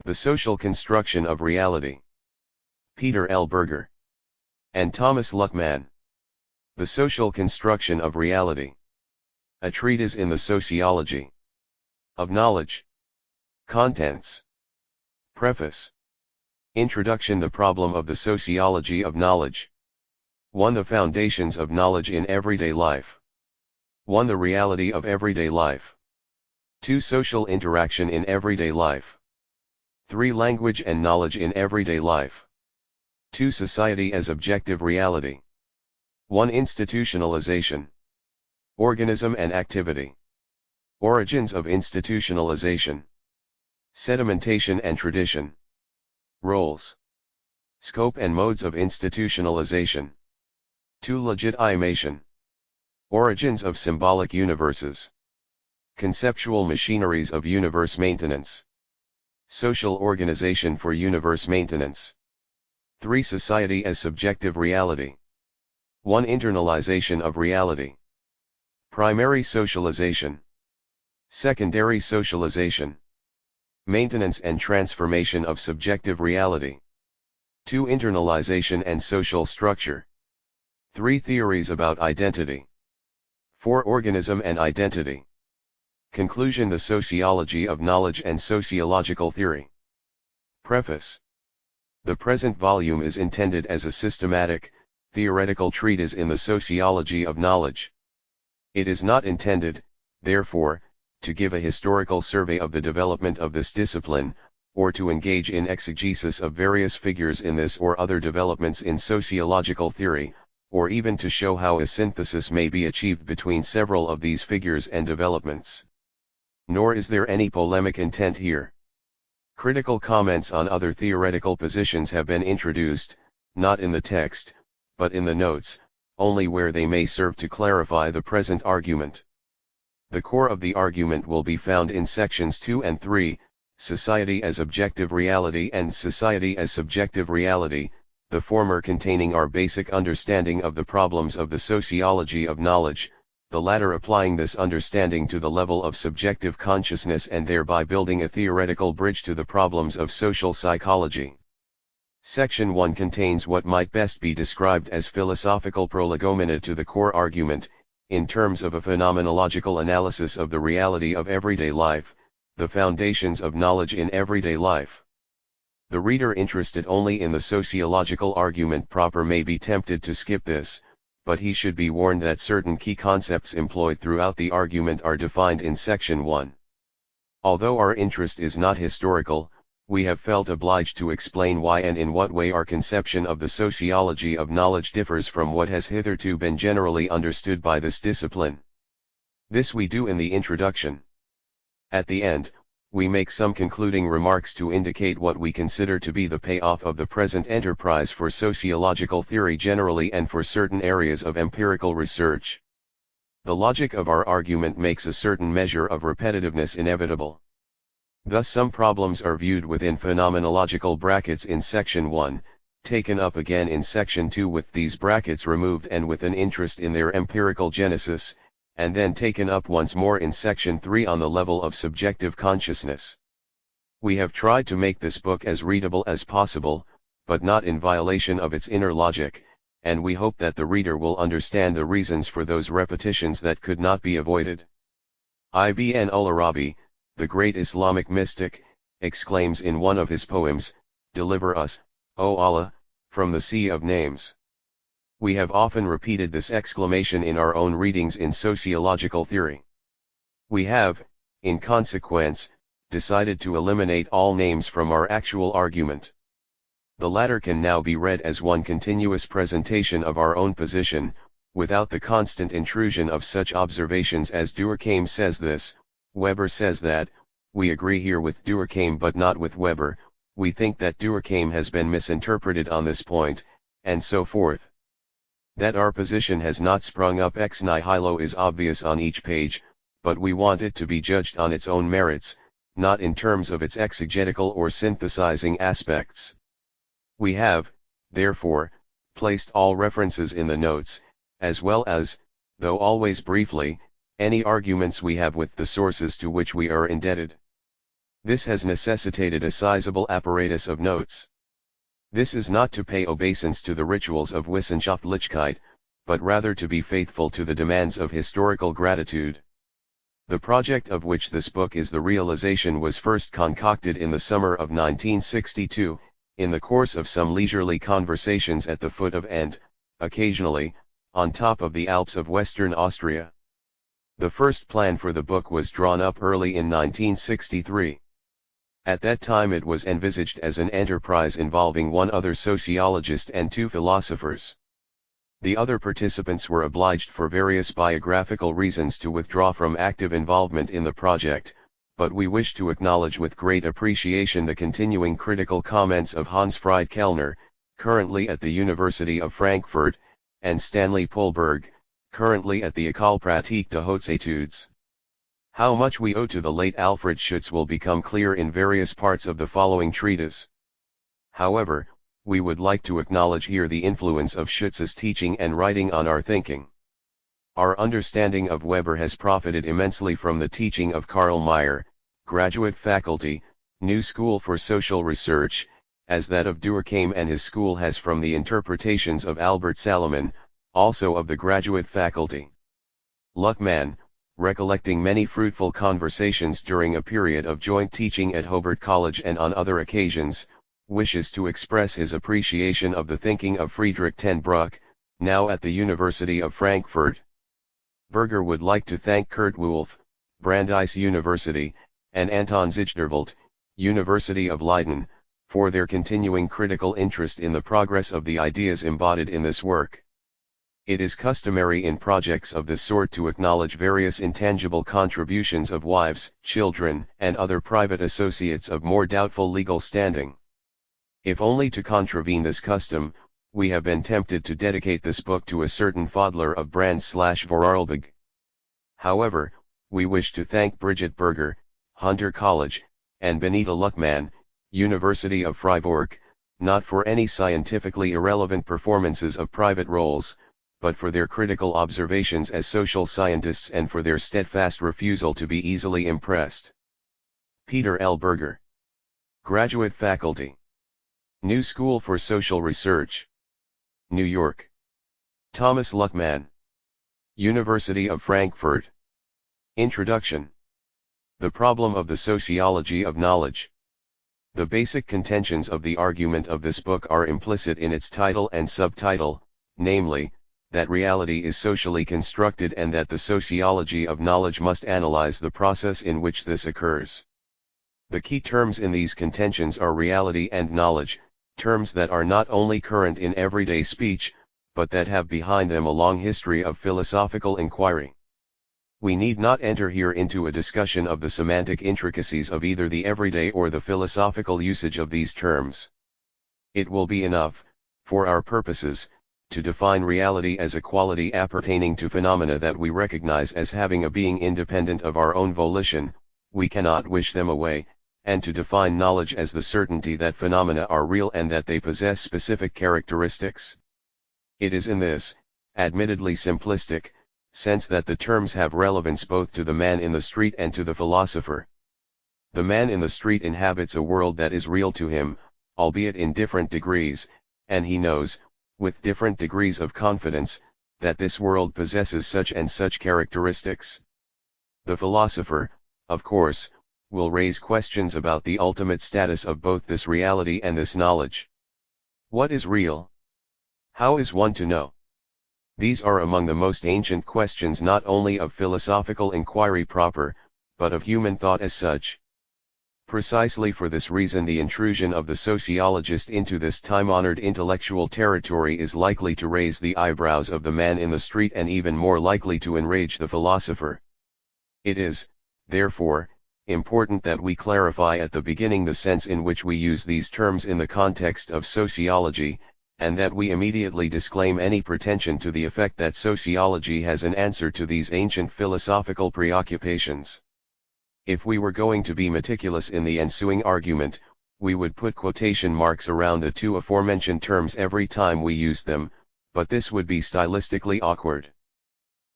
The Social Construction of Reality. Peter L. Berger and Thomas Luckman. The Social Construction of Reality. A Treatise in the Sociology of Knowledge. Contents. Preface. Introduction. The problem of the sociology of knowledge. 1. The foundations of knowledge in everyday life. 1. The reality of everyday life. 2. Social interaction in everyday life. 3. Language and knowledge in everyday life. 2. Society as objective reality. 1. Institutionalization. Organism and activity. Origins of institutionalization. Sedimentation and tradition. Roles. Scope and modes of institutionalization. 2. Legitimation. Origins of symbolic universes. Conceptual machineries of universe maintenance. Social organization for universe maintenance. 3. Society as subjective reality. 1. Internalization of reality. Primary socialization. Secondary socialization. Maintenance and transformation of subjective reality. 2. Internalization and social structure. 3. Theories about identity. 4. Organism and identity. Conclusion. The sociology of knowledge and sociological theory. Preface. The present volume is intended as a systematic, theoretical treatise in the sociology of knowledge. It is not intended, therefore, to give a historical survey of the development of this discipline, or to engage in exegesis of various figures in this or other developments in sociological theory, or even to show how a synthesis may be achieved between several of these figures and developments. Nor is there any polemic intent here. Critical comments on other theoretical positions have been introduced, not in the text, but in the notes, only where they may serve to clarify the present argument. The core of the argument will be found in sections 2 and 3, Society as Objective Reality and Society as Subjective Reality, the former containing our basic understanding of the problems of the sociology of knowledge, the latter applying this understanding to the level of subjective consciousness and thereby building a theoretical bridge to the problems of social psychology. Section 1 contains what might best be described as philosophical prolegomena to the core argument, in terms of a phenomenological analysis of the reality of everyday life, the foundations of knowledge in everyday life. The reader interested only in the sociological argument proper may be tempted to skip this, but he should be warned that certain key concepts employed throughout the argument are defined in Section 1. Although our interest is not historical, we have felt obliged to explain why and in what way our conception of the sociology of knowledge differs from what has hitherto been generally understood by this discipline. This we do in the introduction. At the end, we make some concluding remarks to indicate what we consider to be the payoff of the present enterprise for sociological theory generally and for certain areas of empirical research. The logic of our argument makes a certain measure of repetitiveness inevitable. Thus some problems are viewed within phenomenological brackets in Section 1, taken up again in Section 2 with these brackets removed and with an interest in their empirical genesis, and then taken up once more in Section 3 on the level of subjective consciousness. We have tried to make this book as readable as possible, but not in violation of its inner logic, and we hope that the reader will understand the reasons for those repetitions that could not be avoided. Ibn al-Arabi, the great Islamic mystic, exclaims in one of his poems, "Deliver us, O Allah, from the sea of names." We have often repeated this exclamation in our own readings in sociological theory. We have, in consequence, decided to eliminate all names from our actual argument. The latter can now be read as one continuous presentation of our own position, without the constant intrusion of such observations as Durkheim says this, Weber says that, we agree here with Durkheim but not with Weber, we think that Durkheim has been misinterpreted on this point, and so forth. That our position has not sprung up ex nihilo is obvious on each page, but we want it to be judged on its own merits, not in terms of its exegetical or synthesizing aspects. We have, therefore, placed all references in the notes, as well as, though always briefly, any arguments we have with the sources to which we are indebted. This has necessitated a sizable apparatus of notes. This is not to pay obeisance to the rituals of Wissenschaftlichkeit, but rather to be faithful to the demands of historical gratitude. The project of which this book is the realization was first concocted in the summer of 1962, in the course of some leisurely conversations at the foot of and, occasionally, on top of the Alps of Western Austria. The first plan for the book was drawn up early in 1963. At that time it was envisaged as an enterprise involving one other sociologist and two philosophers. The other participants were obliged for various biographical reasons to withdraw from active involvement in the project, but we wish to acknowledge with great appreciation the continuing critical comments of Hans Fried Kellner, currently at the University of Frankfurt, and Stanley Polberg, currently at the École pratique de hautes études. How much we owe to the late Alfred Schutz will become clear in various parts of the following treatise. However, we would like to acknowledge here the influence of Schutz's teaching and writing on our thinking. Our understanding of Weber has profited immensely from the teaching of Karl Meyer, Graduate Faculty, New School for Social Research, as that of Durkheim and his school has from the interpretations of Albert Salomon, also of the Graduate Faculty. Luckman, recollecting many fruitful conversations during a period of joint teaching at Hobart College and on other occasions, wishes to express his appreciation of the thinking of Friedrich ten Bruck, now at the University of Frankfurt. Berger would like to thank Kurt Wolff, Brandeis University, and Anton Zichterwald, University of Leiden, for their continuing critical interest in the progress of the ideas embodied in this work. It is customary in projects of this sort to acknowledge various intangible contributions of wives, children, and other private associates of more doubtful legal standing. If only to contravene this custom, we have been tempted to dedicate this book to a certain Fodler of Brand/Vorarlberg. However, we wish to thank Brigitte Berger, Hunter College, and Benita Luckman, University of Freiburg, not for any scientifically irrelevant performances of private roles, but for their critical observations as social scientists and for their steadfast refusal to be easily impressed. Peter L. Berger, Graduate Faculty, New School for Social Research, New York. Thomas Luckman, University of Frankfurt. Introduction. The problem of the sociology of knowledge. The basic contentions of the argument of this book are implicit in its title and subtitle, namely, that reality is socially constructed and that the sociology of knowledge must analyze the process in which this occurs. The key terms in these contentions are reality and knowledge, terms that are not only current in everyday speech, but that have behind them a long history of philosophical inquiry. We need not enter here into a discussion of the semantic intricacies of either the everyday or the philosophical usage of these terms. It will be enough, for our purposes, to define reality as a quality appertaining to phenomena that we recognize as having a being independent of our own volition, we cannot wish them away, and to define knowledge as the certainty that phenomena are real and that they possess specific characteristics. It is in this, admittedly simplistic, sense that the terms have relevance both to the man in the street and to the philosopher. The man in the street inhabits a world that is real to him, albeit in different degrees, and he knows, with different degrees of confidence, that this world possesses such and such characteristics. The philosopher, of course, will raise questions about the ultimate status of both this reality and this knowledge. What is real? How is one to know? These are among the most ancient questions not only of philosophical inquiry proper, but of human thought as such. Precisely for this reason the intrusion of the sociologist into this time-honored intellectual territory is likely to raise the eyebrows of the man in the street and even more likely to enrage the philosopher. It is, therefore, important that we clarify at the beginning the sense in which we use these terms in the context of sociology, and that we immediately disclaim any pretension to the effect that sociology has an answer to these ancient philosophical preoccupations. If we were going to be meticulous in the ensuing argument, we would put quotation marks around the two aforementioned terms every time we used them, but this would be stylistically awkward.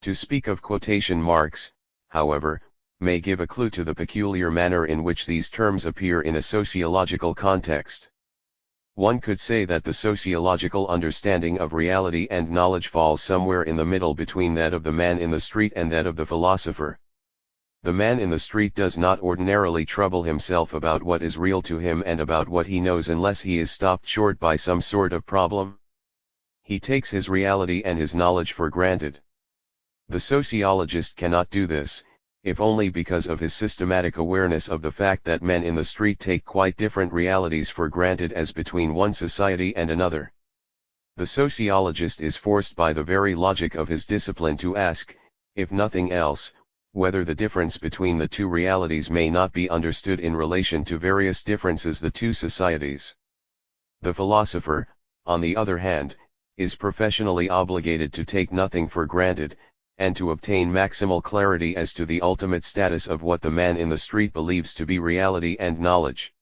To speak of quotation marks, however, may give a clue to the peculiar manner in which these terms appear in a sociological context. One could say that the sociological understanding of reality and knowledge falls somewhere in the middle between that of the man in the street and that of the philosopher. The man in the street does not ordinarily trouble himself about what is real to him and about what he knows unless he is stopped short by some sort of problem. He takes his reality and his knowledge for granted. The sociologist cannot do this, if only because of his systematic awareness of the fact that men in the street take quite different realities for granted as between one society and another. The sociologist is forced by the very logic of his discipline to ask, if nothing else, whether the difference between the two realities may not be understood in relation to various differences the two societies. The philosopher, on the other hand, is professionally obligated to take nothing for granted, and to obtain maximal clarity as to the ultimate status of what the man in the street believes to be reality and knowledge.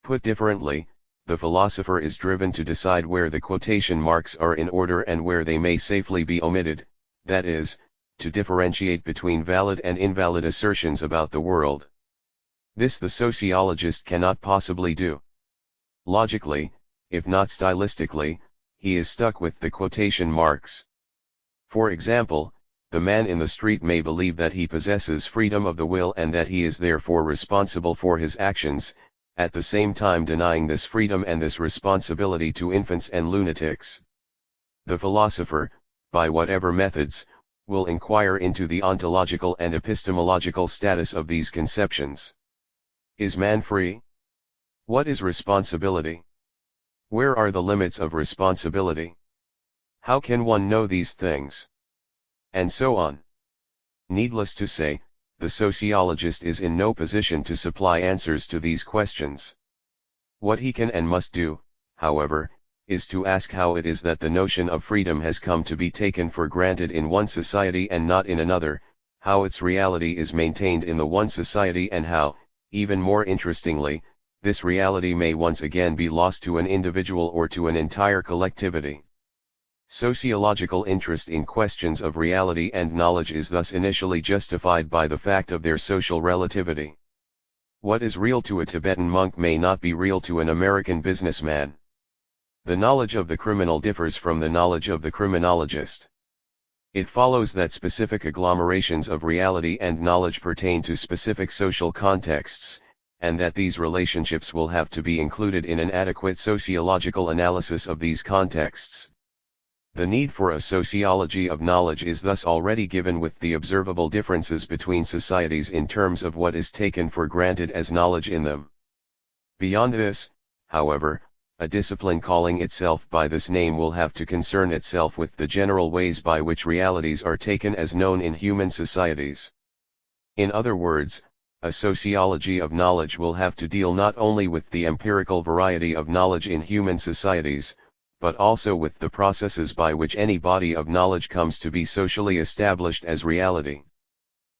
Put differently, the philosopher is driven to decide where the quotation marks are in order and where they may safely be omitted, that is, to differentiate between valid and invalid assertions about the world. This the sociologist cannot possibly do. Logically, if not stylistically, he is stuck with the quotation marks. For example, the man in the street may believe that he possesses freedom of the will and that he is therefore responsible for his actions, at the same time denying this freedom and this responsibility to infants and lunatics. The philosopher, by whatever methods, will inquire into the ontological and epistemological status of these conceptions. Is man free? What is responsibility? Where are the limits of responsibility? How can one know these things? And so on. Needless to say, the sociologist is in no position to supply answers to these questions. What he can and must do, however, is to ask how it is that the notion of freedom has come to be taken for granted in one society and not in another, how its reality is maintained in the one society and how, even more interestingly, this reality may once again be lost to an individual or to an entire collectivity. Sociological interest in questions of reality and knowledge is thus initially justified by the fact of their social relativity. What is real to a Tibetan monk may not be real to an American businessman. The knowledge of the criminal differs from the knowledge of the criminologist. It follows that specific agglomerations of reality and knowledge pertain to specific social contexts, and that these relationships will have to be included in an adequate sociological analysis of these contexts. The need for a sociology of knowledge is thus already given with the observable differences between societies in terms of what is taken for granted as knowledge in them. Beyond this, however, a discipline calling itself by this name will have to concern itself with the general ways by which realities are taken as known in human societies. In other words, a sociology of knowledge will have to deal not only with the empirical variety of knowledge in human societies, but also with the processes by which any body of knowledge comes to be socially established as reality.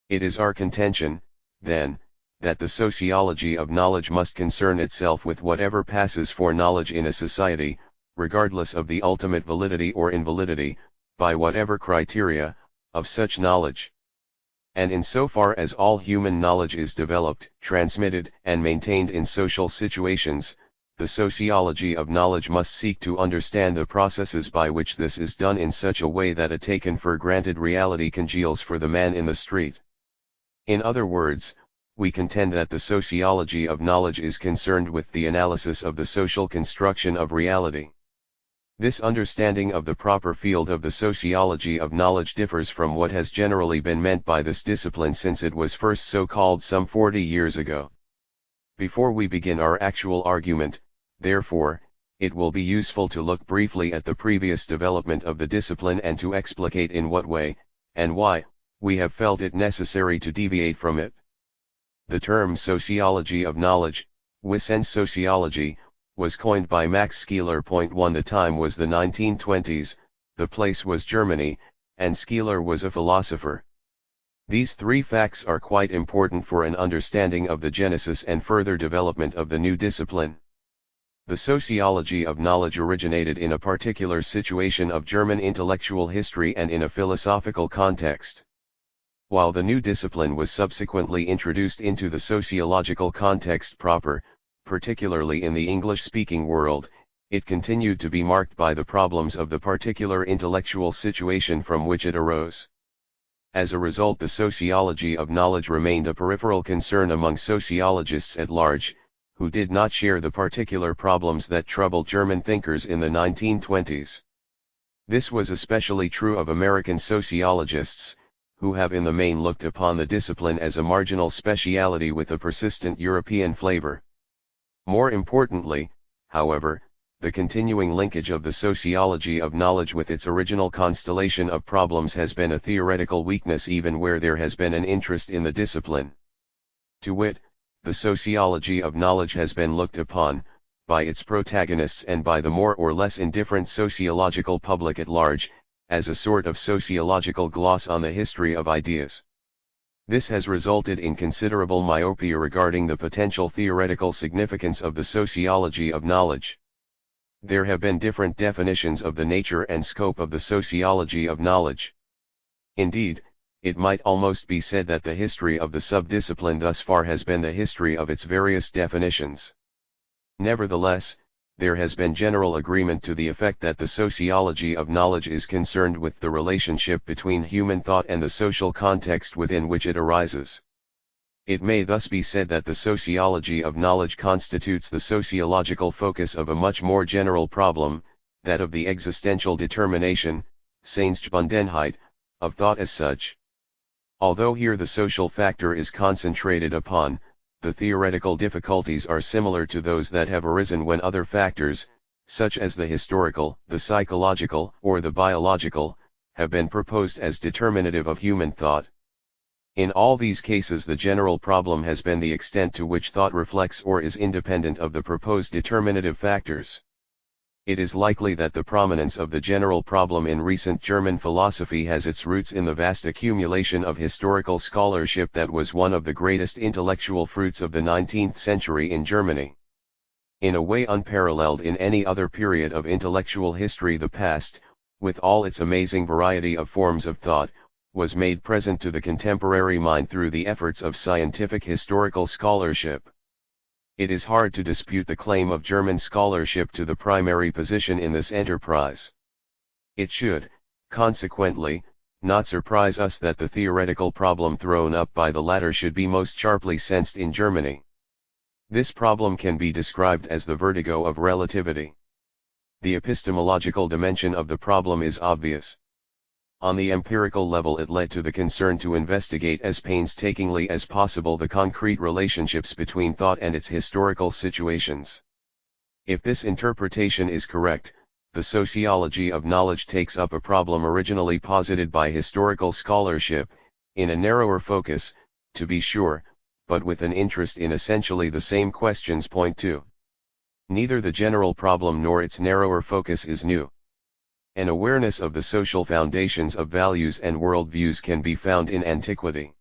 It is our contention, then, that the sociology of knowledge must concern itself with whatever passes for knowledge in a society, regardless of the ultimate validity or invalidity, by whatever criteria, of such knowledge. And insofar as all human knowledge is developed, transmitted, and maintained in social situations, the sociology of knowledge must seek to understand the processes by which this is done in such a way that a taken for granted reality congeals for the man in the street. In other words, we contend that the sociology of knowledge is concerned with the analysis of the social construction of reality. This understanding of the proper field of the sociology of knowledge differs from what has generally been meant by this discipline since it was first so called some 40 years ago. Before we begin our actual argument, therefore, it will be useful to look briefly at the previous development of the discipline and to explicate in what way, and why, we have felt it necessary to deviate from it. The term sociology of knowledge, Wissenssociology, was coined by Max Scheler. 1 The time was the 1920s, the place was Germany, and Scheler was a philosopher. These three facts are quite important for an understanding of the genesis and further development of the new discipline. The sociology of knowledge originated in a particular situation of German intellectual history and in a philosophical context. While the new discipline was subsequently introduced into the sociological context proper, particularly in the English-speaking world, it continued to be marked by the problems of the particular intellectual situation from which it arose. As a result, the sociology of knowledge remained a peripheral concern among sociologists at large, who did not share the particular problems that troubled German thinkers in the 1920s. This was especially true of American sociologists, who have in the main looked upon the discipline as a marginal speciality with a persistent European flavor. More importantly, however, the continuing linkage of the sociology of knowledge with its original constellation of problems has been a theoretical weakness even where there has been an interest in the discipline. To wit, the sociology of knowledge has been looked upon, by its protagonists and by the more or less indifferent sociological public at large, as a sort of sociological gloss on the history of ideas. This has resulted in considerable myopia regarding the potential theoretical significance of the sociology of knowledge. There have been different definitions of the nature and scope of the sociology of knowledge. Indeed, it might almost be said that the history of the subdiscipline thus far has been the history of its various definitions. Nevertheless, there has been general agreement to the effect that the sociology of knowledge is concerned with the relationship between human thought and the social context within which it arises. It may thus be said that the sociology of knowledge constitutes the sociological focus of a much more general problem, that of the existential determination, Seinsgebundenheit, of thought as such. Although here the social factor is concentrated upon, the theoretical difficulties are similar to those that have arisen when other factors, such as the historical, the psychological, or the biological, have been proposed as determinative of human thought. In all these cases the general problem has been the extent to which thought reflects or is independent of the proposed determinative factors. It is likely that the prominence of the general problem in recent German philosophy has its roots in the vast accumulation of historical scholarship that was one of the greatest intellectual fruits of the 19th century in Germany. In a way unparalleled in any other period of intellectual history, the past, with all its amazing variety of forms of thought, was made present to the contemporary mind through the efforts of scientific historical scholarship. It is hard to dispute the claim of German scholarship to the primary position in this enterprise. It should, consequently, not surprise us that the theoretical problem thrown up by the latter should be most sharply sensed in Germany. This problem can be described as the vertigo of relativity. The epistemological dimension of the problem is obvious. On the empirical level, it led to the concern to investigate as painstakingly as possible the concrete relationships between thought and its historical situations. If this interpretation is correct, the sociology of knowledge takes up a problem originally posited by historical scholarship, in a narrower focus, to be sure, but with an interest in essentially the same questions. Point 2. Neither the general problem nor its narrower focus is new. An awareness of the social foundations of values and worldviews can be found in antiquity.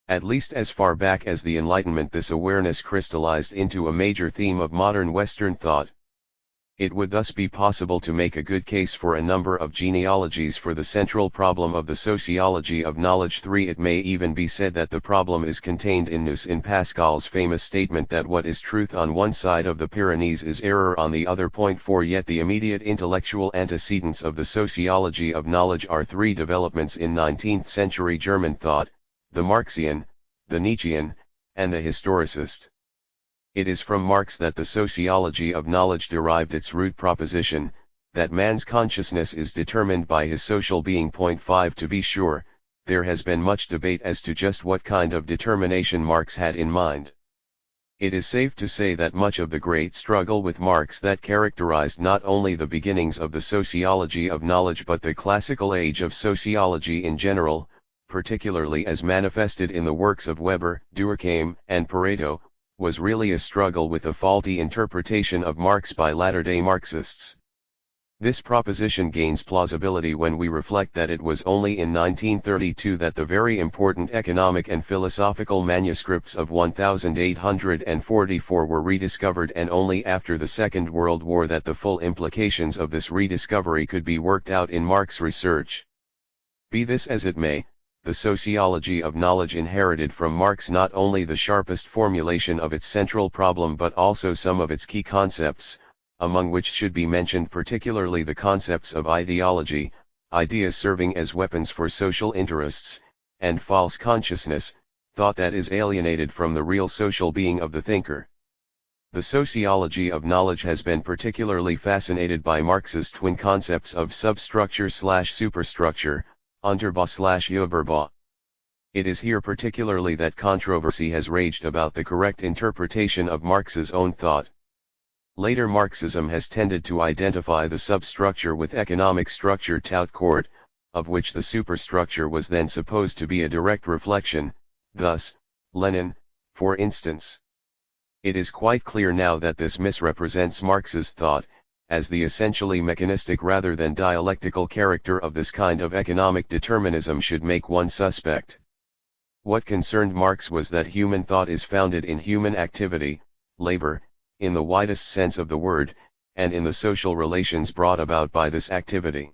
At least as far back as the Enlightenment, this awareness crystallized into a major theme of modern Western thought. It would thus be possible to make a good case for a number of genealogies for the central problem of the sociology of knowledge. 3. It may even be said that the problem is contained in nous, in Pascal's famous statement that what is truth on one side of the Pyrenees is error on the other. Point 4. Yet the immediate intellectual antecedents of the sociology of knowledge are three developments in 19th century German thought: the Marxian, the Nietzschean, and the historicist. It is from Marx that the sociology of knowledge derived its root proposition, that man's consciousness is determined by his social being. Point 5. To be sure, there has been much debate as to just what kind of determination Marx had in mind. It is safe to say that much of the great struggle with Marx that characterized not only the beginnings of the sociology of knowledge but the classical age of sociology in general, particularly as manifested in the works of Weber, Durkheim, and Pareto, was really a struggle with a faulty interpretation of Marx by latter-day Marxists. This proposition gains plausibility when we reflect that it was only in 1932 that the very important economic and philosophical manuscripts of 1844 were rediscovered, and only after the Second World War that the full implications of this rediscovery could be worked out in Marx research. Be this as it may, the sociology of knowledge inherited from Marx not only the sharpest formulation of its central problem but also some of its key concepts, among which should be mentioned particularly the concepts of ideology, ideas serving as weapons for social interests, and false consciousness, thought that is alienated from the real social being of the thinker. The sociology of knowledge has been particularly fascinated by Marx's twin concepts of substructure/superstructure, Unterbau/Überbau. It is here particularly that controversy has raged about the correct interpretation of Marx's own thought. Later Marxism has tended to identify the substructure with economic structure tout court, of which the superstructure was then supposed to be a direct reflection, thus, Lenin, for instance. It is quite clear now that this misrepresents Marx's thought, as the essentially mechanistic rather than dialectical character of this kind of economic determinism should make one suspect. What concerned Marx was that human thought is founded in human activity, labor, in the widest sense of the word, and in the social relations brought about by this activity.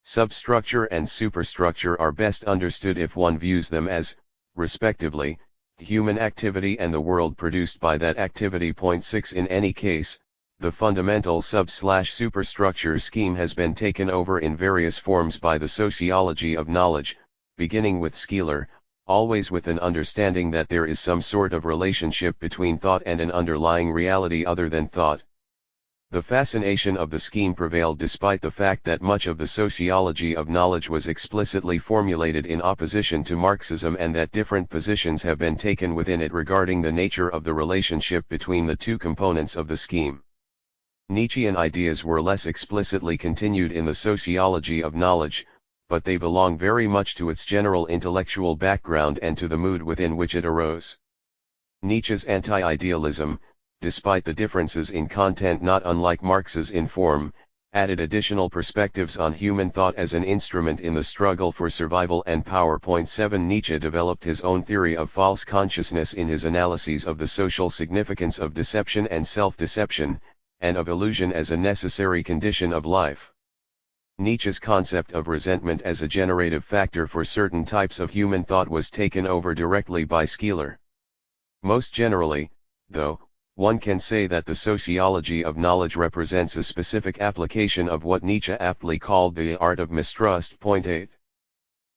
Substructure and superstructure are best understood if one views them as, respectively, human activity and the world produced by that activity. 6 In any case, the fundamental sub/superstructure scheme has been taken over in various forms by the sociology of knowledge, beginning with Skeeler, always with an understanding that there is some sort of relationship between thought and an underlying reality other than thought. The fascination of the scheme prevailed despite the fact that much of the sociology of knowledge was explicitly formulated in opposition to Marxism and that different positions have been taken within it regarding the nature of the relationship between the two components of the scheme. Nietzschean ideas were less explicitly continued in the sociology of knowledge, but they belong very much to its general intellectual background and to the mood within which it arose. Nietzsche's anti-idealism, despite the differences in content not unlike Marx's in form, added additional perspectives on human thought as an instrument in the struggle for survival and power. 7 Nietzsche developed his own theory of false consciousness in his analyses of the social significance of deception and self-deception, and of illusion as a necessary condition of life. Nietzsche's concept of resentment as a generative factor for certain types of human thought was taken over directly by Skeeler. Most generally, though, one can say that the sociology of knowledge represents a specific application of what Nietzsche aptly called the art of mistrust. 8.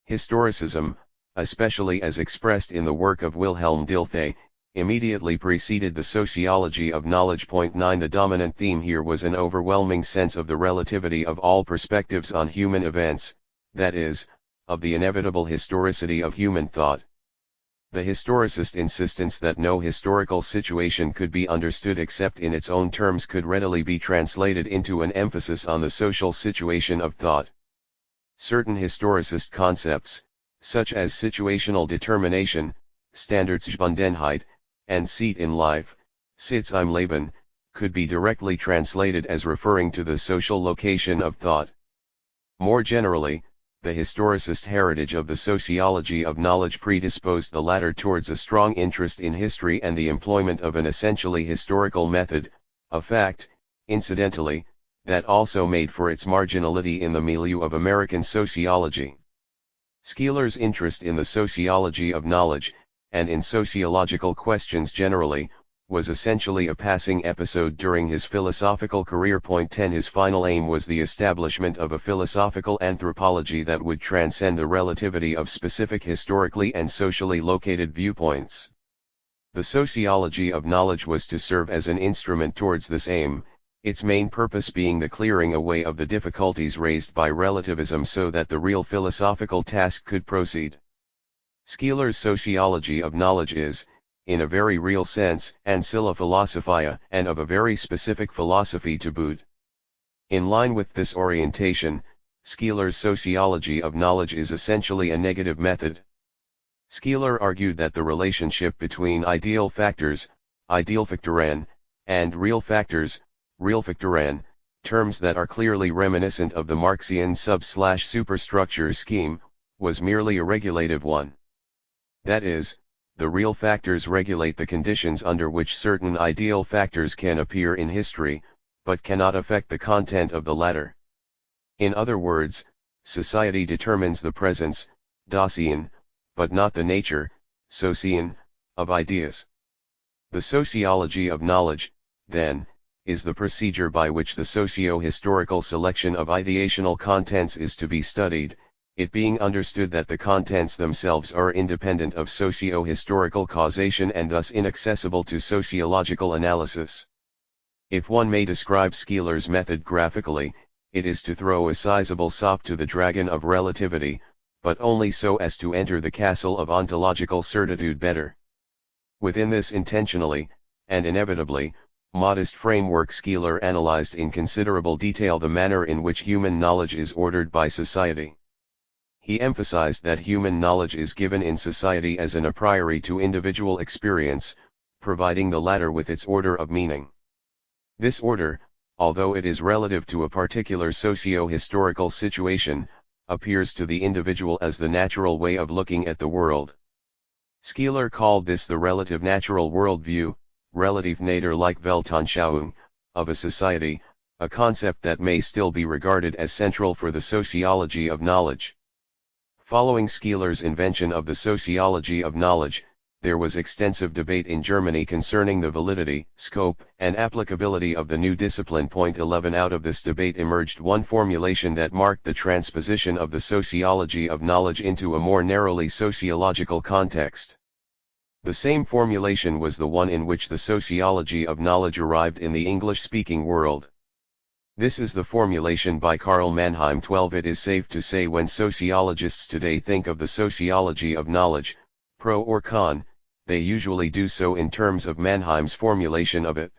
Historicism, especially as expressed in the work of Wilhelm Dilthey, immediately preceded the sociology of knowledge. 9 The dominant theme here was an overwhelming sense of the relativity of all perspectives on human events, that is, of the inevitable historicity of human thought. The historicist insistence that no historical situation could be understood except in its own terms could readily be translated into an emphasis on the social situation of thought. Certain historicist concepts, such as situational determination, Standortgebundenheit, and seat in life, Sitz im Leben, could be directly translated as referring to the social location of thought. More generally, the historicist heritage of the sociology of knowledge predisposed the latter towards a strong interest in history and the employment of an essentially historical method, a fact, incidentally, that also made for its marginality in the milieu of American sociology. Skeeler's interest in the sociology of knowledge, and in sociological questions generally, was essentially a passing episode during his philosophical career. 10 His final aim was the establishment of a philosophical anthropology that would transcend the relativity of specific historically and socially located viewpoints. The sociology of knowledge was to serve as an instrument towards this aim, its main purpose being the clearing away of the difficulties raised by relativism so that the real philosophical task could proceed. Skeeler's sociology of knowledge is, in a very real sense, ancilla philosophia, and of a very specific philosophy to boot. In line with this orientation, Skeeler's sociology of knowledge is essentially a negative method. Skeeler argued that the relationship between ideal factors, Idealfaktoren, and real factors, Realfaktoren, terms that are clearly reminiscent of the Marxian sub/superstructure scheme, was merely a regulative one. That is, the real factors regulate the conditions under which certain ideal factors can appear in history, but cannot affect the content of the latter. In other words, society determines the presence, Dasein, but not the nature, Sosein, of ideas. The sociology of knowledge, then, is the procedure by which the socio-historical selection of ideational contents is to be studied, it being understood that the contents themselves are independent of socio-historical causation and thus inaccessible to sociological analysis. If one may describe Skeeler's method graphically, it is to throw a sizable sop to the dragon of relativity, but only so as to enter the castle of ontological certitude better. Within this intentionally, and inevitably, modest framework Skeeler analyzed in considerable detail the manner in which human knowledge is ordered by society. He emphasized that human knowledge is given in society as an a priori to individual experience, providing the latter with its order of meaning. This order, although it is relative to a particular socio-historical situation, appears to the individual as the natural way of looking at the world. Skeeler called this the relative natural worldview, relative natur-like Weltanschauung, of a society, a concept that may still be regarded as central for the sociology of knowledge. Following Skeeler's invention of the sociology of knowledge, there was extensive debate in Germany concerning the validity, scope, and applicability of the new discipline. 11 Out of this debate emerged one formulation that marked the transposition of the sociology of knowledge into a more narrowly sociological context. The same formulation was the one in which the sociology of knowledge arrived in the English-speaking world. This is the formulation by Karl Mannheim. 12 It is safe to say when sociologists today think of the sociology of knowledge, pro or con, they usually do so in terms of Mannheim's formulation of it.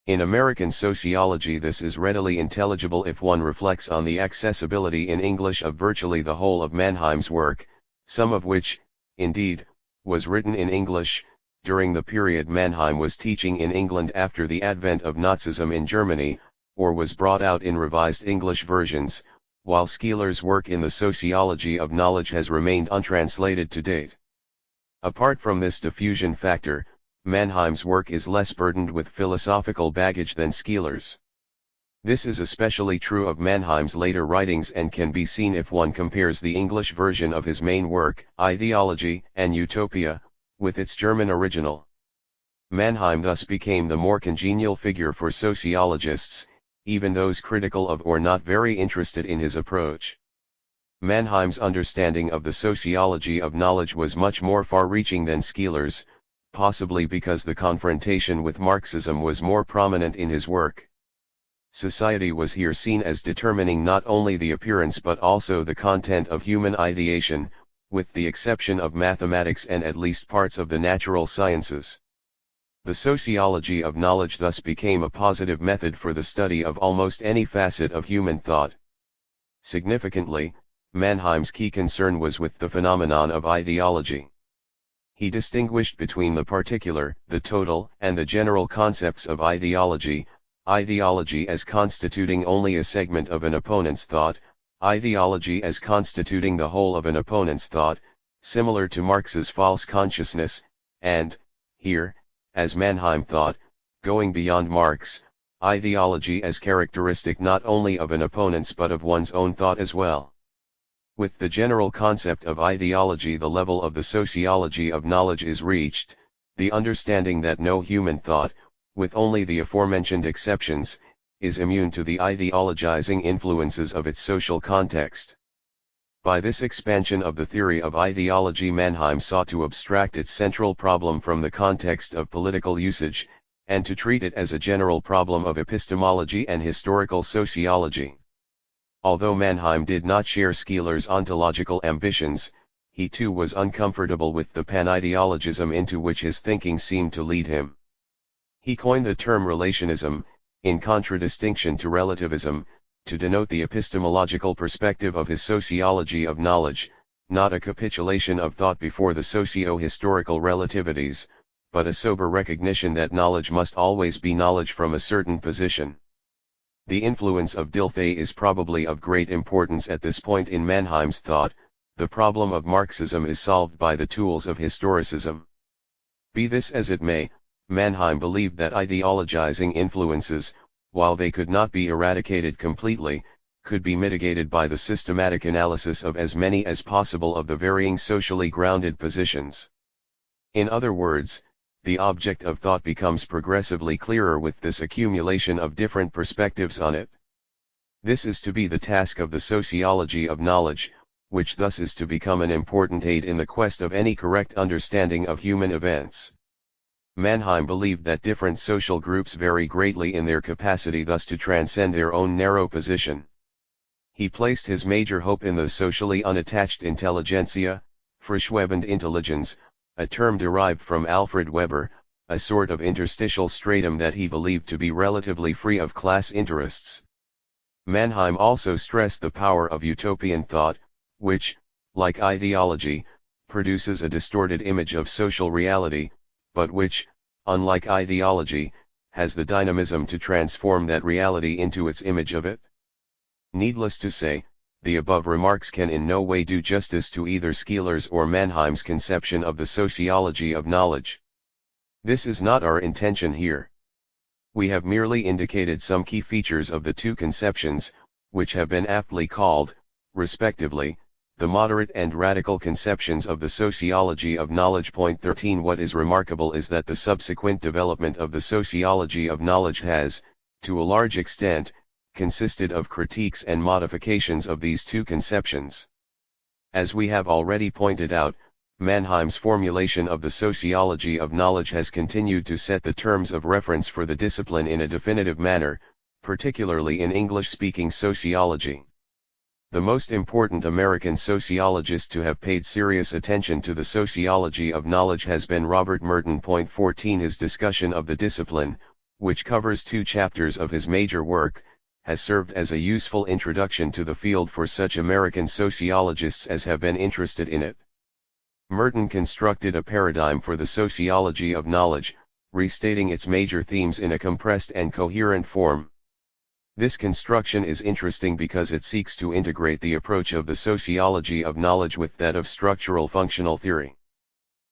In American sociology this is readily intelligible if one reflects on the accessibility in English of virtually the whole of Mannheim's work, some of which, indeed, was written in English, during the period Mannheim was teaching in England after the advent of Nazism in Germany, or was brought out in revised English versions, while Skeeler's work in the sociology of knowledge has remained untranslated to date. Apart from this diffusion factor, Mannheim's work is less burdened with philosophical baggage than Skeeler's. This is especially true of Mannheim's later writings and can be seen if one compares the English version of his main work, Ideology and Utopia, with its German original. Mannheim thus became the more congenial figure for sociologists, even those critical of or not very interested in his approach. Mannheim's understanding of the sociology of knowledge was much more far-reaching than Skeeler's, possibly because the confrontation with Marxism was more prominent in his work. Society was here seen as determining not only the appearance but also the content of human ideation, with the exception of mathematics and at least parts of the natural sciences. The sociology of knowledge thus became a positive method for the study of almost any facet of human thought. Significantly, Mannheim's key concern was with the phenomenon of ideology. He distinguished between the particular, the total, and the general concepts of ideology, ideology as constituting only a segment of an opponent's thought, ideology as constituting the whole of an opponent's thought, similar to Marx's false consciousness, and, here, as Mannheim thought, going beyond Marx, ideology as characteristic not only of an opponent's but of one's own thought as well. With the general concept of ideology the level of the sociology of knowledge is reached, the understanding that no human thought, with only the aforementioned exceptions, is immune to the ideologizing influences of its social context. By this expansion of the theory of ideology Mannheim sought to abstract its central problem from the context of political usage, and to treat it as a general problem of epistemology and historical sociology. Although Mannheim did not share Skeeler's ontological ambitions, he too was uncomfortable with the panideologism into which his thinking seemed to lead him. He coined the term relationism, in contradistinction to relativism, to denote the epistemological perspective of his sociology of knowledge, not a capitulation of thought before the socio-historical relativities, but a sober recognition that knowledge must always be knowledge from a certain position. The influence of Dilthey is probably of great importance at this point in Mannheim's thought. The problem of Marxism is solved by the tools of historicism. Be this as it may, Mannheim believed that ideologizing influences, while they could not be eradicated completely, could be mitigated by the systematic analysis of as many as possible of the varying socially grounded positions. In other words, the object of thought becomes progressively clearer with this accumulation of different perspectives on it. This is to be the task of the sociology of knowledge, which thus is to become an important aid in the quest of any correct understanding of human events. Mannheim believed that different social groups vary greatly in their capacity thus to transcend their own narrow position. He placed his major hope in the socially unattached intelligentsia, Frischwebende Intelligenz, a term derived from Alfred Weber, a sort of interstitial stratum that he believed to be relatively free of class interests. Mannheim also stressed the power of utopian thought, which, like ideology, produces a distorted image of social reality, but which, unlike ideology, has the dynamism to transform that reality into its image of it. Needless to say, the above remarks can in no way do justice to either Skeeler's or Mannheim's conception of the sociology of knowledge. This is not our intention here. We have merely indicated some key features of the two conceptions, which have been aptly called, respectively, the moderate and radical conceptions of the sociology of knowledge. Point 13. What is remarkable is that the subsequent development of the sociology of knowledge has, to a large extent, consisted of critiques and modifications of these two conceptions. As we have already pointed out, Mannheim's formulation of the sociology of knowledge has continued to set the terms of reference for the discipline in a definitive manner, particularly in English-speaking sociology. The most important American sociologist to have paid serious attention to the sociology of knowledge has been Robert Merton. Point 14. His discussion of the discipline, which covers 2 chapters of his major work, has served as a useful introduction to the field for such American sociologists as have been interested in it. Merton constructed a paradigm for the sociology of knowledge, restating its major themes in a compressed and coherent form. This construction is interesting because it seeks to integrate the approach of the sociology of knowledge with that of structural functional theory.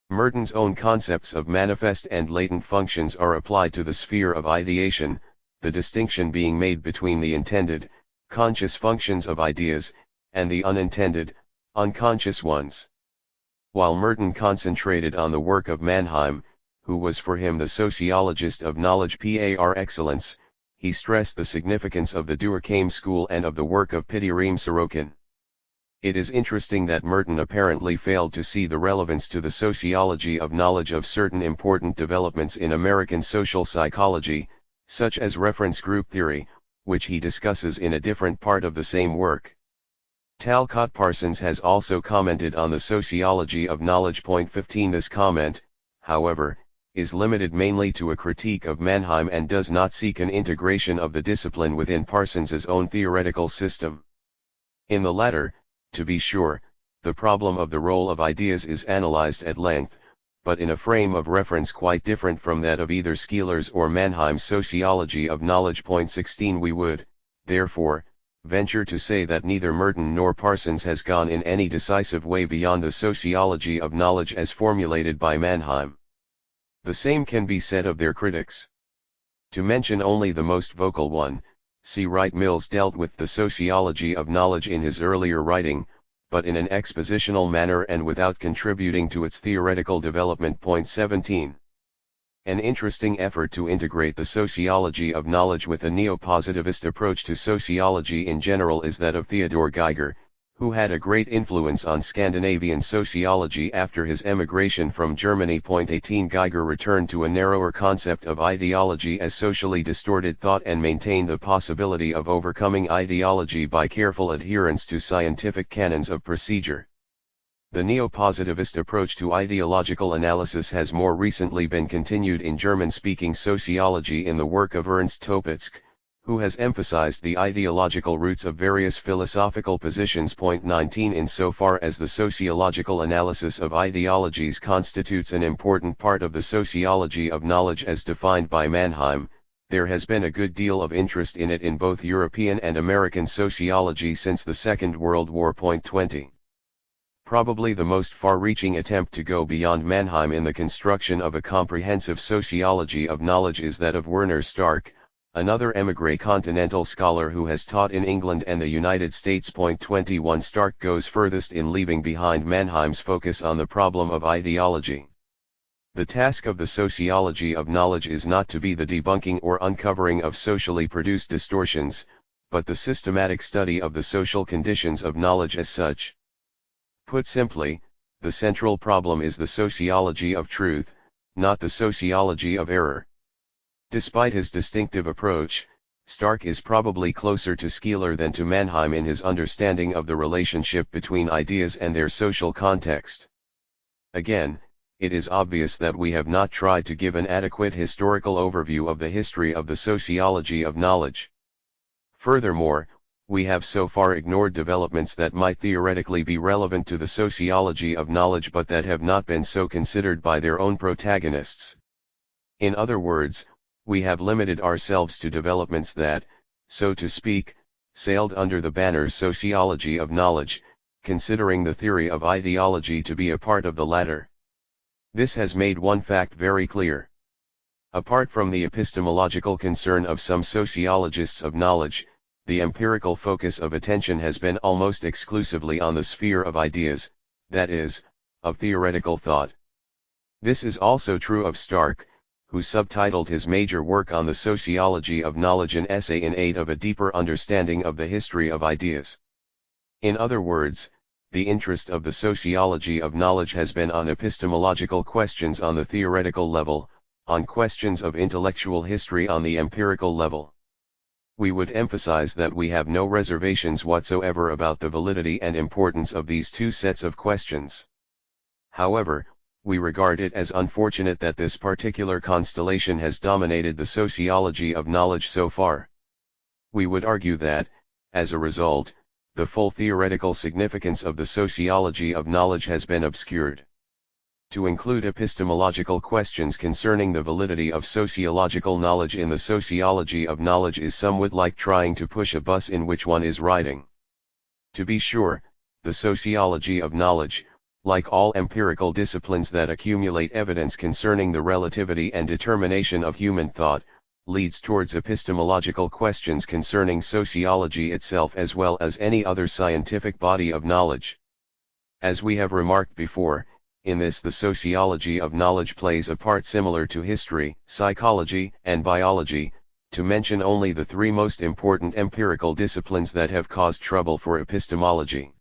Merton's own concepts of manifest and latent functions are applied to the sphere of ideation, the distinction being made between the intended, conscious functions of ideas, and the unintended, unconscious ones. While Merton concentrated on the work of Mannheim, who was for him the sociologist of knowledge par excellence, he stressed the significance of the Durkheim school and of the work of Pitirim Sorokin. It is interesting that Merton apparently failed to see the relevance to the sociology of knowledge of certain important developments in American social psychology, such as reference group theory, which he discusses in a different part of the same work. Talcott Parsons has also commented on the sociology of knowledge. Point 15. This comment, however, is limited mainly to a critique of Mannheim and does not seek an integration of the discipline within Parsons's own theoretical system. In the latter, to be sure, the problem of the role of ideas is analyzed at length, but in a frame of reference quite different from that of either Skeeler's or Mannheim's sociology of knowledge. Point 16. We would, therefore, venture to say that neither Merton nor Parsons has gone in any decisive way beyond the sociology of knowledge as formulated by Mannheim. The same can be said of their critics. To mention only the most vocal one, C. Wright Mills dealt with the sociology of knowledge in his earlier writing, but in an expositional manner and without contributing to its theoretical development. Point 17. An interesting effort to integrate the sociology of knowledge with a neo-positivist approach to sociology in general is that of Theodor Geiger, who had a great influence on Scandinavian sociology after his emigration from Germany. Point 18. Geiger returned to a narrower concept of ideology as socially distorted thought and maintained the possibility of overcoming ideology by careful adherence to scientific canons of procedure. The neo-positivist approach to ideological analysis has more recently been continued in German-speaking sociology in the work of Ernst Topitzky, who has emphasized the ideological roots of various philosophical positions. Point 19. Insofar as the sociological analysis of ideologies constitutes an important part of the sociology of knowledge as defined by Mannheim, there has been a good deal of interest in it in both European and American sociology since the Second World War. Point 20. Probably the most far-reaching attempt to go beyond Mannheim in the construction of a comprehensive sociology of knowledge is that of Werner Stark, another émigré continental scholar who has taught in England and the United States. 21 Stark goes furthest in leaving behind Mannheim's focus on the problem of ideology. The task of the sociology of knowledge is not to be the debunking or uncovering of socially produced distortions, but the systematic study of the social conditions of knowledge as such. Put simply, the central problem is the sociology of truth, not the sociology of error. Despite his distinctive approach, Stark is probably closer to Skeeler than to Mannheim in his understanding of the relationship between ideas and their social context. Again, it is obvious that we have not tried to give an adequate historical overview of the history of the sociology of knowledge. Furthermore, we have so far ignored developments that might theoretically be relevant to the sociology of knowledge but that have not been so considered by their own protagonists. In other words, we have limited ourselves to developments that, so to speak, sailed under the banner sociology of knowledge, considering the theory of ideology to be a part of the latter. This has made one fact very clear. Apart from the epistemological concern of some sociologists of knowledge, the empirical focus of attention has been almost exclusively on the sphere of ideas, that is, of theoretical thought. This is also true of Stark, who subtitled his major work on the sociology of knowledge an essay in aid of a deeper understanding of the history of ideas. In other words, the interest of the sociology of knowledge has been on epistemological questions on the theoretical level, on questions of intellectual history on the empirical level. We would emphasize that we have no reservations whatsoever about the validity and importance of these two sets of questions. However, we regard it as unfortunate that this particular constellation has dominated the sociology of knowledge so far. We would argue that, as a result, the full theoretical significance of the sociology of knowledge has been obscured. To include epistemological questions concerning the validity of sociological knowledge in the sociology of knowledge is somewhat like trying to push a bus in which one is riding. To be sure, the sociology of knowledge, like all empirical disciplines that accumulate evidence concerning the relativity and determination of human thought, leads towards epistemological questions concerning sociology itself as well as any other scientific body of knowledge. As we have remarked before, in this the sociology of knowledge plays a part similar to history, psychology, and biology, to mention only the three most important empirical disciplines that have caused trouble for epistemology.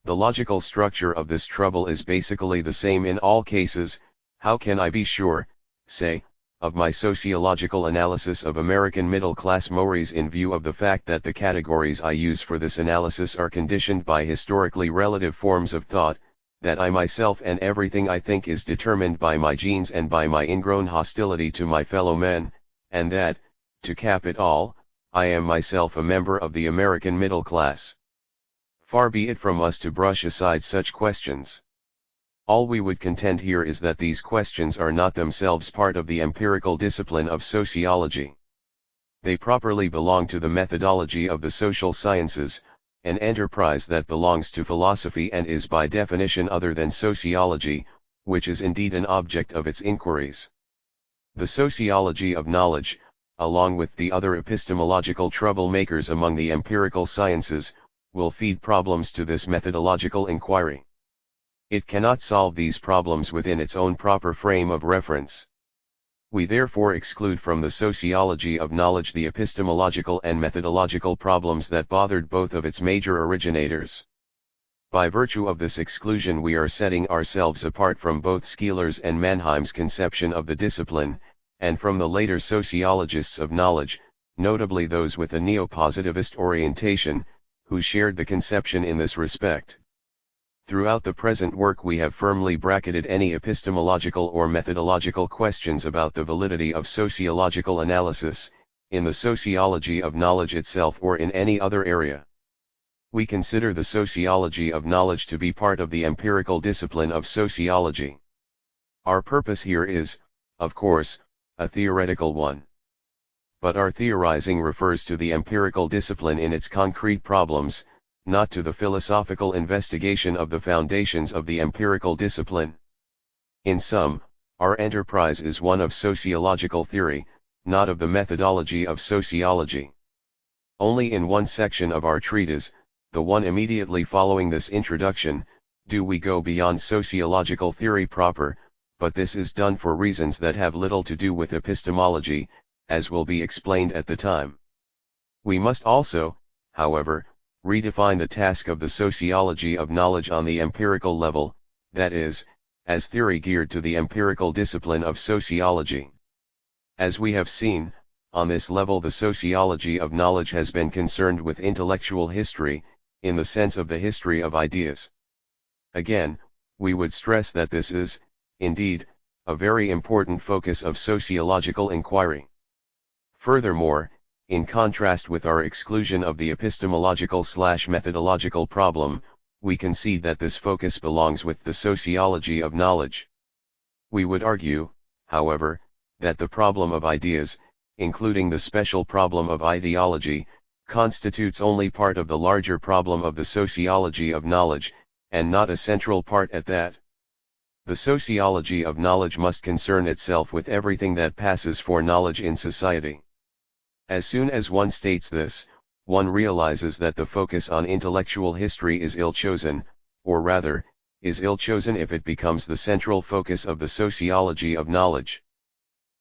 The logical structure of this trouble is basically the same in all cases. How can I be sure, say, of my sociological analysis of American middle-class mores in view of the fact that the categories I use for this analysis are conditioned by historically relative forms of thought, that I myself and everything I think is determined by my genes and by my ingrown hostility to my fellow men, and that, to cap it all, I am myself a member of the American middle class. Far be it from us to brush aside such questions. All we would contend here is that these questions are not themselves part of the empirical discipline of sociology. They properly belong to the methodology of the social sciences, an enterprise that belongs to philosophy and is by definition other than sociology, which is indeed an object of its inquiries. The sociology of knowledge, along with the other epistemological troublemakers among the empirical sciences, will feed problems to this methodological inquiry. It cannot solve these problems within its own proper frame of reference. We therefore exclude from the sociology of knowledge the epistemological and methodological problems that bothered both of its major originators. By virtue of this exclusion we are setting ourselves apart from both Skeeler's and Mannheim's conception of the discipline, and from the later sociologists of knowledge, notably those with a neo-positivist orientation, who shared the conception in this respect. Throughout the present work we have firmly bracketed any epistemological or methodological questions about the validity of sociological analysis, in the sociology of knowledge itself or in any other area. We consider the sociology of knowledge to be part of the empirical discipline of sociology. Our purpose here is, of course, a theoretical one. But our theorizing refers to the empirical discipline in its concrete problems, not to the philosophical investigation of the foundations of the empirical discipline. In sum, our enterprise is one of sociological theory, not of the methodology of sociology. Only in one section of our treatise, the one immediately following this introduction, do we go beyond sociological theory proper, but this is done for reasons that have little to do with epistemology, as will be explained at the time. We must also, however, redefine the task of the sociology of knowledge on the empirical level, that is, as theory geared to the empirical discipline of sociology. As we have seen, on this level the sociology of knowledge has been concerned with intellectual history, in the sense of the history of ideas. Again, we would stress that this is, indeed, a very important focus of sociological inquiry. Furthermore, in contrast with our exclusion of the epistemological/methodological problem, we concede that this focus belongs with the sociology of knowledge. We would argue, however, that the problem of ideas, including the special problem of ideology, constitutes only part of the larger problem of the sociology of knowledge, and not a central part at that. The sociology of knowledge must concern itself with everything that passes for knowledge in society. As soon as one states this, one realizes that the focus on intellectual history is ill-chosen, or rather, is ill-chosen if it becomes the central focus of the sociology of knowledge.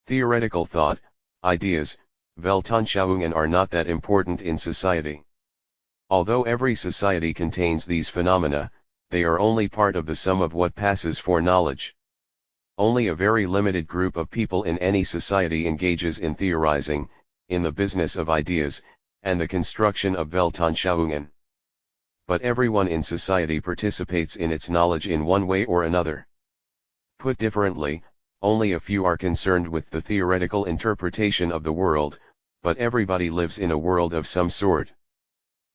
Theoretical thought, ideas, Weltanschauungen are not that important in society. Although every society contains these phenomena, they are only part of the sum of what passes for knowledge. Only a very limited group of people in any society engages in theorizing, in the business of ideas, and the construction of Weltanschauungen. But everyone in society participates in its knowledge in one way or another. Put differently, only a few are concerned with the theoretical interpretation of the world, but everybody lives in a world of some sort.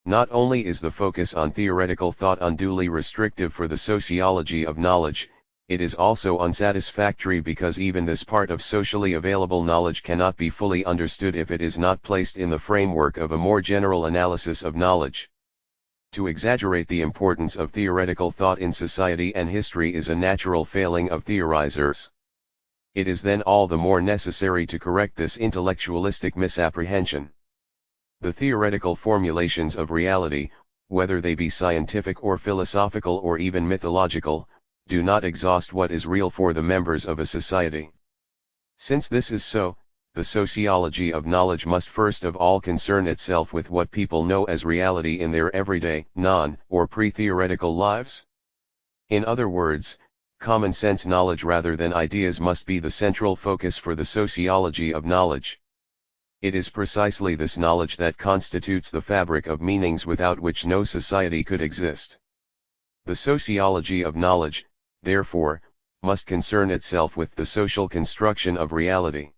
Not only is the focus on theoretical thought unduly restrictive for the sociology of knowledge, it is also unsatisfactory because even this part of socially available knowledge cannot be fully understood if it is not placed in the framework of a more general analysis of knowledge. To exaggerate the importance of theoretical thought in society and history is a natural failing of theorizers. It is then all the more necessary to correct this intellectualistic misapprehension. The theoretical formulations of reality, whether they be scientific or philosophical or even mythological, do not exhaust what is real for the members of a society. Since this is so, the sociology of knowledge must first of all concern itself with what people know as reality in their everyday, or pre-theoretical lives. In other words, common sense knowledge rather than ideas must be the central focus for the sociology of knowledge. It is precisely this knowledge that constitutes the fabric of meanings without which no society could exist. The sociology of knowledge, therefore, must concern itself with the social construction of reality.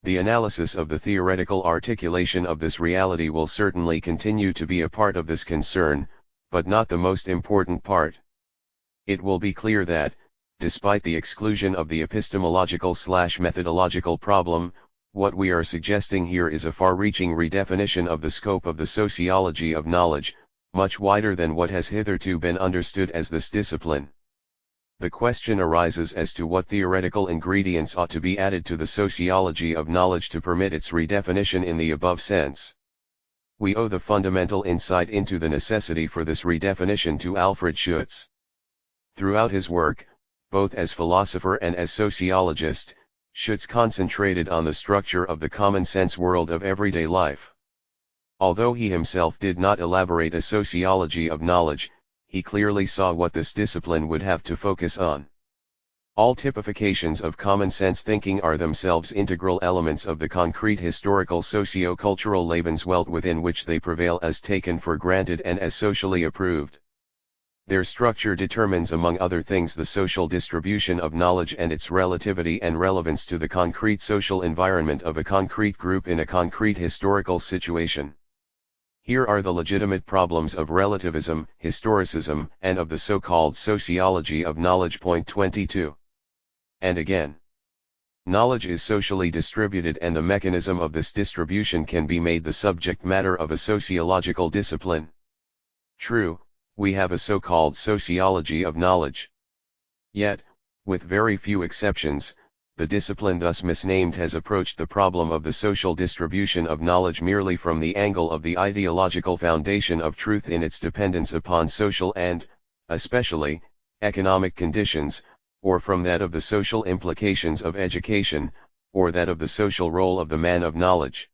The analysis of the theoretical articulation of this reality will certainly continue to be a part of this concern, but not the most important part. It will be clear that, despite the exclusion of the epistemological/methodological problem, what we are suggesting here is a far-reaching redefinition of the scope of the sociology of knowledge, much wider than what has hitherto been understood as this discipline. The question arises as to what theoretical ingredients ought to be added to the sociology of knowledge to permit its redefinition in the above sense. We owe the fundamental insight into the necessity for this redefinition to Alfred Schutz. Throughout his work, both as philosopher and as sociologist, Schutz concentrated on the structure of the common-sense world of everyday life. Although he himself did not elaborate a sociology of knowledge, he clearly saw what this discipline would have to focus on. All typifications of common-sense thinking are themselves integral elements of the concrete historical socio-cultural Lebenswelt within which they prevail as taken for granted and as socially approved. Their structure determines among other things the social distribution of knowledge and its relativity and relevance to the concrete social environment of a concrete group in a concrete historical situation. Here are the legitimate problems of relativism, historicism, and of the so-called sociology of knowledge. Point 22. And again, knowledge is socially distributed and the mechanism of this distribution can be made the subject matter of a sociological discipline. True, we have a so-called sociology of knowledge. Yet, with very few exceptions, the discipline thus misnamed has approached the problem of the social distribution of knowledge merely from the angle of the ideological foundation of truth in its dependence upon social and, especially, economic conditions, or from that of the social implications of education, or that of the social role of the man of knowledge.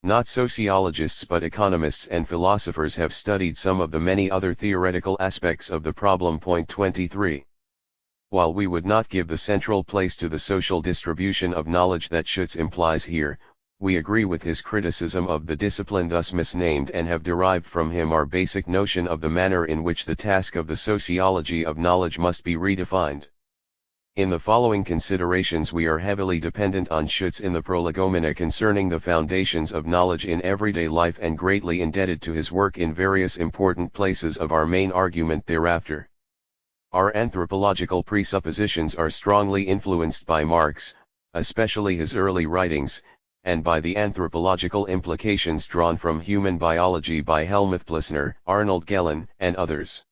Not sociologists but economists and philosophers have studied some of the many other theoretical aspects of the problem. Point 23. While we would not give the central place to the social distribution of knowledge that Schutz implies here, we agree with his criticism of the discipline thus misnamed and have derived from him our basic notion of the manner in which the task of the sociology of knowledge must be redefined. In the following considerations we are heavily dependent on Schutz in the Prolegomena concerning the foundations of knowledge in everyday life and greatly indebted to his work in various important places of our main argument thereafter. Our anthropological presuppositions are strongly influenced by Marx, especially his early writings, and by the anthropological implications drawn from human biology by Helmuth Plessner, Arnold Gehlen, and others.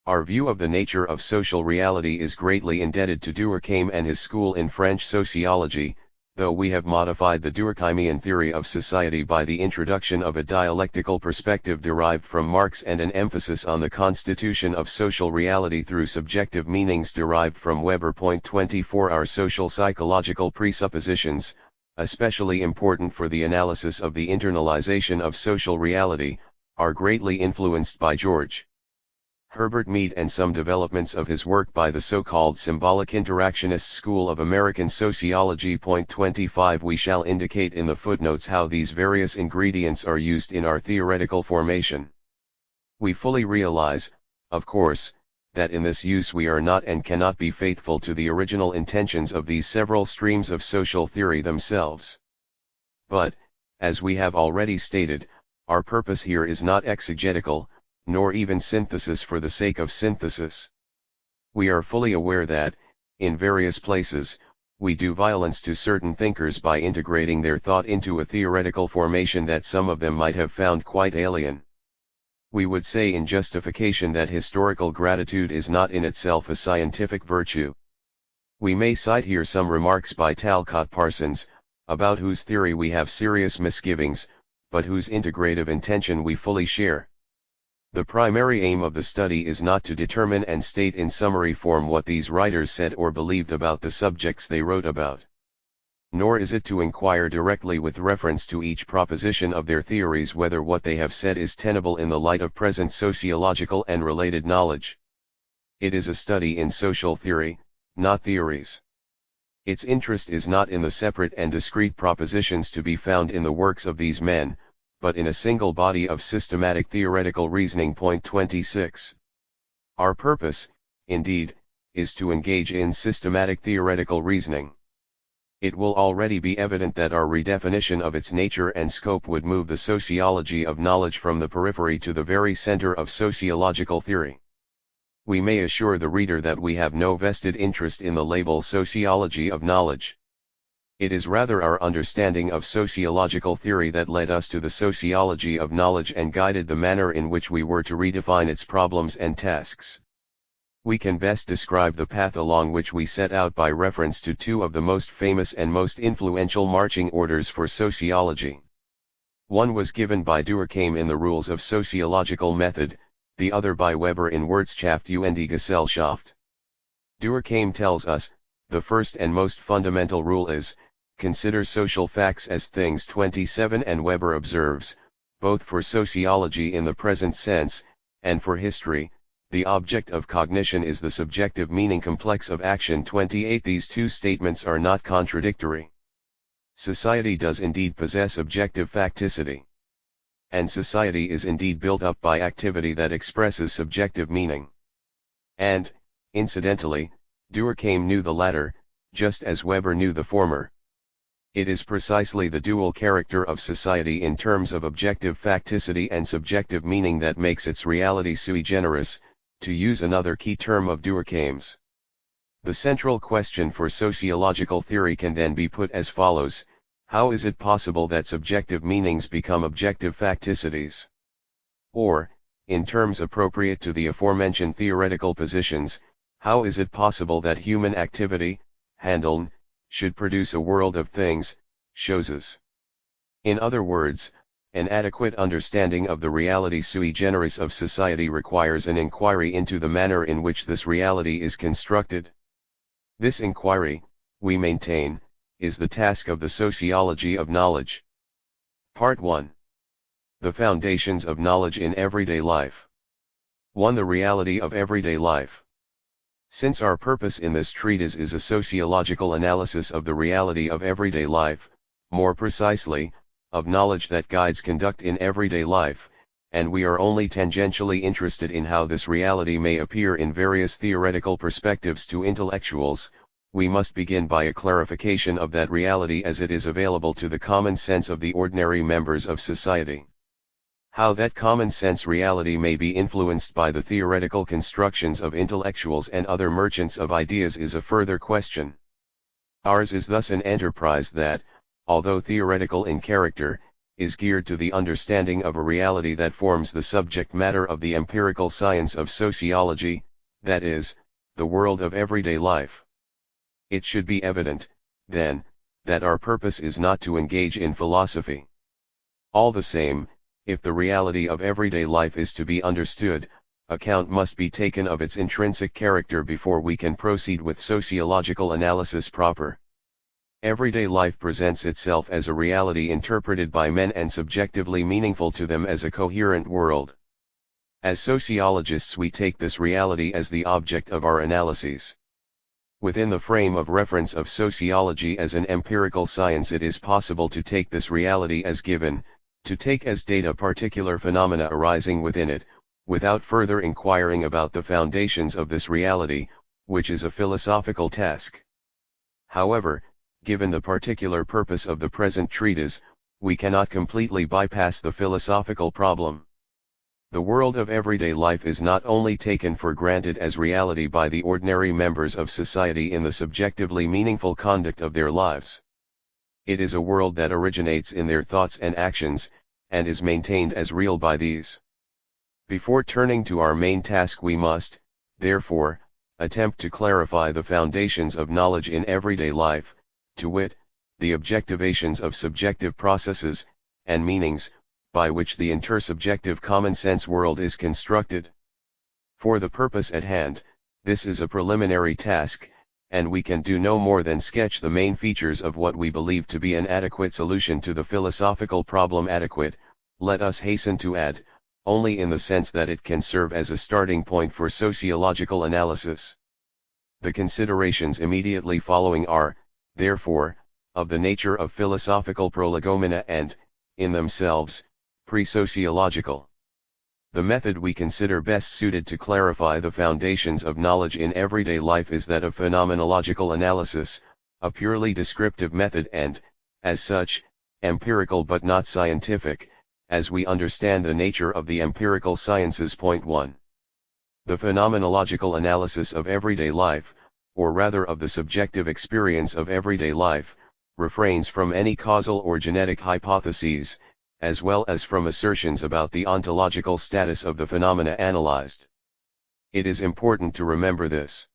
Our view of the nature of social reality is greatly indebted to Durkheim and his school in French sociology, though we have modified the Durkheimian theory of society by the introduction of a dialectical perspective derived from Marx and an emphasis on the constitution of social reality through subjective meanings derived from Weber. Point 24. Our social psychological presuppositions, especially important for the analysis of the internalization of social reality, are greatly influenced by George Herbert Mead and some developments of his work by the so-called symbolic interactionist school of American sociology. Point 25. We shall indicate in the footnotes how these various ingredients are used in our theoretical formation. We fully realize, of course, that in this use we are not and cannot be faithful to the original intentions of these several streams of social theory themselves. But, as we have already stated, our purpose here is not exegetical, nor even synthesis for the sake of synthesis. We are fully aware that, in various places, we do violence to certain thinkers by integrating their thought into a theoretical formation that some of them might have found quite alien. We would say in justification that historical gratitude is not in itself a scientific virtue. We may cite here some remarks by Talcott Parsons, about whose theory we have serious misgivings, but whose integrative intention we fully share. The primary aim of the study is not to determine and state in summary form what these writers said or believed about the subjects they wrote about. Nor is it to inquire directly with reference to each proposition of their theories whether what they have said is tenable in the light of present sociological and related knowledge. It is a study in social theory, not theories. Its interest is not in the separate and discrete propositions to be found in the works of these men, but in a single body of systematic theoretical reasoning. Point 26. Our purpose, indeed, is to engage in systematic theoretical reasoning. It will already be evident that our redefinition of its nature and scope would move the sociology of knowledge from the periphery to the very center of sociological theory. We may assure the reader that we have no vested interest in the label sociology of knowledge. It is rather our understanding of sociological theory that led us to the sociology of knowledge and guided the manner in which we were to redefine its problems and tasks. We can best describe the path along which we set out by reference to two of the most famous and most influential marching orders for sociology. One was given by Durkheim in the Rules of Sociological Method, the other by Weber in Wirtschaft und Gesellschaft. Durkheim tells us, the first and most fundamental rule is, consider social facts as things. 27. And Weber observes, both for sociology in the present sense, and for history, the object of cognition is the subjective meaning complex of action. 28. These two statements are not contradictory. Society does indeed possess objective facticity. And society is indeed built up by activity that expresses subjective meaning. And, incidentally, Durkheim knew the latter, just as Weber knew the former. It is precisely the dual character of society in terms of objective facticity and subjective meaning that makes its reality sui generis, to use another key term of Durkheim's. The central question for sociological theory can then be put as follows: how is it possible that subjective meanings become objective facticities? Or, in terms appropriate to the aforementioned theoretical positions, how is it possible that human activity, Handeln, should produce a world of things, choses. In other words, an adequate understanding of the reality sui generis of society requires an inquiry into the manner in which this reality is constructed. This inquiry, we maintain, is the task of the sociology of knowledge. Part 1. The foundations of knowledge in everyday life. 1. The reality of everyday life. Since our purpose in this treatise is a sociological analysis of the reality of everyday life, more precisely, of knowledge that guides conduct in everyday life, and we are only tangentially interested in how this reality may appear in various theoretical perspectives to intellectuals, we must begin by a clarification of that reality as it is available to the common sense of the ordinary members of society. How that common sense reality may be influenced by the theoretical constructions of intellectuals and other merchants of ideas is a further question. Ours is thus an enterprise that, although theoretical in character, is geared to the understanding of a reality that forms the subject matter of the empirical science of sociology, that is, the world of everyday life. It should be evident, then, that our purpose is not to engage in philosophy. All the same, if the reality of everyday life is to be understood, account must be taken of its intrinsic character before we can proceed with sociological analysis proper. Everyday life presents itself as a reality interpreted by men and subjectively meaningful to them as a coherent world. As sociologists we take this reality as the object of our analyses. Within the frame of reference of sociology as an empirical science it is possible to take this reality as given, to take as data particular phenomena arising within it, without further inquiring about the foundations of this reality, which is a philosophical task. However, given the particular purpose of the present treatise, we cannot completely bypass the philosophical problem. The world of everyday life is not only taken for granted as reality by the ordinary members of society in the subjectively meaningful conduct of their lives. It is a world that originates in their thoughts and actions, and is maintained as real by these. Before turning to our main task we must, therefore, attempt to clarify the foundations of knowledge in everyday life, to wit, the objectivations of subjective processes, and meanings, by which the intersubjective common-sense world is constructed. For the purpose at hand, this is a preliminary task, and we can do no more than sketch the main features of what we believe to be an adequate solution to the philosophical problem. Adequate, let us hasten to add, only in the sense that it can serve as a starting point for sociological analysis. The considerations immediately following are, therefore, of the nature of philosophical prolegomena and, in themselves, pre-sociological. The method we consider best suited to clarify the foundations of knowledge in everyday life is that of phenomenological analysis, a purely descriptive method and, as such, empirical but not scientific, as we understand the nature of the empirical sciences. Point 1. The phenomenological analysis of everyday life, or rather of the subjective experience of everyday life, refrains from any causal or genetic hypotheses, as well as from assertions about the ontological status of the phenomena analyzed. It is important to remember this.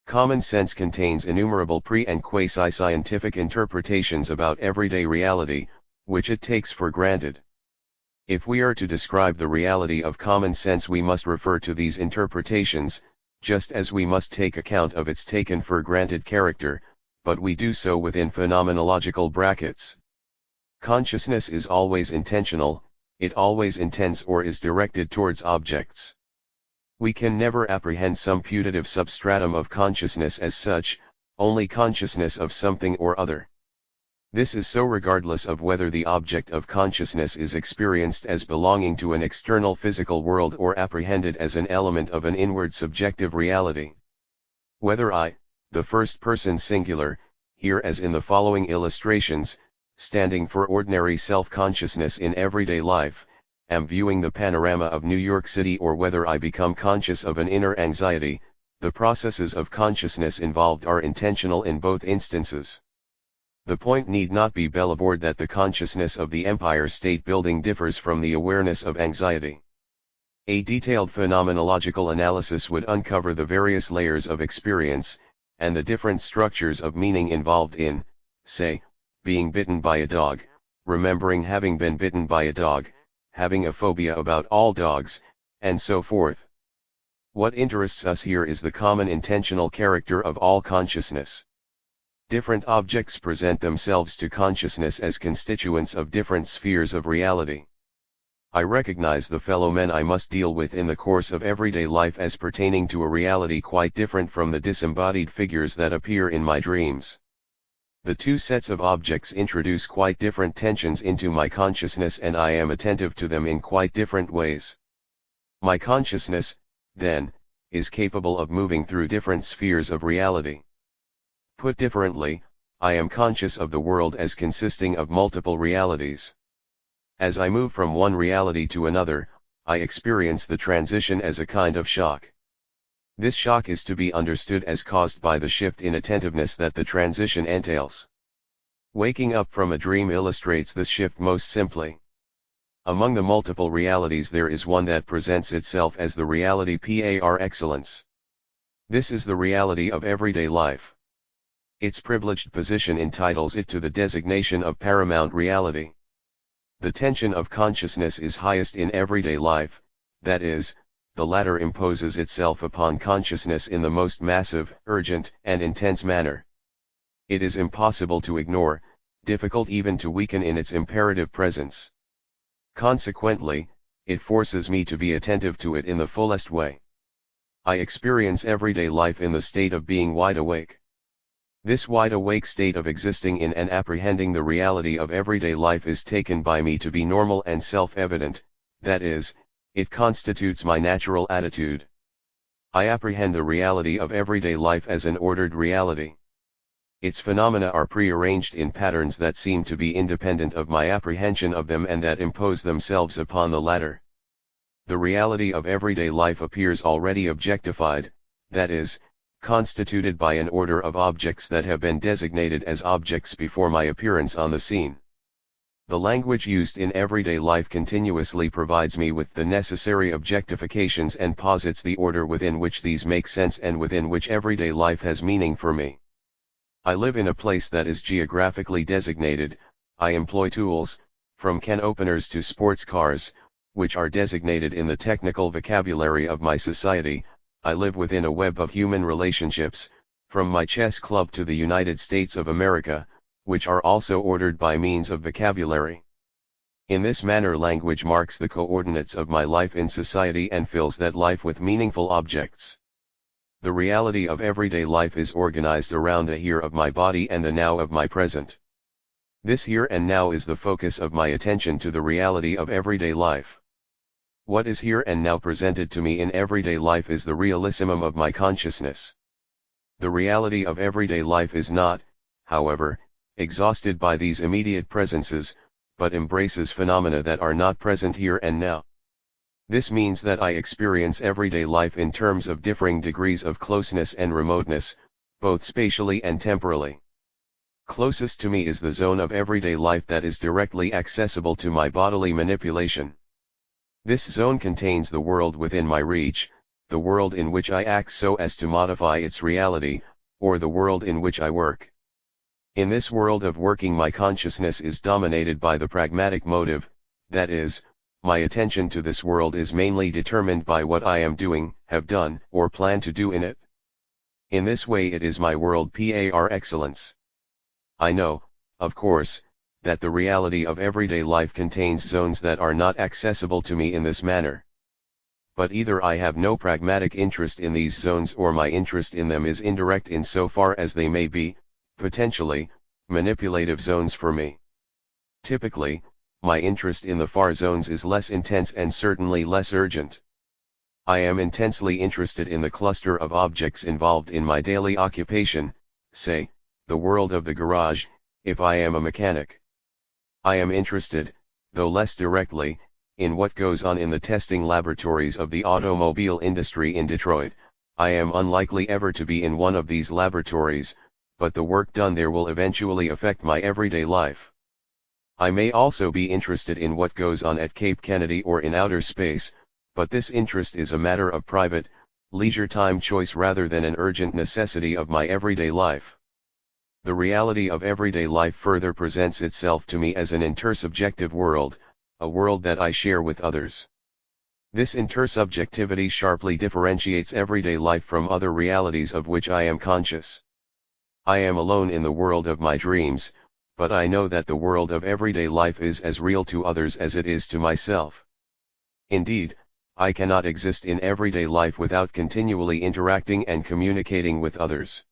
Common sense contains innumerable pre- and quasi-scientific interpretations about everyday reality, which it takes for granted. If we are to describe the reality of common sense we must refer to these interpretations, just as we must take account of its taken for granted character, but we do so within phenomenological brackets. Consciousness is always intentional, it always intends or is directed towards objects. We can never apprehend some putative substratum of consciousness as such, only consciousness of something or other. This is so regardless of whether the object of consciousness is experienced as belonging to an external physical world or apprehended as an element of an inward subjective reality. Whether I, the first person singular, here as in the following illustrations, standing for ordinary self-consciousness in everyday life, am viewing the panorama of New York City, or whether I become conscious of an inner anxiety, the processes of consciousness involved are intentional in both instances. The point need not be belabored that the consciousness of the Empire State Building differs from the awareness of anxiety. A detailed phenomenological analysis would uncover the various layers of experience, and the different structures of meaning involved in, say, being bitten by a dog, remembering having been bitten by a dog, having a phobia about all dogs, and so forth. What interests us here is the common intentional character of all consciousness. Different objects present themselves to consciousness as constituents of different spheres of reality. I recognize the fellow men I must deal with in the course of everyday life as pertaining to a reality quite different from the disembodied figures that appear in my dreams. The two sets of objects introduce quite different tensions into my consciousness, and I am attentive to them in quite different ways. My consciousness, then, is capable of moving through different spheres of reality. Put differently, I am conscious of the world as consisting of multiple realities. As I move from one reality to another, I experience the transition as a kind of shock. This shock is to be understood as caused by the shift in attentiveness that the transition entails. Waking up from a dream illustrates this shift most simply. Among the multiple realities there is one that presents itself as the reality par excellence. This is the reality of everyday life. Its privileged position entitles it to the designation of paramount reality. The tension of consciousness is highest in everyday life, that is, the latter imposes itself upon consciousness in the most massive, urgent, and intense manner. It is impossible to ignore, difficult even to weaken in its imperative presence. Consequently, it forces me to be attentive to it in the fullest way. I experience everyday life in the state of being wide awake. This wide-awake state of existing in and apprehending the reality of everyday life is taken by me to be normal and self-evident, that is, it constitutes my natural attitude. I apprehend the reality of everyday life as an ordered reality. Its phenomena are prearranged in patterns that seem to be independent of my apprehension of them and that impose themselves upon the latter. The reality of everyday life appears already objectified, that is, constituted by an order of objects that have been designated as objects before my appearance on the scene. The language used in everyday life continuously provides me with the necessary objectifications and posits the order within which these make sense and within which everyday life has meaning for me. I live in a place that is geographically designated. I employ tools, from can openers to sports cars, which are designated in the technical vocabulary of my society. I live within a web of human relationships, from my chess club to the United States of America, which are also ordered by means of vocabulary. In this manner language marks the coordinates of my life in society and fills that life with meaningful objects. The reality of everyday life is organized around the here of my body and the now of my present. This here and now is the focus of my attention to the reality of everyday life. What is here and now presented to me in everyday life is the realissimum of my consciousness. The reality of everyday life is not, however, exhausted by these immediate presences, but embraces phenomena that are not present here and now. This means that I experience everyday life in terms of differing degrees of closeness and remoteness, both spatially and temporally. Closest to me is the zone of everyday life that is directly accessible to my bodily manipulation. This zone contains the world within my reach, the world in which I act so as to modify its reality, or the world in which I work. In this world of working my consciousness is dominated by the pragmatic motive, that is, my attention to this world is mainly determined by what I am doing, have done, or plan to do in it. In this way it is my world par excellence. I know, of course, that the reality of everyday life contains zones that are not accessible to me in this manner. But either I have no pragmatic interest in these zones or my interest in them is indirect in so far as they may be, potentially, manipulative zones for me. Typically, my interest in the far zones is less intense and certainly less urgent. I am intensely interested in the cluster of objects involved in my daily occupation, say, the world of the garage, if I am a mechanic. I am interested, though less directly, in what goes on in the testing laboratories of the automobile industry in Detroit. I am unlikely ever to be in one of these laboratories, but the work done there will eventually affect my everyday life. I may also be interested in what goes on at Cape Kennedy or in outer space, but this interest is a matter of private, leisure time choice rather than an urgent necessity of my everyday life. The reality of everyday life further presents itself to me as an intersubjective world, a world that I share with others. This intersubjectivity sharply differentiates everyday life from other realities of which I am conscious. I am alone in the world of my dreams, but I know that the world of everyday life is as real to others as it is to myself. Indeed, I cannot exist in everyday life without continually interacting and communicating with others.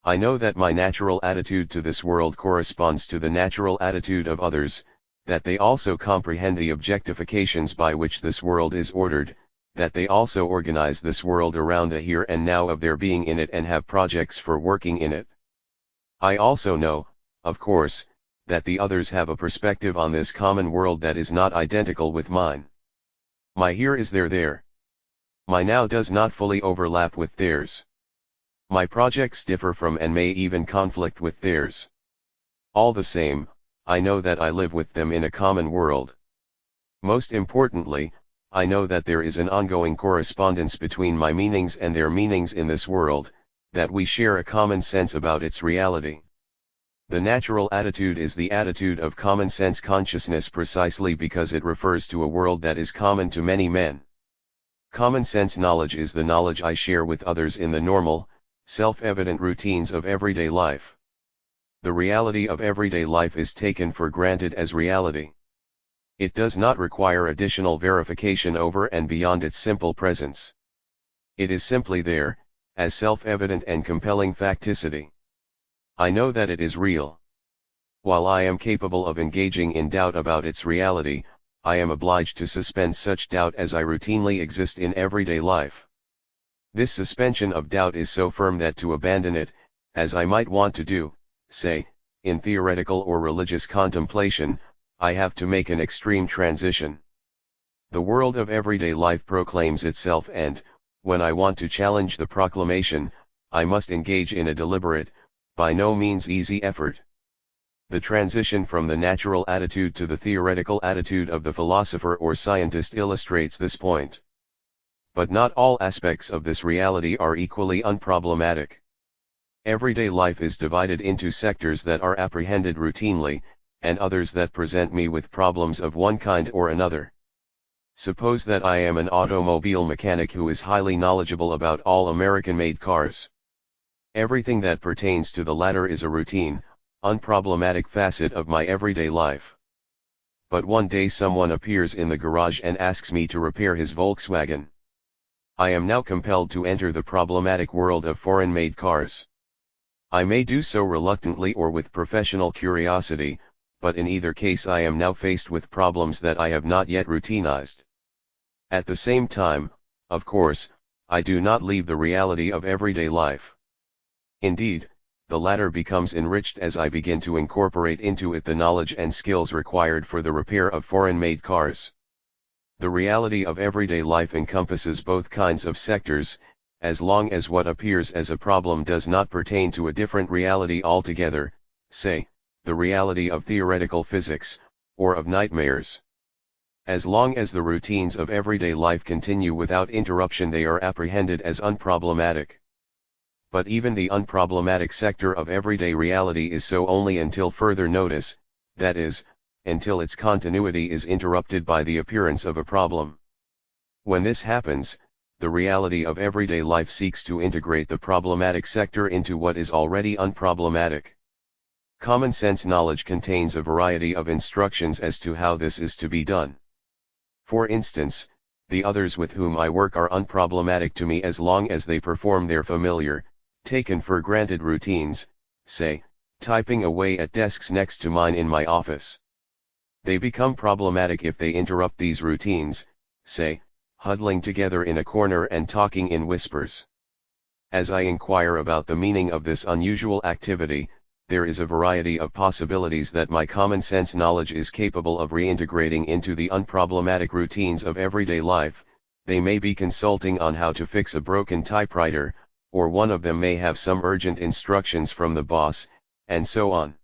I know that my natural attitude to this world corresponds to the natural attitude of others, that they also comprehend the objectifications by which this world is ordered, that they also organize this world around the here and now of their being in it and have projects for working in it. I also know, of course, that the others have a perspective on this common world that is not identical with mine. My here is their there. My now does not fully overlap with theirs. My projects differ from and may even conflict with theirs. All the same, I know that I live with them in a common world. Most importantly, I know that there is an ongoing correspondence between my meanings and their meanings in this world, that we share a common sense about its reality. The natural attitude is the attitude of common sense consciousness precisely because it refers to a world that is common to many men. Common sense knowledge is the knowledge I share with others in the normal, self-evident routines of everyday life. The reality of everyday life is taken for granted as reality. It does not require additional verification over and beyond its simple presence. It is simply there, as self-evident and compelling facticity. I know that it is real. While I am capable of engaging in doubt about its reality, I am obliged to suspend such doubt as I routinely exist in everyday life. This suspension of doubt is so firm that to abandon it, as I might want to do, say, in theoretical or religious contemplation, I have to make an extreme transition. The world of everyday life proclaims itself and, when I want to challenge the proclamation, I must engage in a deliberate, by no means easy effort. The transition from the natural attitude to the theoretical attitude of the philosopher or scientist illustrates this point. But not all aspects of this reality are equally unproblematic. Everyday life is divided into sectors that are apprehended routinely, and others that present me with problems of one kind or another. Suppose that I am an automobile mechanic who is highly knowledgeable about all American-made cars. Everything that pertains to the latter is a routine, unproblematic facet of my everyday life. But one day someone appears in the garage and asks me to repair his Volkswagen. I am now compelled to enter the problematic world of foreign-made cars. I may do so reluctantly or with professional curiosity, but in either case I am now faced with problems that I have not yet routinized. At the same time, of course, I do not leave the reality of everyday life. Indeed, the latter becomes enriched as I begin to incorporate into it the knowledge and skills required for the repair of foreign-made cars. The reality of everyday life encompasses both kinds of sectors, as long as what appears as a problem does not pertain to a different reality altogether, say, the reality of theoretical physics, or of nightmares. As long as the routines of everyday life continue without interruption, they are apprehended as unproblematic. But even the unproblematic sector of everyday reality is so only until further notice, that is, until its continuity is interrupted by the appearance of a problem. When this happens, the reality of everyday life seeks to integrate the problematic sector into what is already unproblematic. Common sense knowledge contains a variety of instructions as to how this is to be done. For instance, the others with whom I work are unproblematic to me as long as they perform their familiar, taken for granted routines, say, typing away at desks next to mine in my office. They become problematic if they interrupt these routines, say, huddling together in a corner and talking in whispers. As I inquire about the meaning of this unusual activity, there is a variety of possibilities that my common sense knowledge is capable of reintegrating into the unproblematic routines of everyday life. They may be consulting on how to fix a broken typewriter, or one of them may have some urgent instructions from the boss, and so on.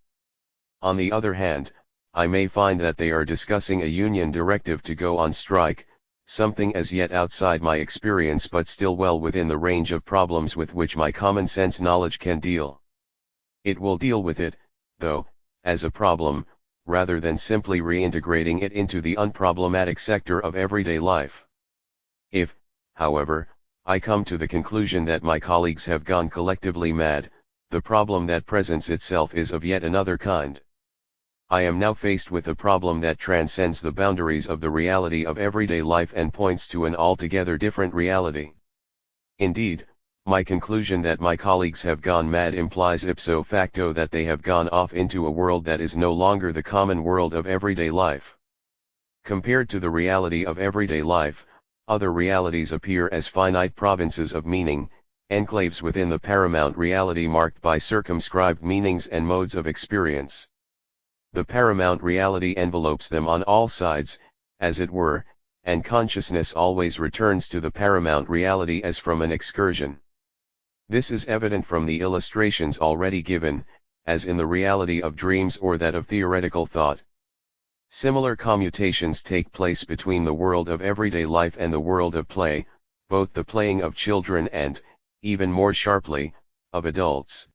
On the other hand, I may find that they are discussing a union directive to go on strike, something as yet outside my experience but still well within the range of problems with which my common sense knowledge can deal. It will deal with it, though, as a problem, rather than simply reintegrating it into the unproblematic sector of everyday life. If, however, I come to the conclusion that my colleagues have gone collectively mad, the problem that presents itself is of yet another kind. I am now faced with a problem that transcends the boundaries of the reality of everyday life and points to an altogether different reality. Indeed, my conclusion that my colleagues have gone mad implies ipso facto that they have gone off into a world that is no longer the common world of everyday life. Compared to the reality of everyday life, other realities appear as finite provinces of meaning, enclaves within the paramount reality marked by circumscribed meanings and modes of experience. The paramount reality envelopes them on all sides, as it were, and consciousness always returns to the paramount reality as from an excursion. This is evident from the illustrations already given, as in the reality of dreams or that of theoretical thought. Similar commutations take place between the world of everyday life and the world of play, both the playing of children and, even more sharply, of adults.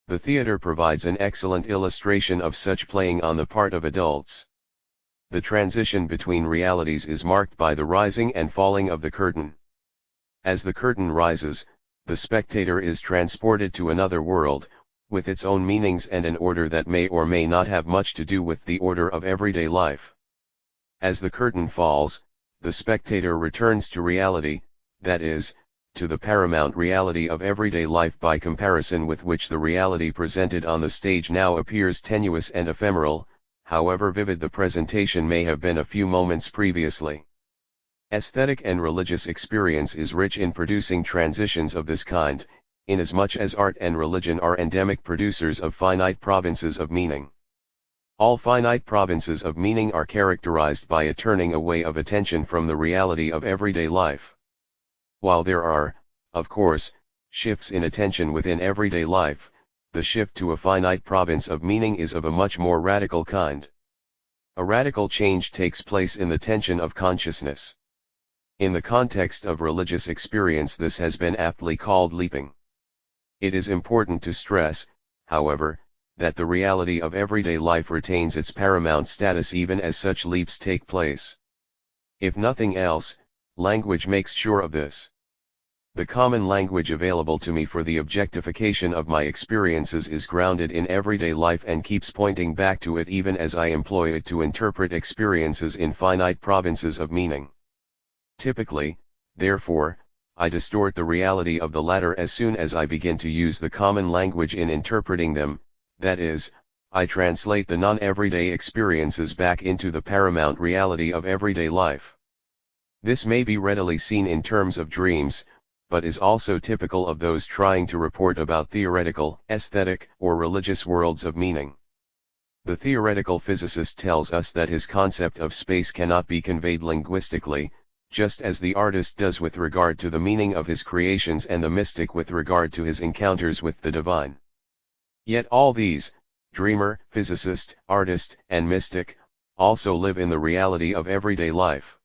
The theater provides an excellent illustration of such playing on the part of adults. The transition between realities is marked by the rising and falling of the curtain. As the curtain rises, the spectator is transported to another world, with its own meanings and an order that may or may not have much to do with the order of everyday life. As the curtain falls, the spectator returns to reality, that is, to the paramount reality of everyday life by comparison with which the reality presented on the stage now appears tenuous and ephemeral, however vivid the presentation may have been a few moments previously. Aesthetic and religious experience is rich in producing transitions of this kind, inasmuch as art and religion are endemic producers of finite provinces of meaning. All finite provinces of meaning are characterized by a turning away of attention from the reality of everyday life. While there are, of course, shifts in attention within everyday life, the shift to a finite province of meaning is of a much more radical kind. A radical change takes place in the tension of consciousness. In the context of religious experience, this has been aptly called leaping. It is important to stress, however, that the reality of everyday life retains its paramount status even as such leaps take place. If nothing else, language makes sure of this. The common language available to me for the objectification of my experiences is grounded in everyday life and keeps pointing back to it even as I employ it to interpret experiences in finite provinces of meaning. Typically, therefore, I distort the reality of the latter as soon as I begin to use the common language in interpreting them, that is, I translate the non-everyday experiences back into the paramount reality of everyday life. This may be readily seen in terms of dreams, but is also typical of those trying to report about theoretical, aesthetic, or religious worlds of meaning. The theoretical physicist tells us that his concept of space cannot be conveyed linguistically, just as the artist does with regard to the meaning of his creations and the mystic with regard to his encounters with the divine. Yet all these, dreamer, physicist, artist, and mystic, also live in the reality of everyday life.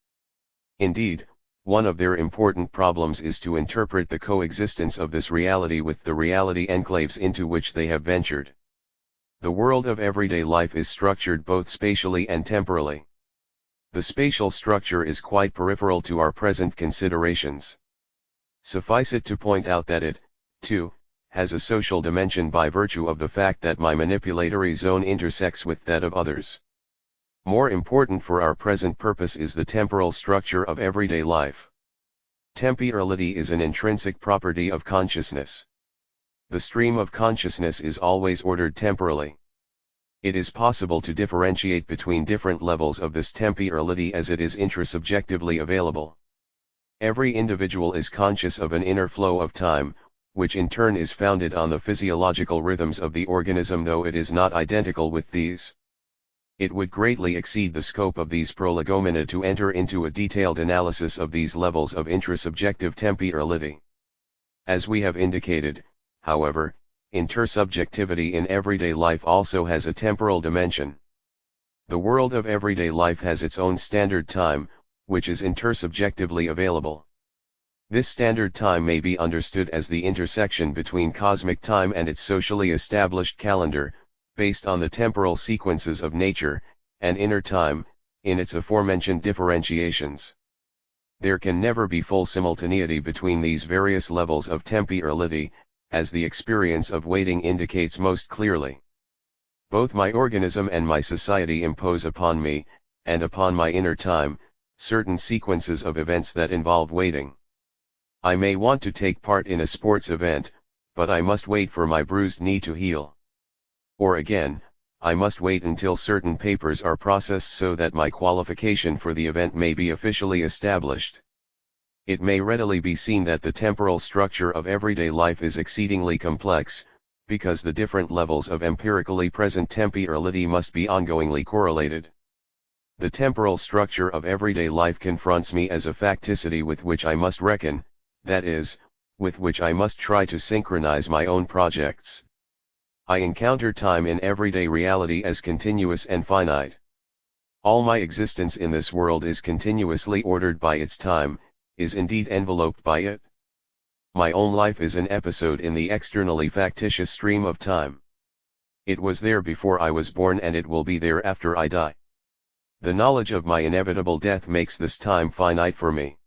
Indeed, one of their important problems is to interpret the coexistence of this reality with the reality enclaves into which they have ventured. The world of everyday life is structured both spatially and temporally. The spatial structure is quite peripheral to our present considerations. Suffice it to point out that it, too, has a social dimension by virtue of the fact that my manipulatory zone intersects with that of others. More important for our present purpose is the temporal structure of everyday life. Temporality is an intrinsic property of consciousness. The stream of consciousness is always ordered temporally. It is possible to differentiate between different levels of this temporality as it is intrasubjectively available. Every individual is conscious of an inner flow of time, which in turn is founded on the physiological rhythms of the organism, though it is not identical with these. It would greatly exceed the scope of these prolegomena to enter into a detailed analysis of these levels of intrasubjective temporality. As we have indicated, however, intersubjectivity in everyday life also has a temporal dimension. The world of everyday life has its own standard time, which is intersubjectively available. This standard time may be understood as the intersection between cosmic time and its socially established calendar, based on the temporal sequences of nature, and inner time, in its aforementioned differentiations. There can never be full simultaneity between these various levels of temporality, as the experience of waiting indicates most clearly. Both my organism and my society impose upon me, and upon my inner time, certain sequences of events that involve waiting. I may want to take part in a sports event, but I must wait for my bruised knee to heal. Or again, I must wait until certain papers are processed so that my qualification for the event may be officially established. It may readily be seen that the temporal structure of everyday life is exceedingly complex, because the different levels of empirically present temporality must be ongoingly correlated. The temporal structure of everyday life confronts me as a facticity with which I must reckon, that is, with which I must try to synchronize my own projects. I encounter time in everyday reality as continuous and finite. All my existence in this world is continuously ordered by its time, is indeed enveloped by it. My own life is an episode in the externally factitious stream of time. It was there before I was born and it will be there after I die. The knowledge of my inevitable death makes this time finite for me.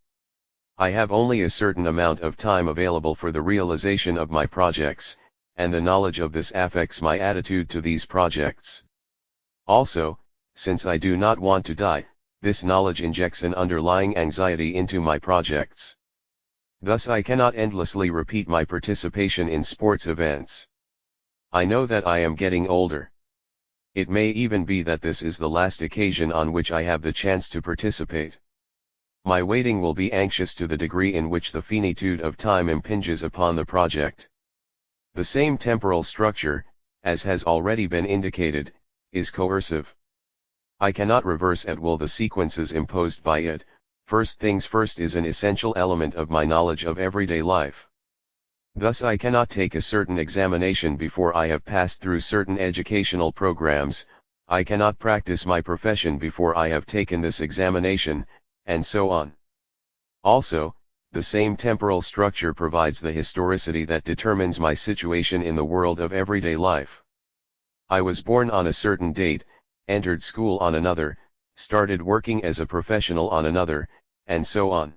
I have only a certain amount of time available for the realization of my projects, and the knowledge of this affects my attitude to these projects. Also, since I do not want to die, this knowledge injects an underlying anxiety into my projects. Thus I cannot endlessly repeat my participation in sports events. I know that I am getting older. It may even be that this is the last occasion on which I have the chance to participate. My waiting will be anxious to the degree in which the finitude of time impinges upon the project. The same temporal structure, as has already been indicated, is coercive. I cannot reverse at will the sequences imposed by it. First things first is an essential element of my knowledge of everyday life. Thus I cannot take a certain examination before I have passed through certain educational programs, I cannot practice my profession before I have taken this examination, and so on. Also, the same temporal structure provides the historicity that determines my situation in the world of everyday life. I was born on a certain date, entered school on another, started working as a professional on another, and so on.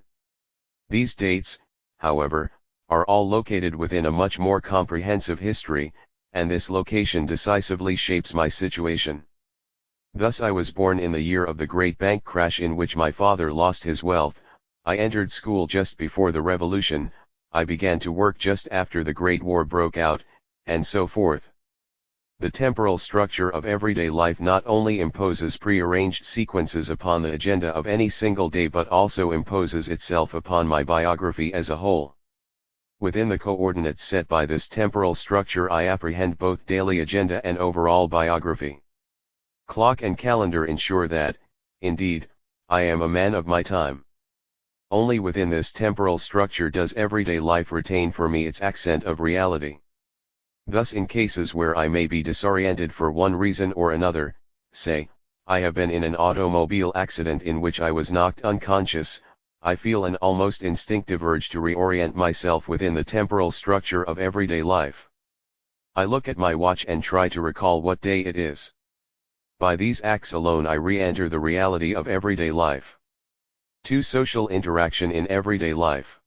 These dates, however, are all located within a much more comprehensive history, and this location decisively shapes my situation. Thus I was born in the year of the great bank crash in which my father lost his wealth, I entered school just before the revolution, I began to work just after the Great War broke out, and so forth. The temporal structure of everyday life not only imposes prearranged sequences upon the agenda of any single day but also imposes itself upon my biography as a whole. Within the coordinates set by this temporal structure I apprehend both daily agenda and overall biography. Clock and calendar ensure that, indeed, I am a man of my time. Only within this temporal structure does everyday life retain for me its accent of reality. Thus in cases where I may be disoriented for one reason or another, say, I have been in an automobile accident in which I was knocked unconscious, I feel an almost instinctive urge to reorient myself within the temporal structure of everyday life. I look at my watch and try to recall what day it is. By these acts alone I re-enter the reality of everyday life. 2. Social interaction in everyday life.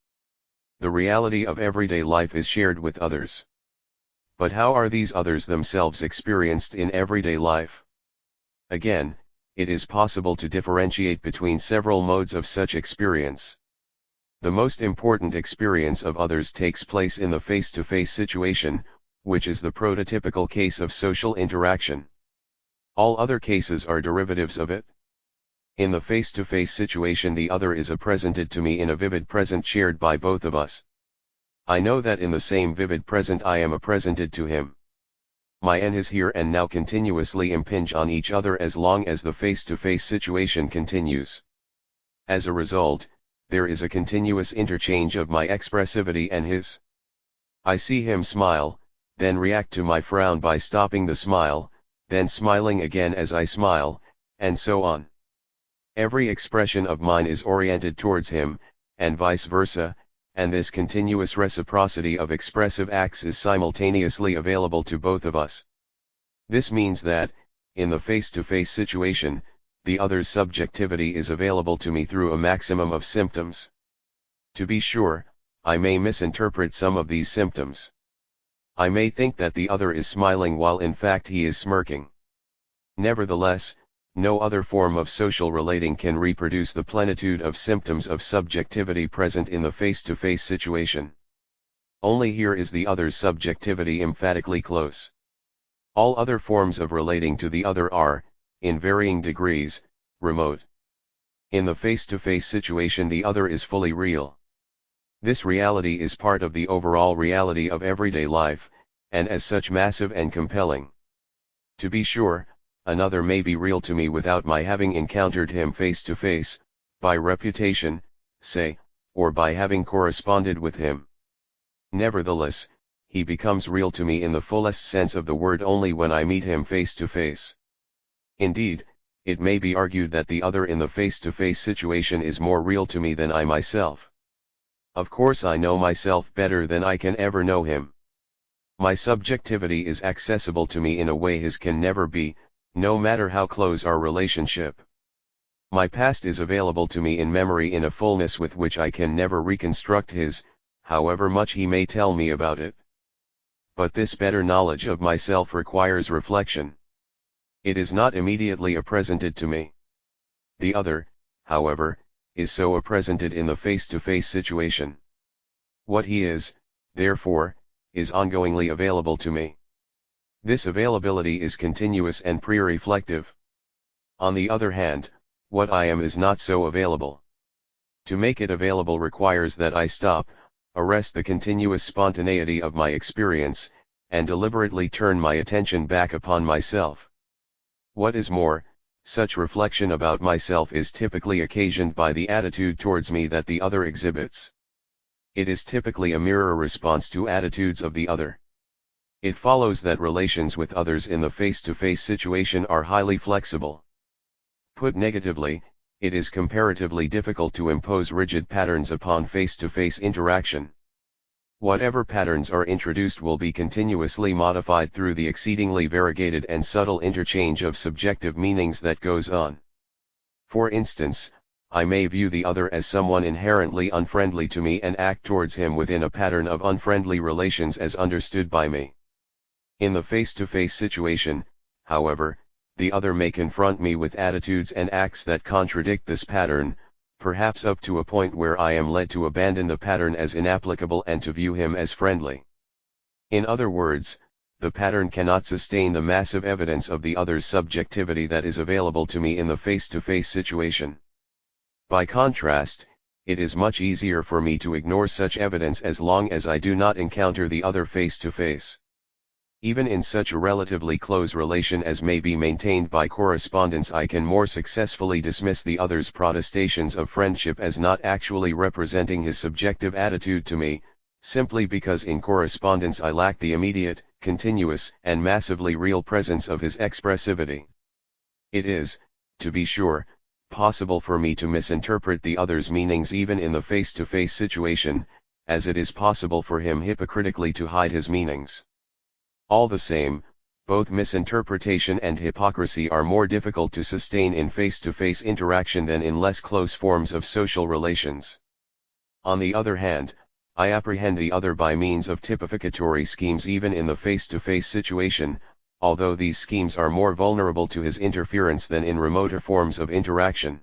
The reality of everyday life is shared with others. But how are these others themselves experienced in everyday life? Again, it is possible to differentiate between several modes of such experience. The most important experience of others takes place in the face-to-face situation, which is the prototypical case of social interaction. All other cases are derivatives of it. In the face-to-face situation the other is presented to me in a vivid present shared by both of us. I know that in the same vivid present I am presented to him. My and his here and now continuously impinge on each other as long as the face-to-face situation continues. As a result, there is a continuous interchange of my expressivity and his. I see him smile, then react to my frown by stopping the smile, then smiling again as I smile, and so on. Every expression of mine is oriented towards him, and vice versa, and this continuous reciprocity of expressive acts is simultaneously available to both of us. This means that, in the face-to-face situation, the other's subjectivity is available to me through a maximum of symptoms. To be sure, I may misinterpret some of these symptoms. I may think that the other is smiling while in fact he is smirking. Nevertheless, no other form of social relating can reproduce the plenitude of symptoms of subjectivity present in the face-to-face situation. Only here is the other's subjectivity emphatically close. All other forms of relating to the other are, in varying degrees, remote. In the face-to-face situation the other is fully real. This reality is part of the overall reality of everyday life, and as such massive and compelling. To be sure, another may be real to me without my having encountered him face to face, by reputation, say, or by having corresponded with him. Nevertheless, he becomes real to me in the fullest sense of the word only when I meet him face to face. Indeed, it may be argued that the other in the face-to-face situation is more real to me than I myself. Of course I know myself better than I can ever know him. My subjectivity is accessible to me in a way his can never be, no matter how close our relationship. My past is available to me in memory in a fullness with which I can never reconstruct his, however much he may tell me about it. But this better knowledge of myself requires reflection. It is not immediately presented to me. The other, however, is so presented in the face-to-face situation. What he is, therefore, is ongoingly available to me. This availability is continuous and pre-reflective. On the other hand, what I am is not so available. To make it available requires that I stop, arrest the continuous spontaneity of my experience, and deliberately turn my attention back upon myself. What is more, such reflection about myself is typically occasioned by the attitude towards me that the other exhibits. It is typically a mirror response to attitudes of the other. It follows that relations with others in the face-to-face situation are highly flexible. Put negatively, it is comparatively difficult to impose rigid patterns upon face-to-face interaction. Whatever patterns are introduced will be continuously modified through the exceedingly variegated and subtle interchange of subjective meanings that goes on. For instance, I may view the other as someone inherently unfriendly to me and act towards him within a pattern of unfriendly relations as understood by me. In the face-to-face situation, however, the other may confront me with attitudes and acts that contradict this pattern, perhaps up to a point where I am led to abandon the pattern as inapplicable and to view him as friendly. In other words, the pattern cannot sustain the massive evidence of the other's subjectivity that is available to me in the face-to-face situation. By contrast, it is much easier for me to ignore such evidence as long as I do not encounter the other face-to-face. Even in such a relatively close relation as may be maintained by correspondence, I can more successfully dismiss the other's protestations of friendship as not actually representing his subjective attitude to me, simply because in correspondence I lack the immediate, continuous, and massively real presence of his expressivity. It is, to be sure, possible for me to misinterpret the other's meanings even in the face-to-face situation, as it is possible for him hypocritically to hide his meanings. All the same, both misinterpretation and hypocrisy are more difficult to sustain in face-to-face interaction than in less close forms of social relations. On the other hand, I apprehend the other by means of typificatory schemes even in the face-to-face situation, although these schemes are more vulnerable to his interference than in remoter forms of interaction.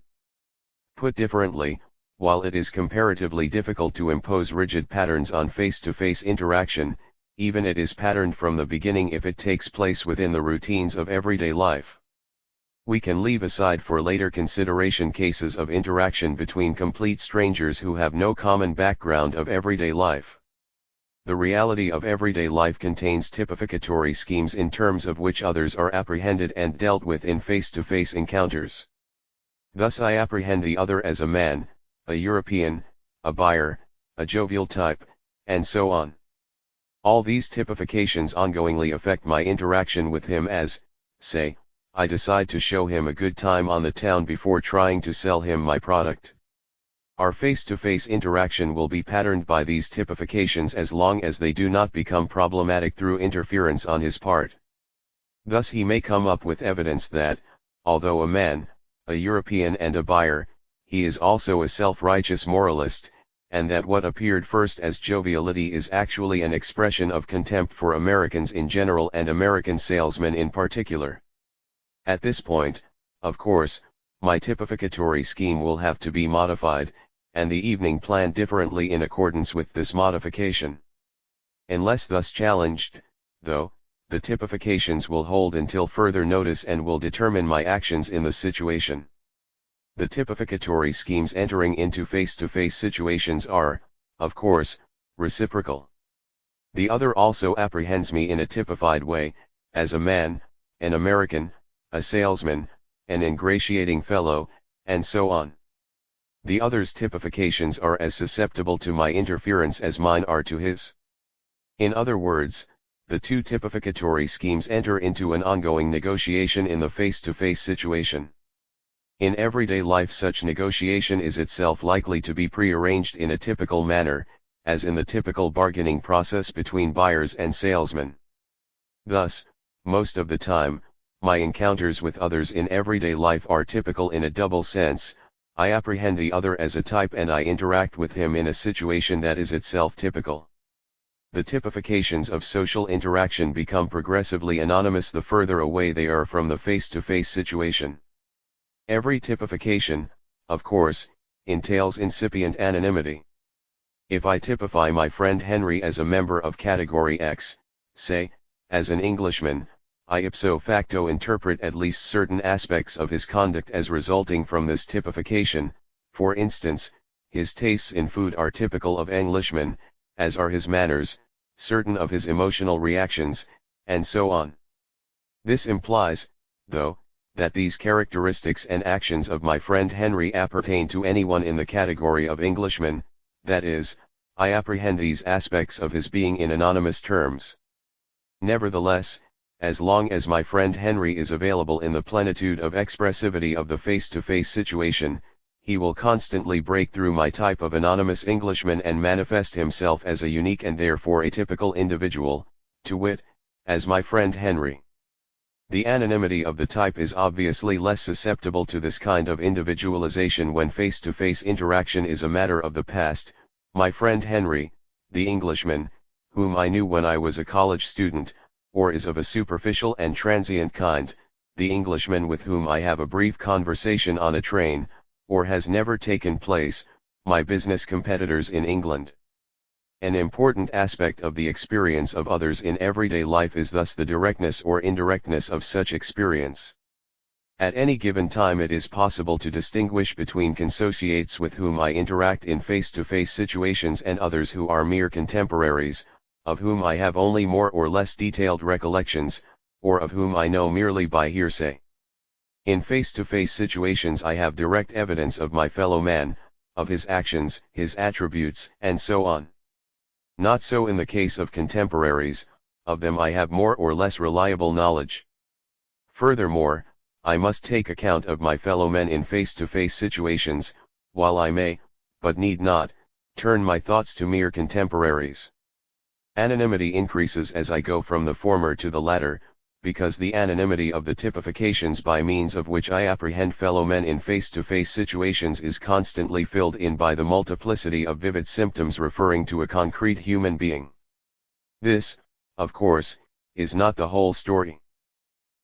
Put differently, while it is comparatively difficult to impose rigid patterns on face-to-face interaction, even it is patterned from the beginning if it takes place within the routines of everyday life. We can leave aside for later consideration cases of interaction between complete strangers who have no common background of everyday life. The reality of everyday life contains typificatory schemes in terms of which others are apprehended and dealt with in face-to-face encounters. Thus I apprehend the other as a man, a European, a buyer, a jovial type, and so on. All these typifications ongoingly affect my interaction with him as, say, I decide to show him a good time on the town before trying to sell him my product. Our face-to-face interaction will be patterned by these typifications as long as they do not become problematic through interference on his part. Thus he may come up with evidence that, although a man, a European and a buyer, he is also a self-righteous moralist, and that what appeared first as joviality is actually an expression of contempt for Americans in general and American salesmen in particular. At this point, of course, my typificatory scheme will have to be modified, and the evening planned differently in accordance with this modification. Unless thus challenged, though, the typifications will hold until further notice and will determine my actions in the situation. The typificatory schemes entering into face-to-face situations are, of course, reciprocal. The other also apprehends me in a typified way, as a man, an American, a salesman, an ingratiating fellow, and so on. The other's typifications are as susceptible to my interference as mine are to his. In other words, the two typificatory schemes enter into an ongoing negotiation in the face-to-face situation. In everyday life such negotiation is itself likely to be prearranged in a typical manner, as in the typical bargaining process between buyers and salesmen. Thus, most of the time, my encounters with others in everyday life are typical in a double sense. I apprehend the other as a type and I interact with him in a situation that is itself typical. The typifications of social interaction become progressively anonymous the further away they are from the face-to-face situation. Every typification, of course, entails incipient anonymity. If I typify my friend Henry as a member of category X, say, as an Englishman, I ipso facto interpret at least certain aspects of his conduct as resulting from this typification. For instance, his tastes in food are typical of Englishmen, as are his manners, certain of his emotional reactions, and so on. This implies, though, that these characteristics and actions of my friend Henry appertain to anyone in the category of Englishman, that is, I apprehend these aspects of his being in anonymous terms. Nevertheless, as long as my friend Henry is available in the plenitude of expressivity of the face-to-face situation, he will constantly break through my type of anonymous Englishman and manifest himself as a unique and therefore atypical individual, to wit, as my friend Henry. The anonymity of the type is obviously less susceptible to this kind of individualization when face-to-face interaction is a matter of the past. My friend Henry, the Englishman, whom I knew when I was a college student, or is of a superficial and transient kind, the Englishman with whom I have a brief conversation on a train, or has never taken place, my business competitors in England. An important aspect of the experience of others in everyday life is thus the directness or indirectness of such experience. At any given time it is possible to distinguish between consociates with whom I interact in face-to-face situations and others who are mere contemporaries, of whom I have only more or less detailed recollections, or of whom I know merely by hearsay. In face-to-face situations I have direct evidence of my fellow man, of his actions, his attributes, and so on. Not so in the case of contemporaries, of them I have more or less reliable knowledge. Furthermore, I must take account of my fellow men in face-to-face situations, while I may, but need not, turn my thoughts to mere contemporaries. Anonymity increases as I go from the former to the latter, because the anonymity of the typifications by means of which I apprehend fellow men in face-to-face situations is constantly filled in by the multiplicity of vivid symptoms referring to a concrete human being. This, of course, is not the whole story.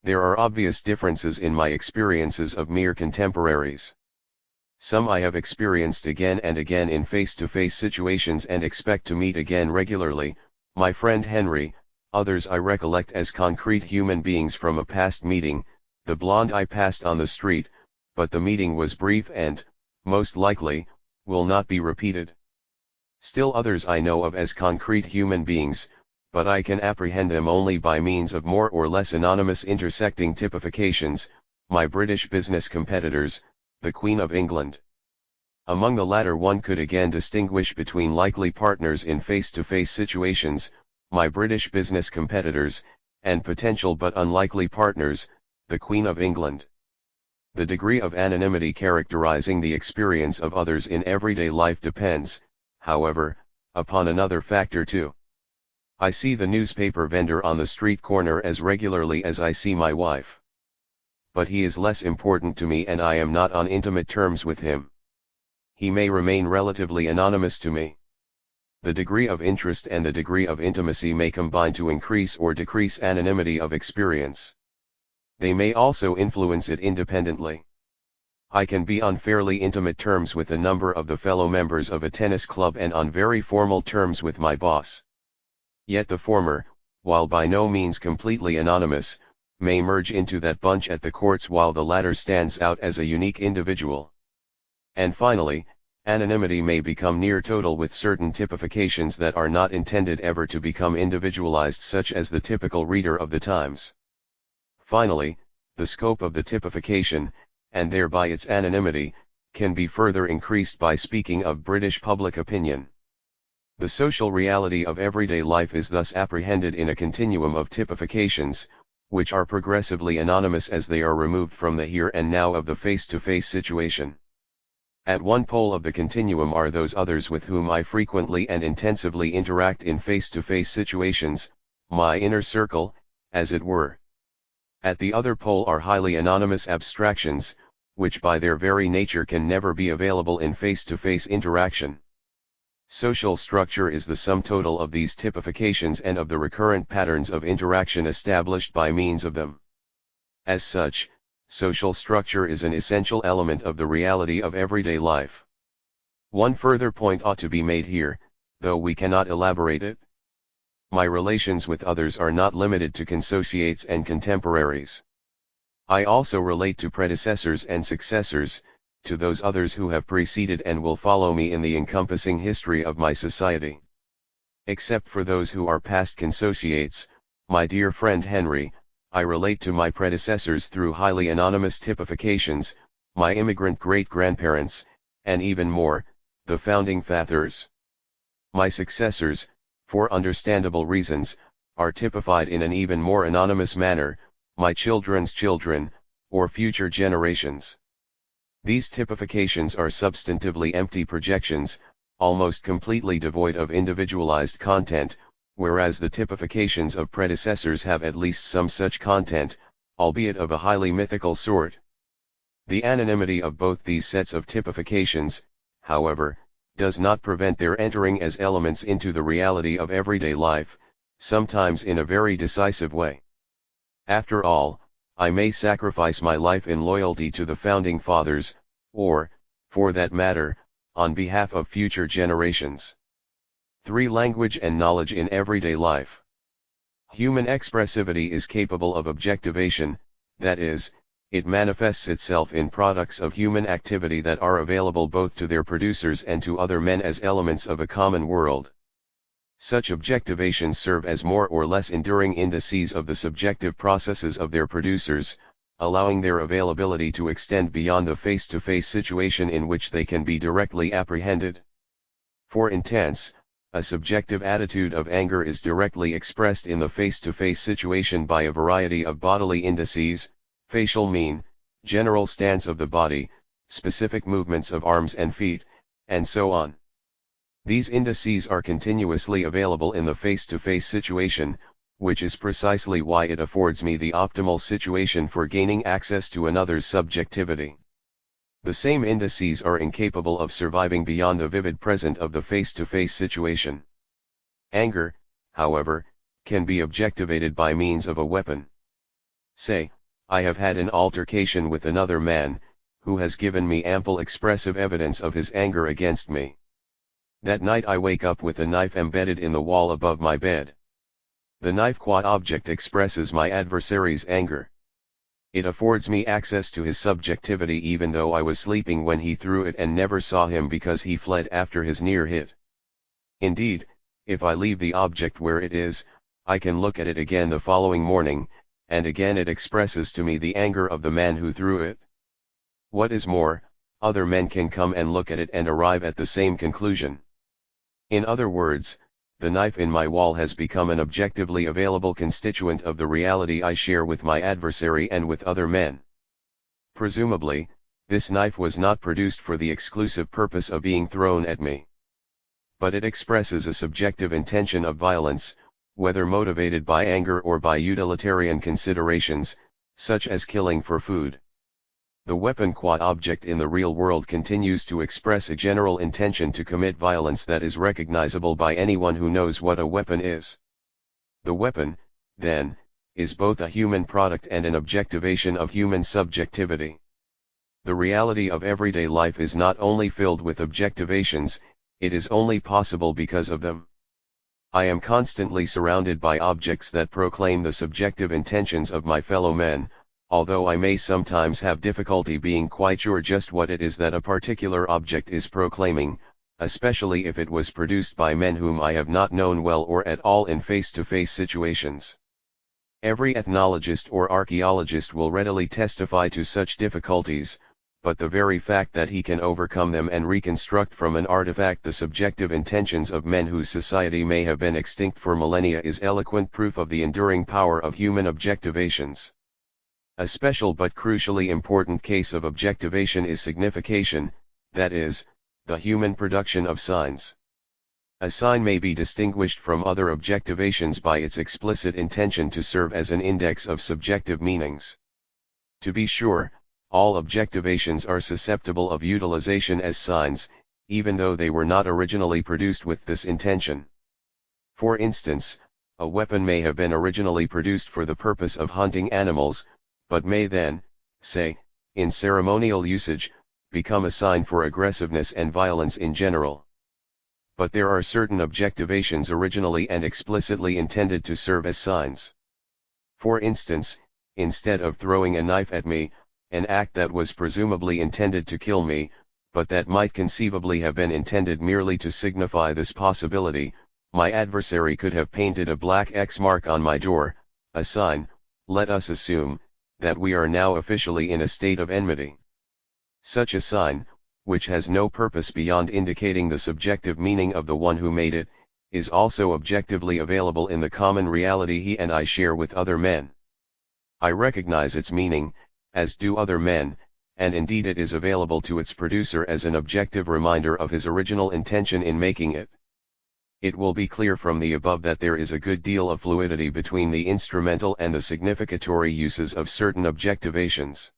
There are obvious differences in my experiences of mere contemporaries. Some I have experienced again and again in face-to-face situations and expect to meet again regularly, my friend Henry. Others I recollect as concrete human beings from a past meeting, the blonde I passed on the street, but the meeting was brief and, most likely, will not be repeated. Still others I know of as concrete human beings, but I can apprehend them only by means of more or less anonymous intersecting typifications, my British business competitors, the Queen of England. Among the latter one could again distinguish between likely partners in face-to-face situations, my British business competitors, and potential but unlikely partners, the Queen of England. The degree of anonymity characterizing the experience of others in everyday life depends, however, upon another factor too. I see the newspaper vendor on the street corner as regularly as I see my wife. But he is less important to me and I am not on intimate terms with him. He may remain relatively anonymous to me. The degree of interest and the degree of intimacy may combine to increase or decrease anonymity of experience. They may also influence it independently. I can be on fairly intimate terms with a number of the fellow members of a tennis club and on very formal terms with my boss. Yet the former, while by no means completely anonymous, may merge into that bunch at the courts while the latter stands out as a unique individual. And finally, anonymity may become near total with certain typifications that are not intended ever to become individualized, such as the typical reader of the Times. Finally, the scope of the typification, and thereby its anonymity, can be further increased by speaking of British public opinion. The social reality of everyday life is thus apprehended in a continuum of typifications, which are progressively anonymous as they are removed from the here and now of the face-to-face situation. At one pole of the continuum are those others with whom I frequently and intensively interact in face-to-face situations, my inner circle, as it were. At the other pole are highly anonymous abstractions, which by their very nature can never be available in face-to-face interaction. Social structure is the sum total of these typifications and of the recurrent patterns of interaction established by means of them. As such, social structure is an essential element of the reality of everyday life. One further point ought to be made here, though we cannot elaborate it. My relations with others are not limited to consociates and contemporaries. I also relate to predecessors and successors, to those others who have preceded and will follow me in the encompassing history of my society. Except for those who are past consociates, my dear friend Henry, I relate to my predecessors through highly anonymous typifications, my immigrant great-grandparents, and even more, the founding fathers. My successors, for understandable reasons, are typified in an even more anonymous manner, my children's children, or future generations. These typifications are substantively empty projections, almost completely devoid of individualized content, whereas the typifications of predecessors have at least some such content, albeit of a highly mythical sort. The anonymity of both these sets of typifications, however, does not prevent their entering as elements into the reality of everyday life, sometimes in a very decisive way. After all, I may sacrifice my life in loyalty to the founding fathers, or, for that matter, on behalf of future generations. 3. Language and knowledge in everyday life. Human expressivity is capable of objectivation, that is, it manifests itself in products of human activity that are available both to their producers and to other men as elements of a common world. Such objectivations serve as more or less enduring indices of the subjective processes of their producers, allowing their availability to extend beyond the face-to-face situation in which they can be directly apprehended. For instance, a subjective attitude of anger is directly expressed in the face-to-face situation by a variety of bodily indices, facial mien, general stance of the body, specific movements of arms and feet, and so on. These indices are continuously available in the face-to-face situation, which is precisely why it affords me the optimal situation for gaining access to another's subjectivity. The same indices are incapable of surviving beyond the vivid present of the face-to-face situation. Anger, however, can be objectivated by means of a weapon. Say, I have had an altercation with another man, who has given me ample expressive evidence of his anger against me. That night I wake up with a knife embedded in the wall above my bed. The knife qua object expresses my adversary's anger. It affords me access to his subjectivity even though I was sleeping when he threw it and never saw him because he fled after his near hit. Indeed, if I leave the object where it is, I can look at it again the following morning, and again it expresses to me the anger of the man who threw it. What is more, other men can come and look at it and arrive at the same conclusion. In other words, the knife in my wall has become an objectively available constituent of the reality I share with my adversary and with other men. Presumably, this knife was not produced for the exclusive purpose of being thrown at me. But it expresses a subjective intention of violence, whether motivated by anger or by utilitarian considerations, such as killing for food. The weapon qua object in the real world continues to express a general intention to commit violence that is recognizable by anyone who knows what a weapon is. The weapon, then, is both a human product and an objectivation of human subjectivity. The reality of everyday life is not only filled with objectivations, it is only possible because of them. I am constantly surrounded by objects that proclaim the subjective intentions of my fellow men, although I may sometimes have difficulty being quite sure just what it is that a particular object is proclaiming, especially if it was produced by men whom I have not known well or at all in face-to-face situations. Every ethnologist or archaeologist will readily testify to such difficulties, but the very fact that he can overcome them and reconstruct from an artifact the subjective intentions of men whose society may have been extinct for millennia is eloquent proof of the enduring power of human objectivations. A special but crucially important case of objectivation is signification, that is, the human production of signs. A sign may be distinguished from other objectivations by its explicit intention to serve as an index of subjective meanings. To be sure, all objectivations are susceptible of utilization as signs, even though they were not originally produced with this intention. For instance, a weapon may have been originally produced for the purpose of hunting animals, but may then, say, in ceremonial usage, become a sign for aggressiveness and violence in general. But there are certain objectivations originally and explicitly intended to serve as signs. For instance, instead of throwing a knife at me, an act that was presumably intended to kill me, but that might conceivably have been intended merely to signify this possibility, my adversary could have painted a black X mark on my door, a sign, let us assume, that we are now officially in a state of enmity. Such a sign, which has no purpose beyond indicating the subjective meaning of the one who made it, is also objectively available in the common reality he and I share with other men. I recognize its meaning, as do other men, and indeed it is available to its producer as an objective reminder of his original intention in making it. It will be clear from the above that there is a good deal of fluidity between the instrumental and the significatory uses of certain objectivations.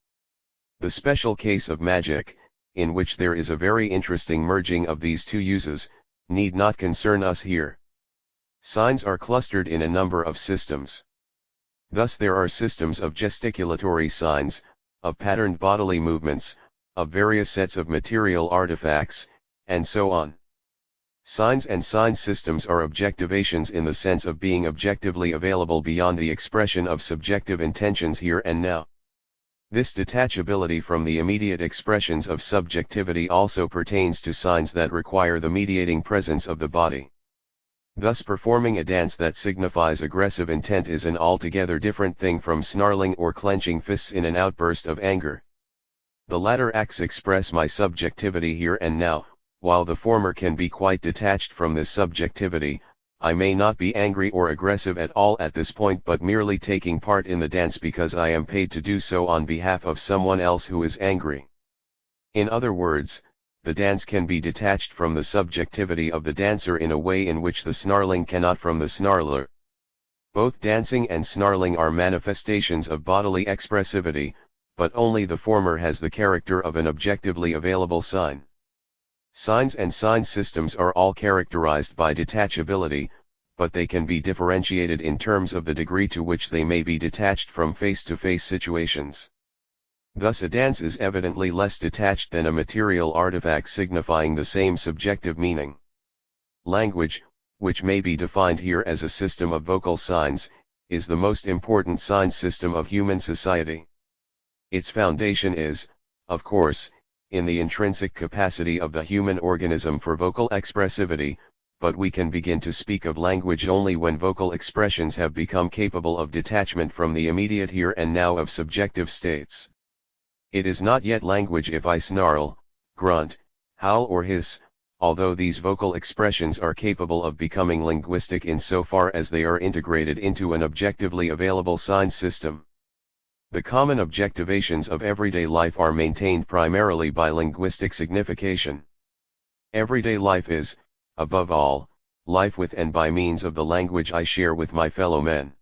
The special case of magic, in which there is a very interesting merging of these two uses, need not concern us here. Signs are clustered in a number of systems. Thus there are systems of gesticulatory signs, of patterned bodily movements, of various sets of material artifacts, and so on. Signs and sign systems are objectivations in the sense of being objectively available beyond the expression of subjective intentions here and now. This detachability from the immediate expressions of subjectivity also pertains to signs that require the mediating presence of the body. Thus performing a dance that signifies aggressive intent is an altogether different thing from snarling or clenching fists in an outburst of anger. The latter acts express my subjectivity here and now, while the former can be quite detached from this subjectivity. I may not be angry or aggressive at all at this point but merely taking part in the dance because I am paid to do so on behalf of someone else who is angry. In other words, the dance can be detached from the subjectivity of the dancer in a way in which the snarling cannot from the snarler. Both dancing and snarling are manifestations of bodily expressivity, but only the former has the character of an objectively available sign. Signs and sign systems are all characterized by detachability, but they can be differentiated in terms of the degree to which they may be detached from face-to-face situations. Thus a dance is evidently less detached than a material artifact signifying the same subjective meaning. Language, which may be defined here as a system of vocal signs, is the most important sign system of human society. Its foundation is, of course, in the intrinsic capacity of the human organism for vocal expressivity, but we can begin to speak of language only when vocal expressions have become capable of detachment from the immediate here and now of subjective states. It is not yet language if I snarl, grunt, howl or hiss, although these vocal expressions are capable of becoming linguistic insofar as they are integrated into an objectively available sign system. The common objectivations of everyday life are maintained primarily by linguistic signification. Everyday life is, above all, life with and by means of the language I share with my fellow men.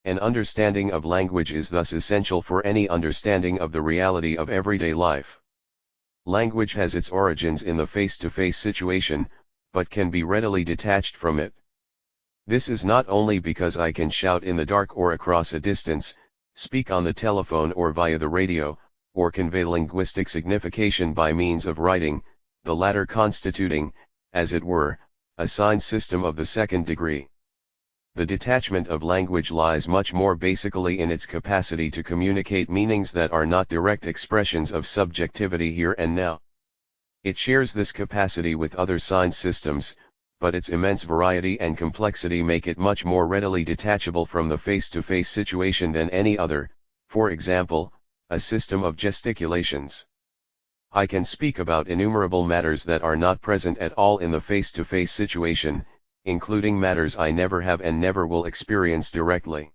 An understanding of language is thus essential for any understanding of the reality of everyday life. Language has its origins in the face-to-face situation, but can be readily detached from it. This is not only because I can shout in the dark or across a distance, speak on the telephone or via the radio, or convey linguistic signification by means of writing, the latter constituting, as it were, a sign system of the second degree. The detachment of language lies much more basically in its capacity to communicate meanings that are not direct expressions of subjectivity here and now. It shares this capacity with other sign systems, but its immense variety and complexity make it much more readily detachable from the face-to-face situation than any other, for example, a system of gesticulations. I can speak about innumerable matters that are not present at all in the face-to-face situation, including matters I never have and never will experience directly.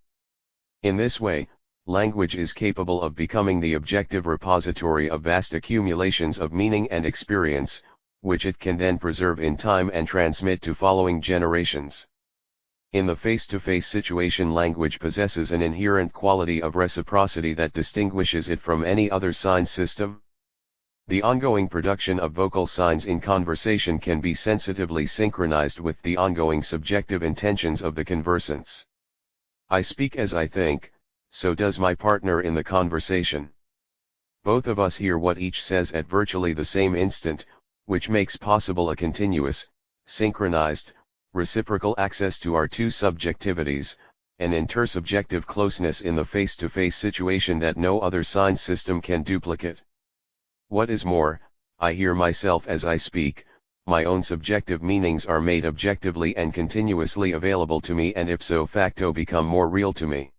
In this way, language is capable of becoming the objective repository of vast accumulations of meaning and experience, which it can then preserve in time and transmit to following generations. In the face-to-face situation, language possesses an inherent quality of reciprocity that distinguishes it from any other sign system. The ongoing production of vocal signs in conversation can be sensitively synchronized with the ongoing subjective intentions of the conversants. I speak as I think, so does my partner in the conversation. Both of us hear what each says at virtually the same instant, which makes possible a continuous, synchronized, reciprocal access to our two subjectivities, an intersubjective closeness in the face-to-face situation that no other sign system can duplicate. What is more, I hear myself as I speak, my own subjective meanings are made objectively and continuously available to me and ipso facto become more real to me.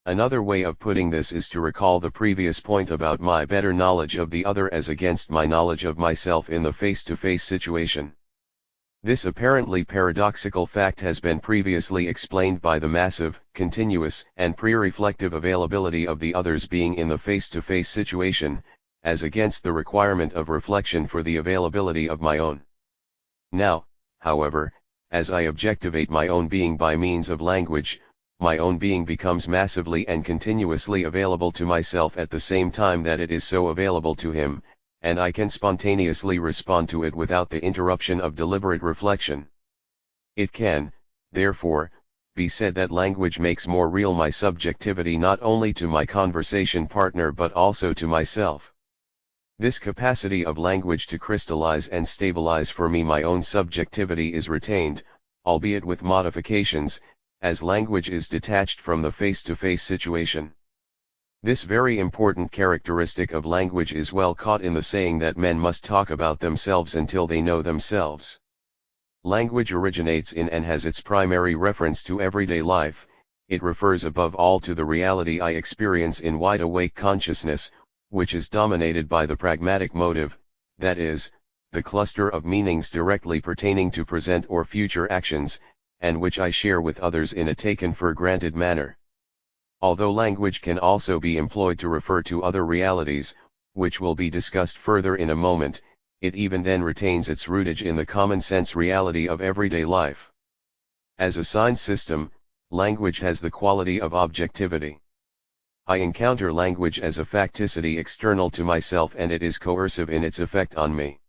Another way of putting this is to recall the previous point about my better knowledge of the other as against my knowledge of myself in the face-to-face situation. This apparently paradoxical fact has been previously explained by the massive, continuous, and pre-reflective availability of the other's being in the face-to-face situation, as against the requirement of reflection for the availability of my own. Now, however, as I objectivate my own being by means of language, my own being becomes massively and continuously available to myself at the same time that it is so available to him, and I can spontaneously respond to it without the interruption of deliberate reflection. It can, therefore, be said that language makes more real my subjectivity not only to my conversation partner but also to myself. This capacity of language to crystallize and stabilize for me my own subjectivity is retained, albeit with modifications, as language is detached from the face-to-face situation. This very important characteristic of language is well caught in the saying that men must talk about themselves until they know themselves. Language originates in and has its primary reference to everyday life. It refers above all to the reality I experience in wide-awake consciousness, which is dominated by the pragmatic motive, that is, the cluster of meanings directly pertaining to present or future actions, and which I share with others in a taken-for-granted manner. Although language can also be employed to refer to other realities, which will be discussed further in a moment, it even then retains its rootage in the common-sense reality of everyday life. As a sign system, language has the quality of objectivity. I encounter language as a facticity external to myself and it is coercive in its effect on me.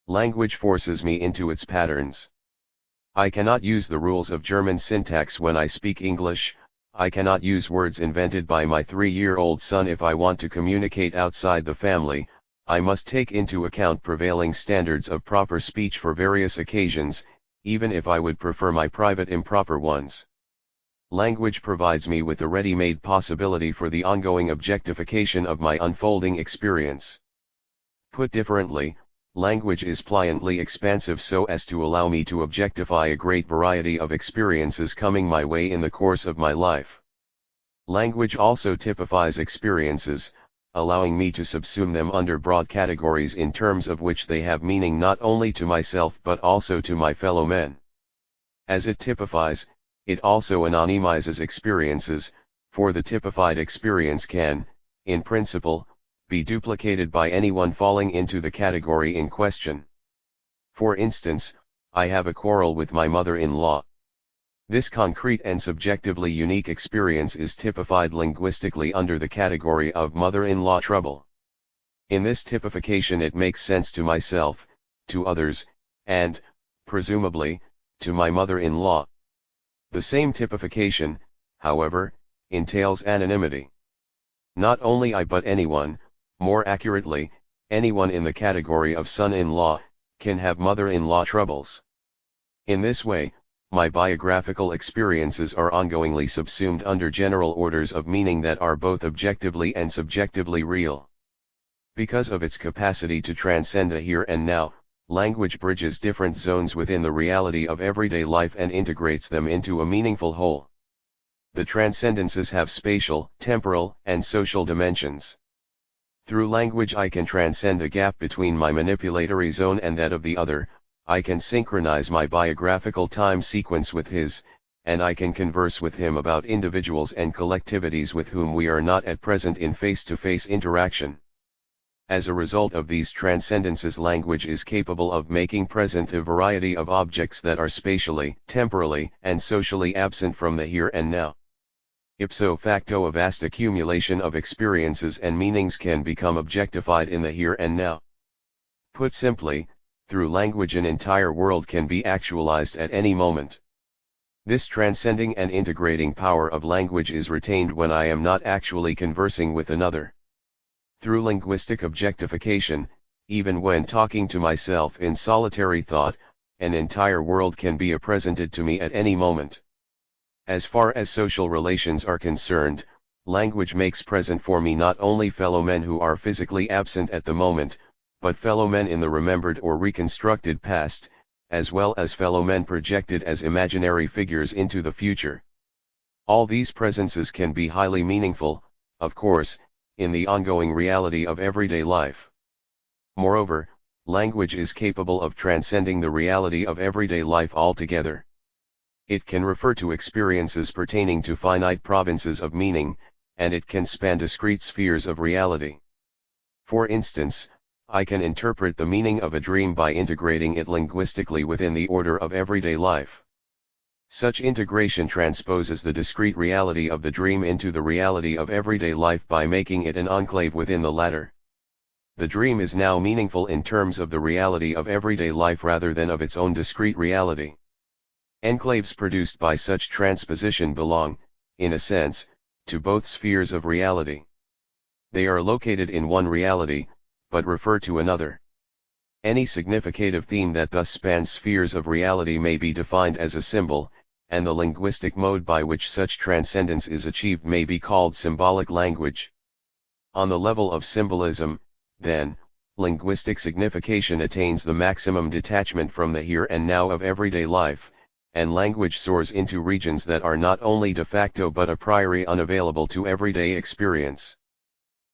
Language forces me into its patterns. I cannot use the rules of German syntax when I speak English. I cannot use words invented by my 3-year-old son if I want to communicate outside the family. I must take into account prevailing standards of proper speech for various occasions, even if I would prefer my private improper ones. Language provides me with a ready-made possibility for the ongoing objectification of my unfolding experience. Put differently, language is pliantly expansive so as to allow me to objectify a great variety of experiences coming my way in the course of my life. Language also typifies experiences, allowing me to subsume them under broad categories in terms of which they have meaning not only to myself but also to my fellow men. As it typifies, it also anonymizes experiences, for the typified experience can, in principle, be duplicated by anyone falling into the category in question. For instance, I have a quarrel with my mother-in-law. This concrete and subjectively unique experience is typified linguistically under the category of mother-in-law trouble. In this typification it makes sense to myself, to others, and, presumably, to my mother-in-law. The same typification, however, entails anonymity. Not only I but anyone, more accurately, anyone in the category of son-in-law, can have mother-in-law troubles. In this way, my biographical experiences are ongoingly subsumed under general orders of meaning that are both objectively and subjectively real. Because of its capacity to transcend the here and now, language bridges different zones within the reality of everyday life and integrates them into a meaningful whole. The transcendences have spatial, temporal, and social dimensions. Through language I can transcend the gap between my manipulatory zone and that of the other, I can synchronize my biographical time sequence with his, and I can converse with him about individuals and collectivities with whom we are not at present in face-to-face interaction. As a result of these transcendences, language is capable of making present a variety of objects that are spatially, temporally, and socially absent from the here and now. Ipso facto, a vast accumulation of experiences and meanings can become objectified in the here and now. Put simply, through language an entire world can be actualized at any moment. This transcending and integrating power of language is retained when I am not actually conversing with another. Through linguistic objectification, even when talking to myself in solitary thought, an entire world can be presented to me at any moment. As far as social relations are concerned, language makes present for me not only fellow men who are physically absent at the moment, but fellow men in the remembered or reconstructed past, as well as fellow men projected as imaginary figures into the future. All these presences can be highly meaningful, of course, in the ongoing reality of everyday life. Moreover, language is capable of transcending the reality of everyday life altogether. It can refer to experiences pertaining to finite provinces of meaning, and it can span discrete spheres of reality. For instance, I can interpret the meaning of a dream by integrating it linguistically within the order of everyday life. Such integration transposes the discrete reality of the dream into the reality of everyday life by making it an enclave within the latter. The dream is now meaningful in terms of the reality of everyday life rather than of its own discrete reality. Enclaves produced by such transposition belong, in a sense, to both spheres of reality. They are located in one reality, but refer to another. Any significative theme that thus spans spheres of reality may be defined as a symbol, and the linguistic mode by which such transcendence is achieved may be called symbolic language. On the level of symbolism, then, linguistic signification attains the maximum detachment from the here and now of everyday life, and language soars into regions that are not only de facto but a priori unavailable to everyday experience.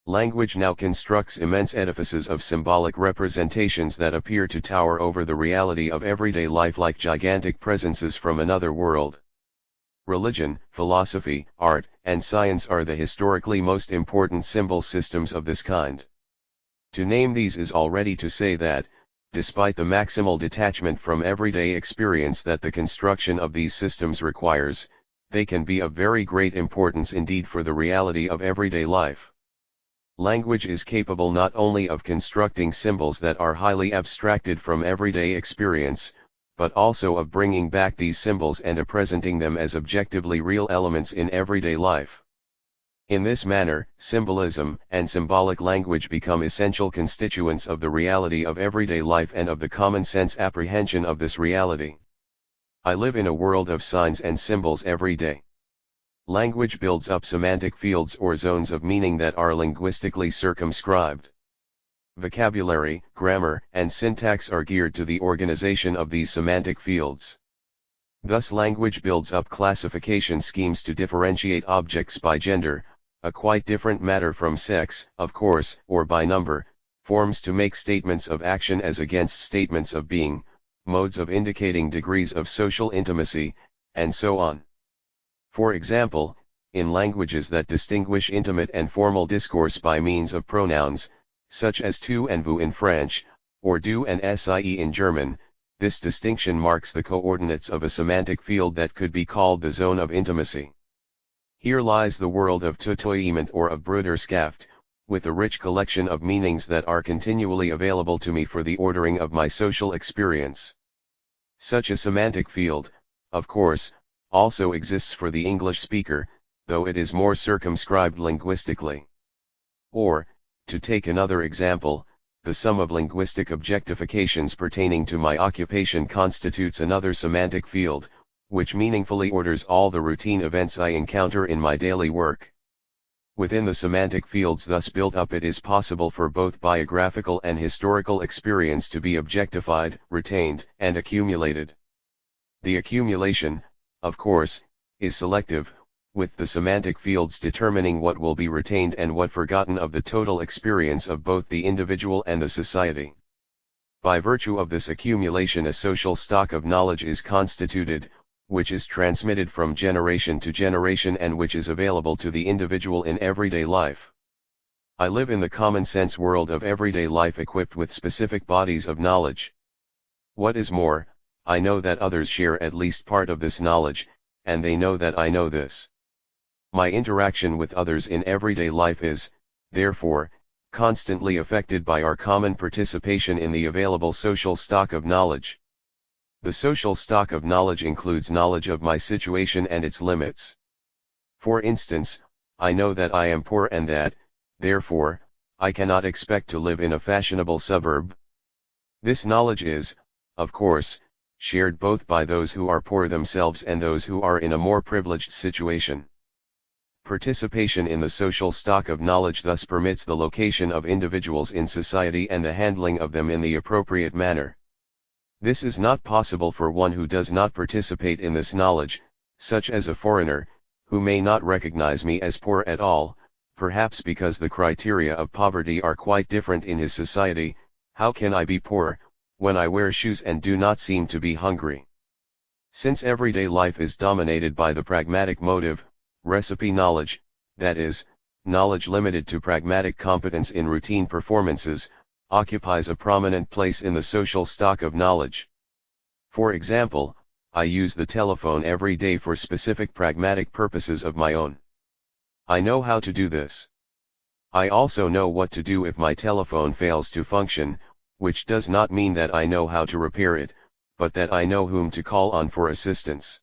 Language now constructs immense edifices of symbolic representations that appear to tower over the reality of everyday life like gigantic presences from another world. Religion, philosophy, art, and science are the historically most important symbol systems of this kind. To name these is already to say that, despite the maximal detachment from everyday experience that the construction of these systems requires, they can be of very great importance indeed for the reality of everyday life. Language is capable not only of constructing symbols that are highly abstracted from everyday experience, but also of bringing back these symbols and presenting them as objectively real elements in everyday life. In this manner, symbolism and symbolic language become essential constituents of the reality of everyday life and of the common sense apprehension of this reality. I live in a world of signs and symbols every day. Language builds up semantic fields or zones of meaning that are linguistically circumscribed. Vocabulary, grammar, and syntax are geared to the organization of these semantic fields. Thus language builds up classification schemes to differentiate objects by gender, a quite different matter from sex, of course, or by number, forms to make statements of action as against statements of being, modes of indicating degrees of social intimacy, and so on. For example, in languages that distinguish intimate and formal discourse by means of pronouns, such as tu and vous in French, or du and sie in German, this distinction marks the coordinates of a semantic field that could be called the zone of intimacy. Here lies the world of tutoiement or of broederschaft, with a rich collection of meanings that are continually available to me for the ordering of my social experience. Such a semantic field, of course, also exists for the English speaker, though it is more circumscribed linguistically. Or, to take another example, the sum of linguistic objectifications pertaining to my occupation constitutes another semantic field, which meaningfully orders all the routine events I encounter in my daily work. Within the semantic fields thus built up, it is possible for both biographical and historical experience to be objectified, retained, and accumulated. The accumulation, of course, is selective, with the semantic fields determining what will be retained and what forgotten of the total experience of both the individual and the society. By virtue of this accumulation, a social stock of knowledge is constituted, which is transmitted from generation to generation and which is available to the individual in everyday life. I live in the common sense world of everyday life equipped with specific bodies of knowledge. What is more, I know that others share at least part of this knowledge, and they know that I know this. My interaction with others in everyday life is, therefore, constantly affected by our common participation in the available social stock of knowledge. The social stock of knowledge includes knowledge of my situation and its limits. For instance, I know that I am poor and that, therefore, I cannot expect to live in a fashionable suburb. This knowledge is, of course, shared both by those who are poor themselves and those who are in a more privileged situation. Participation in the social stock of knowledge thus permits the location of individuals in society and the handling of them in the appropriate manner. This is not possible for one who does not participate in this knowledge, such as a foreigner, who may not recognize me as poor at all, perhaps because the criteria of poverty are quite different in his society. How can I be poor, when I wear shoes and do not seem to be hungry? Since everyday life is dominated by the pragmatic motive, recipe knowledge, that is, knowledge limited to pragmatic competence in routine performances, occupies a prominent place in the social stock of knowledge. For example, I use the telephone every day for specific pragmatic purposes of my own. I know how to do this. I also know what to do if my telephone fails to function, which does not mean that I know how to repair it, but that I know whom to call on for assistance.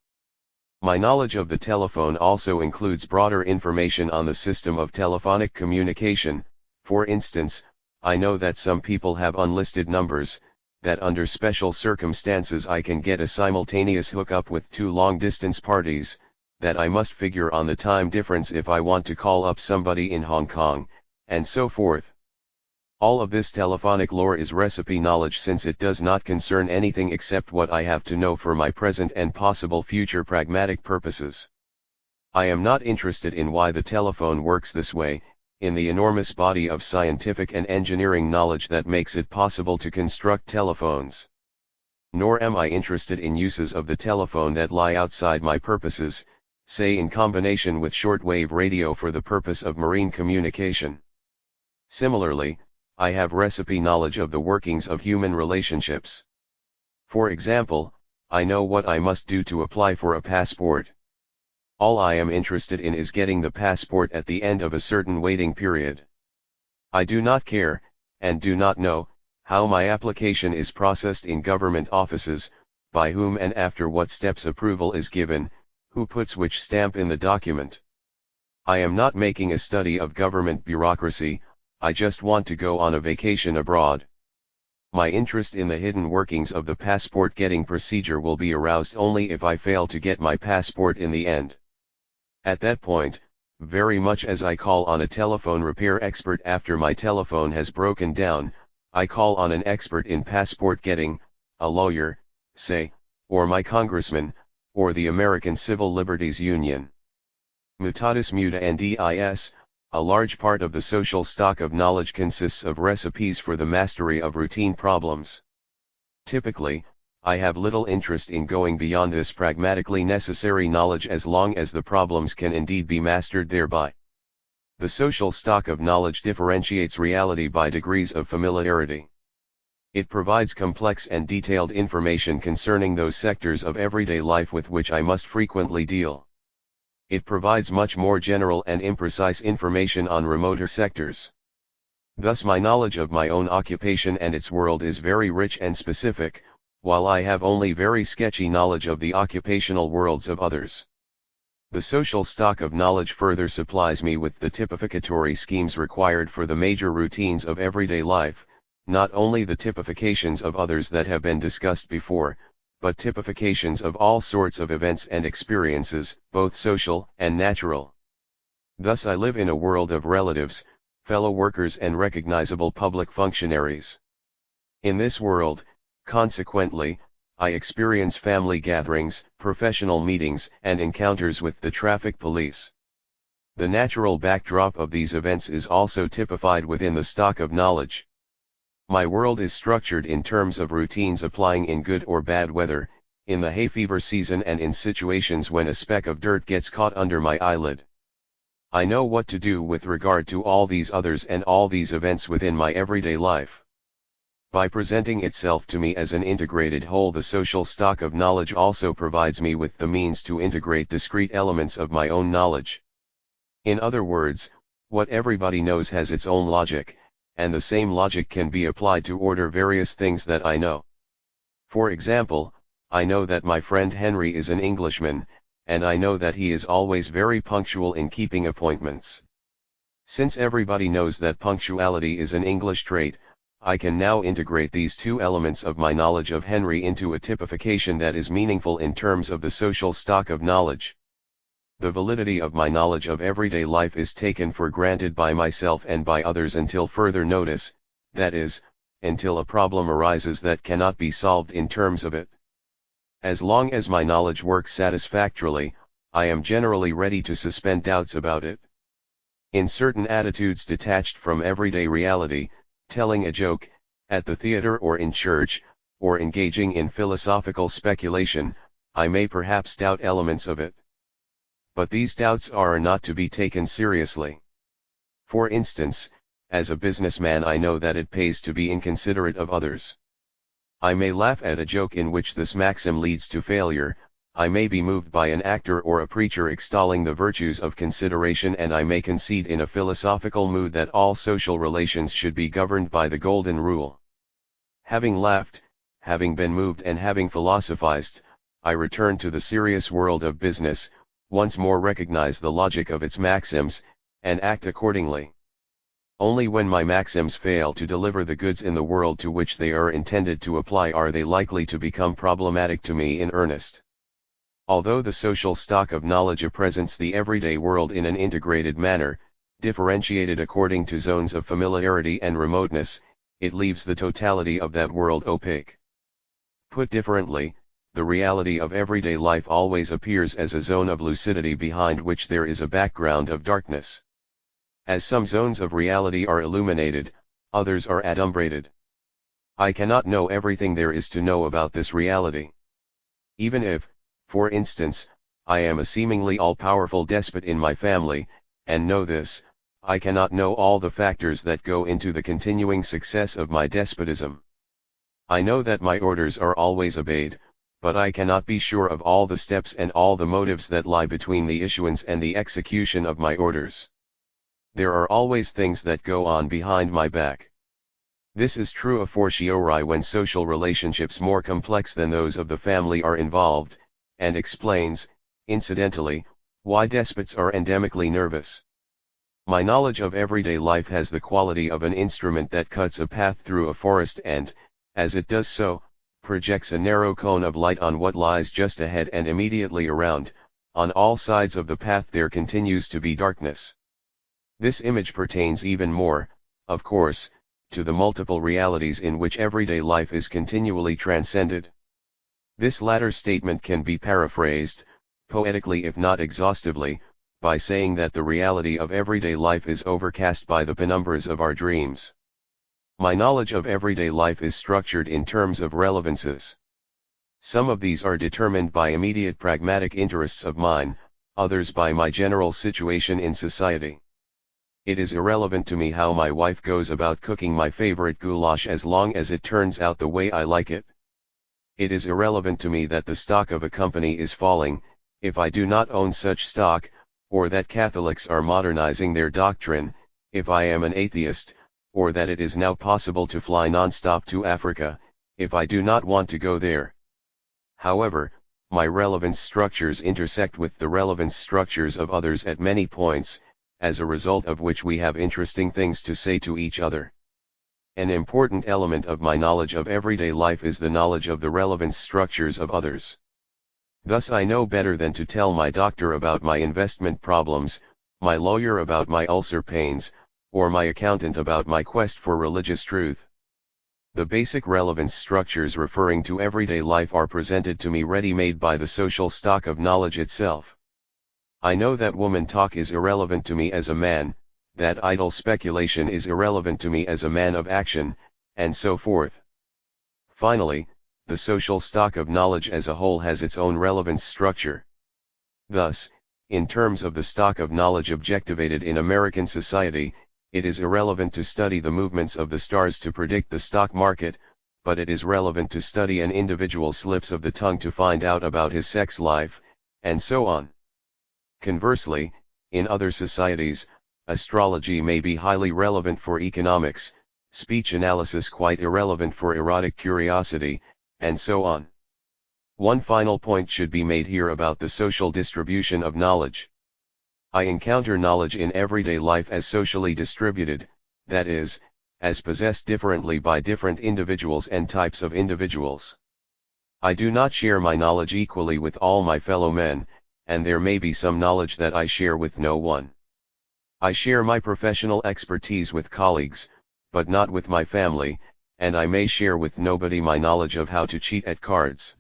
My knowledge of the telephone also includes broader information on the system of telephonic communication. For instance, I know that some people have unlisted numbers, that under special circumstances I can get a simultaneous hookup with two long-distance parties, that I must figure on the time difference if I want to call up somebody in Hong Kong, and so forth. All of this telephonic lore is recipe knowledge, since it does not concern anything except what I have to know for my present and possible future pragmatic purposes. I am not interested in why the telephone works this way, in the enormous body of scientific and engineering knowledge that makes it possible to construct telephones. Nor am I interested in uses of the telephone that lie outside my purposes, say in combination with shortwave radio for the purpose of marine communication. Similarly, I have recipe knowledge of the workings of human relationships. For example, I know what I must do to apply for a passport. All I am interested in is getting the passport at the end of a certain waiting period. I do not care, and do not know, how my application is processed in government offices, by whom and after what steps approval is given, who puts which stamp in the document. I am not making a study of government bureaucracy, I just want to go on a vacation abroad. My interest in the hidden workings of the passport getting procedure will be aroused only if I fail to get my passport in the end. At that point, very much as I call on a telephone repair expert after my telephone has broken down, I call on an expert in passport getting, a lawyer, say, or my congressman, or the American Civil Liberties Union. Mutatis mutandis, a large part of the social stock of knowledge consists of recipes for the mastery of routine problems. Typically, I have little interest in going beyond this pragmatically necessary knowledge as long as the problems can indeed be mastered thereby. The social stock of knowledge differentiates reality by degrees of familiarity. It provides complex and detailed information concerning those sectors of everyday life with which I must frequently deal. It provides much more general and imprecise information on remoter sectors. Thus my knowledge of my own occupation and its world is very rich and specific, while I have only very sketchy knowledge of the occupational worlds of others. The social stock of knowledge further supplies me with the typificatory schemes required for the major routines of everyday life, not only the typifications of others that have been discussed before, but typifications of all sorts of events and experiences, both social and natural. Thus I live in a world of relatives, fellow workers and recognizable public functionaries. In this world, consequently, I experience family gatherings, professional meetings, and encounters with the traffic police. The natural backdrop of these events is also typified within the stock of knowledge. My world is structured in terms of routines applying in good or bad weather, in the hay fever season and in situations when a speck of dirt gets caught under my eyelid. I know what to do with regard to all these others and all these events within my everyday life. By presenting itself to me as an integrated whole, the social stock of knowledge also provides me with the means to integrate discrete elements of my own knowledge. In other words, what everybody knows has its own logic, and the same logic can be applied to order various things that I know. For example, I know that my friend Henry is an Englishman, and I know that he is always very punctual in keeping appointments. Since everybody knows that punctuality is an English trait, I can now integrate these two elements of my knowledge of Henry into a typification that is meaningful in terms of the social stock of knowledge. The validity of my knowledge of everyday life is taken for granted by myself and by others until further notice, that is, until a problem arises that cannot be solved in terms of it. As long as my knowledge works satisfactorily, I am generally ready to suspend doubts about it. In certain attitudes detached from everyday reality, telling a joke, at the theater or in church, or engaging in philosophical speculation, I may perhaps doubt elements of it. But these doubts are not to be taken seriously. For instance, as a businessman I know that it pays to be inconsiderate of others. I may laugh at a joke in which this maxim leads to failure, I may be moved by an actor or a preacher extolling the virtues of consideration, and I may concede in a philosophical mood that all social relations should be governed by the golden rule. Having laughed, having been moved and having philosophized, I return to the serious world of business, once more recognize the logic of its maxims, and act accordingly. Only when my maxims fail to deliver the goods in the world to which they are intended to apply are they likely to become problematic to me in earnest. Although the social stock of knowledge presents the everyday world in an integrated manner, differentiated according to zones of familiarity and remoteness, it leaves the totality of that world opaque. Put differently, the reality of everyday life always appears as a zone of lucidity behind which there is a background of darkness. As some zones of reality are illuminated, others are adumbrated. I cannot know everything there is to know about this reality. Even if, for instance, I am a seemingly all-powerful despot in my family, and know this, I cannot know all the factors that go into the continuing success of my despotism. I know that my orders are always obeyed, but I cannot be sure of all the steps and all the motives that lie between the issuance and the execution of my orders. There are always things that go on behind my back. This is true a fortiori when social relationships more complex than those of the family are involved, and explains, incidentally, why despots are endemically nervous. My knowledge of everyday life has the quality of an instrument that cuts a path through a forest and, as it does so, projects a narrow cone of light on what lies just ahead and immediately around. On all sides of the path there continues to be darkness. This image pertains even more, of course, to the multiple realities in which everyday life is continually transcended. This latter statement can be paraphrased, poetically if not exhaustively, by saying that the reality of everyday life is overcast by the penumbras of our dreams. My knowledge of everyday life is structured in terms of relevances. Some of these are determined by immediate pragmatic interests of mine, others by my general situation in society. It is irrelevant to me how my wife goes about cooking my favorite goulash as long as it turns out the way I like it. It is irrelevant to me that the stock of a company is falling, if I do not own such stock, or that Catholics are modernizing their doctrine, if I am an atheist, or that it is now possible to fly non-stop to Africa, if I do not want to go there. However, my relevance structures intersect with the relevance structures of others at many points, as a result of which we have interesting things to say to each other. An important element of my knowledge of everyday life is the knowledge of the relevance structures of others. Thus I know better than to tell my doctor about my investment problems, my lawyer about my ulcer pains, or my accountant about my quest for religious truth. The basic relevance structures referring to everyday life are presented to me ready-made by the social stock of knowledge itself. I know that woman talk is irrelevant to me as a man, that idle speculation is irrelevant to me as a man of action, and so forth. Finally, the social stock of knowledge as a whole has its own relevance structure. Thus, in terms of the stock of knowledge objectivated in American society, it is irrelevant to study the movements of the stars to predict the stock market, but it is relevant to study an individual's slips of the tongue to find out about his sex life, and so on. Conversely, in other societies, astrology may be highly relevant for economics, speech analysis quite irrelevant for erotic curiosity, and so on. One final point should be made here about the social distribution of knowledge. I encounter knowledge in everyday life as socially distributed, that is, as possessed differently by different individuals and types of individuals. I do not share my knowledge equally with all my fellow men, and there may be some knowledge that I share with no one. I share my professional expertise with colleagues, but not with my family, and I may share with nobody my knowledge of how to cheat at cards.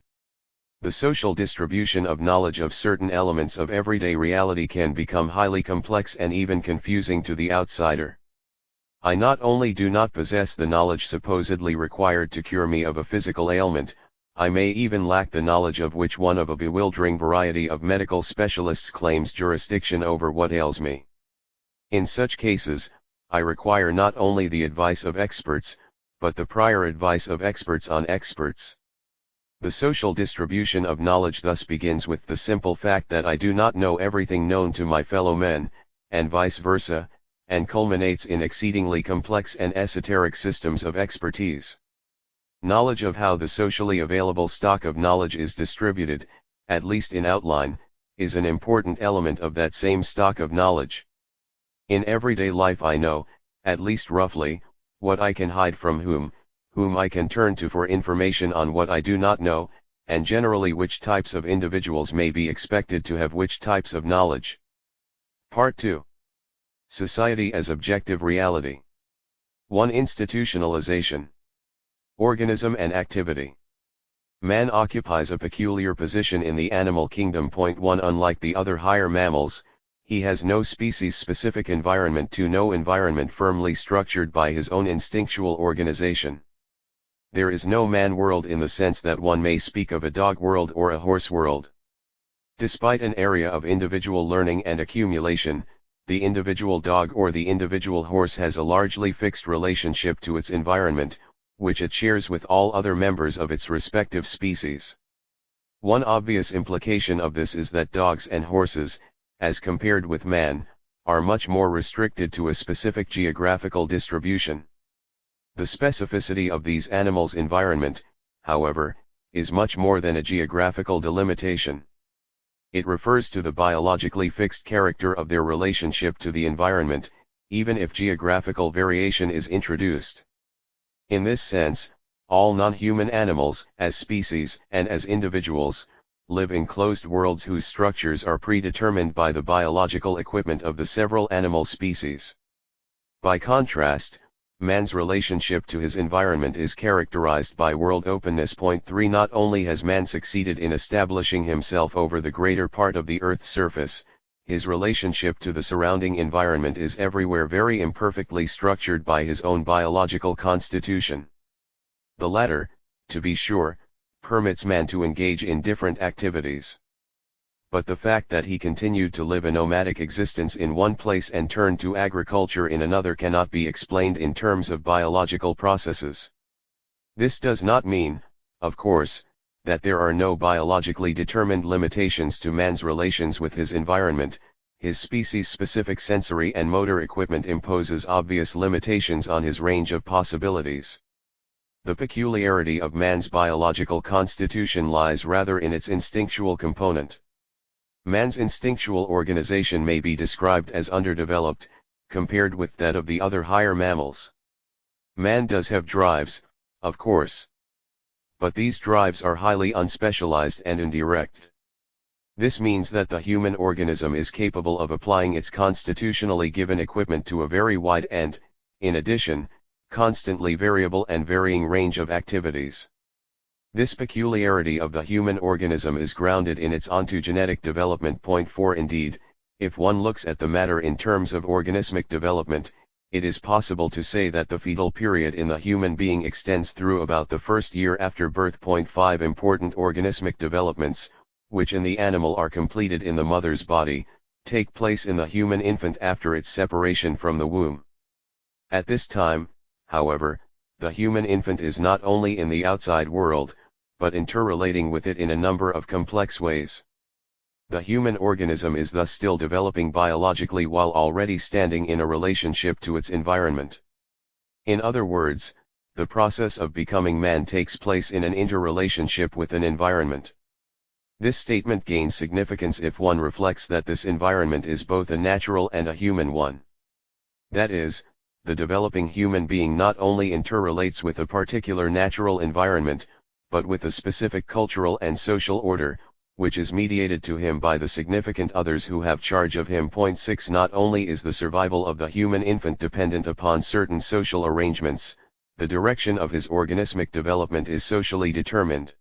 The social distribution of knowledge of certain elements of everyday reality can become highly complex and even confusing to the outsider. I not only do not possess the knowledge supposedly required to cure me of a physical ailment, I may even lack the knowledge of which one of a bewildering variety of medical specialists claims jurisdiction over what ails me. In such cases, I require not only the advice of experts, but the prior advice of experts on experts. The social distribution of knowledge thus begins with the simple fact that I do not know everything known to my fellow men, and vice versa, and culminates in exceedingly complex and esoteric systems of expertise. Knowledge of how the socially available stock of knowledge is distributed, at least in outline, is an important element of that same stock of knowledge. In everyday life I know, at least roughly, what I can hide from whom I can turn to for information on what I do not know, and generally which types of individuals may be expected to have which types of knowledge. Part 2. Society as Objective Reality. 1. Institutionalization. Organism and activity. Man occupies a peculiar position in the animal kingdom. 1. Unlike the other higher mammals, he has no species-specific environment, no environment firmly structured by his own instinctual organization. There is no man world in the sense that one may speak of a dog world or a horse world. Despite an area of individual learning and accumulation, the individual dog or the individual horse has a largely fixed relationship to its environment, which it shares with all other members of its respective species. One obvious implication of this is that dogs and horses, as compared with man, are much more restricted to a specific geographical distribution. The specificity of these animals' environment, however, is much more than a geographical delimitation. It refers to the biologically fixed character of their relationship to the environment, even if geographical variation is introduced. In this sense, all non-human animals, as species and as individuals, live in closed worlds whose structures are predetermined by the biological equipment of the several animal species. By contrast, man's relationship to his environment is characterized by world openness. 3. Not only has man succeeded in establishing himself over the greater part of the Earth's surface, his relationship to the surrounding environment is everywhere very imperfectly structured by his own biological constitution. The latter, to be sure, permits man to engage in different activities. But the fact that he continued to live a nomadic existence in one place and turned to agriculture in another cannot be explained in terms of biological processes. This does not mean, of course, that there are no biologically determined limitations to man's relations with his environment. His species-specific sensory and motor equipment imposes obvious limitations on his range of possibilities. The peculiarity of man's biological constitution lies rather in its instinctual component. Man's instinctual organization may be described as underdeveloped, compared with that of the other higher mammals. Man does have drives, of course. But these drives are highly unspecialized and indirect. This means that the human organism is capable of applying its constitutionally given equipment to a very wide and, in addition, constantly variable and varying range of activities. This peculiarity of the human organism is grounded in its ontogenetic development. Point 4. Indeed, if one looks at the matter in terms of organismic development, it is possible to say that the fetal period in the human being extends through about the first year after birth. Point 5. Important organismic developments, which in the animal are completed in the mother's body, take place in the human infant after its separation from the womb. At this time, however, the human infant is not only in the outside world, but interrelating with it in a number of complex ways. The human organism is thus still developing biologically while already standing in a relationship to its environment. In other words, the process of becoming man takes place in an interrelationship with an environment. This statement gains significance if one reflects that this environment is both a natural and a human one. That is, the developing human being not only interrelates with a particular natural environment, but with a specific cultural and social order, which is mediated to him by the significant others who have charge of him. Point 6. Not only is the survival of the human infant dependent upon certain social arrangements, the direction of his organismic development is socially determined.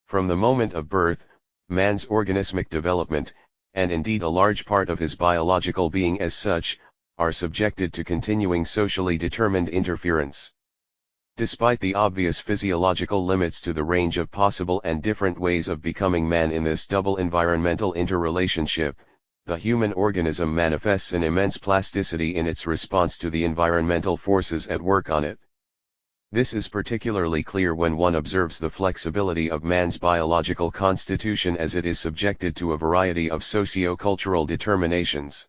From the moment of birth, man's organismic development, and indeed a large part of his biological being as such, are subjected to continuing socially determined interference. Despite the obvious physiological limits to the range of possible and different ways of becoming man in this double environmental interrelationship, the human organism manifests an immense plasticity in its response to the environmental forces at work on it. This is particularly clear when one observes the flexibility of man's biological constitution as it is subjected to a variety of socio-cultural determinations.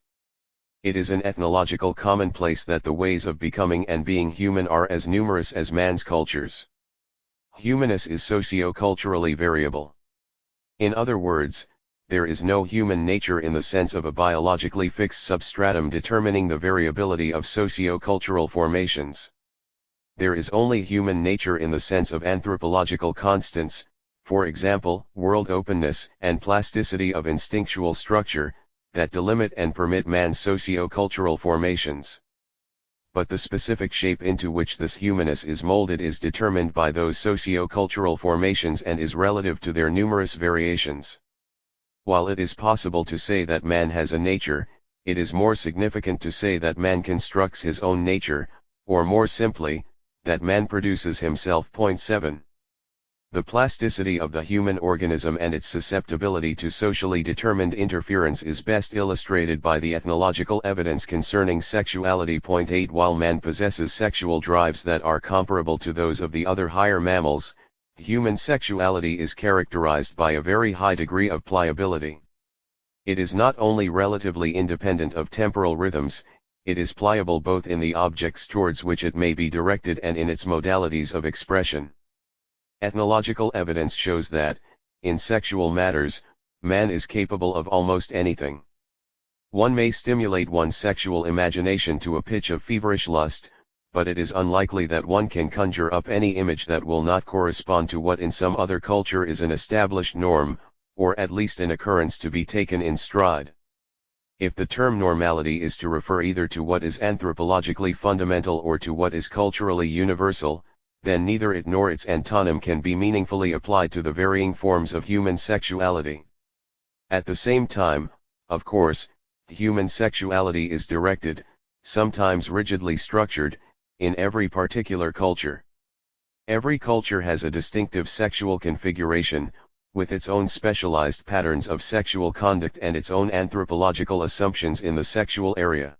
It is an ethnological commonplace that the ways of becoming and being human are as numerous as man's cultures. Humanness is socio-culturally variable. In other words, there is no human nature in the sense of a biologically fixed substratum determining the variability of socio-cultural formations. There is only human nature in the sense of anthropological constants, for example, world openness and plasticity of instinctual structure, that delimit and permit man's socio-cultural formations. But the specific shape into which this humanness is molded is determined by those socio-cultural formations and is relative to their numerous variations. While it is possible to say that man has a nature, it is more significant to say that man constructs his own nature, or more simply, that man produces himself. Point 7. The plasticity of the human organism and its susceptibility to socially determined interference is best illustrated by the ethnological evidence concerning sexuality. Point 8. While man possesses sexual drives that are comparable to those of the other higher mammals, human sexuality is characterized by a very high degree of pliability. It is not only relatively independent of temporal rhythms, it is pliable both in the objects towards which it may be directed and in its modalities of expression. Ethnological evidence shows that, in sexual matters, man is capable of almost anything. One may stimulate one's sexual imagination to a pitch of feverish lust, but it is unlikely that one can conjure up any image that will not correspond to what in some other culture is an established norm, or at least an occurrence to be taken in stride. If the term normality is to refer either to what is anthropologically fundamental or to what is culturally universal, then neither it nor its antonym can be meaningfully applied to the varying forms of human sexuality. At the same time, Of course, human sexuality is directed, sometimes rigidly structured, in every particular culture. Every culture has a distinctive sexual configuration, with its own specialized patterns of sexual conduct and its own anthropological assumptions in the sexual area.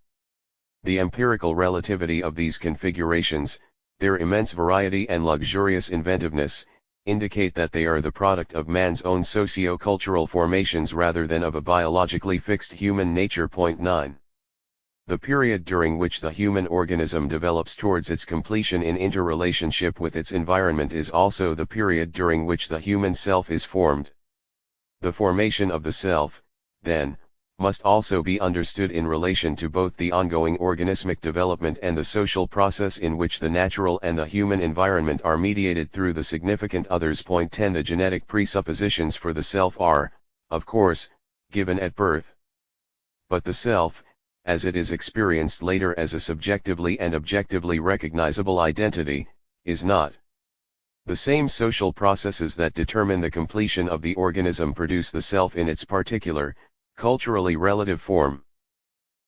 The empirical relativity of these configurations, their immense variety and luxurious inventiveness, indicate that they are the product of man's own socio-cultural formations rather than of a biologically fixed human nature. 9. The period during which the human organism develops towards its completion in interrelationship with its environment is also the period during which the human self is formed. The formation of the self, then, must also be understood in relation to both the ongoing organismic development and the social process in which the natural and the human environment are mediated through the significant others. 10. The genetic presuppositions for the self are, of course, given at birth. But the self, as it is experienced later as a subjectively and objectively recognizable identity, is not. The same social processes that determine the completion of the organism produce the self in its particular, culturally relative form.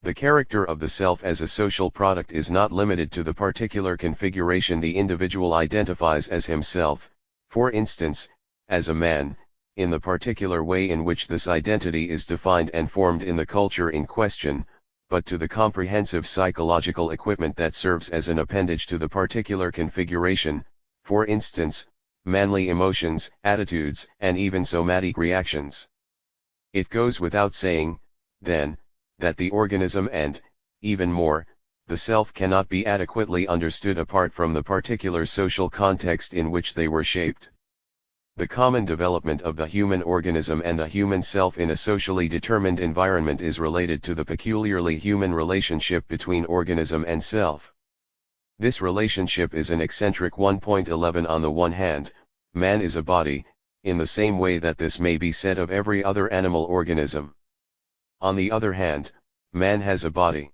The character of the self as a social product is not limited to the particular configuration the individual identifies as himself, for instance, as a man, in the particular way in which this identity is defined and formed in the culture in question, but to the comprehensive psychological equipment that serves as an appendage to the particular configuration, for instance, manly emotions, attitudes, and even somatic reactions. It goes without saying, then, that the organism and, even more, the self cannot be adequately understood apart from the particular social context in which they were shaped. The common development of the human organism and the human self in a socially determined environment is related to the peculiarly human relationship between organism and self. This relationship is an eccentric 1.11. On the one hand, man is a body, in the same way that this may be said of every other animal organism. On the other hand, man has a body.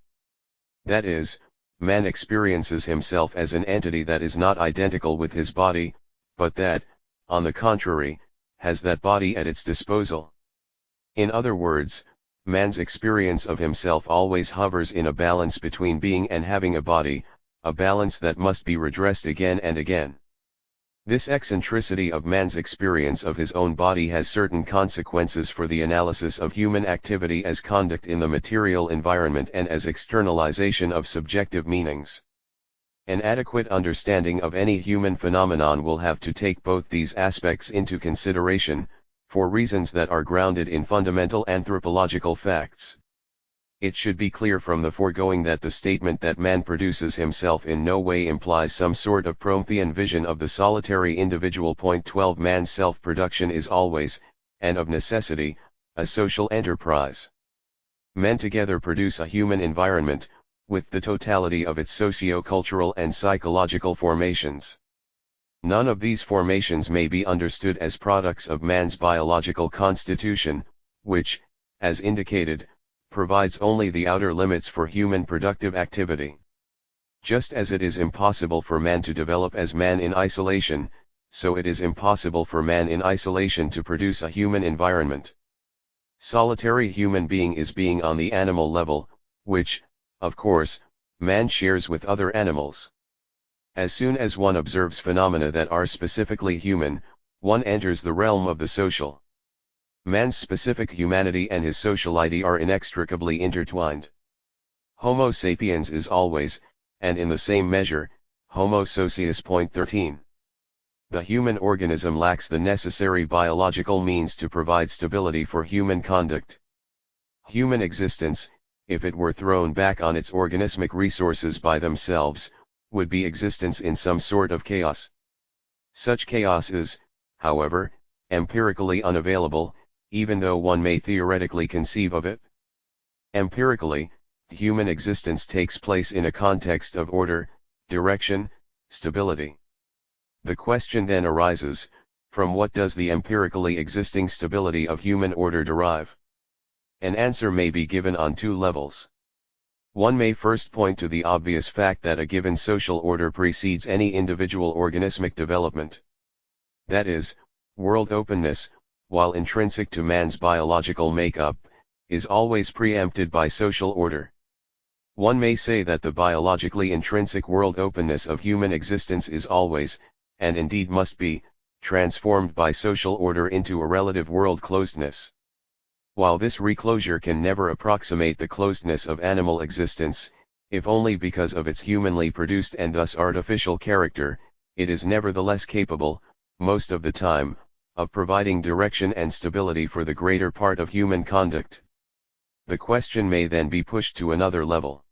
That is, man experiences himself as an entity that is not identical with his body, but that, on the contrary, has that body at its disposal. In other words, man's experience of himself always hovers in a balance between being and having a body, a balance that must be redressed again and again. This eccentricity of man's experience of his own body has certain consequences for the analysis of human activity as conduct in the material environment and as externalization of subjective meanings. An adequate understanding of any human phenomenon will have to take both these aspects into consideration, for reasons that are grounded in fundamental anthropological facts. It should be clear from the foregoing that the statement that man produces himself in no way implies some sort of Promethean vision of the solitary individual. 12. Man's self-production is always, and of necessity, a social enterprise. Men together produce a human environment, with the totality of its socio-cultural and psychological formations. None of these formations may be understood as products of man's biological constitution, which, as indicated, provides only the outer limits for human productive activity. Just as it is impossible for man to develop as man in isolation, so it is impossible for man in isolation to produce a human environment. Solitary human being is being on the animal level, which, of course, man shares with other animals. As soon as one observes phenomena that are specifically human, one enters the realm of the social. Man's specific humanity and his sociality are inextricably intertwined. Homo sapiens is always, and in the same measure, Homo socius. 13. The human organism lacks the necessary biological means to provide stability for human conduct. Human existence, if it were thrown back on its organismic resources by themselves, would be existence in some sort of chaos. Such chaos is, however, empirically unavailable, even though one may theoretically conceive of it. Empirically, human existence takes place in a context of order, direction, stability. The question then arises, from what does the empirically existing stability of human order derive? An answer may be given on two levels. One may first point to the obvious fact that a given social order precedes any individual organismic development. That is, world openness, while intrinsic to man's biological makeup, is always preempted by social order. One may say that the biologically intrinsic world openness of human existence is always, and indeed must be, transformed by social order into a relative world closedness. While this reclosure can never approximate the closedness of animal existence, if only because of its humanly produced and thus artificial character, it is nevertheless capable, most of the time, of providing direction and stability for the greater part of human conduct. The question may then be pushed to another level.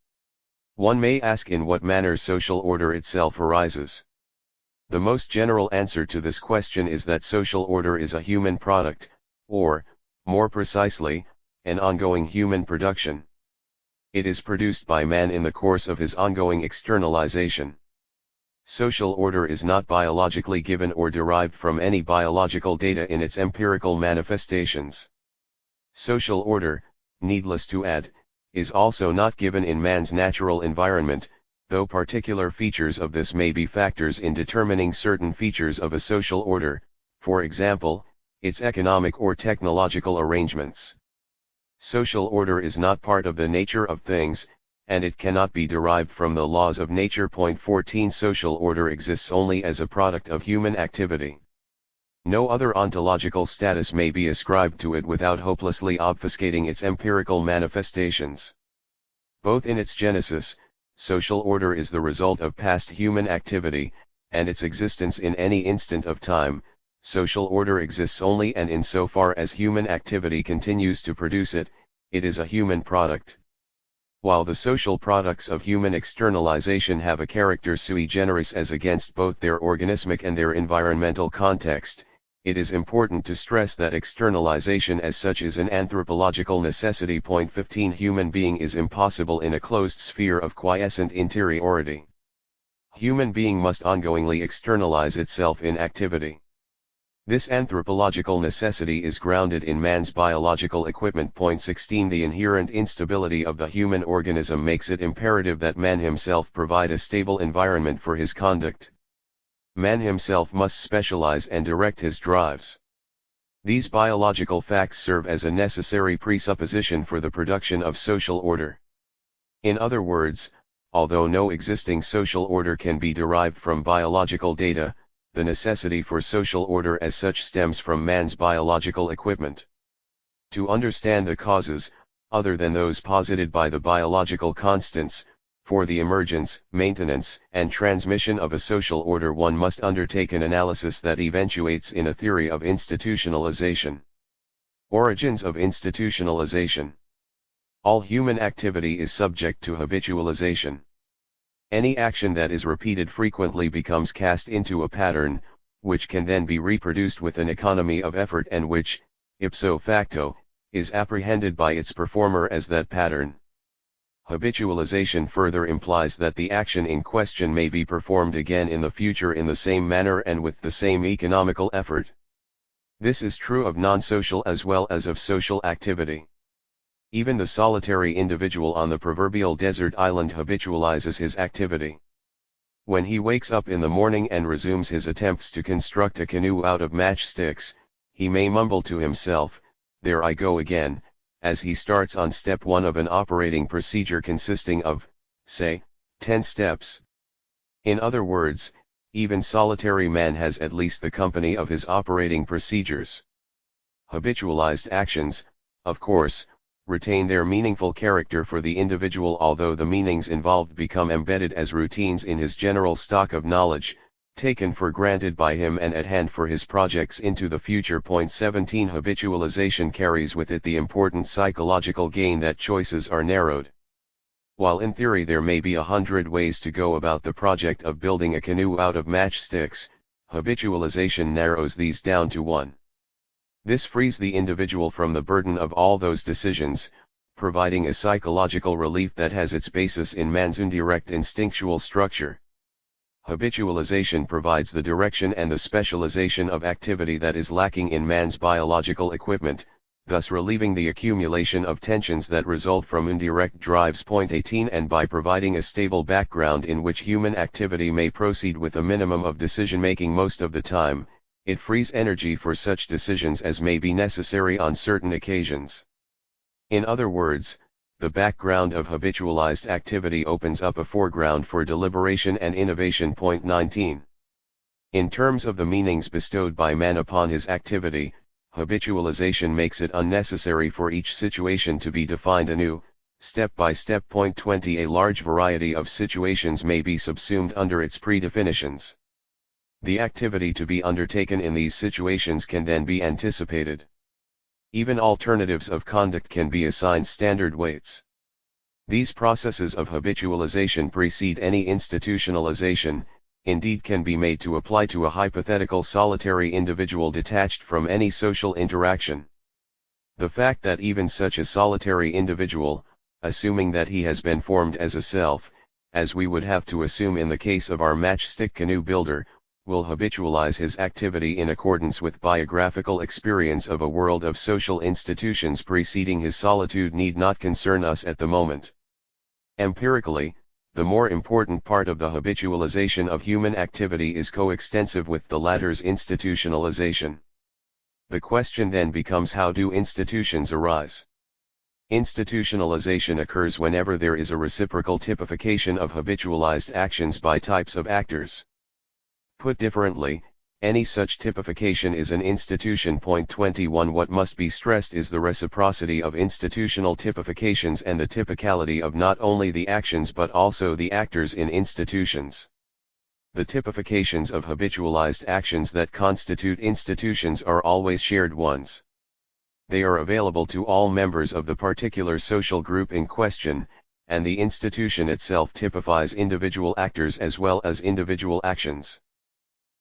One may ask in what manner social order itself arises. The most general answer to this question is that social order is a human product, or, more precisely, an ongoing human production. It is produced by man in the course of his ongoing externalization. Social order is not biologically given or derived from any biological data in its empirical manifestations. Social order, needless to add, is also not given in man's natural environment, though particular features of this may be factors in determining certain features of a social order, for example, its economic or technological arrangements. Social order is not part of the nature of things, and it cannot be derived from the laws of nature. 14 Social order exists only as a product of human activity. No other ontological status may be ascribed to it without hopelessly obfuscating its empirical manifestations. Both in its genesis, social order is the result of past human activity, and its existence in any instant of time. Social order exists only and insofar as human activity continues to produce it, it is a human product. While the social products of human externalization have a character sui generis as against both their organismic and their environmental context, it is important to stress that externalization as such is an anthropological necessity. 15 Human being is impossible in a closed sphere of quiescent interiority. Human being must ongoingly externalize itself in activity. This anthropological necessity is grounded in man's biological equipment. 16 The inherent instability of the human organism makes it imperative that man himself provide a stable environment for his conduct. Man himself must specialize and direct his drives. These biological facts serve as a necessary presupposition for the production of social order. In other words, although no existing social order can be derived from biological data, the necessity for social order as such stems from man's biological equipment. To understand the causes, other than those posited by the biological constants, for the emergence, maintenance, and transmission of a social order, one must undertake an analysis that eventuates in a theory of institutionalization. Origins of institutionalization. All human activity is subject to habitualization. Any action that is repeated frequently becomes cast into a pattern, which can then be reproduced with an economy of effort and which, ipso facto, is apprehended by its performer as that pattern. Habitualization further implies that the action in question may be performed again in the future in the same manner and with the same economical effort. This is true of non-social as well as of social activity. Even the solitary individual on the proverbial desert island habitualizes his activity. When he wakes up in the morning and resumes his attempts to construct a canoe out of matchsticks, he may mumble to himself, "There I go again," as he starts on step 1 of an operating procedure consisting of, say, 10 steps. In other words, even solitary man has at least the company of his operating procedures. Habitualized actions, of course, retain their meaningful character for the individual, although the meanings involved become embedded as routines in his general stock of knowledge, taken for granted by him and at hand for his projects into the future. 17 Habitualization carries with it the important psychological gain that choices are narrowed. While in theory there may be 100 ways to go about the project of building a canoe out of matchsticks, habitualization narrows these down to one. This frees the individual from the burden of all those decisions, providing a psychological relief that has its basis in man's indirect instinctual structure. Habitualization provides the direction and the specialization of activity that is lacking in man's biological equipment, thus relieving the accumulation of tensions that result from indirect drives. 18 And by providing a stable background in which human activity may proceed with a minimum of decision-making most of the time, it frees energy for such decisions as may be necessary on certain occasions. In other words, the background of habitualized activity opens up a foreground for deliberation and innovation. Point 19. In terms of the meanings bestowed by man upon his activity, habitualization makes it unnecessary for each situation to be defined anew, step by step. Point 20. A large variety of situations may be subsumed under its predefinitions. The activity to be undertaken in these situations can then be anticipated. Even alternatives of conduct can be assigned standard weights. These processes of habitualization precede any institutionalization, indeed can be made to apply to a hypothetical solitary individual detached from any social interaction. The fact that even such a solitary individual, assuming that he has been formed as a self, as we would have to assume in the case of our matchstick canoe builder, will habitualize his activity in accordance with biographical experience of a world of social institutions preceding his solitude need not concern us at the moment. Empirically, the more important part of the habitualization of human activity is coextensive with the latter's institutionalization. The question then becomes, how do institutions arise? Institutionalization occurs whenever there is a reciprocal typification of habitualized actions by types of actors. Put differently, any such typification is an institution. Point 21. What must be stressed is the reciprocity of institutional typifications and the typicality of not only the actions but also the actors in institutions. The typifications of habitualized actions that constitute institutions are always shared ones. They are available to all members of the particular social group in question, and the institution itself typifies individual actors as well as individual actions.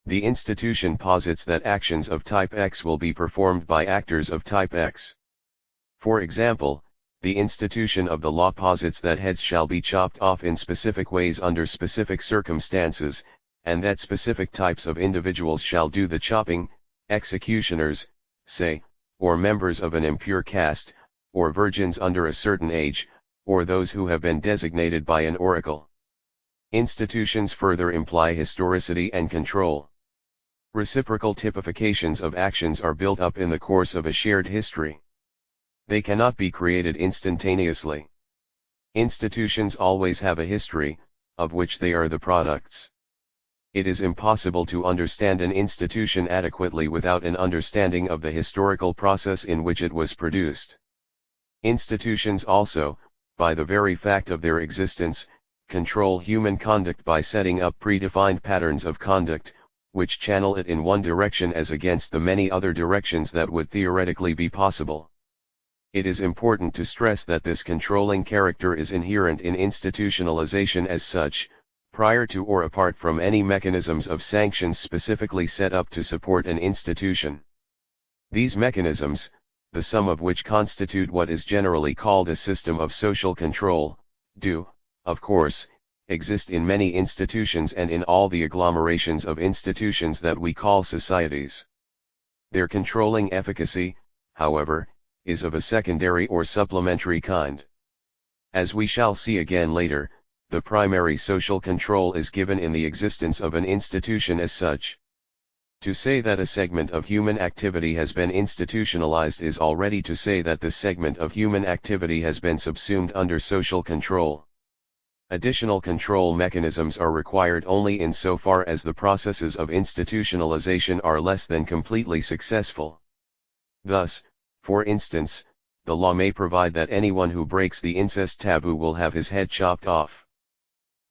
The institution posits that actions of type X will be performed by actors of type X. For example, the institution of the law posits that heads shall be chopped off in specific ways under specific circumstances, and that specific types of individuals shall do the chopping: executioners, say, or members of an impure caste, or virgins under a certain age, or those who have been designated by an oracle. Institutions further imply historicity and control. Reciprocal typifications of actions are built up in the course of a shared history. They cannot be created instantaneously. Institutions always have a history, of which they are the products. It is impossible to understand an institution adequately without an understanding of the historical process in which it was produced. Institutions also, by the very fact of their existence, control human conduct by setting up predefined patterns of conduct, which channel it in one direction as against the many other directions that would theoretically be possible. It is important to stress that this controlling character is inherent in institutionalization as such, prior to or apart from any mechanisms of sanctions specifically set up to support an institution. These mechanisms, the sum of which constitute what is generally called a system of social control, do, of course, exist in many institutions and in all the agglomerations of institutions that we call societies. Their controlling efficacy, however, is of a secondary or supplementary kind. As we shall see again later, the primary social control is given in the existence of an institution as such. To say that a segment of human activity has been institutionalized is already to say that the segment of human activity has been subsumed under social control. Additional control mechanisms are required only insofar as the processes of institutionalization are less than completely successful. Thus, for instance, the law may provide that anyone who breaks the incest taboo will have his head chopped off.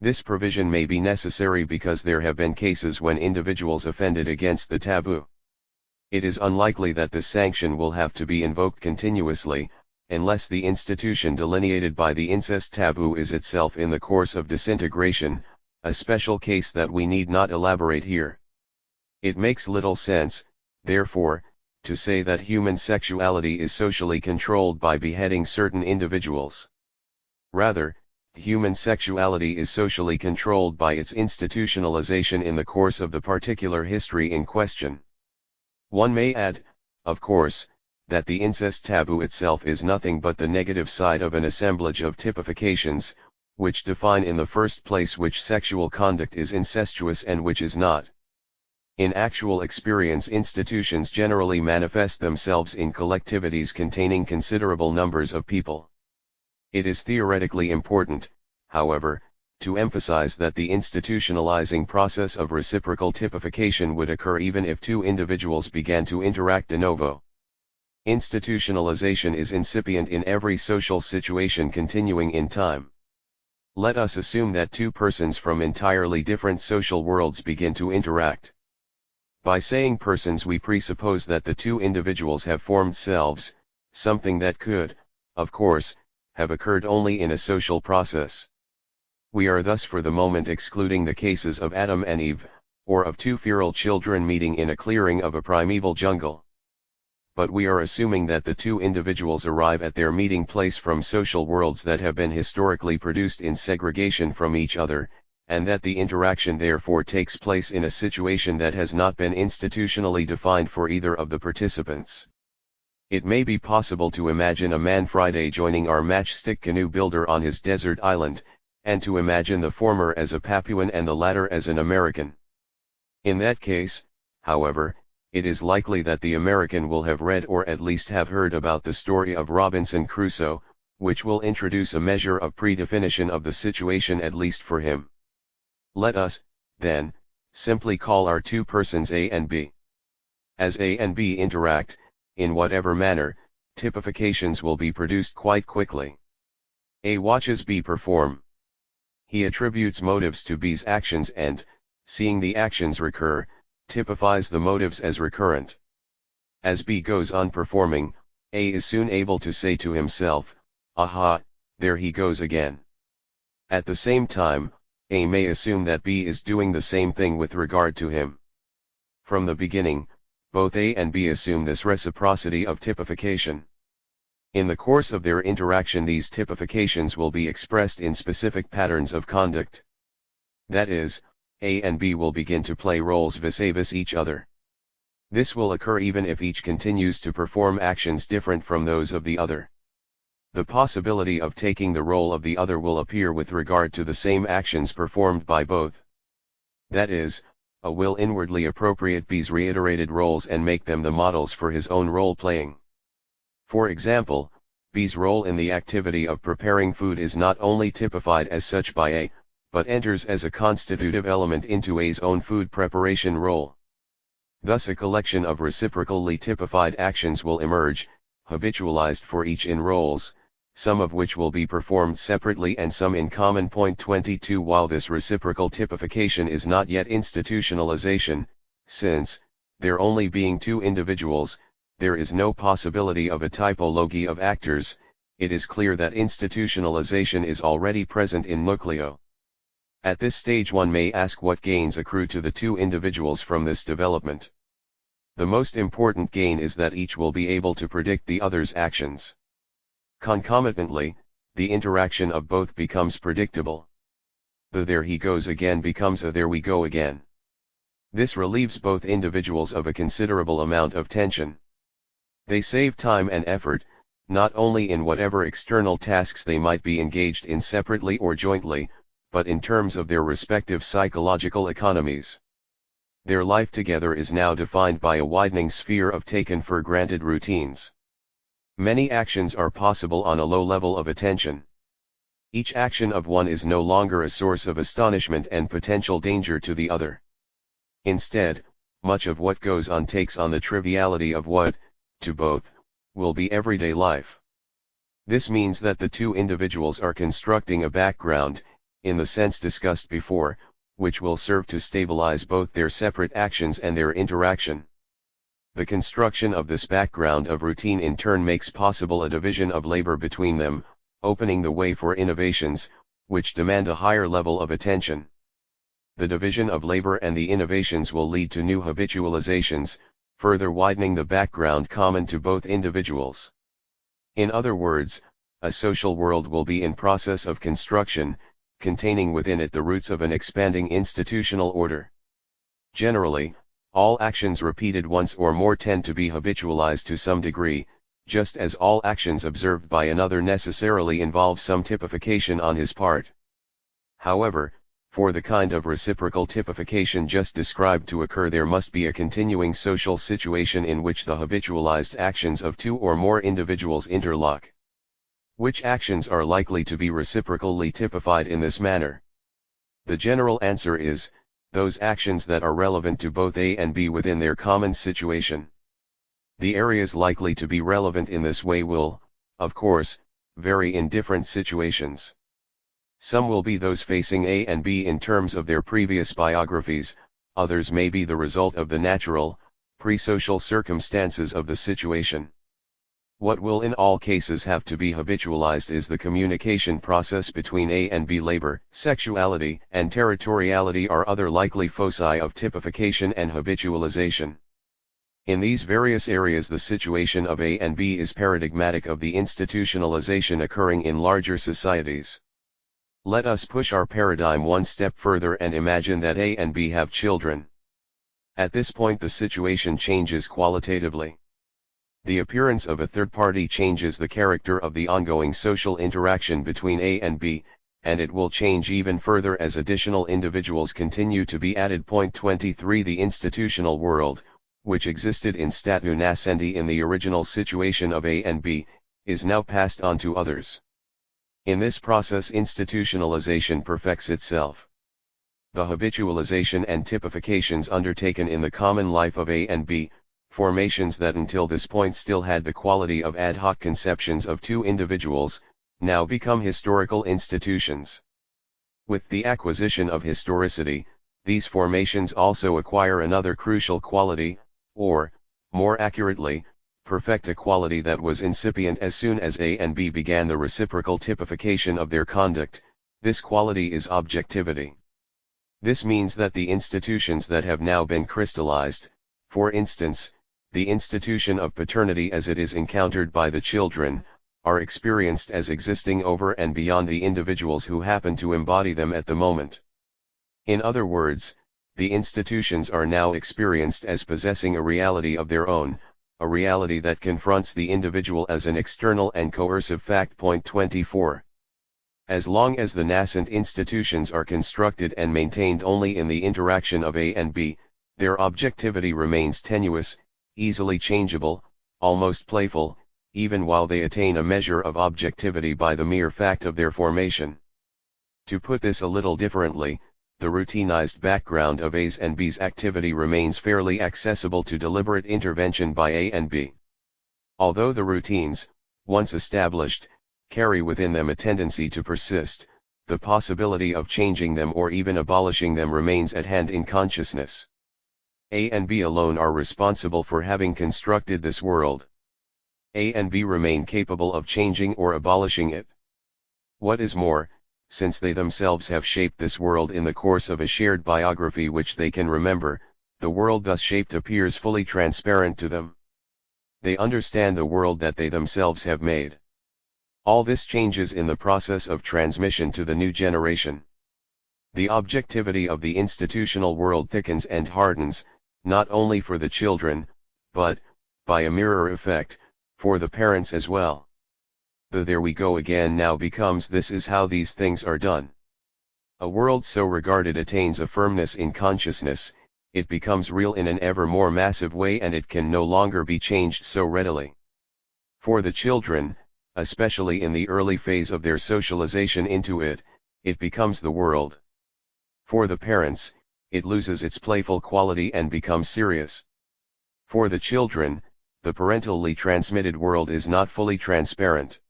This provision may be necessary because there have been cases when individuals offended against the taboo. It is unlikely that this sanction will have to be invoked continuously, unless the institution delineated by the incest taboo is itself in the course of disintegration, a special case that we need not elaborate here. It makes little sense, therefore, to say that human sexuality is socially controlled by beheading certain individuals. Rather, human sexuality is socially controlled by its institutionalization in the course of the particular history in question. One may add, of course, that the incest taboo itself is nothing but the negative side of an assemblage of typifications, which define in the first place which sexual conduct is incestuous and which is not. In actual experience, institutions generally manifest themselves in collectivities containing considerable numbers of people. It is theoretically important, however, to emphasize that the institutionalizing process of reciprocal typification would occur even if two individuals began to interact de novo. Institutionalization is incipient in every social situation continuing in time. Let us assume that two persons from entirely different social worlds begin to interact. By saying persons, we presuppose that the two individuals have formed selves, something that could, of course, have occurred only in a social process. We are thus for the moment excluding the cases of Adam and Eve, or of two feral children meeting in a clearing of a primeval jungle. But we are assuming that the two individuals arrive at their meeting place from social worlds that have been historically produced in segregation from each other, and that the interaction therefore takes place in a situation that has not been institutionally defined for either of the participants. It may be possible to imagine a man Friday joining our matchstick canoe builder on his desert island, and to imagine the former as a Papuan and the latter as an American. In that case, however, it is likely that the American will have read or at least have heard about the story of Robinson Crusoe, which will introduce a measure of predefinition of the situation at least for him. Let us, then, simply call our two persons A and B. As A and B interact, in whatever manner, typifications will be produced quite quickly. A watches B perform. He attributes motives to B's actions and, seeing the actions recur, typifies the motives as recurrent. As B goes on performing, A is soon able to say to himself, "Aha, there he goes again." At the same time, A may assume that B is doing the same thing with regard to him. From the beginning, both A and B assume this reciprocity of typification. In the course of their interaction, these typifications will be expressed in specific patterns of conduct. That is, A and B will begin to play roles vis-a-vis each other. This will occur even if each continues to perform actions different from those of the other. The possibility of taking the role of the other will appear with regard to the same actions performed by both. That is, A will inwardly appropriate B's reiterated roles and make them the models for his own role-playing. For example, B's role in the activity of preparing food is not only typified as such by A, but enters as a constitutive element into A's own food preparation role. Thus a collection of reciprocally typified actions will emerge, habitualized for each in roles, some of which will be performed separately and some in common. Point 22. While this reciprocal typification is not yet institutionalization, since, there only being two individuals, there is no possibility of a typology of actors, it is clear that institutionalization is already present in nucleo. At this stage one may ask what gains accrue to the two individuals from this development. The most important gain is that each will be able to predict the other's actions. Concomitantly, the interaction of both becomes predictable. The "there he goes again" becomes a "there we go again." This relieves both individuals of a considerable amount of tension. They save time and effort, not only in whatever external tasks they might be engaged in separately or jointly, but in terms of their respective psychological economies. Their life together is now defined by a widening sphere of taken-for-granted routines. Many actions are possible on a low level of attention. Each action of one is no longer a source of astonishment and potential danger to the other. Instead, much of what goes on takes on the triviality of what, to both, will be everyday life. This means that the two individuals are constructing a background, in the sense discussed before, which will serve to stabilize both their separate actions and their interaction. The construction of this background of routine in turn makes possible a division of labor between them, opening the way for innovations, which demand a higher level of attention. The division of labor and the innovations will lead to new habitualizations, further widening the background common to both individuals. In other words, a social world will be in process of construction, containing within it the roots of an expanding institutional order. Generally, all actions repeated once or more tend to be habitualized to some degree, just as all actions observed by another necessarily involve some typification on his part. However, For the kind of reciprocal typification just described to occur, there must be a continuing social situation in which the habitualized actions of two or more individuals interlock. Which actions are likely to be reciprocally typified in this manner? The general answer is, those actions that are relevant to both A and B within their common situation. The areas likely to be relevant in this way will, of course, vary in different situations. Some will be those facing A and B in terms of their previous biographies, others may be the result of the natural, pre-social circumstances of the situation. What will in all cases have to be habitualized is the communication process between A and B. Labor, sexuality, and territoriality are other likely foci of typification and habitualization. In these various areas, the situation of A and B is paradigmatic of the institutionalization occurring in larger societies. Let us push our paradigm one step further and imagine that A and B have children. At this point, the situation changes qualitatively. The appearance of a third party changes the character of the ongoing social interaction between A and B, and it will change even further as additional individuals continue to be added. Point 23. The institutional world, which existed in statu nascendi in the original situation of A and B, is now passed on to others. In this process, institutionalization perfects itself. The habitualization and typifications undertaken in the common life of A and B, formations that until this point still had the quality of ad hoc conceptions of two individuals, now become historical institutions. With the acquisition of historicity, these formations also acquire another crucial quality, or, more accurately, perfect a quality that was incipient as soon as A and B began the reciprocal typification of their conduct. This quality is objectivity. This means that the institutions that have now been crystallized, for instance, the institution of paternity as it is encountered by the children, are experienced as existing over and beyond the individuals who happen to embody them at the moment. In other words, the institutions are now experienced as possessing a reality of their own, a reality that confronts the individual as an external and coercive fact. Point 24. As long as the nascent institutions are constructed and maintained only in the interaction of A and B, their objectivity remains tenuous, easily changeable, almost playful, even while they attain a measure of objectivity by the mere fact of their formation. To put this a little differently, the routinized background of A's and B's activity remains fairly accessible to deliberate intervention by A and B. Although the routines, once established, carry within them a tendency to persist, the possibility of changing them or even abolishing them remains at hand in consciousness. A and B alone are responsible for having constructed this world. A and B remain capable of changing or abolishing it. What is more, since they themselves have shaped this world in the course of a shared biography which they can remember, the world thus shaped appears fully transparent to them. They understand the world that they themselves have made. All this changes in the process of transmission to the new generation. The objectivity of the institutional world thickens and hardens, not only for the children, but, by a mirror effect, for the parents as well. The "there we go again" now becomes "this is how these things are done." A world so regarded attains a firmness in consciousness, it becomes real in an ever more massive way, and it can no longer be changed so readily. For the children, especially in the early phase of their socialization into it, it becomes the world. For the parents, it loses its playful quality and becomes serious. For the children, the parentally transmitted world is not fully transparent.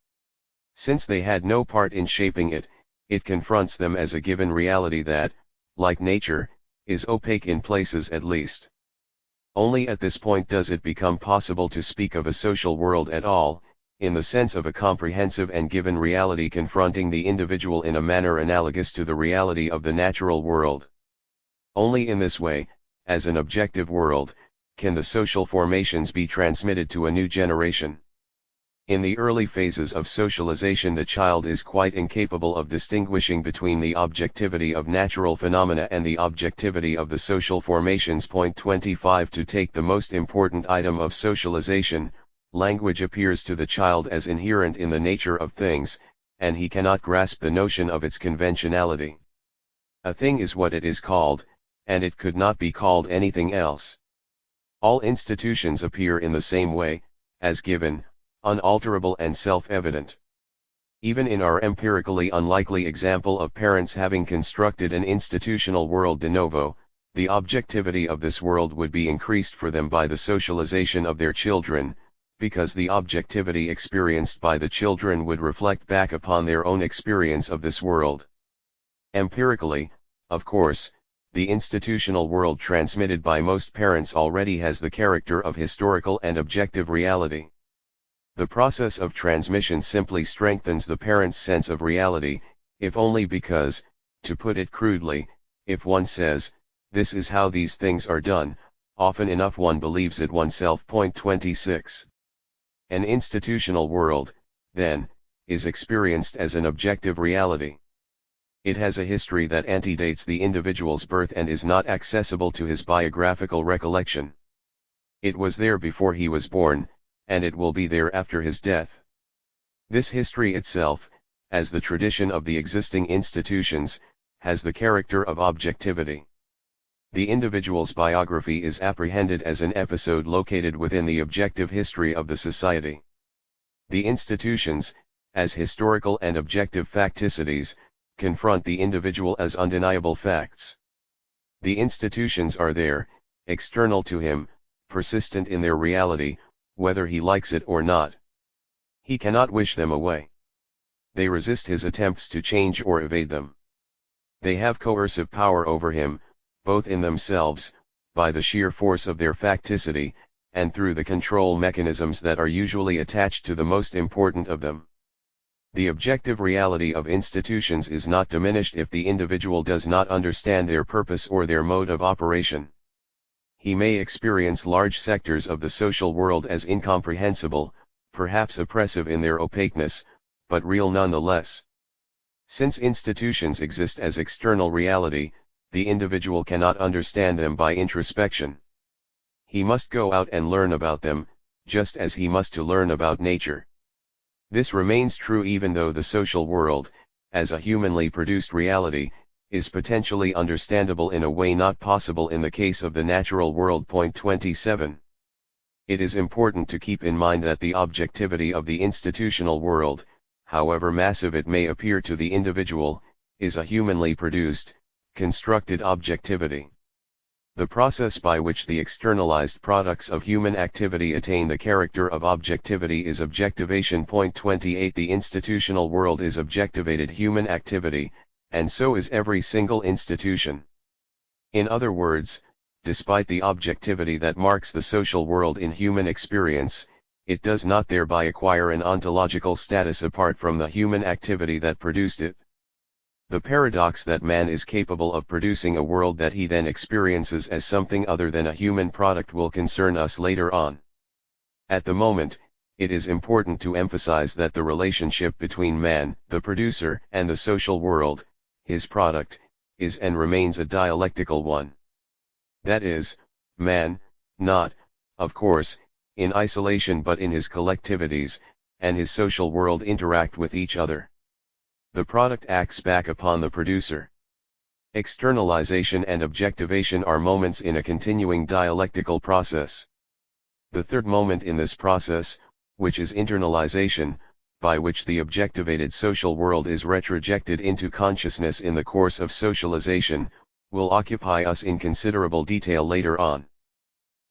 Since they had no part in shaping it, it confronts them as a given reality that, like nature, is opaque in places at least. Only at this point does it become possible to speak of a social world at all, in the sense of a comprehensive and given reality confronting the individual in a manner analogous to the reality of the natural world. Only in this way, as an objective world, can the social formations be transmitted to a new generation. In the early phases of socialization, the child is quite incapable of distinguishing between the objectivity of natural phenomena and the objectivity of the social formations. Point 25. To take the most important item of socialization, language appears to the child as inherent in the nature of things, and he cannot grasp the notion of its conventionality. A thing is what it is called, and it could not be called anything else. All institutions appear in the same way, as given, unalterable and self-evident. Even in our empirically unlikely example of parents having constructed an institutional world de novo, the objectivity of this world would be increased for them by the socialization of their children, because the objectivity experienced by the children would reflect back upon their own experience of this world. Empirically, of course, the institutional world transmitted by most parents already has the character of historical and objective reality. The process of transmission simply strengthens the parent's sense of reality, if only because, to put it crudely, if one says, "This is how these things are done," often enough one believes it oneself. 26. An institutional world, then, is experienced as an objective reality. It has a history that antedates the individual's birth and is not accessible to his biographical recollection. It was there before he was born, and it will be there after his death. This history itself, as the tradition of the existing institutions, has the character of objectivity. The individual's biography is apprehended as an episode located within the objective history of the society. The institutions, as historical and objective facticities, confront the individual as undeniable facts. The institutions are there, external to him, persistent in their reality, whether he likes it or not. He cannot wish them away. They resist his attempts to change or evade them. They have coercive power over him, both in themselves, by the sheer force of their facticity, and through the control mechanisms that are usually attached to the most important of them. The objective reality of institutions is not diminished if the individual does not understand their purpose or their mode of operation. He may experience large sectors of the social world as incomprehensible, perhaps oppressive in their opaqueness, but real nonetheless. Since institutions exist as external reality, the individual cannot understand them by introspection. He must go out and learn about them, just as he must to learn about nature. This remains true even though the social world, as a humanly produced reality, is potentially understandable in a way not possible in the case of the natural world. 27. It is important to keep in mind that the objectivity of the institutional world, however massive it may appear to the individual, is a humanly produced, constructed objectivity. The process by which the externalized products of human activity attain the character of objectivity is objectivation. 28. The institutional world is objectivated human activity, and so is every single institution. In other words, despite the objectivity that marks the social world in human experience, it does not thereby acquire an ontological status apart from the human activity that produced it. The paradox that man is capable of producing a world that he then experiences as something other than a human product will concern us later on. At the moment, it is important to emphasize that the relationship between man, the producer, and the social world, his product, is and remains a dialectical one. That is, man, not, of course, in isolation but in his collectivities, and his social world interact with each other. The product acts back upon the producer. Externalization and objectivation are moments in a continuing dialectical process. The third moment in this process, which is internalization, by which the objectivated social world is retrojected into consciousness in the course of socialization, will occupy us in considerable detail later on.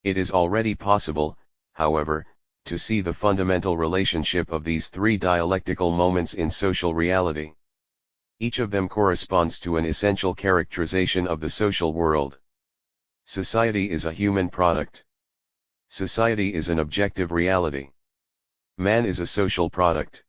It is already possible, however, to see the fundamental relationship of these three dialectical moments in social reality. Each of them corresponds to an essential characterization of the social world. Society is a human product. Society is an objective reality. Man is a social product.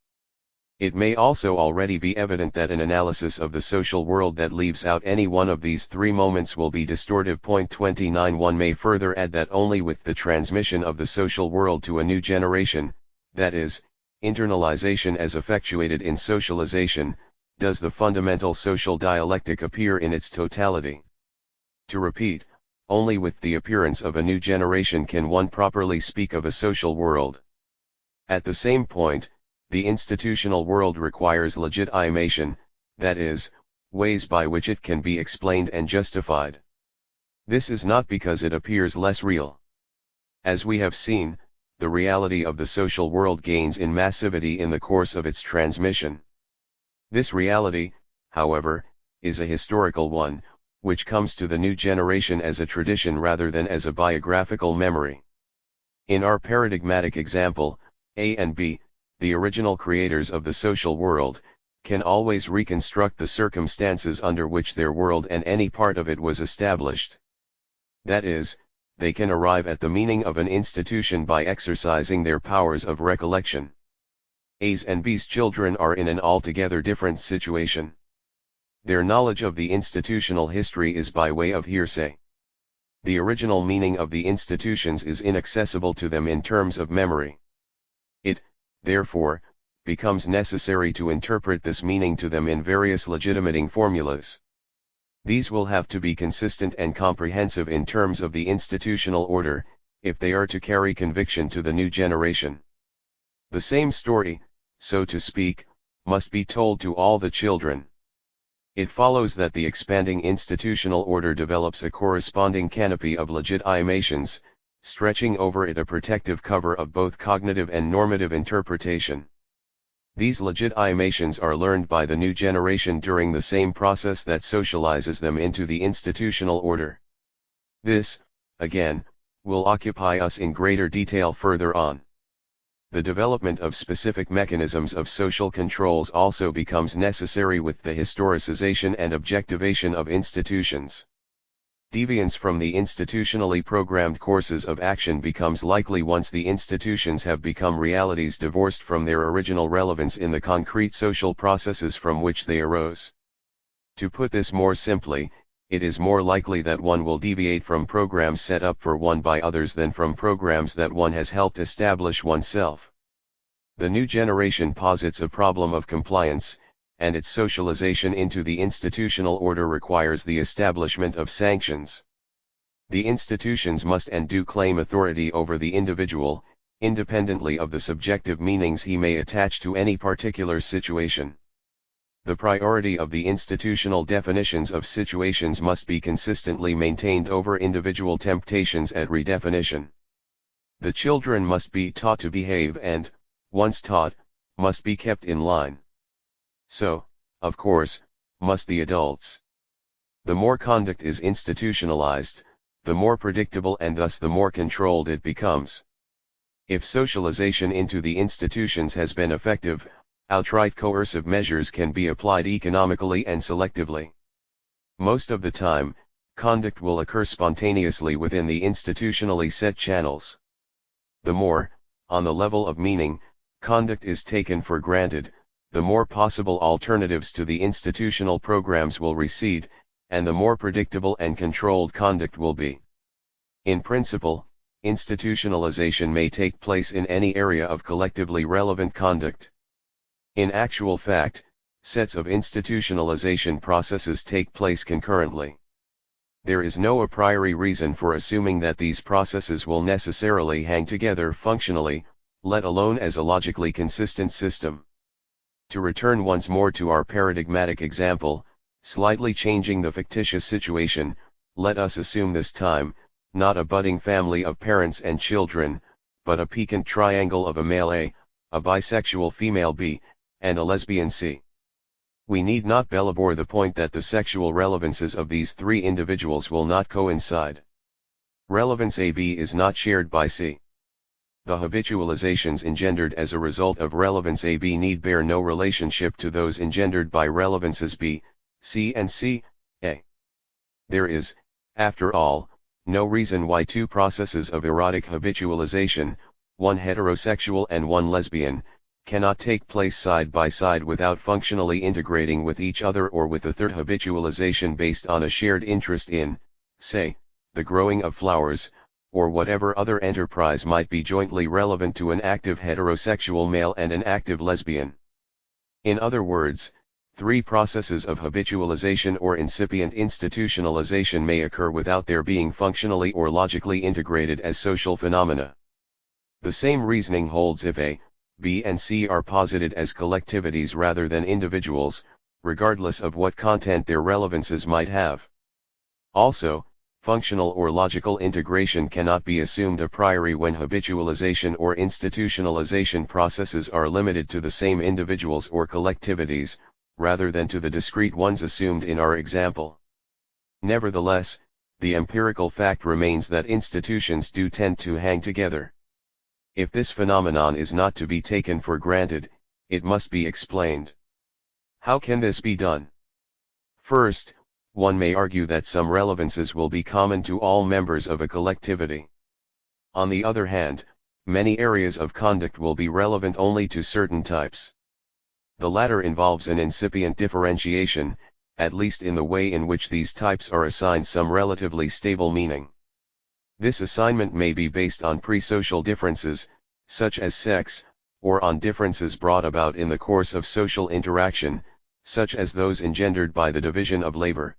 It may also already be evident that an analysis of the social world that leaves out any one of these three moments will be distortive. 29. One may further add that only with the transmission of the social world to a new generation, that is, internalization as effectuated in socialization, does the fundamental social dialectic appear in its totality. To repeat, only with the appearance of a new generation can one properly speak of a social world. At the same point, the institutional world requires legitimation, that is, ways by which it can be explained and justified. This is not because it appears less real. As we have seen, the reality of the social world gains in massivity in the course of its transmission. This reality, however, is a historical one, which comes to the new generation as a tradition rather than as a biographical memory. In our paradigmatic example, A and B, the original creators of the social world, can always reconstruct the circumstances under which their world and any part of it was established. That is, they can arrive at the meaning of an institution by exercising their powers of recollection. A's and B's children are in an altogether different situation. Their knowledge of the institutional history is by way of hearsay. The original meaning of the institutions is inaccessible to them in terms of memory. It, therefore, becomes necessary to interpret this meaning to them in various legitimating formulas. These will have to be consistent and comprehensive in terms of the institutional order, if they are to carry conviction to the new generation. The same story, so to speak, must be told to all the children. It follows that the expanding institutional order develops a corresponding canopy of legitimations, stretching over it a protective cover of both cognitive and normative interpretation. These legitimations are learned by the new generation during the same process that socializes them into the institutional order. This, again, will occupy us in greater detail further on. The development of specific mechanisms of social controls also becomes necessary with the historicization and objectivation of institutions. Deviance from the institutionally programmed courses of action becomes likely once the institutions have become realities divorced from their original relevance in the concrete social processes from which they arose. To put this more simply, it is more likely that one will deviate from programs set up for one by others than from programs that one has helped establish oneself. The new generation posits a problem of compliance, and its socialization into the institutional order requires the establishment of sanctions. The institutions must and do claim authority over the individual, independently of the subjective meanings he may attach to any particular situation. The priority of the institutional definitions of situations must be consistently maintained over individual temptations at redefinition. The children must be taught to behave and, once taught, must be kept in line. So, of course, must the adults. The more conduct is institutionalized, the more predictable and thus the more controlled it becomes. If socialization into the institutions has been effective, outright coercive measures can be applied economically and selectively. Most of the time, conduct will occur spontaneously within the institutionally set channels. The more, on the level of meaning, conduct is taken for granted, the more possible alternatives to the institutional programs will recede, and the more predictable and controlled conduct will be. In principle, institutionalization may take place in any area of collectively relevant conduct. In actual fact, sets of institutionalization processes take place concurrently. There is no a priori reason for assuming that these processes will necessarily hang together functionally, let alone as a logically consistent system. To return once more to our paradigmatic example, slightly changing the fictitious situation, let us assume this time, not a budding family of parents and children, but a piquant triangle of a male A, a bisexual female B, and a lesbian C. We need not belabor the point that the sexual relevances of these three individuals will not coincide. Relevance AB is not shared by C. The habitualizations engendered as a result of relevance AB need bear no relationship to those engendered by relevances B, C and C, A. There is, after all, no reason why two processes of erotic habitualization, one heterosexual and one lesbian, cannot take place side by side without functionally integrating with each other or with a third habitualization based on a shared interest in, say, the growing of flowers, or whatever other enterprise might be jointly relevant to an active heterosexual male and an active lesbian. In other words, three processes of habitualization or incipient institutionalization may occur without their being functionally or logically integrated as social phenomena. The same reasoning holds if A, B and C are posited as collectivities rather than individuals, regardless of what content their relevances might have. Also, functional or logical integration cannot be assumed a priori when habitualization or institutionalization processes are limited to the same individuals or collectivities, rather than to the discrete ones assumed in our example. Nevertheless, the empirical fact remains that institutions do tend to hang together. If this phenomenon is not to be taken for granted, it must be explained. How can this be done? First, one may argue that some relevances will be common to all members of a collectivity. On the other hand, many areas of conduct will be relevant only to certain types. The latter involves an incipient differentiation, at least in the way in which these types are assigned some relatively stable meaning. This assignment may be based on pre-social differences, such as sex, or on differences brought about in the course of social interaction, such as those engendered by the division of labor.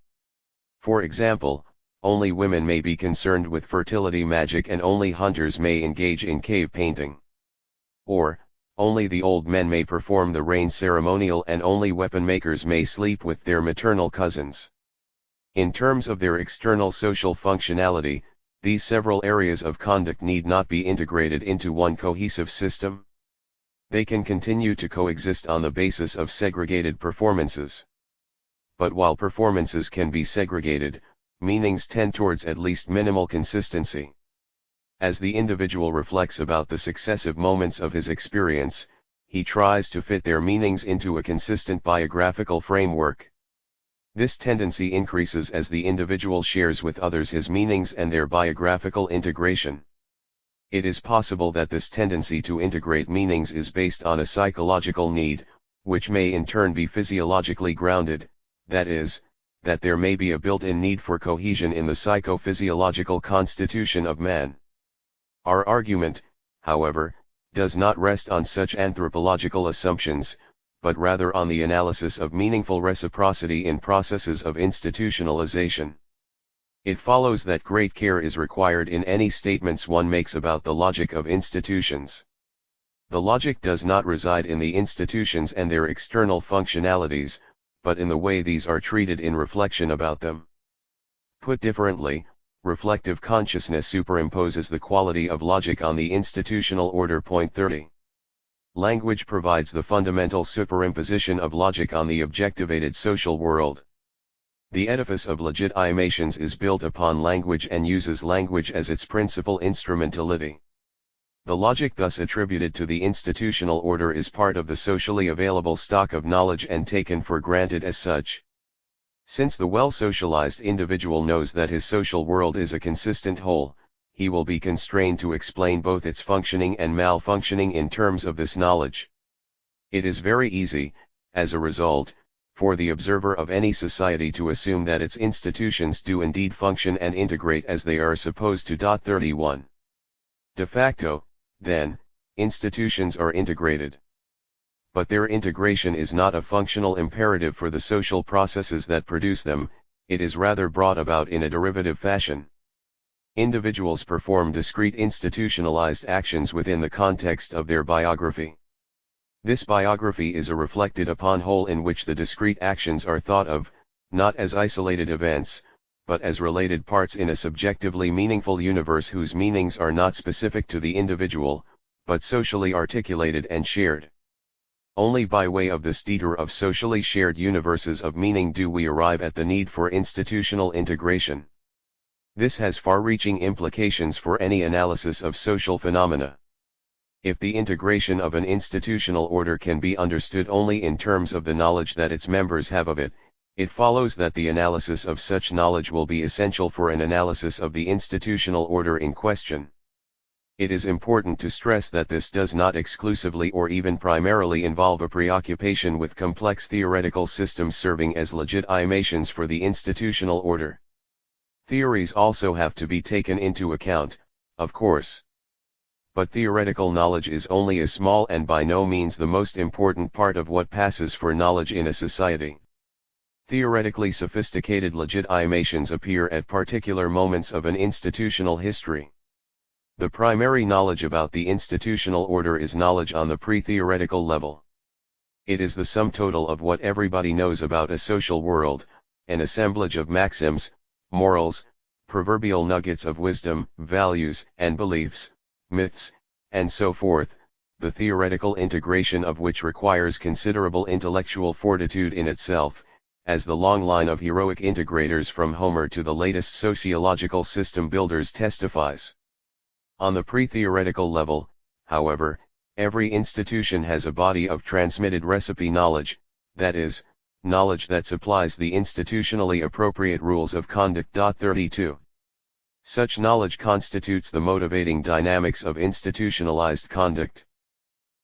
For example, only women may be concerned with fertility magic and only hunters may engage in cave painting. Or, only the old men may perform the rain ceremonial and only weapon makers may sleep with their maternal cousins. In terms of their external social functionality, these several areas of conduct need not be integrated into one cohesive system. They can continue to coexist on the basis of segregated performances. But while performances can be segregated, meanings tend towards at least minimal consistency. As the individual reflects about the successive moments of his experience, he tries to fit their meanings into a consistent biographical framework. This tendency increases as the individual shares with others his meanings and their biographical integration. It is possible that this tendency to integrate meanings is based on a psychological need, which may in turn be physiologically grounded, that is, that there may be a built-in need for cohesion in the psychophysiological constitution of man. Our argument, however, does not rest on such anthropological assumptions, but rather on the analysis of meaningful reciprocity in processes of institutionalization. It follows that great care is required in any statements one makes about the logic of institutions. The logic does not reside in the institutions and their external functionalities, but in the way these are treated in reflection about them. Put differently, reflective consciousness superimposes the quality of logic on the institutional order. Point 30. Language provides the fundamental superimposition of logic on the objectivated social world. The edifice of legitimations is built upon language and uses language as its principal instrumentality. The logic thus attributed to the institutional order is part of the socially available stock of knowledge and taken for granted as such. Since the well-socialized individual knows that his social world is a consistent whole, he will be constrained to explain both its functioning and malfunctioning in terms of this knowledge. It is very easy, as a result, for the observer of any society to assume that its institutions do indeed function and integrate as they are supposed to. 31. De facto, then, institutions are integrated. But their integration is not a functional imperative for the social processes that produce them, it is rather brought about in a derivative fashion. Individuals perform discrete institutionalized actions within the context of their biography. This biography is a reflected upon whole in which the discrete actions are thought of, not as isolated events, but as related parts in a subjectively meaningful universe whose meanings are not specific to the individual, but socially articulated and shared. Only by way of this detour of socially shared universes of meaning do we arrive at the need for institutional integration. This has far-reaching implications for any analysis of social phenomena. If the integration of an institutional order can be understood only in terms of the knowledge that its members have of it, it follows that the analysis of such knowledge will be essential for an analysis of the institutional order in question. It is important to stress that this does not exclusively or even primarily involve a preoccupation with complex theoretical systems serving as legitimations for the institutional order. Theories also have to be taken into account, of course. But theoretical knowledge is only a small and by no means the most important part of what passes for knowledge in a society. Theoretically sophisticated legitimations appear at particular moments of an institutional history. The primary knowledge about the institutional order is knowledge on the pre-theoretical level. It is the sum total of what everybody knows about a social world, an assemblage of maxims, morals, proverbial nuggets of wisdom, values and beliefs, myths, and so forth, the theoretical integration of which requires considerable intellectual fortitude in itself, as the long line of heroic integrators from Homer to the latest sociological system builders testifies. On the pre-theoretical level, however, every institution has a body of transmitted recipe knowledge, that is, knowledge that supplies the institutionally appropriate rules of conduct. 32. Such knowledge constitutes the motivating dynamics of institutionalized conduct.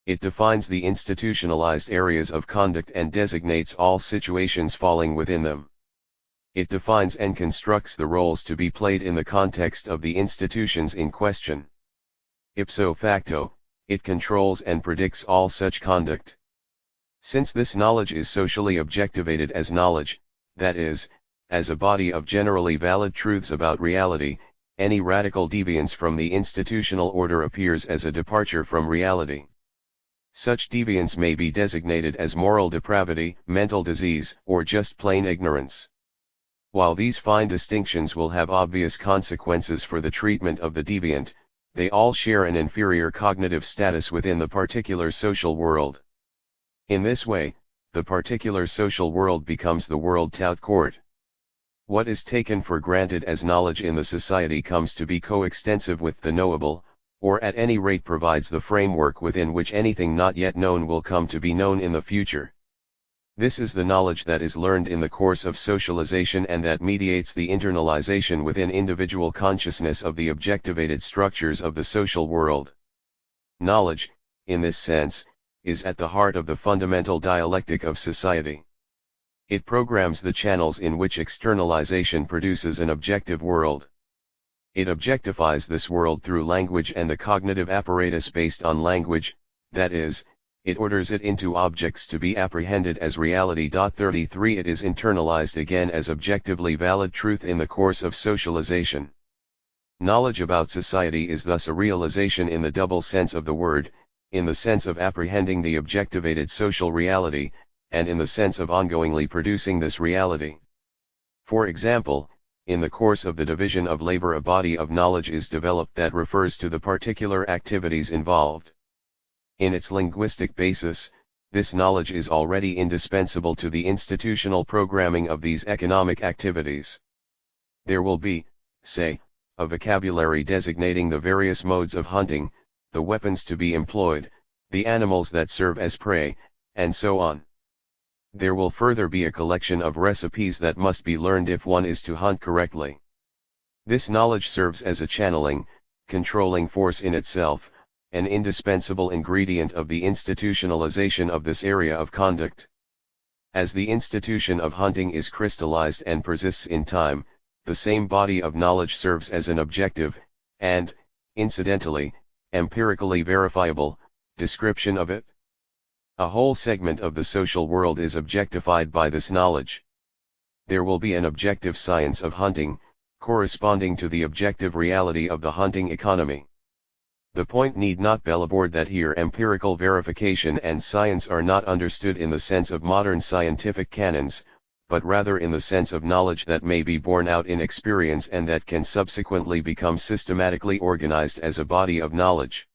It defines the institutionalized areas of conduct and designates all situations falling within them. It defines and constructs the roles to be played in the context of the institutions in question. Ipso facto, it controls and predicts all such conduct. Since this knowledge is socially objectivated as knowledge, that is, as a body of generally valid truths about reality, any radical deviance from the institutional order appears as a departure from reality. Such deviance may be designated as moral depravity, mental disease, or just plain ignorance. While these fine distinctions will have obvious consequences for the treatment of the deviant, they all share an inferior cognitive status within the particular social world. In this way, the particular social world becomes the world tout court. What is taken for granted as knowledge in the society comes to be coextensive with the knowable, or at any rate provides the framework within which anything not yet known will come to be known in the future. This is the knowledge that is learned in the course of socialization and that mediates the internalization within individual consciousness of the objectivated structures of the social world. Knowledge, in this sense, is at the heart of the fundamental dialectic of society. It programs the channels in which externalization produces an objective world. It objectifies this world through language and the cognitive apparatus based on language, that is, it orders it into objects to be apprehended as reality. 33 It is internalized again as objectively valid truth in the course of socialization. Knowledge about society is thus a realization in the double sense of the word, in the sense of apprehending the objectivated social reality, and in the sense of ongoingly producing this reality. For example, in the course of the division of labor a body of knowledge is developed that refers to the particular activities involved. In its linguistic basis, this knowledge is already indispensable to the institutional programming of these economic activities. There will be, say, a vocabulary designating the various modes of hunting, the weapons to be employed, the animals that serve as prey, and so on. There will further be a collection of recipes that must be learned if one is to hunt correctly. This knowledge serves as a channeling, controlling force in itself, an indispensable ingredient of the institutionalization of this area of conduct. As the institution of hunting is crystallized and persists in time, the same body of knowledge serves as an objective, and, incidentally, empirically verifiable, description of it. A whole segment of the social world is objectified by this knowledge. There will be an objective science of hunting, corresponding to the objective reality of the hunting economy. The point need not belabor that here empirical verification and science are not understood in the sense of modern scientific canons, but rather in the sense of knowledge that may be borne out in experience and that can subsequently become systematically organized as a body of knowledge.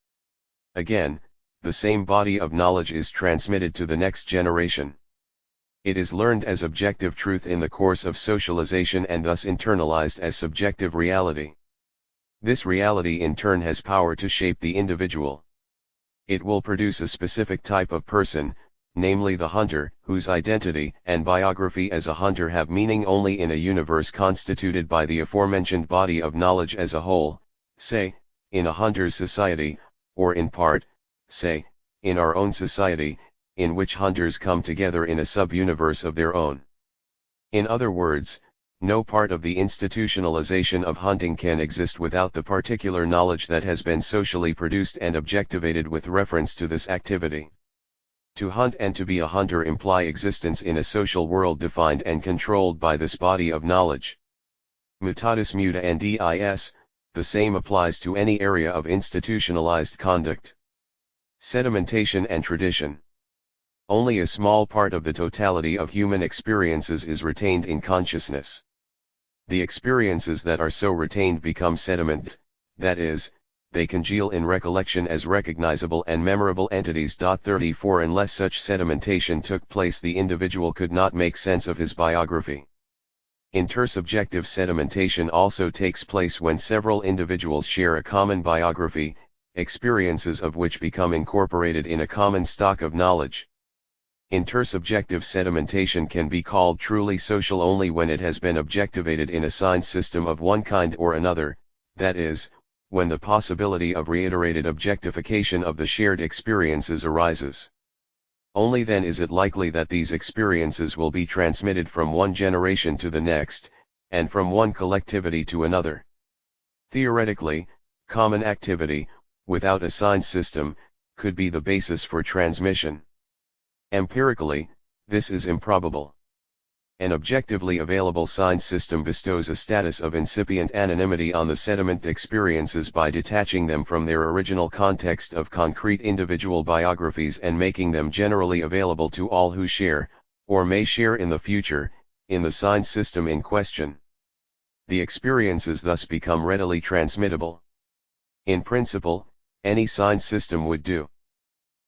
Again, the same body of knowledge is transmitted to the next generation. It is learned as objective truth in the course of socialization and thus internalized as subjective reality. This reality in turn has power to shape the individual. It will produce a specific type of person, namely the hunter, whose identity and biography as a hunter have meaning only in a universe constituted by the aforementioned body of knowledge as a whole, say, in a hunter's society, or in part, say, in our own society, in which hunters come together in a sub-universe of their own. In other words, no part of the institutionalization of hunting can exist without the particular knowledge that has been socially produced and objectivated with reference to this activity. To hunt and to be a hunter imply existence in a social world defined and controlled by this body of knowledge. Mutatis mutandis, the same applies to any area of institutionalized conduct. Sedimentation and tradition. Only a small part of the totality of human experiences is retained in consciousness. The experiences that are so retained become sediment, that is, they congeal in recollection as recognizable and memorable entities. 34 Unless such sedimentation took place, the individual could not make sense of his biography. Intersubjective sedimentation also takes place when several individuals share a common biography, experiences of which become incorporated in a common stock of knowledge. Intersubjective sedimentation can be called truly social only when it has been objectivated in a sign system of one kind or another, that is, when the possibility of reiterated objectification of the shared experiences arises. Only then is it likely that these experiences will be transmitted from one generation to the next, and from one collectivity to another. Theoretically, common activity, without a sign system, could be the basis for transmission. Empirically, this is improbable. An objectively available sign system bestows a status of incipient anonymity on the sediment experiences by detaching them from their original context of concrete individual biographies and making them generally available to all who share, or may share in the future, in the sign system in question. The experiences thus become readily transmittable. In principle, any sign system would do.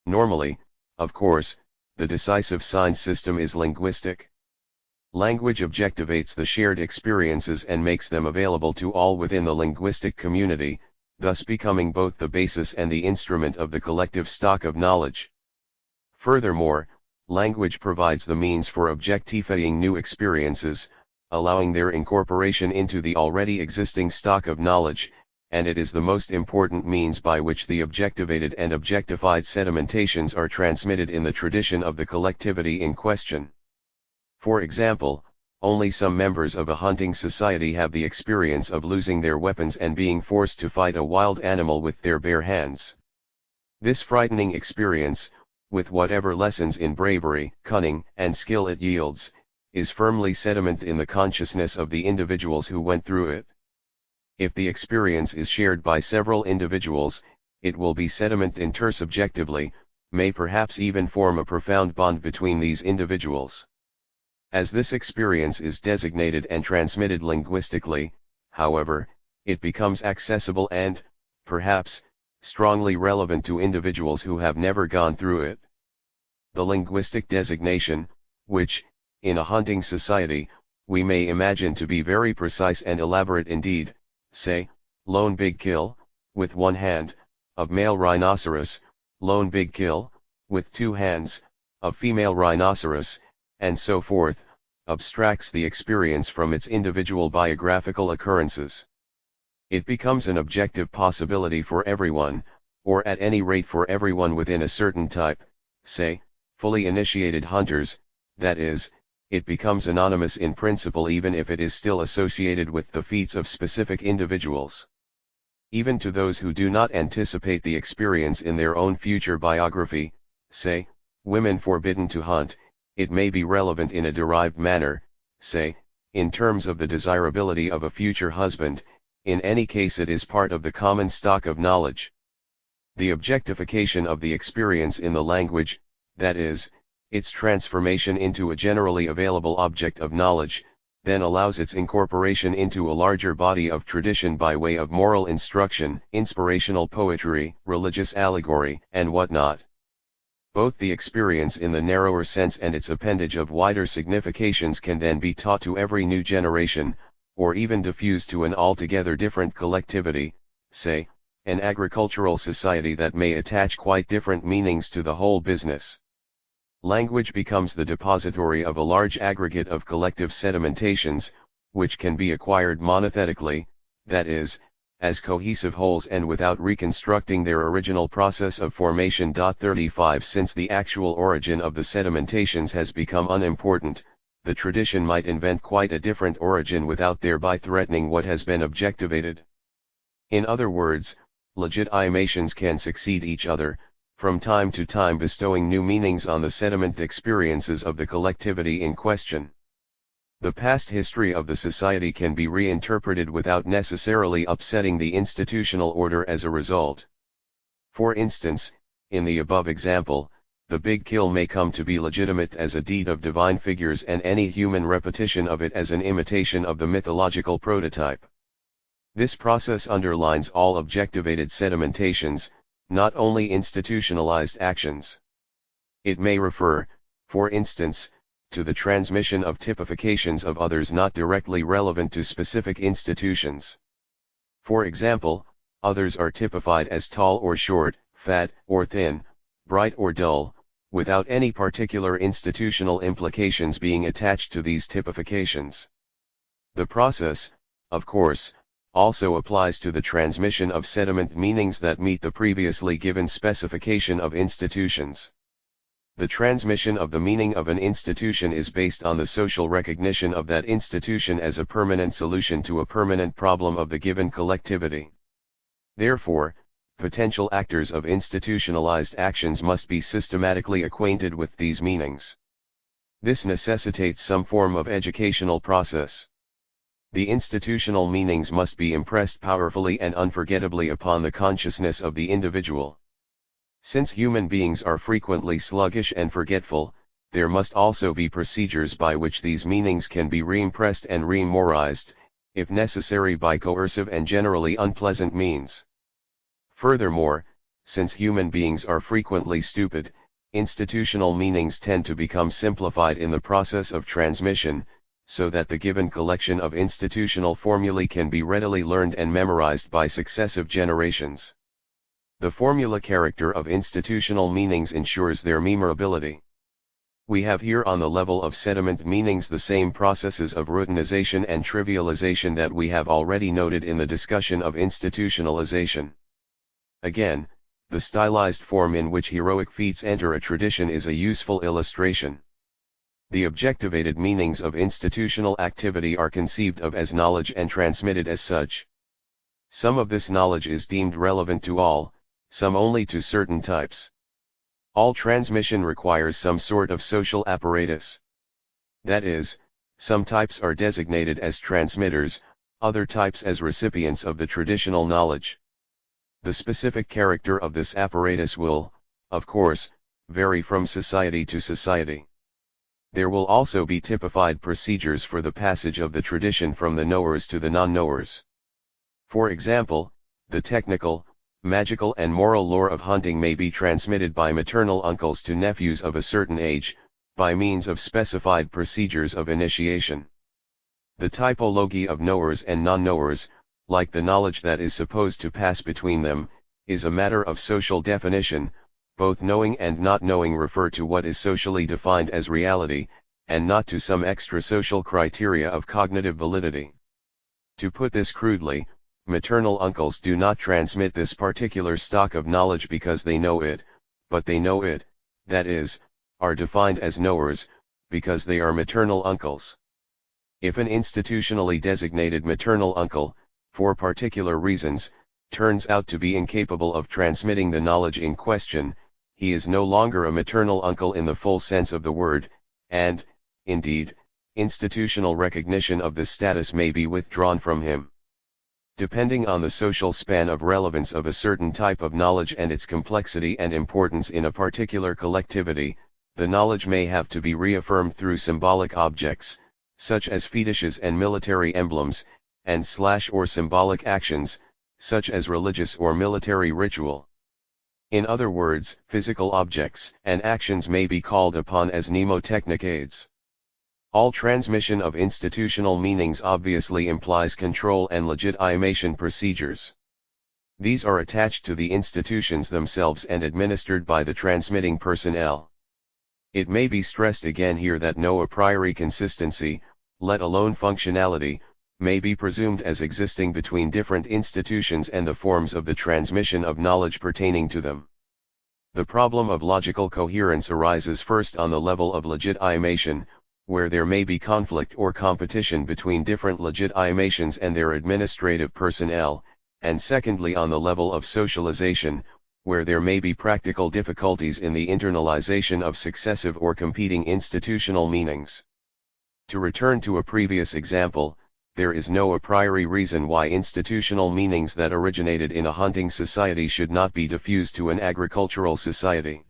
Normally, of course, the decisive sign system is linguistic. Language objectivates the shared experiences and makes them available to all within the linguistic community, thus becoming both the basis and the instrument of the collective stock of knowledge. Furthermore, language provides the means for objectifying new experiences, allowing their incorporation into the already existing stock of knowledge, and it is the most important means by which the objectivated and objectified sedimentations are transmitted in the tradition of the collectivity in question. For example, only some members of a hunting society have the experience of losing their weapons and being forced to fight a wild animal with their bare hands. This frightening experience, with whatever lessons in bravery, cunning, and skill it yields, is firmly sediment in the consciousness of the individuals who went through it. If the experience is shared by several individuals, it will be sediment intersubjectively, may perhaps even form a profound bond between these individuals. As this experience is designated and transmitted linguistically, however, it becomes accessible and, perhaps, strongly relevant to individuals who have never gone through it. The linguistic designation, which, in a hunting society, we may imagine to be very precise and elaborate indeed, say, lone big kill, with one hand, of male rhinoceros, lone big kill, with two hands, of female rhinoceros, and so forth, abstracts the experience from its individual biographical occurrences. It becomes an objective possibility for everyone, or at any rate for everyone within a certain type, say, fully initiated hunters, that is, it becomes anonymous in principle even if it is still associated with the feats of specific individuals. Even to those who do not anticipate the experience in their own future biography, say, women forbidden to hunt, it may be relevant in a derived manner, say, in terms of the desirability of a future husband. In any case it is part of the common stock of knowledge. The objectification of the experience in the language, that is, its transformation into a generally available object of knowledge, then allows its incorporation into a larger body of tradition by way of moral instruction, inspirational poetry, religious allegory, and whatnot. Both the experience in the narrower sense and its appendage of wider significations can then be taught to every new generation, or even diffused to an altogether different collectivity, say, an agricultural society that may attach quite different meanings to the whole business. Language becomes the depository of a large aggregate of collective sedimentations, which can be acquired monothetically, that is, as cohesive wholes and without reconstructing their original process of formation. 35 Since the actual origin of the sedimentations has become unimportant, the tradition might invent quite a different origin without thereby threatening what has been objectivated. In other words, legitimations can succeed each other, from time to time bestowing new meanings on the sediment experiences of the collectivity in question. The past history of the society can be reinterpreted without necessarily upsetting the institutional order as a result. For instance, in the above example, the big kill may come to be legitimate as a deed of divine figures and any human repetition of it as an imitation of the mythological prototype. This process underlines all objectivated sedimentations, not only institutionalized actions. It may refer, for instance, to the transmission of typifications of others not directly relevant to specific institutions. For example, others are typified as tall or short, fat or thin, bright or dull, without any particular institutional implications being attached to these typifications. The process, of course, also applies to the transmission of sediment meanings that meet the previously given specification of institutions. The transmission of the meaning of an institution is based on the social recognition of that institution as a permanent solution to a permanent problem of the given collectivity. Therefore, potential actors of institutionalized actions must be systematically acquainted with these meanings. This necessitates some form of educational process. The institutional meanings must be impressed powerfully and unforgettably upon the consciousness of the individual. Since human beings are frequently sluggish and forgetful, there must also be procedures by which these meanings can be reimpressed and rememorized, if necessary by coercive and generally unpleasant means. Furthermore, since human beings are frequently stupid, institutional meanings tend to become simplified in the process of transmission, so that the given collection of institutional formulae can be readily learned and memorized by successive generations. The formula character of institutional meanings ensures their memorability. We have here on the level of sediment meanings the same processes of routinization and trivialization that we have already noted in the discussion of institutionalization. Again, the stylized form in which heroic feats enter a tradition is a useful illustration. The objectivated meanings of institutional activity are conceived of as knowledge and transmitted as such. Some of this knowledge is deemed relevant to all, some only to certain types. All transmission requires some sort of social apparatus. That is, some types are designated as transmitters, other types as recipients of the traditional knowledge. The specific character of this apparatus will, of course, vary from society to society. There will also be typified procedures for the passage of the tradition from the knowers to the non-knowers. For example, the technical, magical and moral lore of hunting may be transmitted by maternal uncles to nephews of a certain age, by means of specified procedures of initiation. The typology of knowers and non-knowers, like the knowledge that is supposed to pass between them, is a matter of social definition. Both knowing and not knowing refer to what is socially defined as reality, and not to some extra-social criteria of cognitive validity. To put this crudely, maternal uncles do not transmit this particular stock of knowledge because they know it, but they know it, that is, are defined as knowers, because they are maternal uncles. If an institutionally designated maternal uncle, for particular reasons, turns out to be incapable of transmitting the knowledge in question, he is no longer a maternal uncle in the full sense of the word, and, indeed, institutional recognition of this status may be withdrawn from him. Depending on the social span of relevance of a certain type of knowledge and its complexity and importance in a particular collectivity, the knowledge may have to be reaffirmed through symbolic objects, such as fetishes and military emblems, and or symbolic actions, such as religious or military ritual. In other words, physical objects and actions may be called upon as mnemotechnic aids. All transmission of institutional meanings obviously implies control and legitimation procedures. These are attached to the institutions themselves and administered by the transmitting personnel. It may be stressed again here that no a priori consistency, let alone functionality, may be presumed as existing between different institutions and the forms of the transmission of knowledge pertaining to them. The problem of logical coherence arises first on the level of legitimation, where there may be conflict or competition between different legitimations and their administrative personnel, and secondly on the level of socialization, where there may be practical difficulties in the internalization of successive or competing institutional meanings. To return to a previous example, there is no a priori reason why institutional meanings that originated in a hunting society should not be diffused to an agricultural society.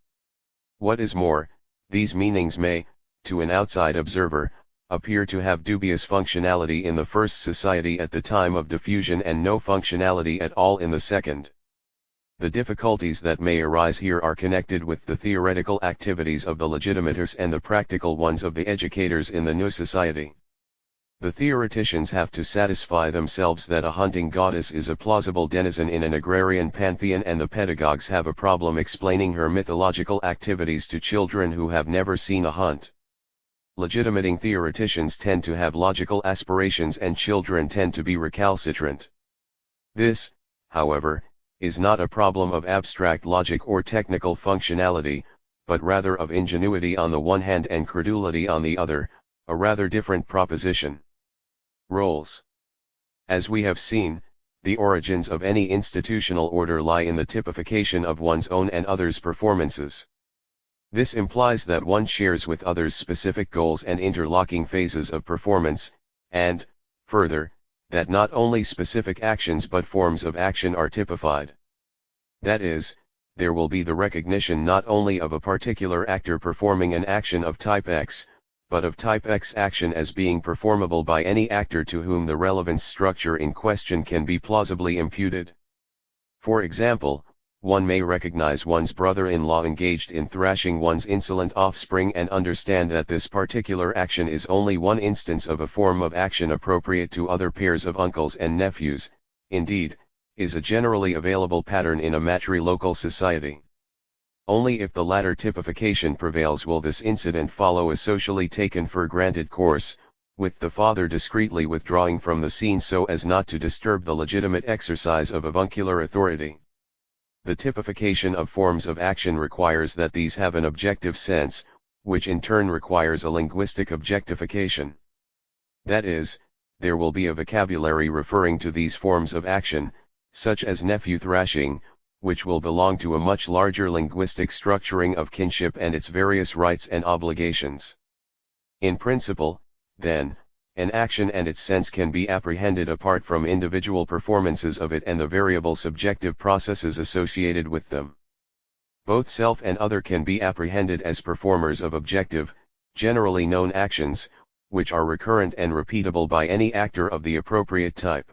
What is more, these meanings may, to an outside observer, appear to have dubious functionality in the first society at the time of diffusion and no functionality at all in the second. The difficulties that may arise here are connected with the theoretical activities of the legitimators and the practical ones of the educators in the new society. The theoreticians have to satisfy themselves that a hunting goddess is a plausible denizen in an agrarian pantheon, and the pedagogues have a problem explaining her mythological activities to children who have never seen a hunt. Legitimating theoreticians tend to have logical aspirations and children tend to be recalcitrant. This, however, is not a problem of abstract logic or technical functionality, but rather of ingenuity on the one hand and credulity on the other, a rather different proposition. Roles. As we have seen, the origins of any institutional order lie in the typification of one's own and others' performances. This implies that one shares with others specific goals and interlocking phases of performance, and, further, that not only specific actions but forms of action are typified. That is, there will be the recognition not only of a particular actor performing an action of type X, but of type X action as being performable by any actor to whom the relevance structure in question can be plausibly imputed. For example, one may recognize one's brother-in-law engaged in thrashing one's insolent offspring and understand that this particular action is only one instance of a form of action appropriate to other pairs of uncles and nephews, indeed, is a generally available pattern in a matrilocal society. Only if the latter typification prevails will this incident follow a socially taken for granted course, with the father discreetly withdrawing from the scene so as not to disturb the legitimate exercise of avuncular authority. The typification of forms of action requires that these have an objective sense, which in turn requires a linguistic objectification. That is, there will be a vocabulary referring to these forms of action, such as nephew thrashing, which will belong to a much larger linguistic structuring of kinship and its various rights and obligations. In principle, then, an action and its sense can be apprehended apart from individual performances of it and the variable subjective processes associated with them. Both self and other can be apprehended as performers of objective, generally known actions, which are recurrent and repeatable by any actor of the appropriate type.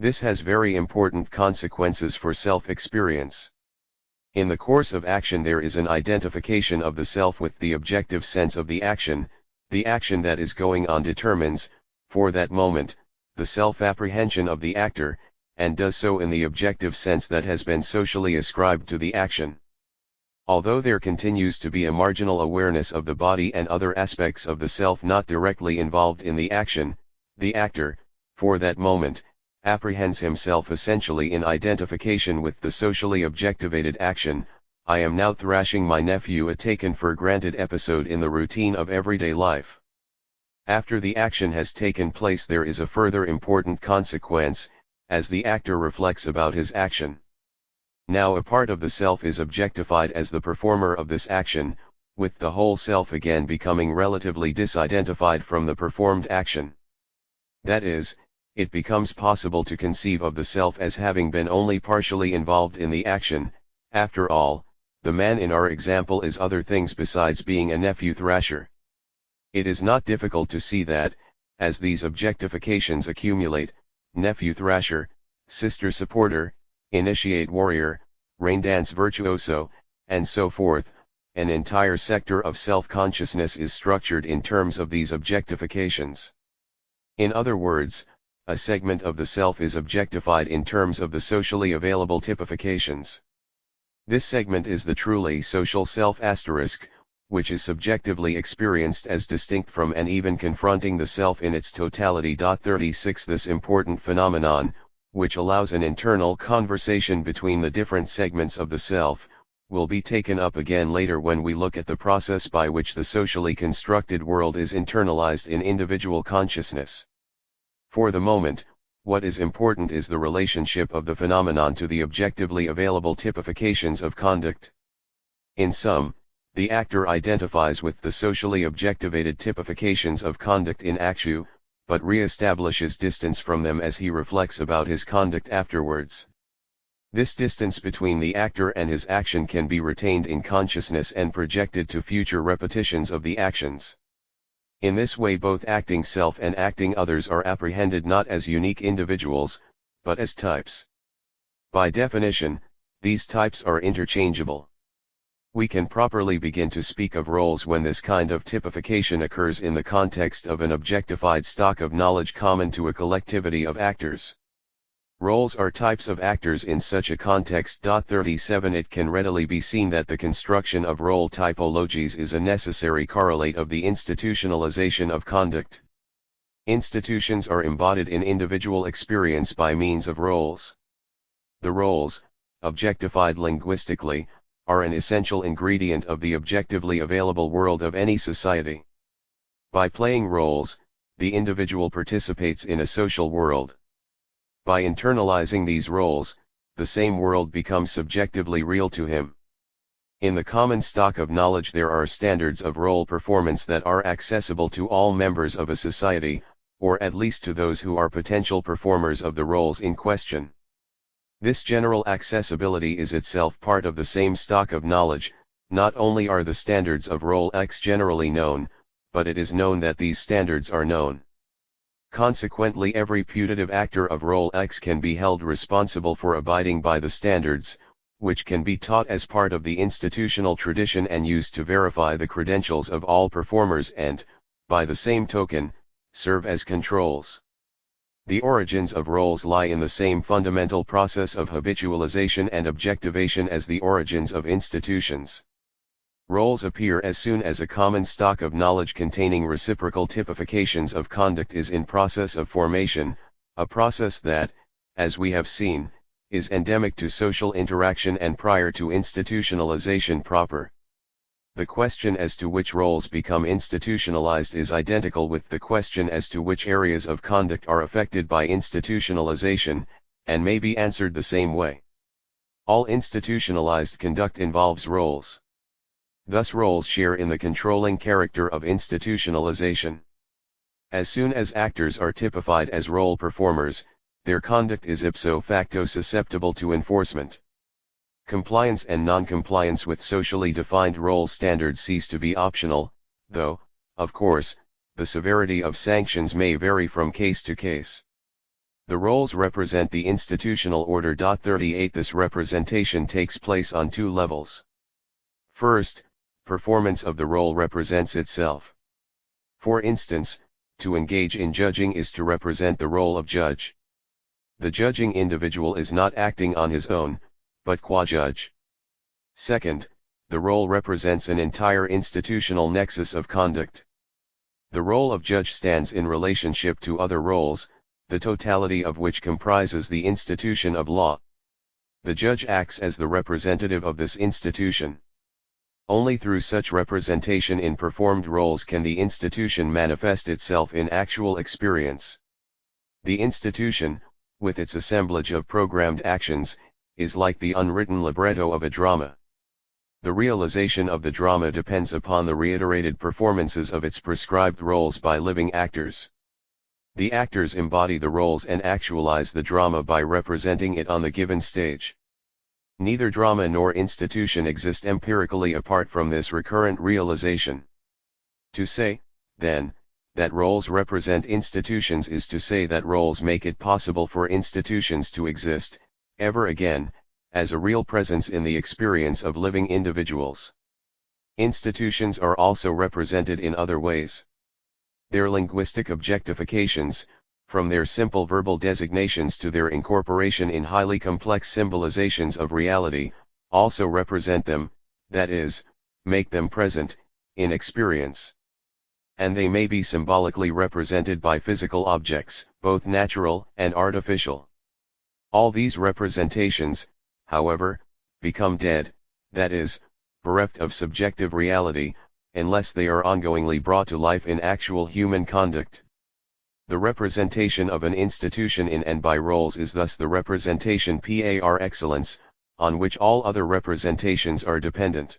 This has very important consequences for self-experience. In the course of action there is an identification of the self with the objective sense of the action that is going on determines, for that moment, the self-apprehension of the actor, and does so in the objective sense that has been socially ascribed to the action. Although there continues to be a marginal awareness of the body and other aspects of the self not directly involved in the action, the actor, for that moment, apprehends himself essentially in identification with the socially objectivated action. I am now thrashing my nephew, a taken for granted episode in the routine of everyday life. After the action has taken place there is a further important consequence, as the actor reflects about his action. Now a part of the self is objectified as the performer of this action, with the whole self again becoming relatively disidentified from the performed action. That is, it becomes possible to conceive of the self as having been only partially involved in the action. After all, the man in our example is other things besides being a nephew thrasher. It is not difficult to see that, as these objectifications accumulate, nephew thrasher, sister supporter, initiate warrior, rain dance virtuoso, and so forth, an entire sector of self-consciousness is structured in terms of these objectifications. In other words, a segment of the self is objectified in terms of the socially available typifications. This segment is the truly social self *, which is subjectively experienced as distinct from and even confronting the self in its totality. 36 This important phenomenon, which allows an internal conversation between the different segments of the self, will be taken up again later when we look at the process by which the socially constructed world is internalized in individual consciousness. For the moment, what is important is the relationship of the phenomenon to the objectively available typifications of conduct. In sum, the actor identifies with the socially objectivated typifications of conduct in actu, but re-establishes distance from them as he reflects about his conduct afterwards. This distance between the actor and his action can be retained in consciousness and projected to future repetitions of the actions. In this way both acting self and acting others are apprehended not as unique individuals, but as types. By definition, these types are interchangeable. We can properly begin to speak of roles when this kind of typification occurs in the context of an objectified stock of knowledge common to a collectivity of actors. Roles are types of actors in such a context. 37 It can readily be seen that the construction of role typologies is a necessary correlate of the institutionalization of conduct. Institutions are embodied in individual experience by means of roles. The roles, objectified linguistically, are an essential ingredient of the objectively available world of any society. By playing roles, the individual participates in a social world. By internalizing these roles, the same world becomes subjectively real to him. In the common stock of knowledge there are standards of role performance that are accessible to all members of a society, or at least to those who are potential performers of the roles in question. This general accessibility is itself part of the same stock of knowledge. Not only are the standards of role X generally known, but it is known that these standards are known. Consequently, every putative actor of role X can be held responsible for abiding by the standards, which can be taught as part of the institutional tradition and used to verify the credentials of all performers and, by the same token, serve as controls. The origins of roles lie in the same fundamental process of habitualization and objectivation as the origins of institutions. Roles appear as soon as a common stock of knowledge containing reciprocal typifications of conduct is in process of formation, a process that, as we have seen, is endemic to social interaction and prior to institutionalization proper. The question as to which roles become institutionalized is identical with the question as to which areas of conduct are affected by institutionalization, and may be answered the same way. All institutionalized conduct involves roles. Thus roles share in the controlling character of institutionalization. As soon as actors are typified as role performers, their conduct is ipso facto susceptible to enforcement. Compliance and non-compliance with socially defined role standards cease to be optional, though, of course, the severity of sanctions may vary from case to case. The roles represent the institutional order. 38 This representation takes place on two levels. First, performance of the role represents itself. For instance, to engage in judging is to represent the role of judge. The judging individual is not acting on his own, but qua judge. Second, the role represents an entire institutional nexus of conduct. The role of judge stands in relationship to other roles, the totality of which comprises the institution of law. The judge acts as the representative of this institution. Only through such representation in performed roles can the institution manifest itself in actual experience. The institution, with its assemblage of programmed actions, is like the unwritten libretto of a drama. The realization of the drama depends upon the reiterated performances of its prescribed roles by living actors. The actors embody the roles and actualize the drama by representing it on the given stage. Neither drama nor institution exist empirically apart from this recurrent realization. To say, then, that roles represent institutions is to say that roles make it possible for institutions to exist, ever again, as a real presence in the experience of living individuals. Institutions are also represented in other ways. Their linguistic objectifications, from their simple verbal designations to their incorporation in highly complex symbolizations of reality, also represent them, that is, make them present, in experience. And they may be symbolically represented by physical objects, both natural and artificial. All these representations, however, become dead, that is, bereft of subjective reality, unless they are ongoingly brought to life in actual human conduct. The representation of an institution in and by roles is thus the representation par excellence, on which all other representations are dependent.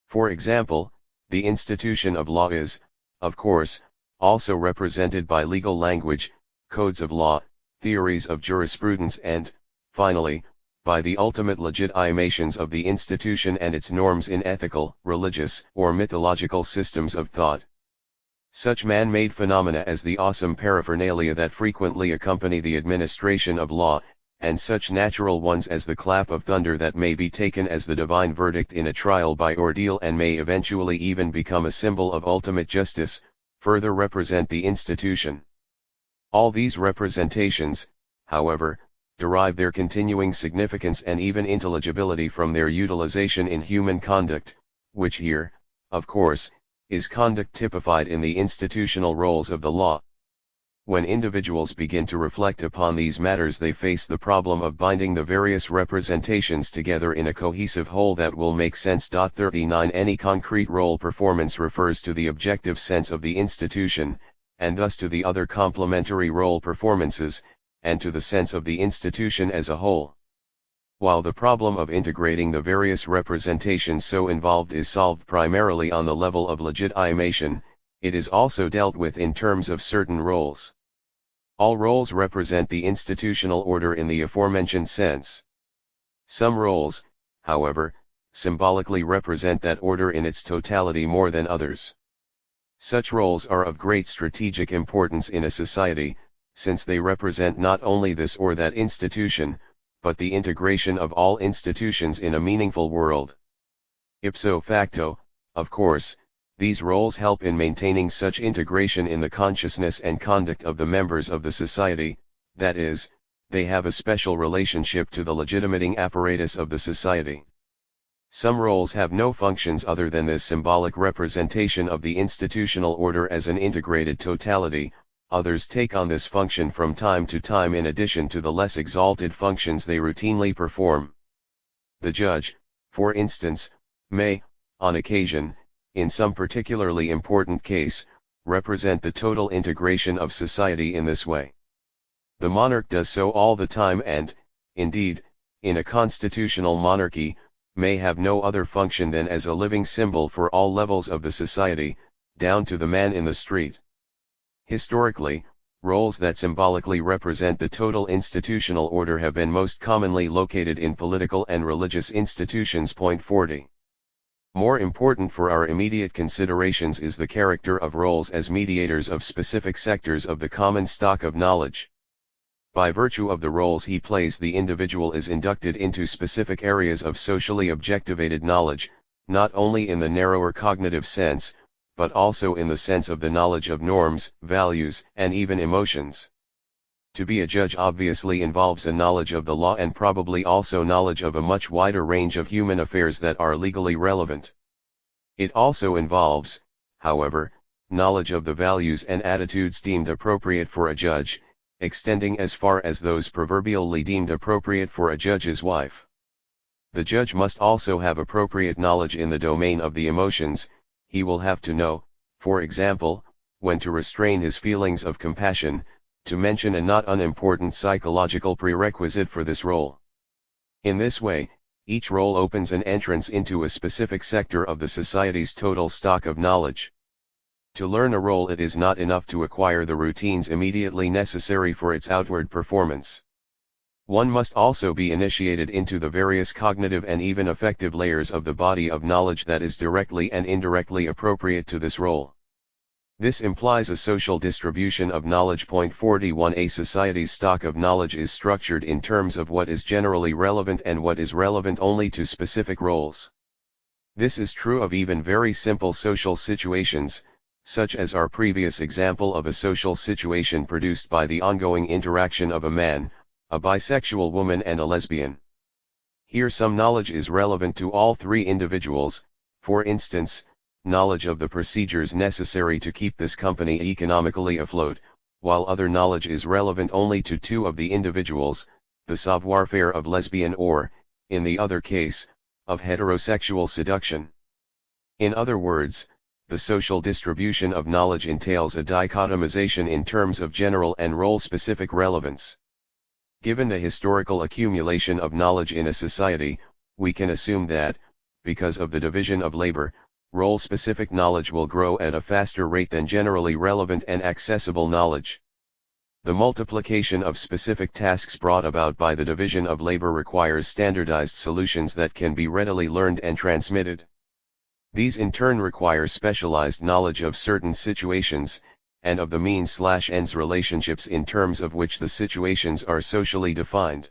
For example, the institution of law is, of course, also represented by legal language, codes of law, theories of jurisprudence and, finally, by the ultimate legitimations of the institution and its norms in ethical, religious, or mythological systems of thought. Such man-made phenomena as the awesome paraphernalia that frequently accompany the administration of law, and such natural ones as the clap of thunder that may be taken as the divine verdict in a trial by ordeal and may eventually even become a symbol of ultimate justice, further represent the institution. All these representations, however, derive their continuing significance and even intelligibility from their utilization in human conduct, which here, of course, is conduct typified in the institutional roles of the law. When individuals begin to reflect upon these matters, they face the problem of binding the various representations together in a cohesive whole that will make sense. 39 Any concrete role performance refers to the objective sense of the institution, and thus to the other complementary role performances, and to the sense of the institution as a whole. While the problem of integrating the various representations so involved is solved primarily on the level of legitimation, it is also dealt with in terms of certain roles. All roles represent the institutional order in the aforementioned sense. Some roles, however, symbolically represent that order in its totality more than others. Such roles are of great strategic importance in a society, since they represent not only this or that institution, but the integration of all institutions in a meaningful world. Ipso facto, of course, these roles help in maintaining such integration in the consciousness and conduct of the members of the society, that is, they have a special relationship to the legitimating apparatus of the society. Some roles have no functions other than this symbolic representation of the institutional order as an integrated totality. Others take on this function from time to time in addition to the less exalted functions they routinely perform. The judge, for instance, may, on occasion, in some particularly important case, represent the total integration of society in this way. The monarch does so all the time and, indeed, in a constitutional monarchy, may have no other function than as a living symbol for all levels of the society, down to the man in the street. Historically, roles that symbolically represent the total institutional order have been most commonly located in political and religious institutions. 40. More important for our immediate considerations is the character of roles as mediators of specific sectors of the common stock of knowledge. By virtue of the roles he plays, the individual is inducted into specific areas of socially objectivated knowledge, not only in the narrower cognitive sense, but also in the sense of the knowledge of norms, values, and even emotions. To be a judge obviously involves a knowledge of the law and probably also knowledge of a much wider range of human affairs that are legally relevant. It also involves, however, knowledge of the values and attitudes deemed appropriate for a judge, extending as far as those proverbially deemed appropriate for a judge's wife. The judge must also have appropriate knowledge in the domain of the emotions. He will have to know, for example, when to restrain his feelings of compassion, to mention a not unimportant psychological prerequisite for this role. In this way, each role opens an entrance into a specific sector of the society's total stock of knowledge. To learn a role, it is not enough to acquire the routines immediately necessary for its outward performance. One must also be initiated into the various cognitive and even affective layers of the body of knowledge that is directly and indirectly appropriate to this role. This implies a social distribution of knowledge. 41 A society's stock of knowledge is structured in terms of what is generally relevant and what is relevant only to specific roles. This is true of even very simple social situations, such as our previous example of a social situation produced by the ongoing interaction of a man, a bisexual woman and a lesbian. Here some knowledge is relevant to all three individuals, for instance, knowledge of the procedures necessary to keep this company economically afloat, while other knowledge is relevant only to two of the individuals, the savoir-faire of lesbian or, in the other case, of heterosexual seduction. In other words, the social distribution of knowledge entails a dichotomization in terms of general and role-specific relevance. Given the historical accumulation of knowledge in a society, we can assume that, because of the division of labor, role-specific knowledge will grow at a faster rate than generally relevant and accessible knowledge. The multiplication of specific tasks brought about by the division of labor requires standardized solutions that can be readily learned and transmitted. These in turn require specialized knowledge of certain situations, and of the means/ends relationships in terms of which the situations are socially defined.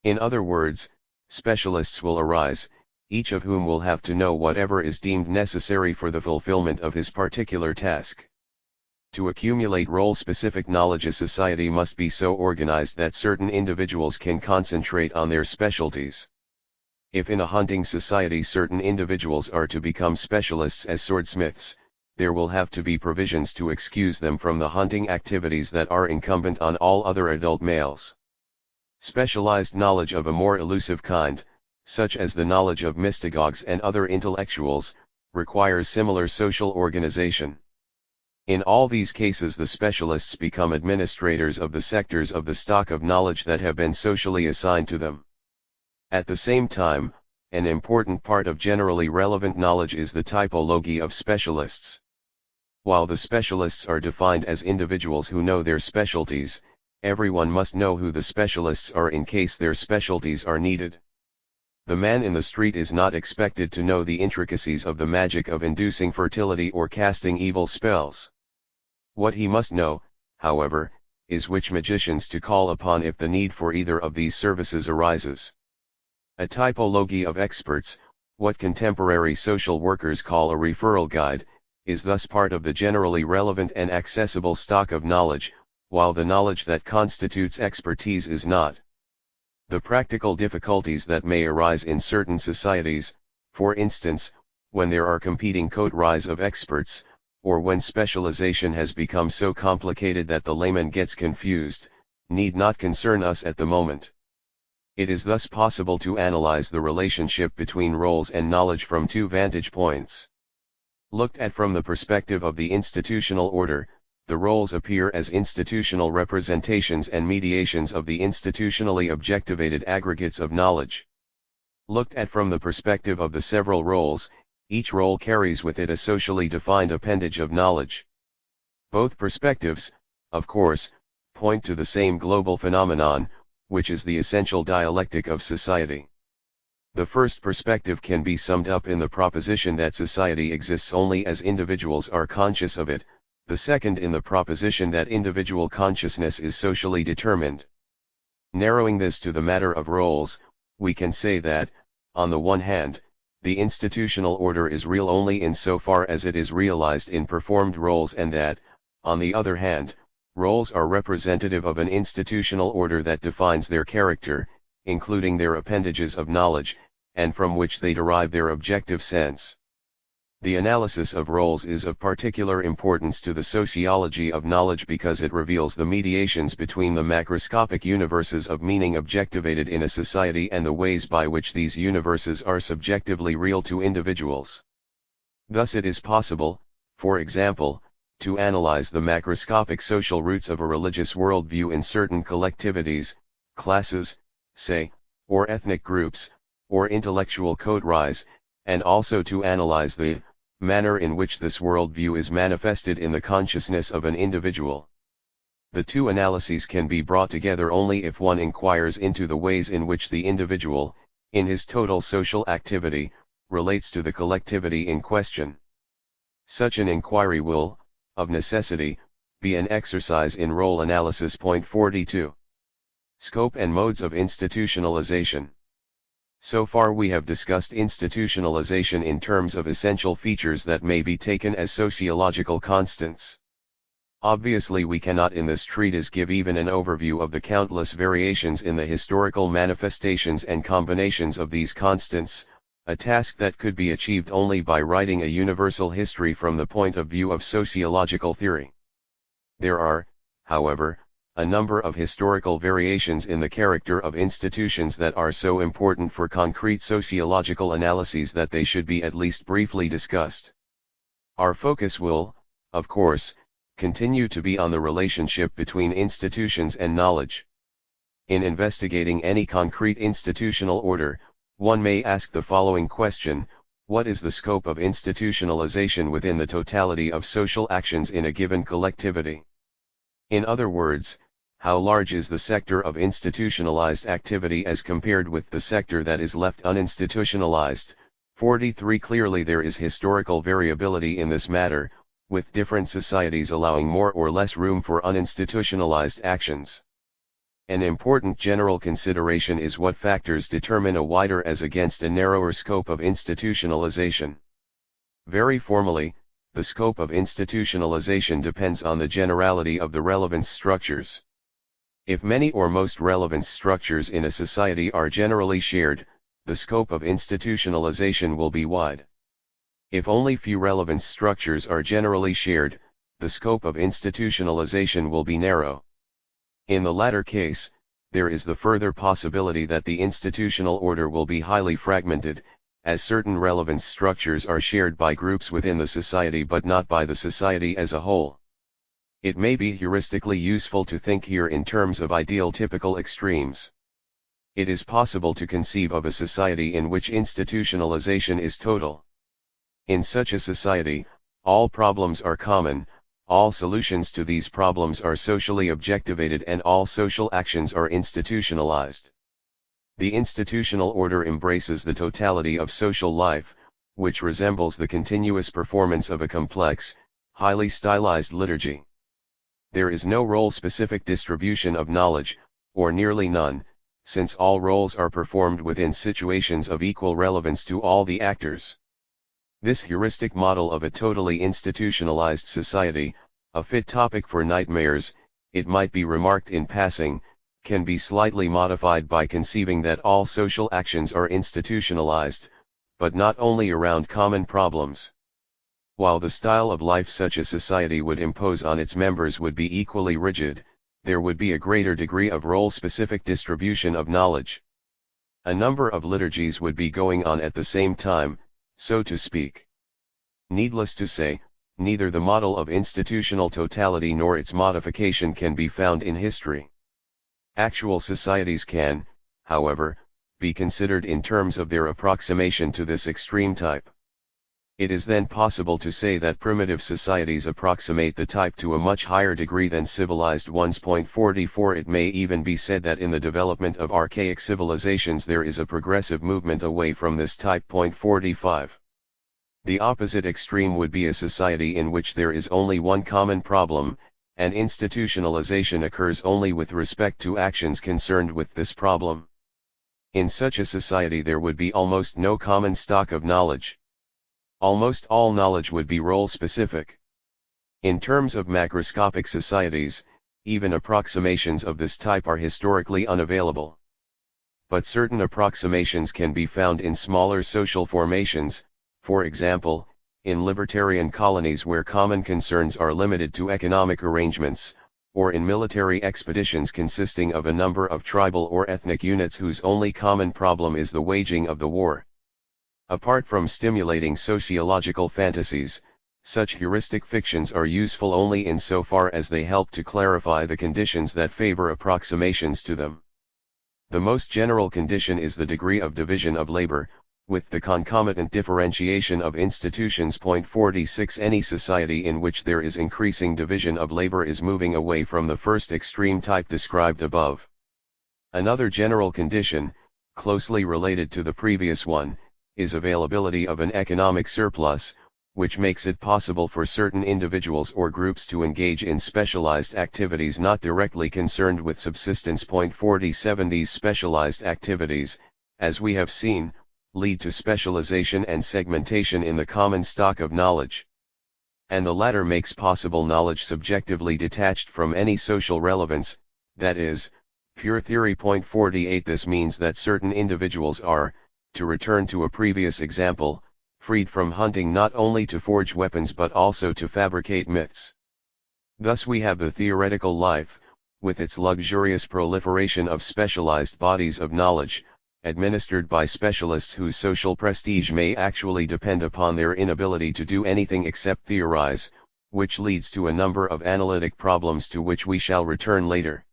In other words, specialists will arise, each of whom will have to know whatever is deemed necessary for the fulfillment of his particular task. To accumulate role-specific knowledge, a society must be so organized that certain individuals can concentrate on their specialties. If in a hunting society certain individuals are to become specialists as swordsmiths, there will have to be provisions to excuse them from the hunting activities that are incumbent on all other adult males. Specialized knowledge of a more elusive kind, such as the knowledge of mystagogues and other intellectuals, requires similar social organization. In all these cases, the specialists become administrators of the sectors of the stock of knowledge that have been socially assigned to them. At the same time, an important part of generally relevant knowledge is the typology of specialists. While the specialists are defined as individuals who know their specialties, everyone must know who the specialists are in case their specialties are needed. The man in the street is not expected to know the intricacies of the magic of inducing fertility or casting evil spells. What he must know, however, is which magicians to call upon if the need for either of these services arises. A typology of experts, what contemporary social workers call a referral guide, is thus part of the generally relevant and accessible stock of knowledge, while the knowledge that constitutes expertise is not. The practical difficulties that may arise in certain societies, for instance, when there are competing coteries of experts, or when specialization has become so complicated that the layman gets confused, need not concern us at the moment. It is thus possible to analyze the relationship between roles and knowledge from two vantage points. Looked at from the perspective of the institutional order, the roles appear as institutional representations and mediations of the institutionally objectivated aggregates of knowledge. Looked at from the perspective of the several roles, each role carries with it a socially defined appendage of knowledge. Both perspectives, of course, point to the same global phenomenon, which is the essential dialectic of society. The first perspective can be summed up in the proposition that society exists only as individuals are conscious of it, the second in the proposition that individual consciousness is socially determined. Narrowing this to the matter of roles, we can say that, on the one hand, the institutional order is real only in so far as it is realized in performed roles, and that, on the other hand, roles are representative of an institutional order that defines their character, including their appendages of knowledge, and from which they derive their objective sense. The analysis of roles is of particular importance to the sociology of knowledge because it reveals the mediations between the macroscopic universes of meaning objectivated in a society and the ways by which these universes are subjectively real to individuals. Thus it is possible, for example, to analyze the macroscopic social roots of a religious worldview in certain collectivities, classes, say, or ethnic groups, or intellectual coteries, and also to analyze the manner in which this worldview is manifested in the consciousness of an individual. The two analyses can be brought together only if one inquires into the ways in which the individual, in his total social activity, relates to the collectivity in question. Such an inquiry will, of necessity, be an exercise in role analysis. Point 42. Scope and modes of institutionalization. So far we have discussed institutionalization in terms of essential features that may be taken as sociological constants. Obviously we cannot in this treatise give even an overview of the countless variations in the historical manifestations and combinations of these constants, a task that could be achieved only by writing a universal history from the point of view of sociological theory. There are, however, a number of historical variations in the character of institutions that are so important for concrete sociological analyses that they should be at least briefly discussed. Our focus will, of course, continue to be on the relationship between institutions and knowledge. In investigating any concrete institutional order, one may ask the following question: what is the scope of institutionalization within the totality of social actions in a given collectivity? In other words, how large is the sector of institutionalized activity as compared with the sector that is left uninstitutionalized? 43. Clearly there is historical variability in this matter, with different societies allowing more or less room for uninstitutionalized actions. An important general consideration is what factors determine a wider as against a narrower scope of institutionalization. Very formally, the scope of institutionalization depends on the generality of the relevance structures. If many or most relevance structures in a society are generally shared, the scope of institutionalization will be wide. If only few relevance structures are generally shared, the scope of institutionalization will be narrow. In the latter case, there is the further possibility that the institutional order will be highly fragmented, as certain relevance structures are shared by groups within the society but not by the society as a whole. It may be heuristically useful to think here in terms of ideal typical extremes. It is possible to conceive of a society in which institutionalization is total. In such a society, all problems are common, all solutions to these problems are socially objectivated and all social actions are institutionalized. The institutional order embraces the totality of social life, which resembles the continuous performance of a complex, highly stylized liturgy. There is no role-specific distribution of knowledge, or nearly none, since all roles are performed within situations of equal relevance to all the actors. This heuristic model of a totally institutionalized society, a fit topic for nightmares, it might be remarked in passing, can be slightly modified by conceiving that all social actions are institutionalized, but not only around common problems. While the style of life such a society would impose on its members would be equally rigid, there would be a greater degree of role-specific distribution of knowledge. A number of liturgies would be going on at the same time, so to speak. Needless to say, neither the model of institutional totality nor its modification can be found in history. Actual societies can, however, be considered in terms of their approximation to this extreme type. It is then possible to say that primitive societies approximate the type to a much higher degree than civilized ones. 44 It may even be said that in the development of archaic civilizations there is a progressive movement away from this type. 45. The opposite extreme would be a society in which there is only one common problem, and institutionalization occurs only with respect to actions concerned with this problem. In such a society there would be almost no common stock of knowledge. Almost all knowledge would be role-specific. In terms of macroscopic societies, even approximations of this type are historically unavailable. But certain approximations can be found in smaller social formations, for example, in libertarian colonies where common concerns are limited to economic arrangements, or in military expeditions consisting of a number of tribal or ethnic units whose only common problem is the waging of the war. Apart from stimulating sociological fantasies, such heuristic fictions are useful only insofar as they help to clarify the conditions that favor approximations to them. The most general condition is the degree of division of labor, with the concomitant differentiation of institutions. 46 Any society in which there is increasing division of labor is moving away from the first extreme type described above. Another general condition, closely related to the previous one, is availability of an economic surplus, which makes it possible for certain individuals or groups to engage in specialized activities not directly concerned with subsistence. 47 These specialized activities, as we have seen, lead to specialization and segmentation in the common stock of knowledge. And the latter makes possible knowledge subjectively detached from any social relevance, that is, pure theory. 48 This means that certain individuals are, to return to a previous example, freed from hunting not only to forge weapons but also to fabricate myths. Thus we have the theoretical life, with its luxurious proliferation of specialized bodies of knowledge, administered by specialists whose social prestige may actually depend upon their inability to do anything except theorize, which leads to a number of analytic problems to which we shall return later.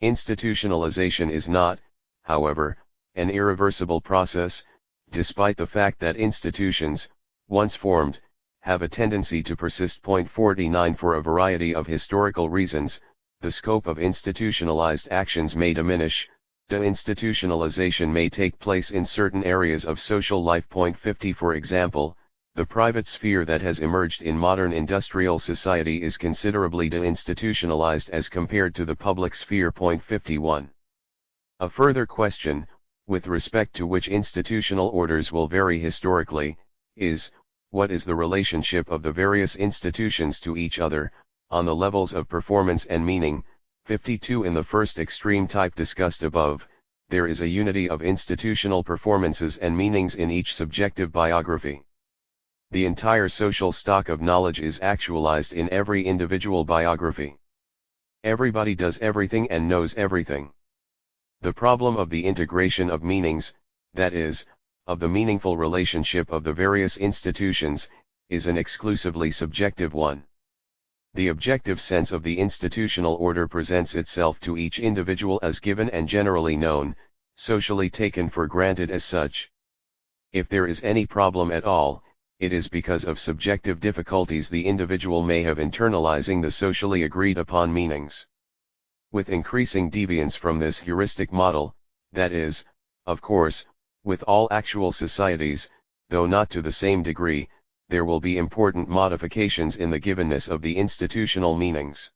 Institutionalization is not, however, an irreversible process, despite the fact that institutions, once formed, have a tendency to persist. 49 For a variety of historical reasons, the scope of institutionalized actions may diminish, deinstitutionalization may take place in certain areas of social life. 50 For example, the private sphere that has emerged in modern industrial society is considerably deinstitutionalized as compared to the public sphere. 51. A further question, with respect to which institutional orders will vary historically, is, what is the relationship of the various institutions to each other, on the levels of performance and meaning? 52 In the first extreme type discussed above, there is a unity of institutional performances and meanings in each subjective biography. The entire social stock of knowledge is actualized in every individual biography. Everybody does everything and knows everything. The problem of the integration of meanings, that is, of the meaningful relationship of the various institutions, is an exclusively subjective one. The objective sense of the institutional order presents itself to each individual as given and generally known, socially taken for granted as such. If there is any problem at all, it is because of subjective difficulties the individual may have internalizing the socially agreed upon meanings. With increasing deviance from this heuristic model, that is, of course, with all actual societies, though not to the same degree, there will be important modifications in the givenness of the institutional meanings.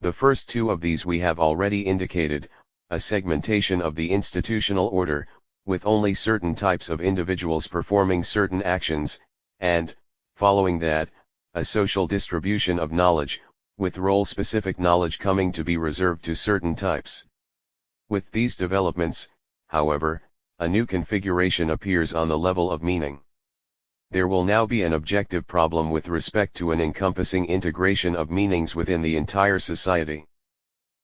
The first two of these we have already indicated, a segmentation of the institutional order, with only certain types of individuals performing certain actions, and, following that, a social distribution of knowledge, with role-specific knowledge coming to be reserved to certain types. With these developments, however, a new configuration appears on the level of meaning. There will now be an objective problem with respect to an encompassing integration of meanings within the entire society.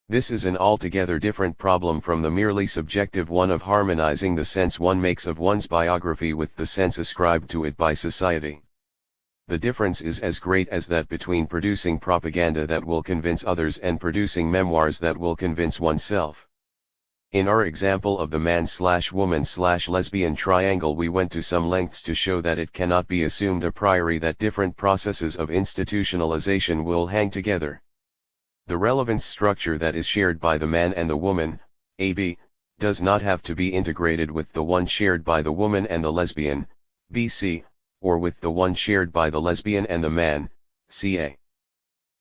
This is an altogether different problem from the merely subjective one of harmonizing the sense one makes of one's biography with the sense ascribed to it by society. The difference is as great as that between producing propaganda that will convince others and producing memoirs that will convince oneself. In our example of the man/woman/lesbian triangle, we went to some lengths to show that it cannot be assumed a priori that different processes of institutionalization will hang together. The relevance structure that is shared by the man and the woman, AB, does not have to be integrated with the one shared by the woman and the lesbian, BC, or with the one shared by the lesbian and the man, CA.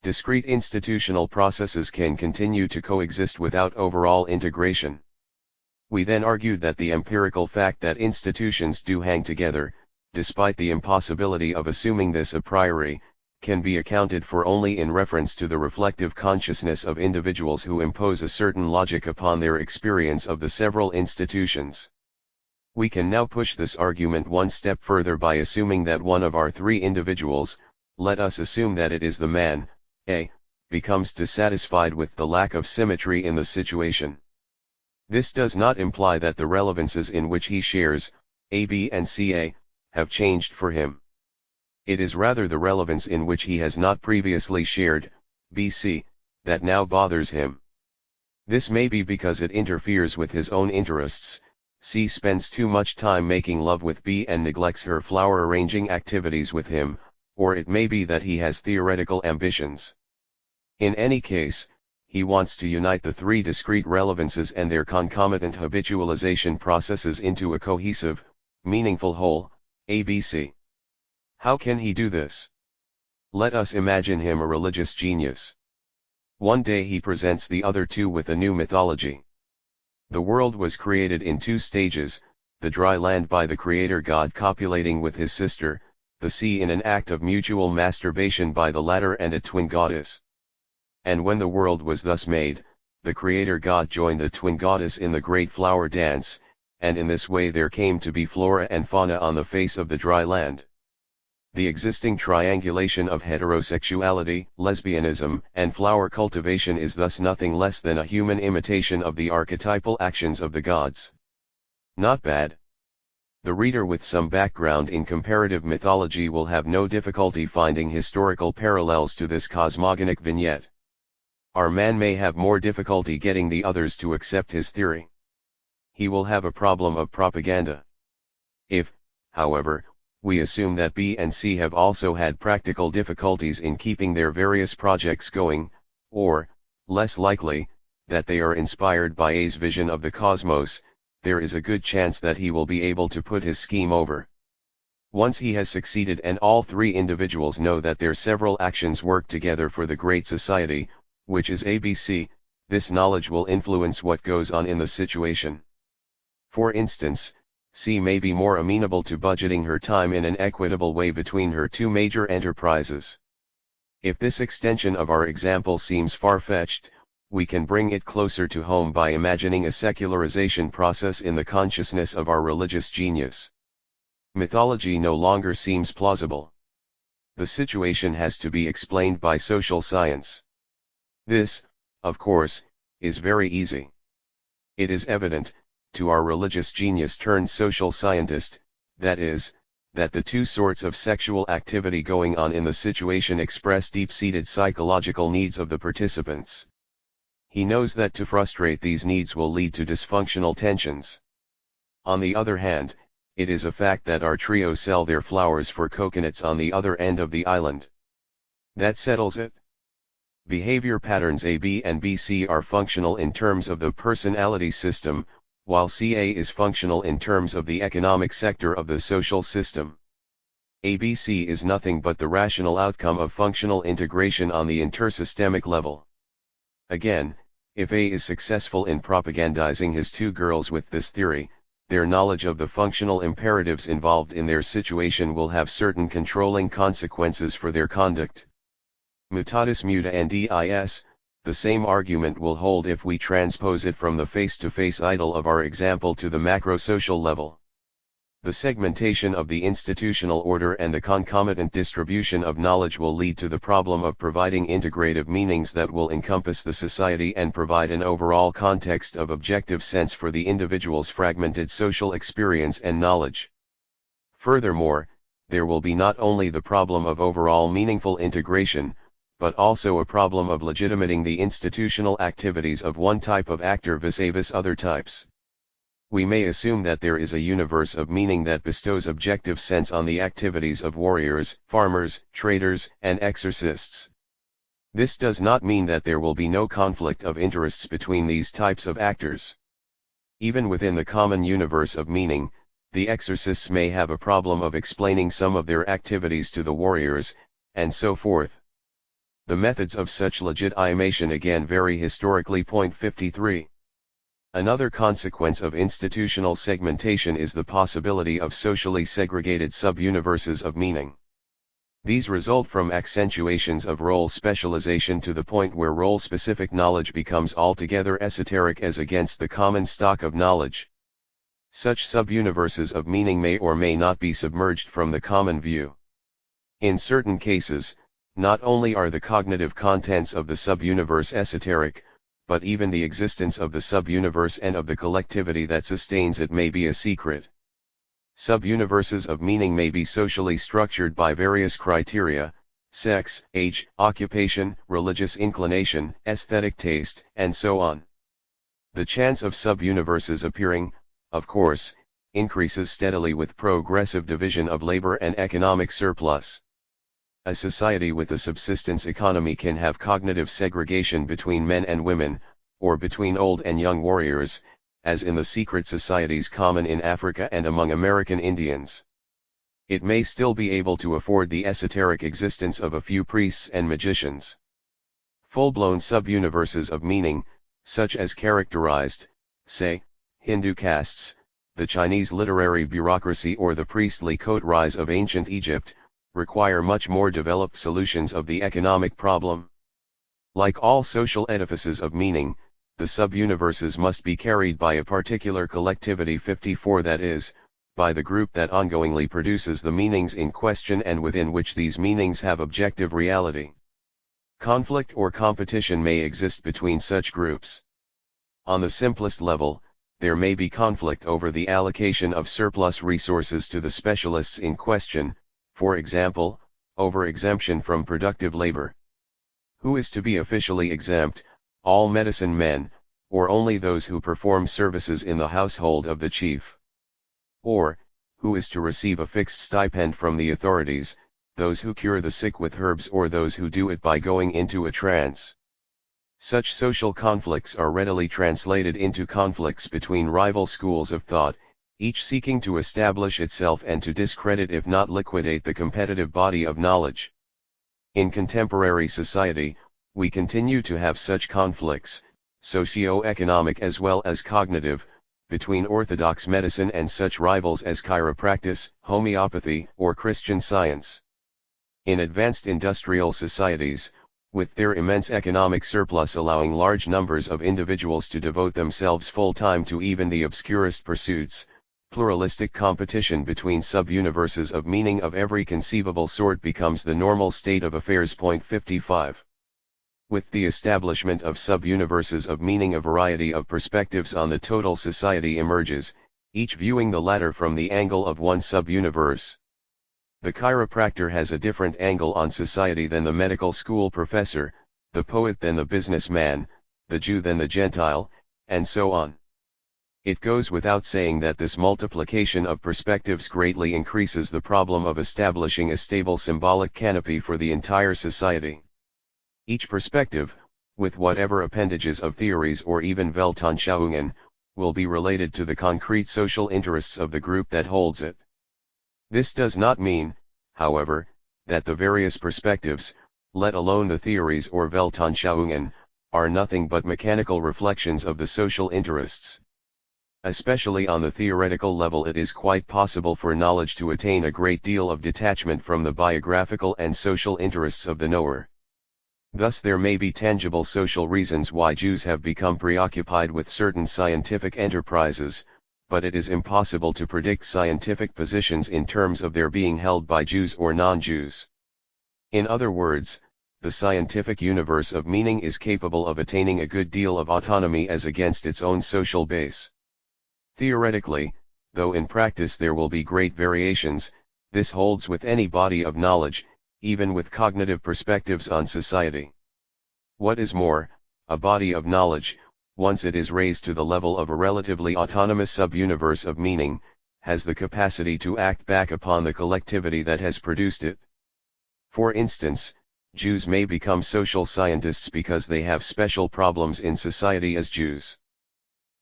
Discrete institutional processes can continue to coexist without overall integration. We then argued that the empirical fact that institutions do hang together, despite the impossibility of assuming this a priori, can be accounted for only in reference to the reflective consciousness of individuals who impose a certain logic upon their experience of the several institutions. We can now push this argument one step further by assuming that one of our three individuals, let us assume that it is the man, A, becomes dissatisfied with the lack of symmetry in the situation. This does not imply that the relevances in which he shares, AB and CA, have changed for him. It is rather the relevance in which he has not previously shared, BC, that now bothers him. This may be because it interferes with his own interests. C spends too much time making love with B and neglects her flower arranging activities with him, or it may be that he has theoretical ambitions. In any case, he wants to unite the three discrete relevances and their concomitant habitualization processes into a cohesive, meaningful whole, ABC. How can he do this? Let us imagine him a religious genius. One day he presents the other two with a new mythology. The world was created in two stages, the dry land by the Creator God copulating with his sister, the sea in an act of mutual masturbation by the latter and a twin goddess. And when the world was thus made, the Creator God joined the twin goddess in the great flower dance, and in this way there came to be flora and fauna on the face of the dry land. The existing triangulation of heterosexuality, lesbianism, and flower cultivation is thus nothing less than a human imitation of the archetypal actions of the gods. Not bad. The reader with some background in comparative mythology will have no difficulty finding historical parallels to this cosmogonic vignette. Our man may have more difficulty getting the others to accept his theory. He will have a problem of propaganda. If, however, we assume that B and C have also had practical difficulties in keeping their various projects going, or, less likely, that they are inspired by A's vision of the cosmos, there is a good chance that he will be able to put his scheme over. Once he has succeeded and all three individuals know that their several actions work together for the great society, which is ABC, this knowledge will influence what goes on in the situation. For instance, C may be more amenable to budgeting her time in an equitable way between her two major enterprises. If this extension of our example seems far-fetched, we can bring it closer to home by imagining a secularization process in the consciousness of our religious genius. Mythology no longer seems plausible. The situation has to be explained by social science. This, of course, is very easy. It is evident, to our religious genius turned social scientist, that is, that the two sorts of sexual activity going on in the situation express deep-seated psychological needs of the participants. He knows that to frustrate these needs will lead to dysfunctional tensions. On the other hand, it is a fact that our trio sell their flowers for coconuts on the other end of the island. That settles it. Behavior patterns A, B and BC are functional in terms of the personality system, while CA is functional in terms of the economic sector of the social system. ABC is nothing but the rational outcome of functional integration on the intersystemic level. Again, if A is successful in propagandizing his two girls with this theory, their knowledge of the functional imperatives involved in their situation will have certain controlling consequences for their conduct. Mutatis mutandis, the same argument will hold if we transpose it from the face-to-face idyll of our example to the macro-social level. The segmentation of the institutional order and the concomitant distribution of knowledge will lead to the problem of providing integrative meanings that will encompass the society and provide an overall context of objective sense for the individual's fragmented social experience and knowledge. Furthermore, there will be not only the problem of overall meaningful integration, but also a problem of legitimating the institutional activities of one type of actor vis-a-vis other types. We may assume that there is a universe of meaning that bestows objective sense on the activities of warriors, farmers, traders, and exorcists. This does not mean that there will be no conflict of interests between these types of actors. Even within the common universe of meaning, the exorcists may have a problem of explaining some of their activities to the warriors, and so forth. The methods of such legitimation again vary historically. Point 53. Another consequence of institutional segmentation is the possibility of socially segregated sub-universes of meaning. These result from accentuations of role specialization to the point where role-specific knowledge becomes altogether esoteric as against the common stock of knowledge. Such sub-universes of meaning may or may not be submerged from the common view. In certain cases, not only are the cognitive contents of the sub-universe esoteric, but even the existence of the sub-universe and of the collectivity that sustains it may be a secret. Sub-universes of meaning may be socially structured by various criteria: sex, age, occupation, religious inclination, aesthetic taste, and so on. The chance of sub-universes appearing, of course, increases steadily with progressive division of labor and economic surplus. A society with a subsistence economy can have cognitive segregation between men and women, or between old and young warriors, as in the secret societies common in Africa and among American Indians. It may still be able to afford the esoteric existence of a few priests and magicians. Full-blown sub-universes of meaning, such as characterized, say, Hindu castes, the Chinese literary bureaucracy or the priestly coteries of ancient Egypt, require much more developed solutions of the economic problem. Like all social edifices of meaning, the sub-universes must be carried by a particular collectivity. 54 That is, by the group that ongoingly produces the meanings in question and within which these meanings have objective reality. Conflict or competition may exist between such groups. On the simplest level, there may be conflict over the allocation of surplus resources to the specialists in question, for example, over exemption from productive labor. Who is to be officially exempt, all medicine men, or only those who perform services in the household of the chief? Or, who is to receive a fixed stipend from the authorities, those who cure the sick with herbs or those who do it by going into a trance? Such social conflicts are readily translated into conflicts between rival schools of thought, each seeking to establish itself and to discredit if not liquidate the competitive body of knowledge. In contemporary society, we continue to have such conflicts, socio-economic as well as cognitive, between orthodox medicine and such rivals as chiropractic, homeopathy, or Christian Science. In advanced industrial societies, with their immense economic surplus allowing large numbers of individuals to devote themselves full-time to even the obscurest pursuits, pluralistic competition between sub-universes of meaning of every conceivable sort becomes the normal state of affairs. 55. With the establishment of sub-universes of meaning, a variety of perspectives on the total society emerges, each viewing the latter from the angle of one sub-universe. The chiropractor has a different angle on society than the medical school professor, the poet than the businessman, the Jew than the Gentile, and so on. It goes without saying that this multiplication of perspectives greatly increases the problem of establishing a stable symbolic canopy for the entire society. Each perspective, with whatever appendages of theories or even Weltanschauungen, will be related to the concrete social interests of the group that holds it. This does not mean, however, that the various perspectives, let alone the theories or Weltanschauungen, are nothing but mechanical reflections of the social interests. Especially on the theoretical level, it is quite possible for knowledge to attain a great deal of detachment from the biographical and social interests of the knower. Thus there may be tangible social reasons why Jews have become preoccupied with certain scientific enterprises, but it is impossible to predict scientific positions in terms of their being held by Jews or non-Jews. In other words, the scientific universe of meaning is capable of attaining a good deal of autonomy as against its own social base. Theoretically, though in practice there will be great variations, this holds with any body of knowledge, even with cognitive perspectives on society. What is more, a body of knowledge, once it is raised to the level of a relatively autonomous sub-universe of meaning, has the capacity to act back upon the collectivity that has produced it. For instance, Jews may become social scientists because they have special problems in society as Jews.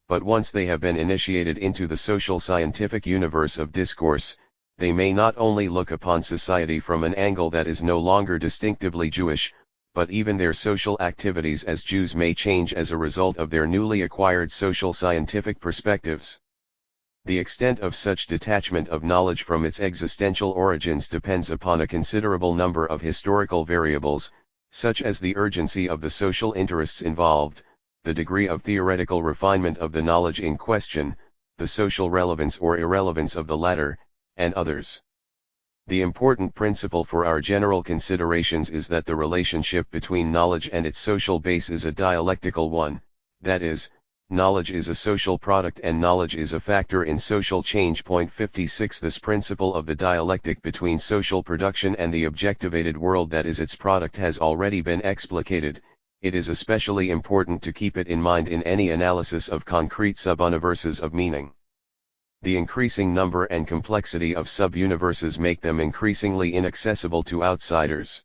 But once they have been initiated into the social scientific universe of discourse, they may not only look upon society from an angle that is no longer distinctively Jewish, but even their social activities as Jews may change as a result of their newly acquired social scientific perspectives. The extent of such detachment of knowledge from its existential origins depends upon a considerable number of historical variables, such as the urgency of the social interests involved, the degree of theoretical refinement of the knowledge in question, the social relevance or irrelevance of the latter, and others. The important principle for our general considerations is that the relationship between knowledge and its social base is a dialectical one, that is, knowledge is a social product and knowledge is a factor in social change. 56 This principle of the dialectic between social production and the objectivated world that is its product has already been explicated. It is especially important to keep it in mind in any analysis of concrete sub-universes of meaning. The increasing number and complexity of sub-universes make them increasingly inaccessible to outsiders.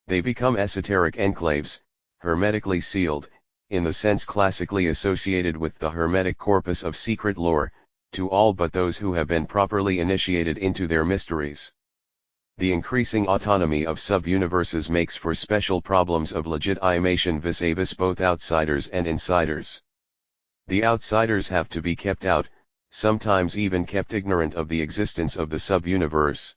They become esoteric enclaves, hermetically sealed, in the sense classically associated with the hermetic corpus of secret lore, to all but those who have been properly initiated into their mysteries. The increasing autonomy of sub-universes makes for special problems of legitimation vis-a-vis both outsiders and insiders. The outsiders have to be kept out, sometimes even kept ignorant of the existence of the sub-universe.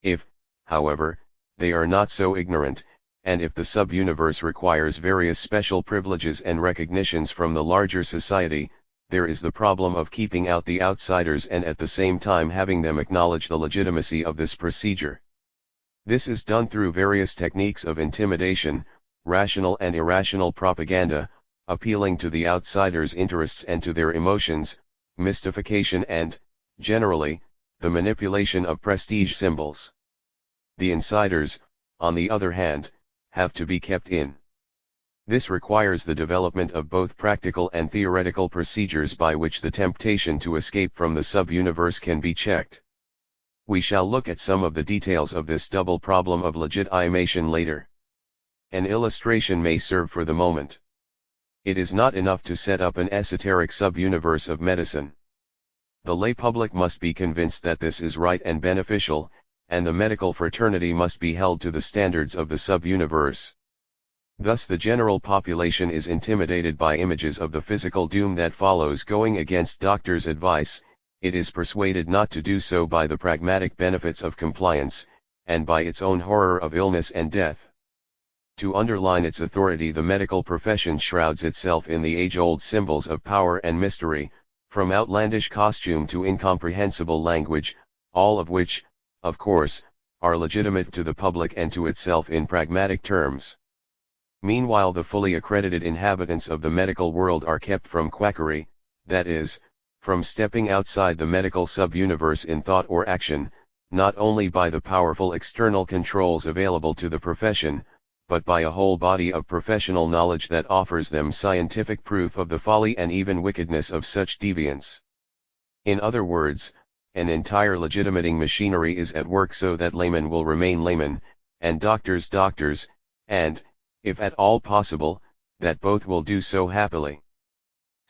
If, however, they are not so ignorant, and if the sub-universe requires various special privileges and recognitions from the larger society, there is the problem of keeping out the outsiders and at the same time having them acknowledge the legitimacy of this procedure. This is done through various techniques of intimidation, rational and irrational propaganda, appealing to the outsiders' interests and to their emotions, mystification and, generally, the manipulation of prestige symbols. The insiders, on the other hand, have to be kept in. This requires the development of both practical and theoretical procedures by which the temptation to escape from the sub-universe can be checked. We shall look at some of the details of this double problem of legitimation later. An illustration may serve for the moment. It is not enough to set up an esoteric sub-universe of medicine. The lay public must be convinced that this is right and beneficial, and the medical fraternity must be held to the standards of the sub-universe. Thus the general population is intimidated by images of the physical doom that follows going against doctors' advice. It is persuaded not to do so by the pragmatic benefits of compliance, and by its own horror of illness and death. To underline its authority, the medical profession shrouds itself in the age-old symbols of power and mystery, from outlandish costume to incomprehensible language, all of which, of course, are legitimate to the public and to itself in pragmatic terms. Meanwhile, the fully accredited inhabitants of the medical world are kept from quackery, that is, from stepping outside the medical sub-universe in thought or action, not only by the powerful external controls available to the profession, but by a whole body of professional knowledge that offers them scientific proof of the folly and even wickedness of such deviance. In other words, an entire legitimating machinery is at work so that laymen will remain laymen, and doctors doctors, and, if at all possible, that both will do so happily.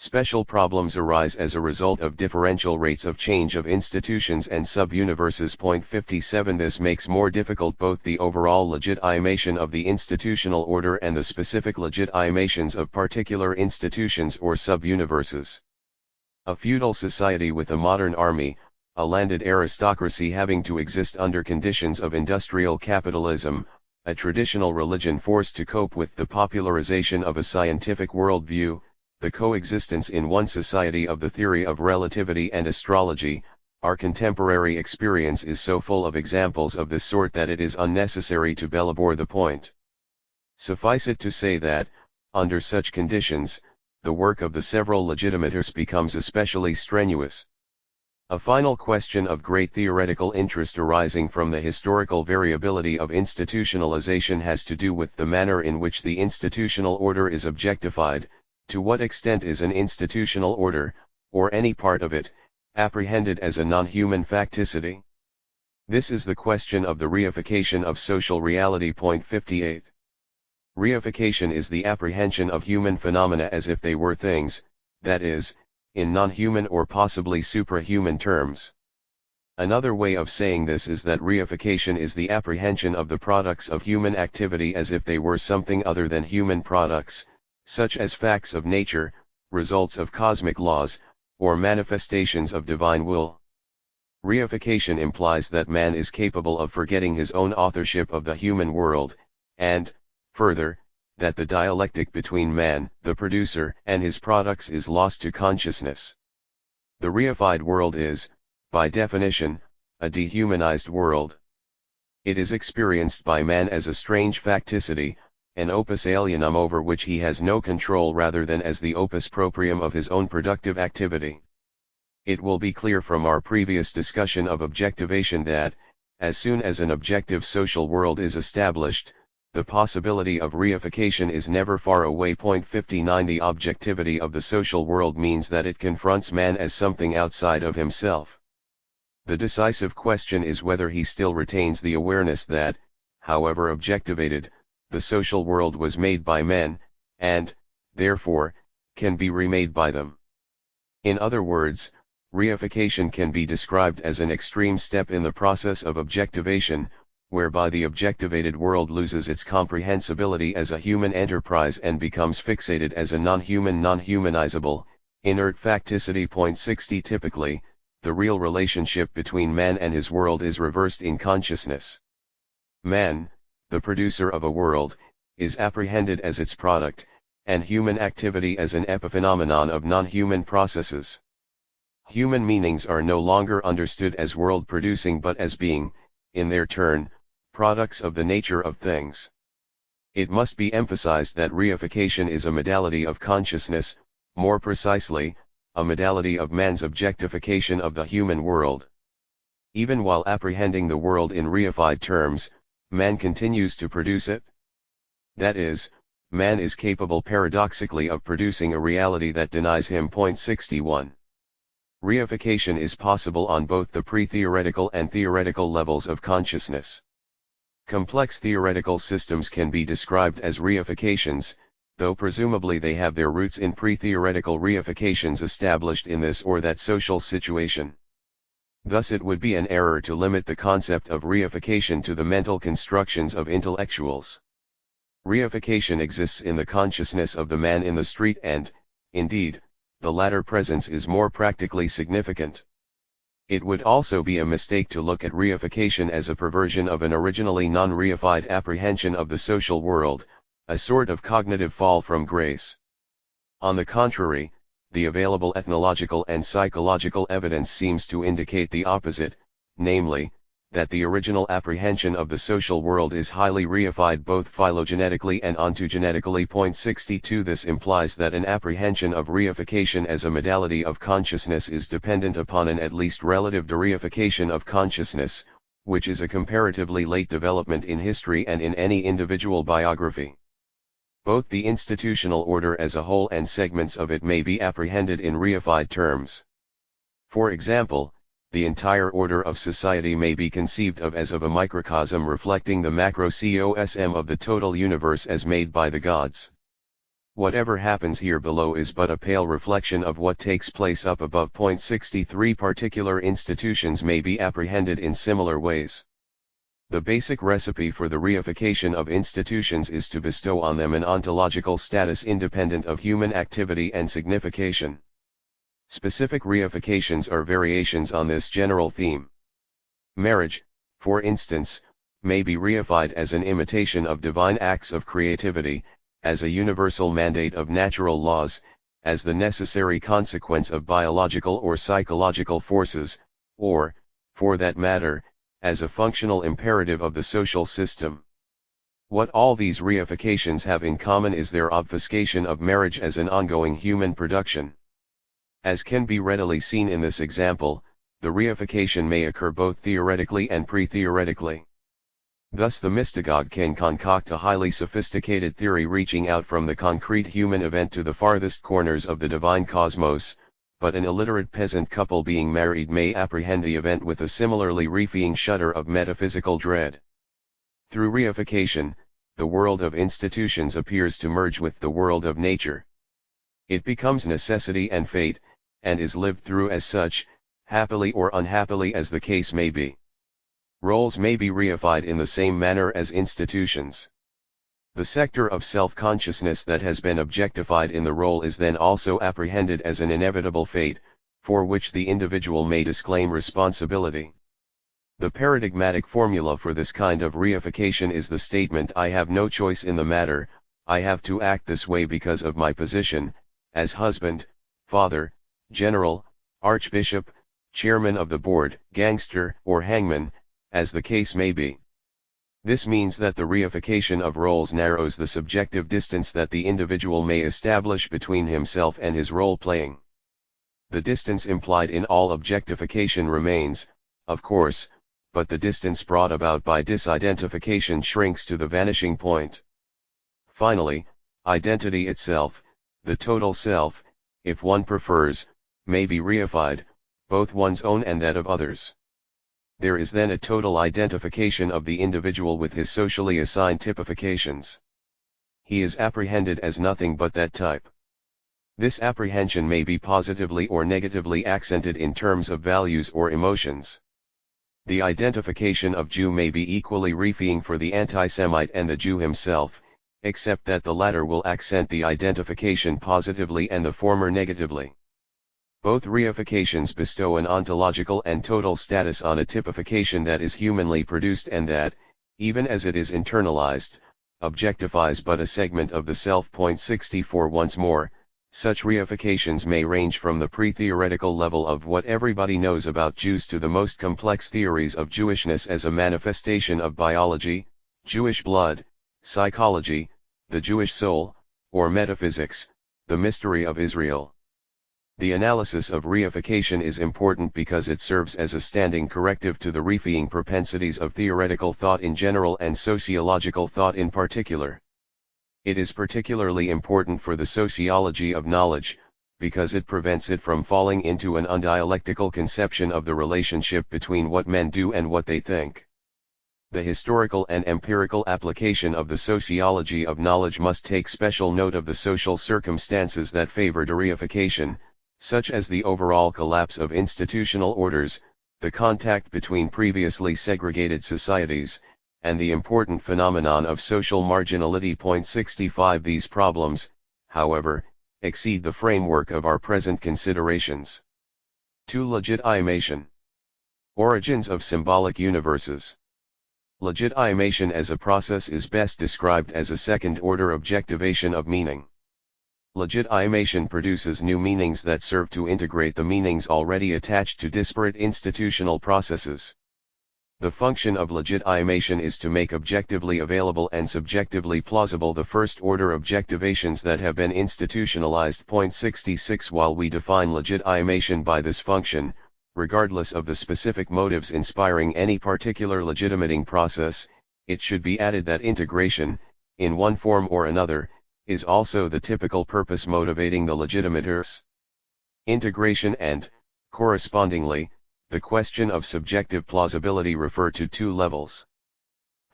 Special problems arise as a result of differential rates of change of institutions and sub-universes. 57 This makes more difficult both the overall legitimation of the institutional order and the specific legitimations of particular institutions or sub-universes. A feudal society with a modern army, a landed aristocracy having to exist under conditions of industrial capitalism, a traditional religion forced to cope with the popularization of a scientific worldview, the coexistence in one society of the theory of relativity and astrology. Our contemporary experience is so full of examples of this sort that it is unnecessary to belabor the point. Suffice it to say that, under such conditions, the work of the several legitimators becomes especially strenuous. A final question of great theoretical interest arising from the historical variability of institutionalization has to do with the manner in which the institutional order is objectified. To what extent is an institutional order, or any part of it, apprehended as a non-human facticity? This is the question of the reification of social reality. 58. Reification is the apprehension of human phenomena as if they were things, that is, in non-human or possibly suprahuman terms. Another way of saying this is that reification is the apprehension of the products of human activity as if they were something other than human products, such as facts of nature, results of cosmic laws, or manifestations of divine will. Reification implies that man is capable of forgetting his own authorship of the human world, and, further, that the dialectic between man, the producer, and his products is lost to consciousness. The reified world is, by definition, a dehumanized world. It is experienced by man as a strange facticity, an opus alienum over which he has no control rather than as the opus proprium of his own productive activity. It will be clear from our previous discussion of objectivation that, as soon as an objective social world is established, the possibility of reification is never far away. 59 The objectivity of the social world means that it confronts man as something outside of himself. The decisive question is whether he still retains the awareness that, however objectivated, the social world was made by men, and, therefore, can be remade by them. In other words, reification can be described as an extreme step in the process of objectivation, whereby the objectivated world loses its comprehensibility as a human enterprise and becomes fixated as a non-human, non-humanizable, inert facticity. 60 Typically, the real relationship between man and his world is reversed in consciousness. Man, the producer of a world, is apprehended as its product, and human activity as an epiphenomenon of non-human processes. Human meanings are no longer understood as world-producing but as being, in their turn, products of the nature of things. It must be emphasized that reification is a modality of consciousness, more precisely, a modality of man's objectification of the human world. Even while apprehending the world in reified terms, man continues to produce it. That is, man is capable paradoxically of producing a reality that denies him. 61. Reification is possible on both the pre-theoretical and theoretical levels of consciousness. Complex theoretical systems can be described as reifications, though presumably they have their roots in pre-theoretical reifications established in this or that social situation. Thus it would be an error to limit the concept of reification to the mental constructions of intellectuals. Reification exists in the consciousness of the man in the street and, indeed, the latter presence is more practically significant. It would also be a mistake to look at reification as a perversion of an originally non-reified apprehension of the social world, a sort of cognitive fall from grace. On the contrary, the available ethnological and psychological evidence seems to indicate the opposite, namely, that the original apprehension of the social world is highly reified both phylogenetically and ontogenetically. 62 This implies that an apprehension of reification as a modality of consciousness is dependent upon an at least relative dereification of consciousness, which is a comparatively late development in history and in any individual biography. Both the institutional order as a whole and segments of it may be apprehended in reified terms. For example, the entire order of society may be conceived of as of a microcosm reflecting the macrocosm of the total universe as made by the gods. Whatever happens here below is but a pale reflection of what takes place up above. 63 Particular institutions may be apprehended in similar ways. The basic recipe for the reification of institutions is to bestow on them an ontological status independent of human activity and signification. Specific reifications are variations on this general theme. Marriage, for instance, may be reified as an imitation of divine acts of creativity, as a universal mandate of natural laws, as the necessary consequence of biological or psychological forces, or, for that matter, as a functional imperative of the social system. What all these reifications have in common is their obfuscation of marriage as an ongoing human production. As can be readily seen in this example, the reification may occur both theoretically and pre-theoretically. Thus the mystagogue can concoct a highly sophisticated theory reaching out from the concrete human event to the farthest corners of the divine cosmos, but an illiterate peasant couple being married may apprehend the event with a similarly reifying shudder of metaphysical dread. Through reification, the world of institutions appears to merge with the world of nature. It becomes necessity and fate, and is lived through as such, happily or unhappily as the case may be. Roles may be reified in the same manner as institutions. The sector of self-consciousness that has been objectified in the role is then also apprehended as an inevitable fate, for which the individual may disclaim responsibility. The paradigmatic formula for this kind of reification is the statement, "I have no choice in the matter, I have to act this way because of my position, as husband, father, general, archbishop, chairman of the board, gangster, or hangman, as the case may be." This means that the reification of roles narrows the subjective distance that the individual may establish between himself and his role-playing. The distance implied in all objectification remains, of course, but the distance brought about by disidentification shrinks to the vanishing point. Finally, identity itself, the total self, if one prefers, may be reified, both one's own and that of others. There is then a total identification of the individual with his socially assigned typifications. He is apprehended as nothing but that type. This apprehension may be positively or negatively accented in terms of values or emotions. The identification of Jew may be equally reifying for the anti-Semite and the Jew himself, except that the latter will accent the identification positively and the former negatively. Both reifications bestow an ontological and total status on a typification that is humanly produced and that, even as it is internalized, objectifies but a segment of the self. 64 Once more, such reifications may range from the pre-theoretical level of what everybody knows about Jews to the most complex theories of Jewishness as a manifestation of biology, Jewish blood, psychology, the Jewish soul, or metaphysics, the mystery of Israel. The analysis of reification is important because it serves as a standing corrective to the reifying propensities of theoretical thought in general and sociological thought in particular. It is particularly important for the sociology of knowledge, because it prevents it from falling into an undialectical conception of the relationship between what men do and what they think. The historical and empirical application of the sociology of knowledge must take special note of the social circumstances that favor deification, such as the overall collapse of institutional orders, the contact between previously segregated societies, and the important phenomenon of social marginality. 65 These problems, however, exceed the framework of our present considerations. 2. Legitimation. Origins of symbolic universes. Legitimation as a process is best described as a second-order objectivation of meaning. Legitimation produces new meanings that serve to integrate the meanings already attached to disparate institutional processes. The function of legitimation is to make objectively available and subjectively plausible the first-order objectivations that have been institutionalized. 66 While we define legitimation by this function, regardless of the specific motives inspiring any particular legitimating process, it should be added that integration, in one form or another, is also the typical purpose motivating the legitimators. Integration and, correspondingly, the question of subjective plausibility refer to two levels.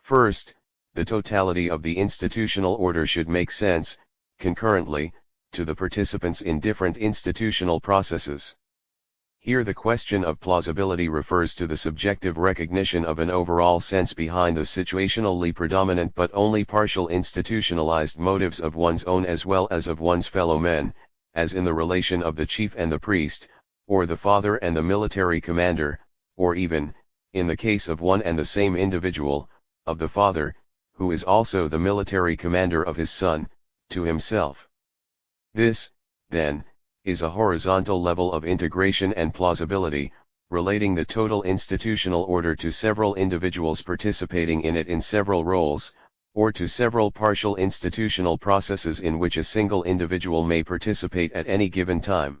First, the totality of the institutional order should make sense, concurrently, to the participants in different institutional processes. Here the question of plausibility refers to the subjective recognition of an overall sense behind the situationally predominant but only partial institutionalized motives of one's own as well as of one's fellow men, as in the relation of the chief and the priest, or the father and the military commander, or even, in the case of one and the same individual, of the father, who is also the military commander of his son, to himself. This, then, is a horizontal level of integration and plausibility, relating the total institutional order to several individuals participating in it in several roles, or to several partial institutional processes in which a single individual may participate at any given time.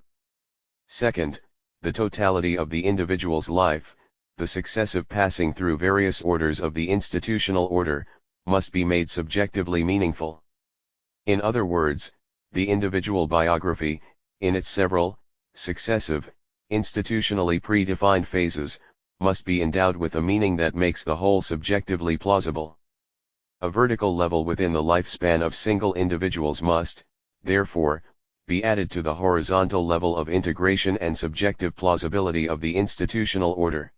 Second, the totality of the individual's life, the successive passing through various orders of the institutional order, must be made subjectively meaningful. In other words, the individual biography, in its several, successive, institutionally predefined phases, must be endowed with a meaning that makes the whole subjectively plausible. A vertical level within the lifespan of single individuals must, therefore, be added to the horizontal level of integration and subjective plausibility of the institutional order.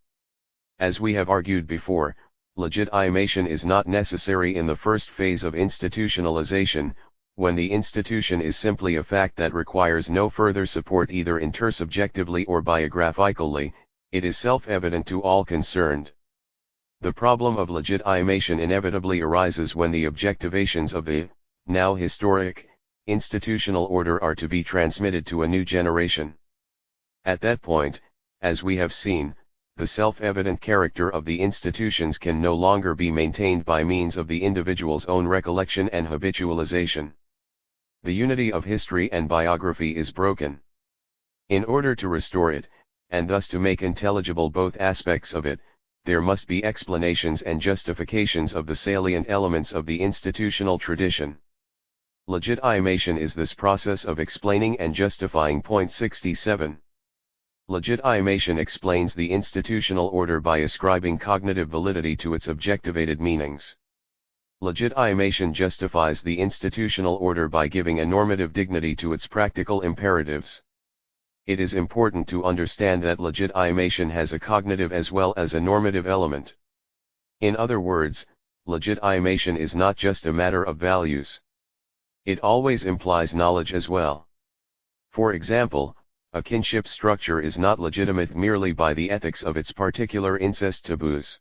As we have argued before, legitimation is not necessary in the first phase of institutionalization, when the institution is simply a fact that requires no further support either intersubjectively or biographically. It is self-evident to all concerned. The problem of legitimation inevitably arises when the objectivations of the, now historic, institutional order are to be transmitted to a new generation. At that point, as we have seen, the self-evident character of the institutions can no longer be maintained by means of the individual's own recollection and habitualization. The unity of history and biography is broken. In order to restore it, and thus to make intelligible both aspects of it, there must be explanations and justifications of the salient elements of the institutional tradition. Legitimation is this process of explaining and justifying. 67. Legitimation explains the institutional order by ascribing cognitive validity to its objectivated meanings. Legitimation justifies the institutional order by giving a normative dignity to its practical imperatives. It is important to understand that legitimation has a cognitive as well as a normative element. In other words, legitimation is not just a matter of values. It always implies knowledge as well. For example, a kinship structure is not legitimate merely by the ethics of its particular incest taboos.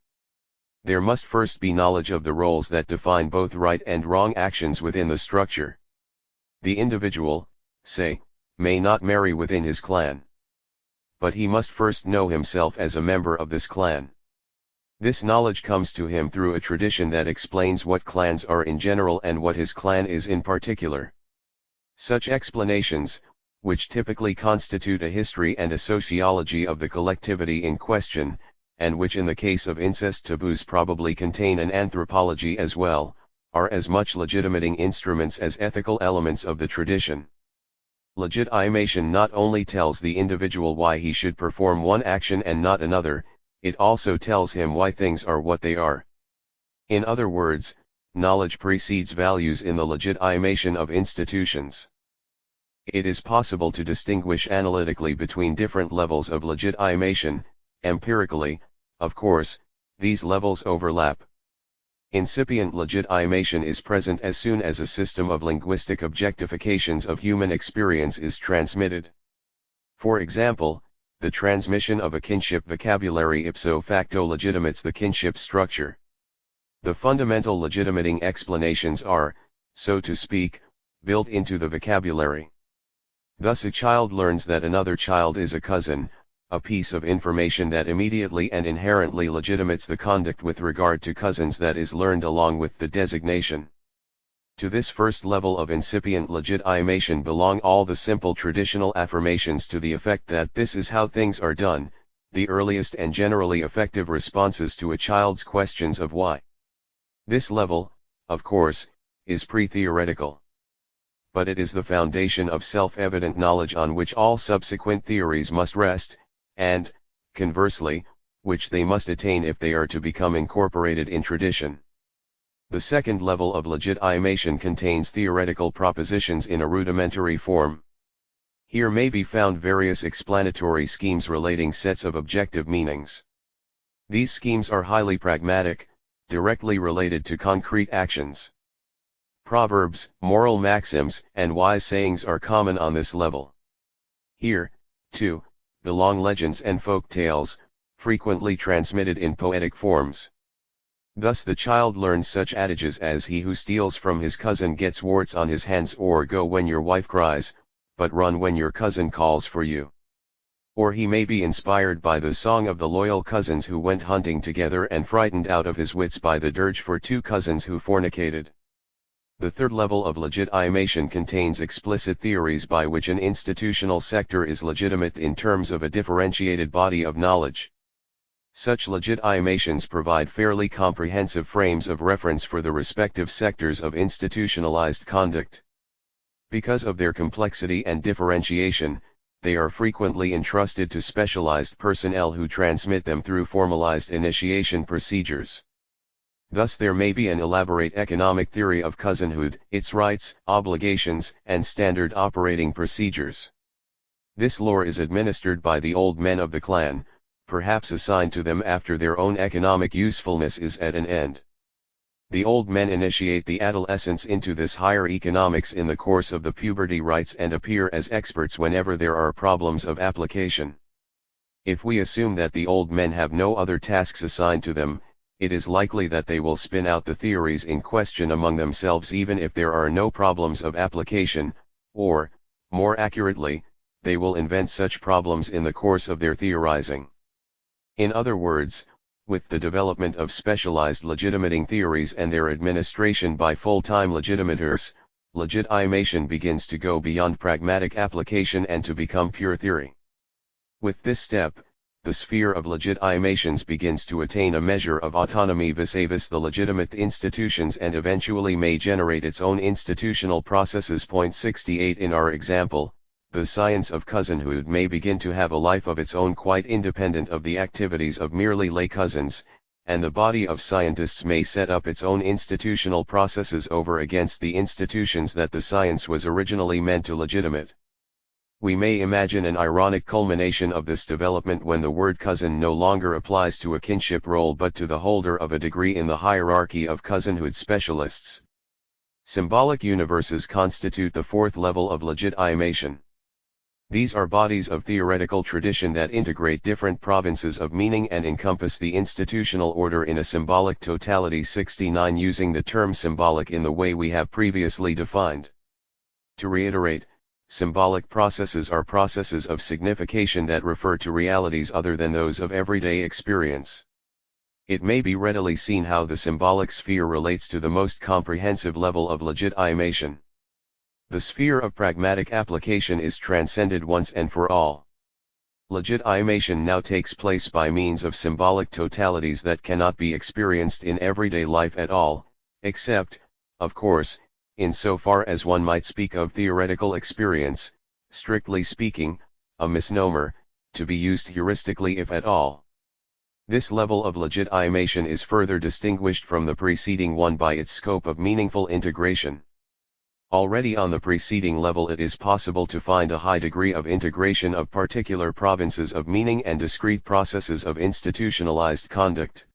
There must first be knowledge of the roles that define both right and wrong actions within the structure. The individual, say, may not marry within his clan. But he must first know himself as a member of this clan. This knowledge comes to him through a tradition that explains what clans are in general and what his clan is in particular. Such explanations, which typically constitute a history and a sociology of the collectivity in question, and which in the case of incest taboos probably contain an anthropology as well, are as much legitimating instruments as ethical elements of the tradition. Legitimation not only tells the individual why he should perform one action and not another, it also tells him why things are what they are. In other words, knowledge precedes values in the legitimation of institutions. It is possible to distinguish analytically between different levels of legitimation. Empirically, of course, these levels overlap. Incipient legitimation is present as soon as a system of linguistic objectifications of human experience is transmitted. For example, the transmission of a kinship vocabulary ipso facto legitimates the kinship structure. The fundamental legitimating explanations are, so to speak, built into the vocabulary. Thus a child learns that another child is a cousin, a piece of information that immediately and inherently legitimates the conduct with regard to cousins that is learned along with the designation. To this first level of incipient legitimation belong all the simple traditional affirmations to the effect that this is how things are done, the earliest and generally effective responses to a child's questions of why. This level, of course, is pre-theoretical. But it is the foundation of self-evident knowledge on which all subsequent theories must rest, and, conversely, which they must attain if they are to become incorporated in tradition. The second level of legitimation contains theoretical propositions in a rudimentary form. Here may be found various explanatory schemes relating sets of objective meanings. These schemes are highly pragmatic, directly related to concrete actions. Proverbs, moral maxims, and wise sayings are common on this level. Here, too, belong legends and folk tales, frequently transmitted in poetic forms. Thus the child learns such adages as "He who steals from his cousin gets warts on his hands," or "Go when your wife cries, but run when your cousin calls for you." Or he may be inspired by the song of the loyal cousins who went hunting together and frightened out of his wits by the dirge for two cousins who fornicated. The third level of legitimation contains explicit theories by which an institutional sector is legitimate in terms of a differentiated body of knowledge. Such legitimations provide fairly comprehensive frames of reference for the respective sectors of institutionalized conduct. Because of their complexity and differentiation, they are frequently entrusted to specialized personnel who transmit them through formalized initiation procedures. Thus there may be an elaborate economic theory of cousinhood, its rights, obligations, and standard operating procedures. This lore is administered by the old men of the clan, perhaps assigned to them after their own economic usefulness is at an end. The old men initiate the adolescents into this higher economics in the course of the puberty rites and appear as experts whenever there are problems of application. If we assume that the old men have no other tasks assigned to them, it is likely that they will spin out the theories in question among themselves even if there are no problems of application, or, more accurately, they will invent such problems in the course of their theorizing. In other words, with the development of specialized legitimating theories and their administration by full-time legitimators, legitimation begins to go beyond pragmatic application and to become pure theory. With this step, the sphere of legitimations begins to attain a measure of autonomy vis-a-vis the legitimate institutions and eventually may generate its own institutional processes. 68 In our example, the science of cousinhood may begin to have a life of its own quite independent of the activities of merely lay cousins, and the body of scientists may set up its own institutional processes over against the institutions that the science was originally meant to legitimate. We may imagine an ironic culmination of this development when the word cousin no longer applies to a kinship role but to the holder of a degree in the hierarchy of cousinhood specialists. Symbolic universes constitute the fourth level of legitimation. These are bodies of theoretical tradition that integrate different provinces of meaning and encompass the institutional order in a symbolic totality. 69 Using the term symbolic in the way we have previously defined. To reiterate, symbolic processes are processes of signification that refer to realities other than those of everyday experience. It may be readily seen how the symbolic sphere relates to the most comprehensive level of legitimation. The sphere of pragmatic application is transcended once and for all. Legitimation now takes place by means of symbolic totalities that cannot be experienced in everyday life at all, except, of course, in so far as one might speak of theoretical experience, strictly speaking, a misnomer, to be used heuristically if at all. This level of legitimation is further distinguished from the preceding one by its scope of meaningful integration. Already on the preceding level it is possible to find a high degree of integration of particular provinces of meaning and discrete processes of institutionalized conduct.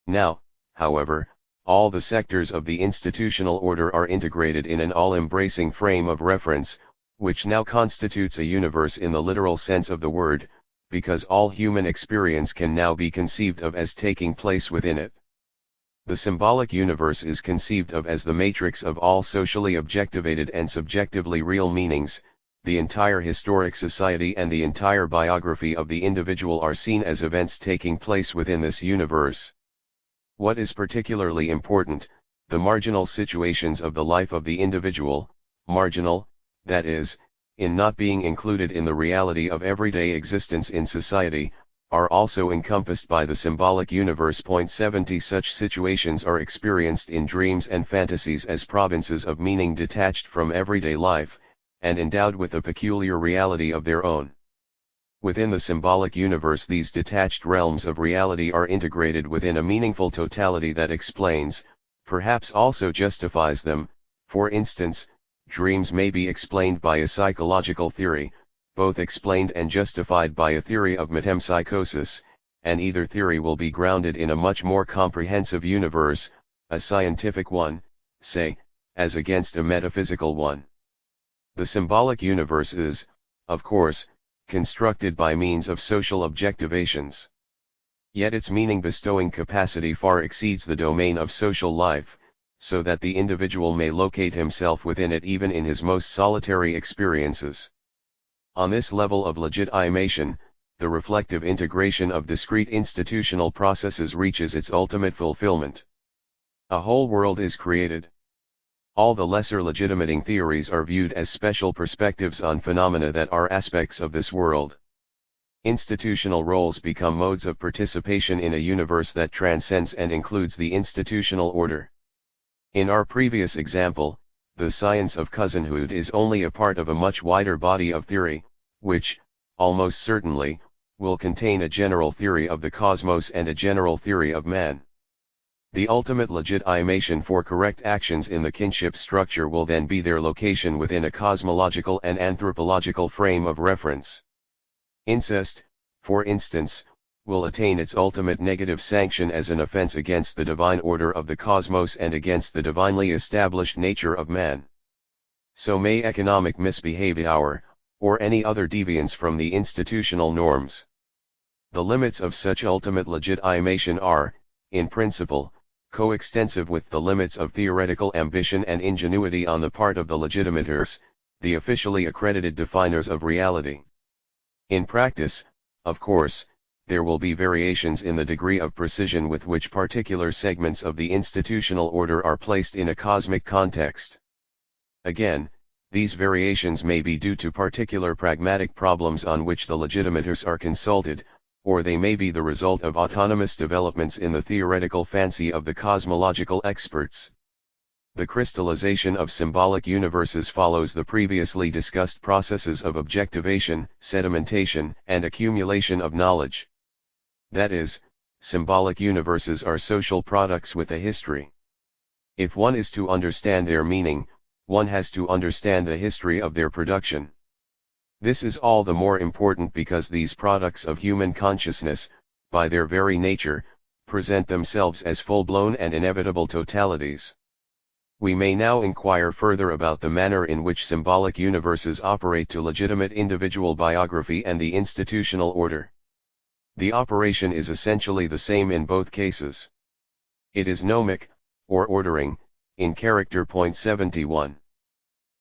Now, however, all the sectors of the institutional order are integrated in an all-embracing frame of reference, which now constitutes a universe in the literal sense of the word, because all human experience can now be conceived of as taking place within it. The symbolic universe is conceived of as the matrix of all socially objectivated and subjectively real meanings. The entire historic society and the entire biography of the individual are seen as events taking place within this universe. What is particularly important, the marginal situations of the life of the individual, marginal, that is, in not being included in the reality of everyday existence in society, are also encompassed by the symbolic universe. 70 Such situations are experienced in dreams and fantasies as provinces of meaning detached from everyday life, and endowed with a peculiar reality of their own. Within the symbolic universe these detached realms of reality are integrated within a meaningful totality that explains, perhaps also justifies them. For instance, dreams may be explained by a psychological theory, both explained and justified by a theory of metempsychosis, and either theory will be grounded in a much more comprehensive universe, a scientific one, say, as against a metaphysical one. The symbolic universe is, of course, constructed by means of social objectivations. Yet its meaning-bestowing capacity far exceeds the domain of social life, so that the individual may locate himself within it even in his most solitary experiences. On this level of legitimation, the reflective integration of discrete institutional processes reaches its ultimate fulfillment. A whole world is created. All the lesser legitimating theories are viewed as special perspectives on phenomena that are aspects of this world. Institutional roles become modes of participation in a universe that transcends and includes the institutional order. In our previous example, the science of cousinhood is only a part of a much wider body of theory, which, almost certainly, will contain a general theory of the cosmos and a general theory of man. The ultimate legitimation for correct actions in the kinship structure will then be their location within a cosmological and anthropological frame of reference. Incest, for instance, will attain its ultimate negative sanction as an offense against the divine order of the cosmos and against the divinely established nature of man. So may economic misbehavior, or any other deviance from the institutional norms. The limits of such ultimate legitimation are, in principle, coextensive with the limits of theoretical ambition and ingenuity on the part of the legitimators, the officially accredited definers of reality. In practice, of course, there will be variations in the degree of precision with which particular segments of the institutional order are placed in a cosmic context. Again, these variations may be due to particular pragmatic problems on which the legitimators are consulted, or they may be the result of autonomous developments in the theoretical fancy of the cosmological experts. The crystallization of symbolic universes follows the previously discussed processes of objectivation, sedimentation, and accumulation of knowledge. That is, symbolic universes are social products with a history. If one is to understand their meaning, one has to understand the history of their production. This is all the more important because these products of human consciousness, by their very nature, present themselves as full-blown and inevitable totalities. We may now inquire further about the manner in which symbolic universes operate to legitimate individual biography and the institutional order. The operation is essentially the same in both cases. It is gnomic, or ordering, in character. 71.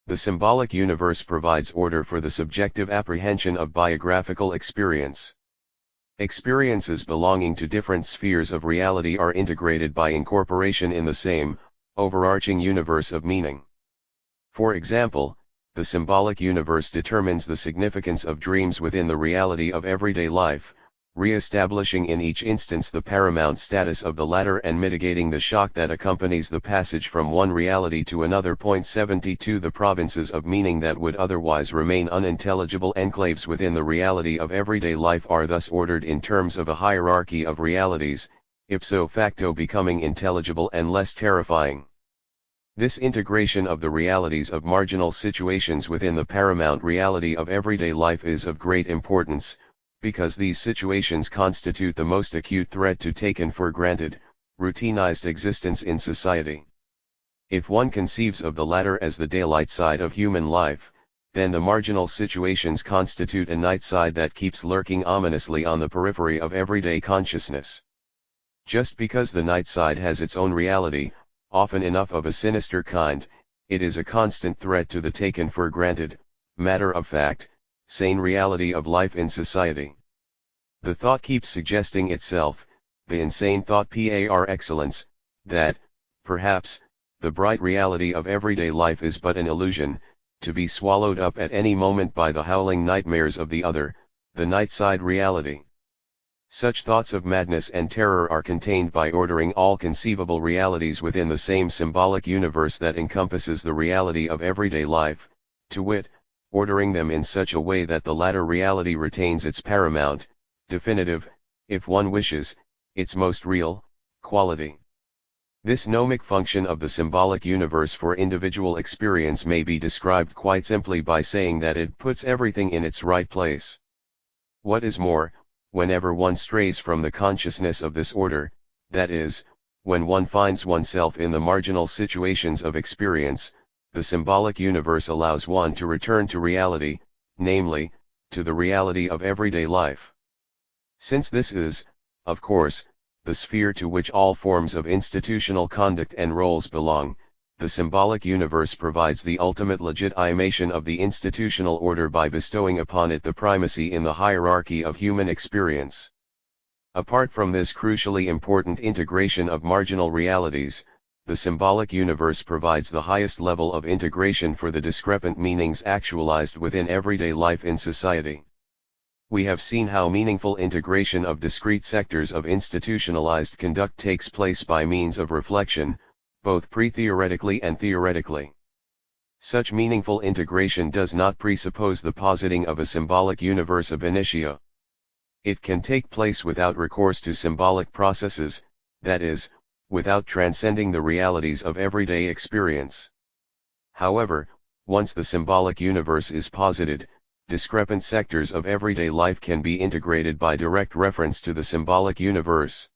The symbolic universe provides order for the subjective apprehension of biographical experience. Experiences belonging to different spheres of reality are integrated by incorporation in the same, overarching universe of meaning. For example, the symbolic universe determines the significance of dreams within the reality of everyday life, re-establishing in each instance the paramount status of the latter and mitigating the shock that accompanies the passage from one reality to another. 72 The provinces of meaning that would otherwise remain unintelligible enclaves within the reality of everyday life are thus ordered in terms of a hierarchy of realities, ipso facto becoming intelligible and less terrifying. This integration of the realities of marginal situations within the paramount reality of everyday life is of great importance, because these situations constitute the most acute threat to taken for granted, routinized existence in society. If one conceives of the latter as the daylight side of human life, then the marginal situations constitute a night side that keeps lurking ominously on the periphery of everyday consciousness. Just because the night side has its own reality, often enough of a sinister kind, it is a constant threat to the taken for granted, matter-of-fact, sane reality of life in society. The thought keeps suggesting itself, the insane thought par excellence, that, perhaps, the bright reality of everyday life is but an illusion, to be swallowed up at any moment by the howling nightmares of the other, the night-side reality. Such thoughts of madness and terror are contained by ordering all conceivable realities within the same symbolic universe that encompasses the reality of everyday life, to wit, ordering them in such a way that the latter reality retains its paramount, definitive, if one wishes, its most real, quality. This gnomic function of the symbolic universe for individual experience may be described quite simply by saying that it puts everything in its right place. What is more, whenever one strays from the consciousness of this order, that is, when one finds oneself in the marginal situations of experience, the symbolic universe allows one to return to reality, namely, to the reality of everyday life. Since this is, of course, the sphere to which all forms of institutional conduct and roles belong, the symbolic universe provides the ultimate legitimation of the institutional order by bestowing upon it the primacy in the hierarchy of human experience. Apart from this crucially important integration of marginal realities, the symbolic universe provides the highest level of integration for the discrepant meanings actualized within everyday life in society. We have seen how meaningful integration of discrete sectors of institutionalized conduct takes place by means of reflection, both pre-theoretically and theoretically. Such meaningful integration does not presuppose the positing of a symbolic universe ab initio. It can take place without recourse to symbolic processes, that is, without transcending the realities of everyday experience. However, once the symbolic universe is posited, discrepant sectors of everyday life can be integrated by direct reference to the symbolic universe.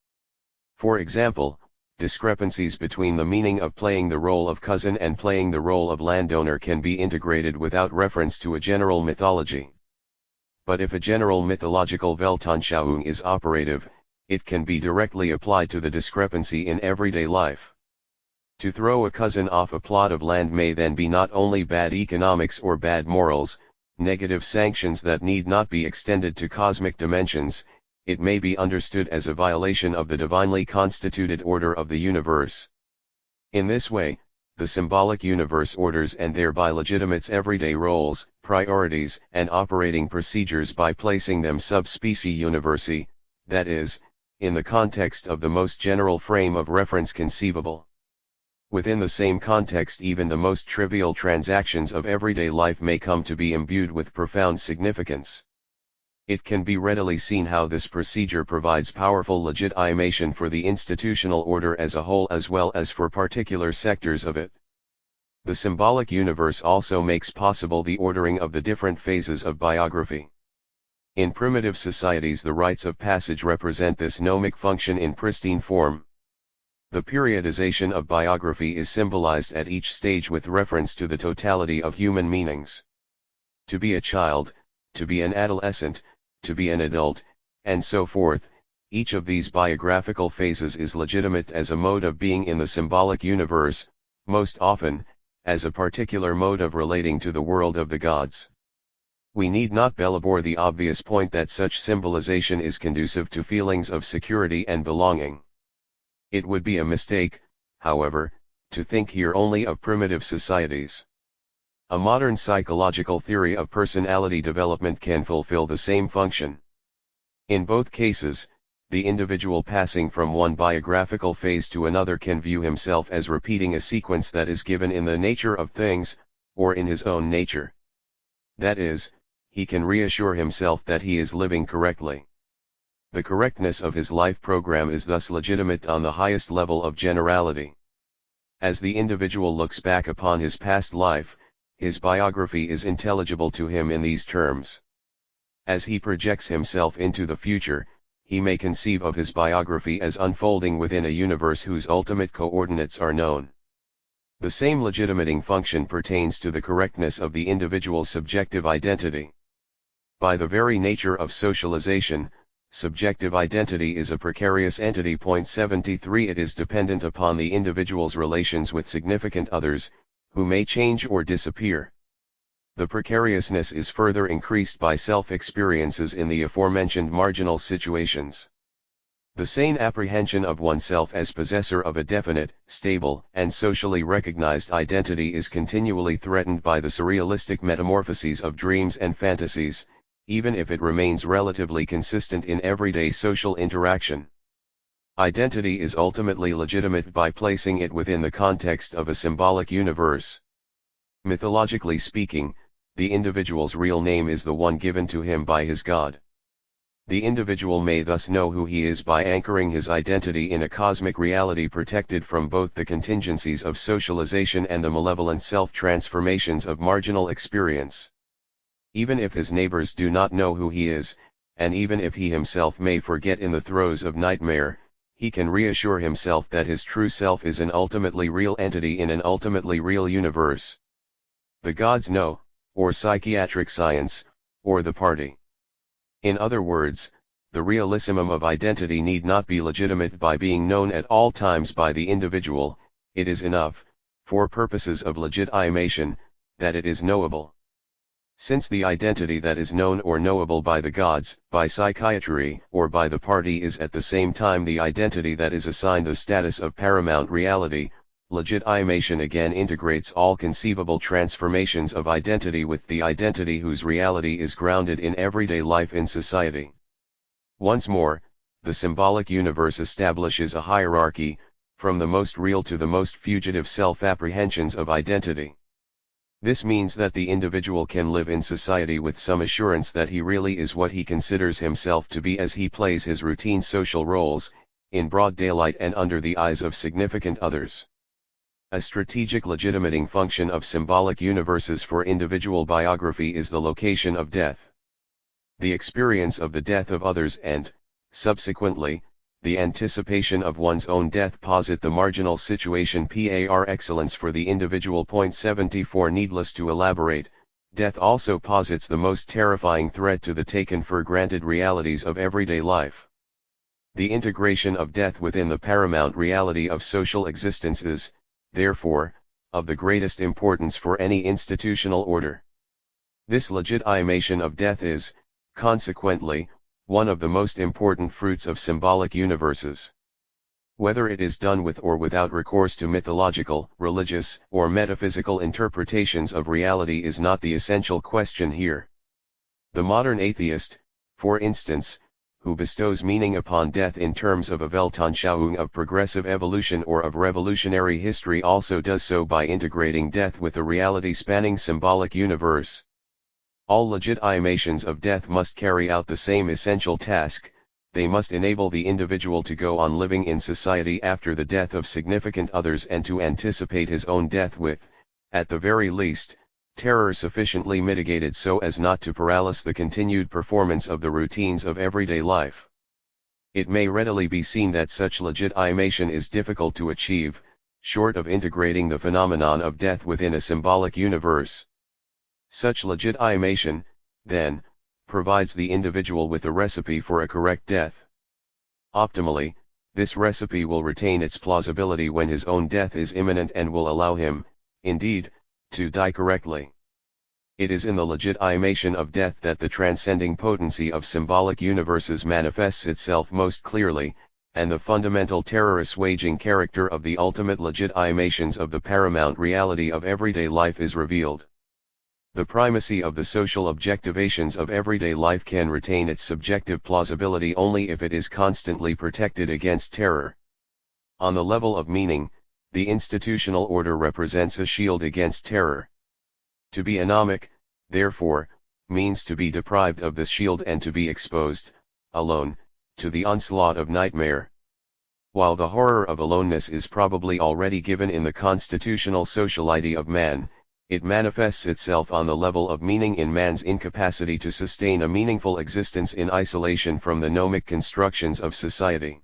For example, discrepancies between the meaning of playing the role of cousin and playing the role of landowner can be integrated without reference to a general mythology. But if a general mythological Weltanschauung is operative, it can be directly applied to the discrepancy in everyday life. To throw a cousin off a plot of land may then be not only bad economics or bad morals, negative sanctions that need not be extended to cosmic dimensions, it may be understood as a violation of the divinely constituted order of the universe. In this way, the symbolic universe orders and thereby legitimates everyday roles, priorities, and operating procedures by placing them sub specie universi, that is, in the context of the most general frame of reference conceivable. Within the same context, even the most trivial transactions of everyday life may come to be imbued with profound significance. It can be readily seen how this procedure provides powerful legitimation for the institutional order as a whole as well as for particular sectors of it. The symbolic universe also makes possible the ordering of the different phases of biography. In primitive societies, the rites of passage represent this gnomic function in pristine form. The periodization of biography is symbolized at each stage with reference to the totality of human meanings. To be a child, to be an adolescent, to be an adult, and so forth, each of these biographical phases is legitimate as a mode of being in the symbolic universe, most often, as a particular mode of relating to the world of the gods. We need not belabor the obvious point that such symbolization is conducive to feelings of security and belonging. It would be a mistake, however, to think here only of primitive societies. A modern psychological theory of personality development can fulfill the same function. In both cases, the individual passing from one biographical phase to another can view himself as repeating a sequence that is given in the nature of things, or in his own nature. That is, he can reassure himself that he is living correctly. The correctness of his life program is thus legitimate on the highest level of generality. As the individual looks back upon his past life, his biography is intelligible to him in these terms. As he projects himself into the future, he may conceive of his biography as unfolding within a universe whose ultimate coordinates are known. The same legitimating function pertains to the correctness of the individual's subjective identity. By the very nature of socialization, subjective identity is a precarious entity. 73 It is dependent upon the individual's relations with significant others, who may change or disappear. The precariousness is further increased by self-experiences in the aforementioned marginal situations. The sane apprehension of oneself as possessor of a definite, stable, and socially recognized identity is continually threatened by the surrealistic metamorphoses of dreams and fantasies, even if it remains relatively consistent in everyday social interaction. Identity is ultimately legitimate by placing it within the context of a symbolic universe. Mythologically speaking, the individual's real name is the one given to him by his God. The individual may thus know who he is by anchoring his identity in a cosmic reality protected from both the contingencies of socialization and the malevolent self-transformations of marginal experience. Even if his neighbors do not know who he is, and even if he himself may forget in the throes of nightmare, he can reassure himself that his true self is an ultimately real entity in an ultimately real universe. The gods know, or psychiatric science, or the party. In other words, the realissimum of identity need not be legitimate by being known at all times by the individual. It is enough, for purposes of legitimation, that it is knowable. Since the identity that is known or knowable by the gods, by psychiatry, or by the party is at the same time the identity that is assigned the status of paramount reality, legitimation again integrates all conceivable transformations of identity with the identity whose reality is grounded in everyday life in society. Once more, the symbolic universe establishes a hierarchy, from the most real to the most fugitive self-apprehensions of identity. This means that the individual can live in society with some assurance that he really is what he considers himself to be as he plays his routine social roles, in broad daylight and under the eyes of significant others. A strategic legitimating function of symbolic universes for individual biography is the location of death. The experience of the death of others and, subsequently, the anticipation of one's own death posit the marginal situation par excellence for the individual. 74 Needless to elaborate, death also posits the most terrifying threat to the taken for granted realities of everyday life. The integration of death within the paramount reality of social existence is, therefore, of the greatest importance for any institutional order. This legitimation of death is, consequently, one of the most important fruits of symbolic universes. Whether it is done with or without recourse to mythological, religious, or metaphysical interpretations of reality is not the essential question here. The modern atheist, for instance, who bestows meaning upon death in terms of a Weltanschauung of progressive evolution or of revolutionary history also does so by integrating death with a reality-spanning symbolic universe. All legitimations of death must carry out the same essential task: they must enable the individual to go on living in society after the death of significant others and to anticipate his own death with, at the very least, terror sufficiently mitigated so as not to paralyze the continued performance of the routines of everyday life. It may readily be seen that such legitimation is difficult to achieve, short of integrating the phenomenon of death within a symbolic universe. Such legitimation, then, provides the individual with a recipe for a correct death. Optimally, this recipe will retain its plausibility when his own death is imminent and will allow him, indeed, to die correctly. It is in the legitimation of death that the transcending potency of symbolic universes manifests itself most clearly, and the fundamental terror-assuaging character of the ultimate legitimations of the paramount reality of everyday life is revealed. The primacy of the social objectivations of everyday life can retain its subjective plausibility only if it is constantly protected against terror. On the level of meaning, the institutional order represents a shield against terror. To be anomic, therefore, means to be deprived of this shield and to be exposed, alone, to the onslaught of nightmare. While the horror of aloneness is probably already given in the constitutional sociality of man, it manifests itself on the level of meaning in man's incapacity to sustain a meaningful existence in isolation from the gnomic constructions of society.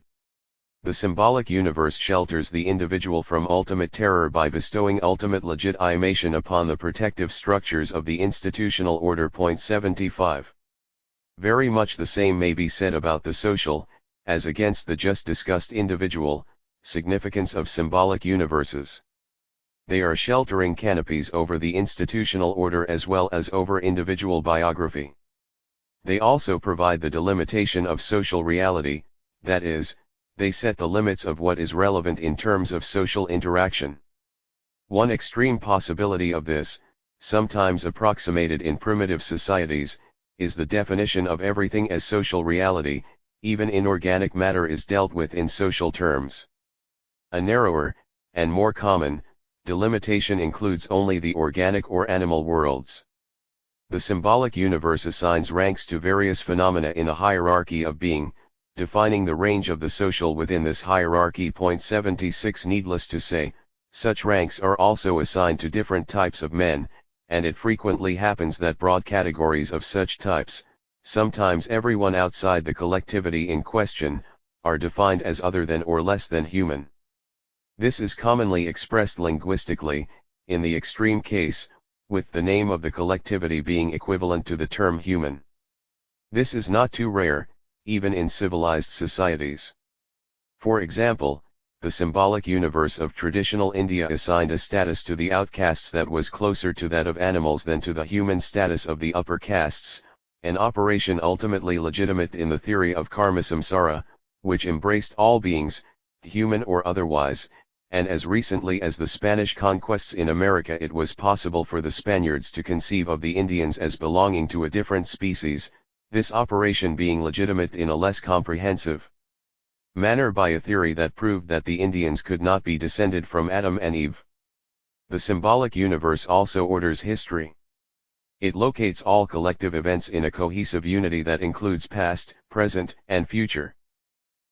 The symbolic universe shelters the individual from ultimate terror by bestowing ultimate legitimation upon the protective structures of the institutional order. 75. Very much the same may be said about the social, as against the just discussed individual, significance of symbolic universes. They are sheltering canopies over the institutional order as well as over individual biography. They also provide the delimitation of social reality, that is, they set the limits of what is relevant in terms of social interaction. One extreme possibility of this, sometimes approximated in primitive societies, is the definition of everything as social reality. Even inorganic matter is dealt with in social terms. A narrower, and more common, delimitation includes only the organic or animal worlds. The symbolic universe assigns ranks to various phenomena in a hierarchy of being, defining the range of the social within this hierarchy. 76. Needless to say, such ranks are also assigned to different types of men, and it frequently happens that broad categories of such types, sometimes everyone outside the collectivity in question, are defined as other than or less than human. This is commonly expressed linguistically, in the extreme case, with the name of the collectivity being equivalent to the term human. This is not too rare, even in civilized societies. For example, the symbolic universe of traditional India assigned a status to the outcasts that was closer to that of animals than to the human status of the upper castes, an operation ultimately legitimate in the theory of karma samsara, which embraced all beings, human or otherwise, and as recently as the Spanish conquests in America it was possible for the Spaniards to conceive of the Indians as belonging to a different species, this operation being legitimate in a less comprehensive manner by a theory that proved that the Indians could not be descended from Adam and Eve. The symbolic universe also orders history. It locates all collective events in a cohesive unity that includes past, present, and future.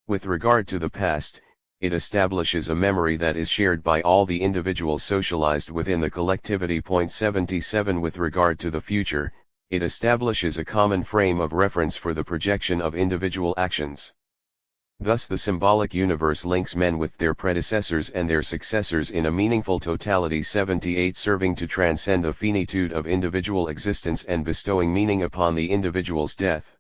With regard to the past, it establishes a memory that is shared by all the individuals socialized within the collectivity. 77. With regard to the future, it establishes a common frame of reference for the projection of individual actions. Thus the symbolic universe links men with their predecessors and their successors in a meaningful totality. 78. Serving to transcend the finitude of individual existence and bestowing meaning upon the individual's death.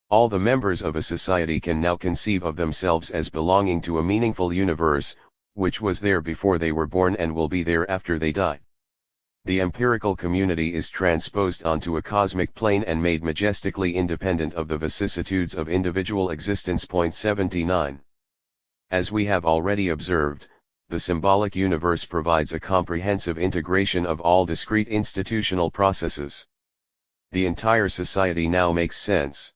All the members of a society can now conceive of themselves as belonging to a meaningful universe, which was there before they were born and will be there after they die. The empirical community is transposed onto a cosmic plane and made majestically independent of the vicissitudes of individual existence. 79. As we have already observed, the symbolic universe provides a comprehensive integration of all discrete institutional processes. The entire society now makes sense.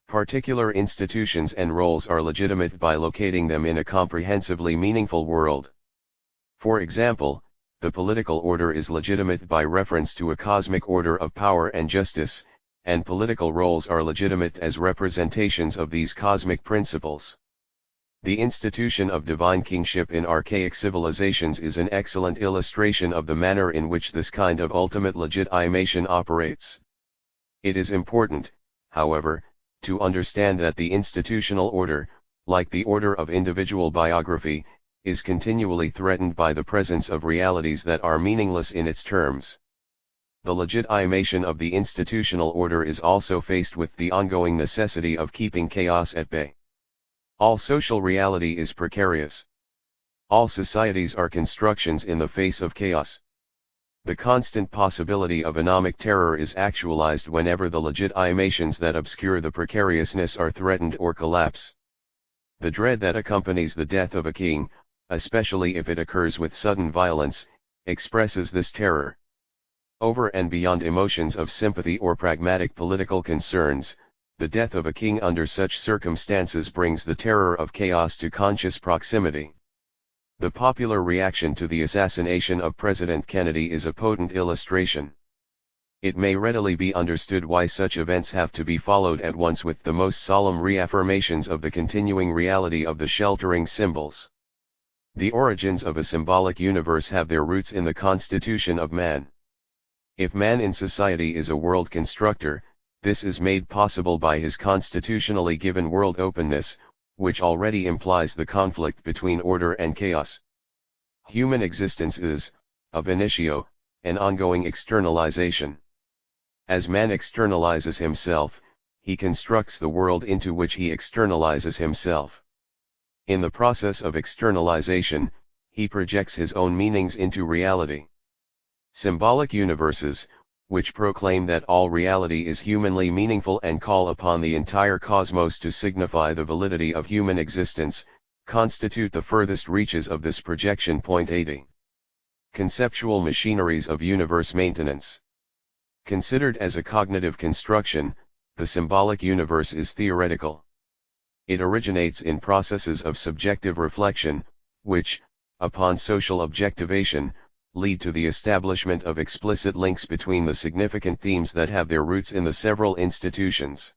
Particular institutions and roles are legitimate by locating them in a comprehensively meaningful world. For example, the political order is legitimate by reference to a cosmic order of power and justice, and political roles are legitimate as representations of these cosmic principles. The institution of divine kingship in archaic civilizations is an excellent illustration of the manner in which this kind of ultimate legitimation operates. It is important, however, to understand that the institutional order, like the order of individual biography, is continually threatened by the presence of realities that are meaningless in its terms. The legitimation of the institutional order is also faced with the ongoing necessity of keeping chaos at bay. All social reality is precarious. All societies are constructions in the face of chaos. The constant possibility of anomic terror is actualized whenever the legitimations that obscure the precariousness are threatened or collapse. The dread that accompanies the death of a king, especially if it occurs with sudden violence, expresses this terror. Over and beyond emotions of sympathy or pragmatic political concerns, the death of a king under such circumstances brings the terror of chaos to conscious proximity. The popular reaction to the assassination of President Kennedy is a potent illustration. It may readily be understood why such events have to be followed at once with the most solemn reaffirmations of the continuing reality of the sheltering symbols. The origins of a symbolic universe have their roots in the constitution of man. If man in society is a world constructor, this is made possible by his constitutionally given world openness, which already implies the conflict between order and chaos. Human existence is, ab initio, an ongoing externalization. As man externalizes himself, he constructs the world into which he externalizes himself. In the process of externalization, he projects his own meanings into reality. Symbolic universes, which proclaim that all reality is humanly meaningful and call upon the entire cosmos to signify the validity of human existence, constitute the furthest reaches of this projection. Point 80. Conceptual machineries of universe maintenance. Considered as a cognitive construction, the symbolic universe is theoretical. It originates in processes of subjective reflection, which, upon social objectivation, lead to the establishment of explicit links between the significant themes that have their roots in the several institutions.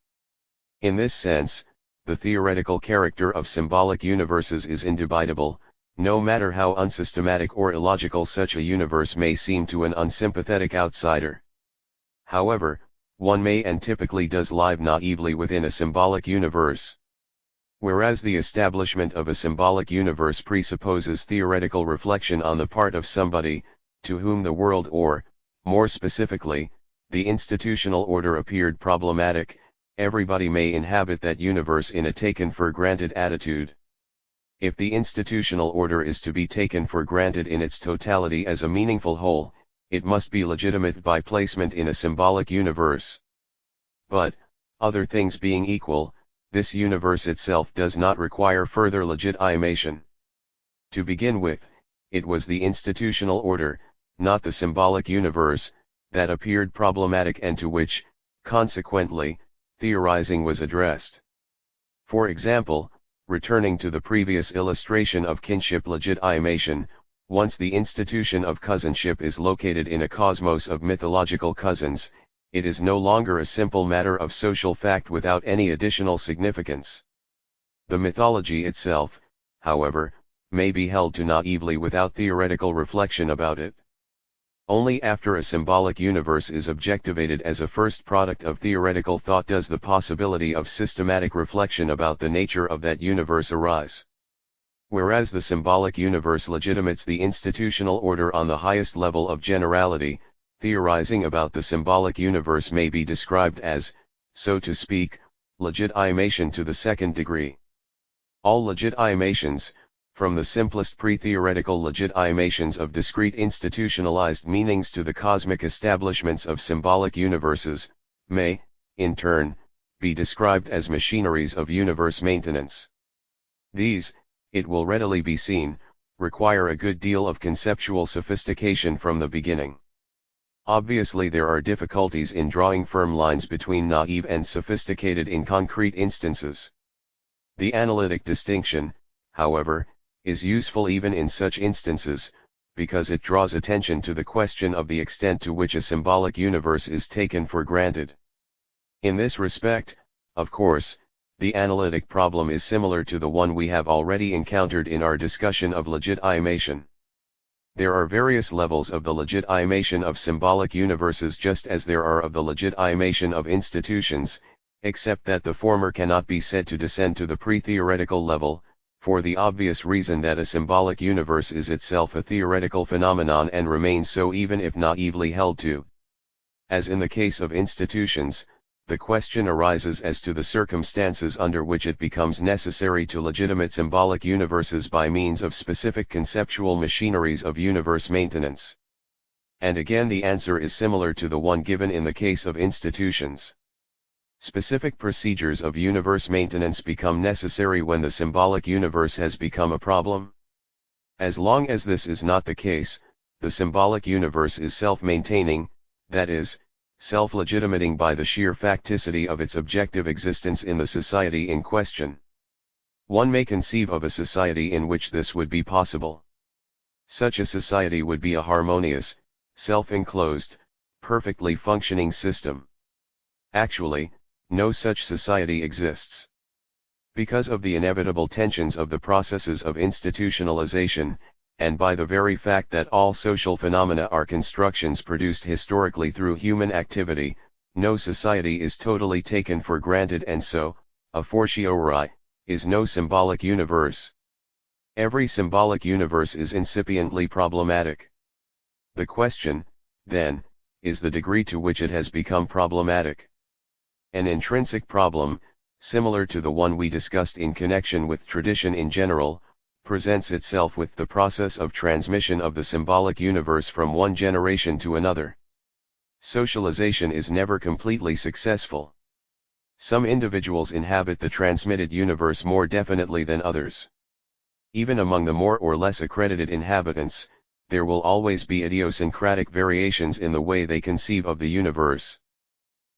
In this sense, the theoretical character of symbolic universes is indubitable, no matter how unsystematic or illogical such a universe may seem to an unsympathetic outsider. However, one may and typically does live naively within a symbolic universe. Whereas the establishment of a symbolic universe presupposes theoretical reflection on the part of somebody, to whom the world or, more specifically, the institutional order appeared problematic, everybody may inhabit that universe in a taken-for-granted attitude. If the institutional order is to be taken for granted in its totality as a meaningful whole, it must be legitimate by placement in a symbolic universe. But, other things being equal, this universe itself does not require further legitimation. To begin with, it was the institutional order, not the symbolic universe, that appeared problematic and to which, consequently, theorizing was addressed. For example, returning to the previous illustration of kinship legitimation, once the institution of cousinship is located in a cosmos of mythological cousins, it is no longer a simple matter of social fact without any additional significance. The mythology itself, however, may be held to naively without theoretical reflection about it. Only after a symbolic universe is objectivated as a first product of theoretical thought does the possibility of systematic reflection about the nature of that universe arise. Whereas the symbolic universe legitimates the institutional order on the highest level of generality, theorizing about the symbolic universe may be described as, so to speak, legitimation to the second degree. All legitimations, from the simplest pre-theoretical legitimations of discrete institutionalized meanings to the cosmic establishments of symbolic universes, may, in turn, be described as machineries of universe maintenance. These, it will readily be seen, require a good deal of conceptual sophistication from the beginning. Obviously there are difficulties in drawing firm lines between naive and sophisticated in concrete instances. The analytic distinction, however, is useful even in such instances, because it draws attention to the question of the extent to which a symbolic universe is taken for granted. In this respect, of course, the analytic problem is similar to the one we have already encountered in our discussion of legitimation. There are various levels of the legitimation of symbolic universes just as there are of the legitimation of institutions, except that the former cannot be said to descend to the pre-theoretical level, for the obvious reason that a symbolic universe is itself a theoretical phenomenon and remains so even if naively held to. As in the case of institutions, the question arises as to the circumstances under which it becomes necessary to legitimate symbolic universes by means of specific conceptual machineries of universe maintenance. And again the answer is similar to the one given in the case of institutions. Specific procedures of universe maintenance become necessary when the symbolic universe has become a problem. As long as this is not the case, the symbolic universe is self-maintaining, that is, self-legitimating by the sheer facticity of its objective existence in the society in question. One may conceive of a society in which this would be possible. Such a society would be a harmonious, self-enclosed, perfectly functioning system. Actually, no such society exists. Because of the inevitable tensions of the processes of institutionalization, and by the very fact that all social phenomena are constructions produced historically through human activity, no society is totally taken for granted, and so, a fortiori, is no symbolic universe. Every symbolic universe is incipiently problematic. The question, then, is the degree to which it has become problematic. An intrinsic problem, similar to the one we discussed in connection with tradition in general, presents itself with the process of transmission of the symbolic universe from one generation to another. Socialization is never completely successful. Some individuals inhabit the transmitted universe more definitely than others. Even among the more or less accredited inhabitants, there will always be idiosyncratic variations in the way they conceive of the universe.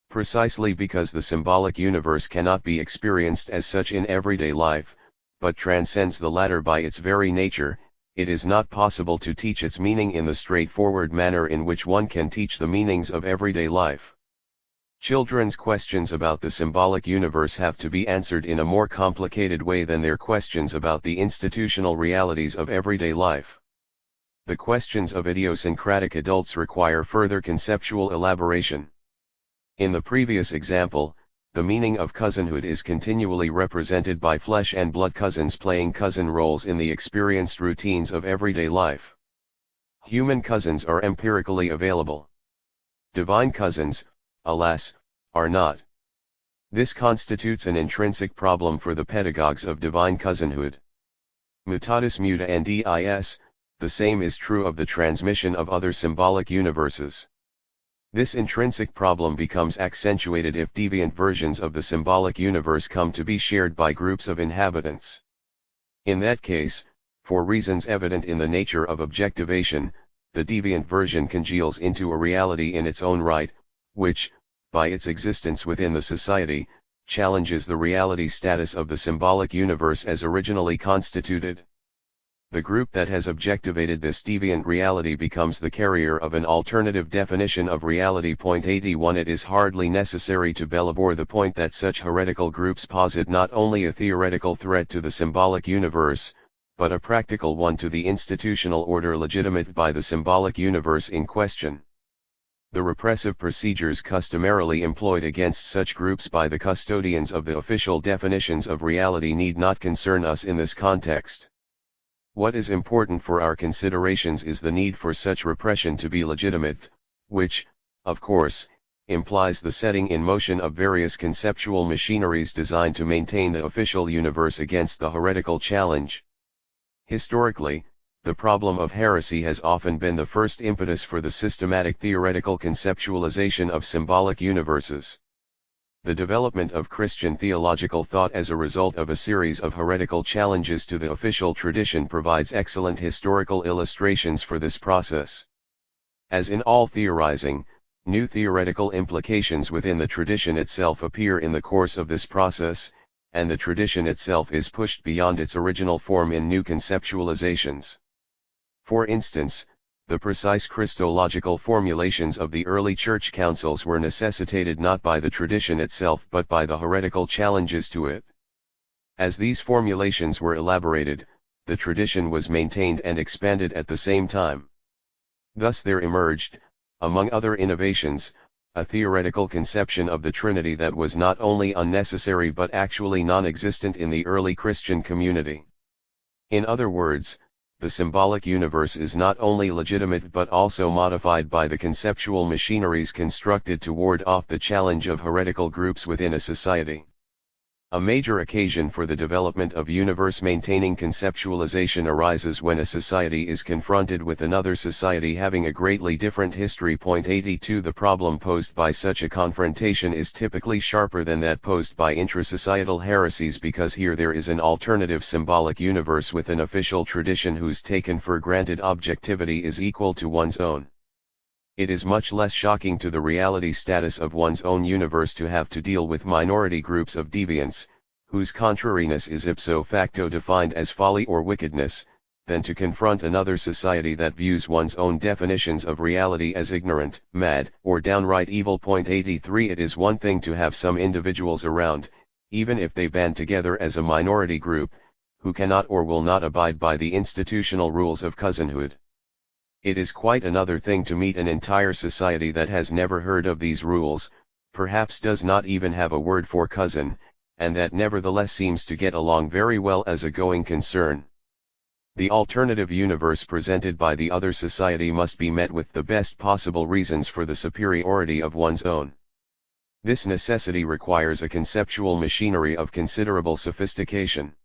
Precisely because the symbolic universe cannot be experienced as such in everyday life, but transcends the latter by its very nature, it is not possible to teach its meaning in the straightforward manner in which one can teach the meanings of everyday life. Children's questions about the symbolic universe have to be answered in a more complicated way than their questions about the institutional realities of everyday life. The questions of idiosyncratic adults require further conceptual elaboration. In the previous example, the meaning of cousinhood is continually represented by flesh and blood cousins playing cousin roles in the experienced routines of everyday life. Human cousins are empirically available. Divine cousins, alas, are not. This constitutes an intrinsic problem for the pedagogues of divine cousinhood. Mutatis mutandis, the same is true of the transmission of other symbolic universes. This intrinsic problem becomes accentuated if deviant versions of the symbolic universe come to be shared by groups of inhabitants. In that case, for reasons evident in the nature of objectivation, the deviant version congeals into a reality in its own right, which, by its existence within the society, challenges the reality status of the symbolic universe as originally constituted. The group that has objectivated this deviant reality becomes the carrier of an alternative definition of reality. 81 It is hardly necessary to belabor the point that such heretical groups posit not only a theoretical threat to the symbolic universe, but a practical one to the institutional order legitimated by the symbolic universe in question. The repressive procedures customarily employed against such groups by the custodians of the official definitions of reality need not concern us in this context. What is important for our considerations is the need for such repression to be legitimate, which, of course, implies the setting in motion of various conceptual machineries designed to maintain the official universe against the heretical challenge. Historically, the problem of heresy has often been the first impetus for the systematic theoretical conceptualization of symbolic universes. The development of Christian theological thought as a result of a series of heretical challenges to the official tradition provides excellent historical illustrations for this process. As in all theorizing, new theoretical implications within the tradition itself appear in the course of this process, and the tradition itself is pushed beyond its original form in new conceptualizations. For instance, the precise Christological formulations of the early church councils were necessitated not by the tradition itself but by the heretical challenges to it. As these formulations were elaborated, the tradition was maintained and expanded at the same time. Thus there emerged, among other innovations, a theoretical conception of the Trinity that was not only unnecessary but actually non-existent in the early Christian community. In other words, the symbolic universe is not only legitimate but also modified by the conceptual machineries constructed to ward off the challenge of heretical groups within a society. A major occasion for the development of universe-maintaining conceptualization arises when a society is confronted with another society having a greatly different history. 82 The problem posed by such a confrontation is typically sharper than that posed by intrasocietal heresies because here there is an alternative symbolic universe with an official tradition whose taken for granted objectivity is equal to one's own. It is much less shocking to the reality status of one's own universe to have to deal with minority groups of deviants, whose contrariness is ipso facto defined as folly or wickedness, than to confront another society that views one's own definitions of reality as ignorant, mad, or downright evil. 83 It is one thing to have some individuals around, even if they band together as a minority group, who cannot or will not abide by the institutional rules of cousinhood. It is quite another thing to meet an entire society that has never heard of these rules, perhaps does not even have a word for cousin, and that nevertheless seems to get along very well as a going concern. The alternative universe presented by the other society must be met with the best possible reasons for the superiority of one's own. This necessity requires a conceptual machinery of considerable sophistication.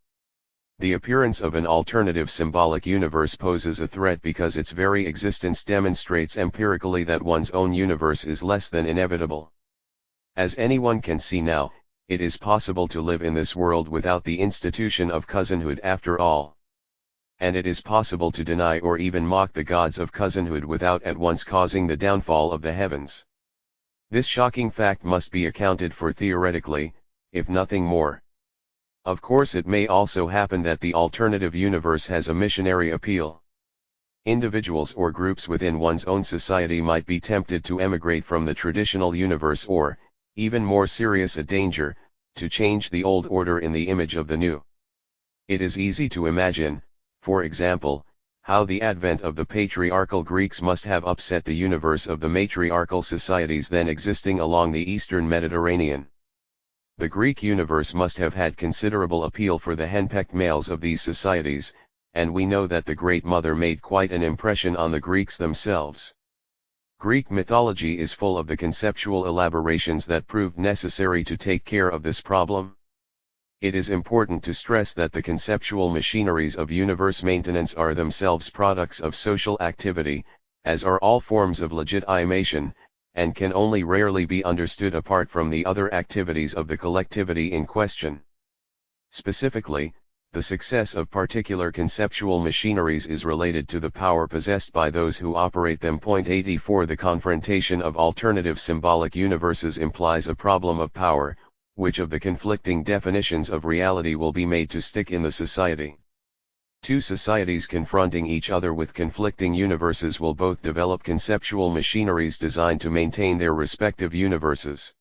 The appearance of an alternative symbolic universe poses a threat because its very existence demonstrates empirically that one's own universe is less than inevitable. As anyone can see now, it is possible to live in this world without the institution of cousinhood after all. And it is possible to deny or even mock the gods of cousinhood without at once causing the downfall of the heavens. This shocking fact must be accounted for theoretically, if nothing more. Of course, it may also happen that the alternative universe has a missionary appeal. Individuals or groups within one's own society might be tempted to emigrate from the traditional universe or, even more serious a danger, to change the old order in the image of the new. It is easy to imagine, for example, how the advent of the patriarchal Greeks must have upset the universe of the matriarchal societies then existing along the eastern Mediterranean. The Greek universe must have had considerable appeal for the henpecked males of these societies, and we know that the Great Mother made quite an impression on the Greeks themselves. Greek mythology is full of the conceptual elaborations that proved necessary to take care of this problem. It is important to stress that the conceptual machineries of universe maintenance are themselves products of social activity, as are all forms of legitimation, and can only rarely be understood apart from the other activities of the collectivity in question. Specifically, the success of particular conceptual machineries is related to the power possessed by those who operate them. 84 The confrontation of alternative symbolic universes implies a problem of power. Which of the conflicting definitions of reality will be made to stick in the society? Two societies confronting each other with conflicting universes will both develop conceptual machineries designed to maintain their respective universes.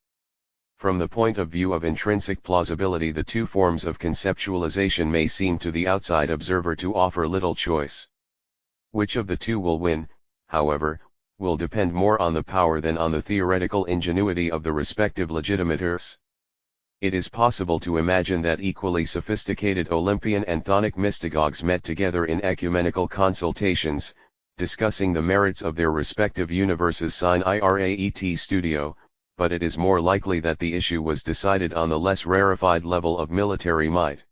From the point of view of intrinsic plausibility, the two forms of conceptualization may seem to the outside observer to offer little choice. Which of the two will win, however, will depend more on the power than on the theoretical ingenuity of the respective legitimators. It is possible to imagine that equally sophisticated Olympian and Chthonic mystagogues met together in ecumenical consultations, discussing the merits of their respective universes sine iraet studio, but it is more likely that the issue was decided on the less rarefied level of military might.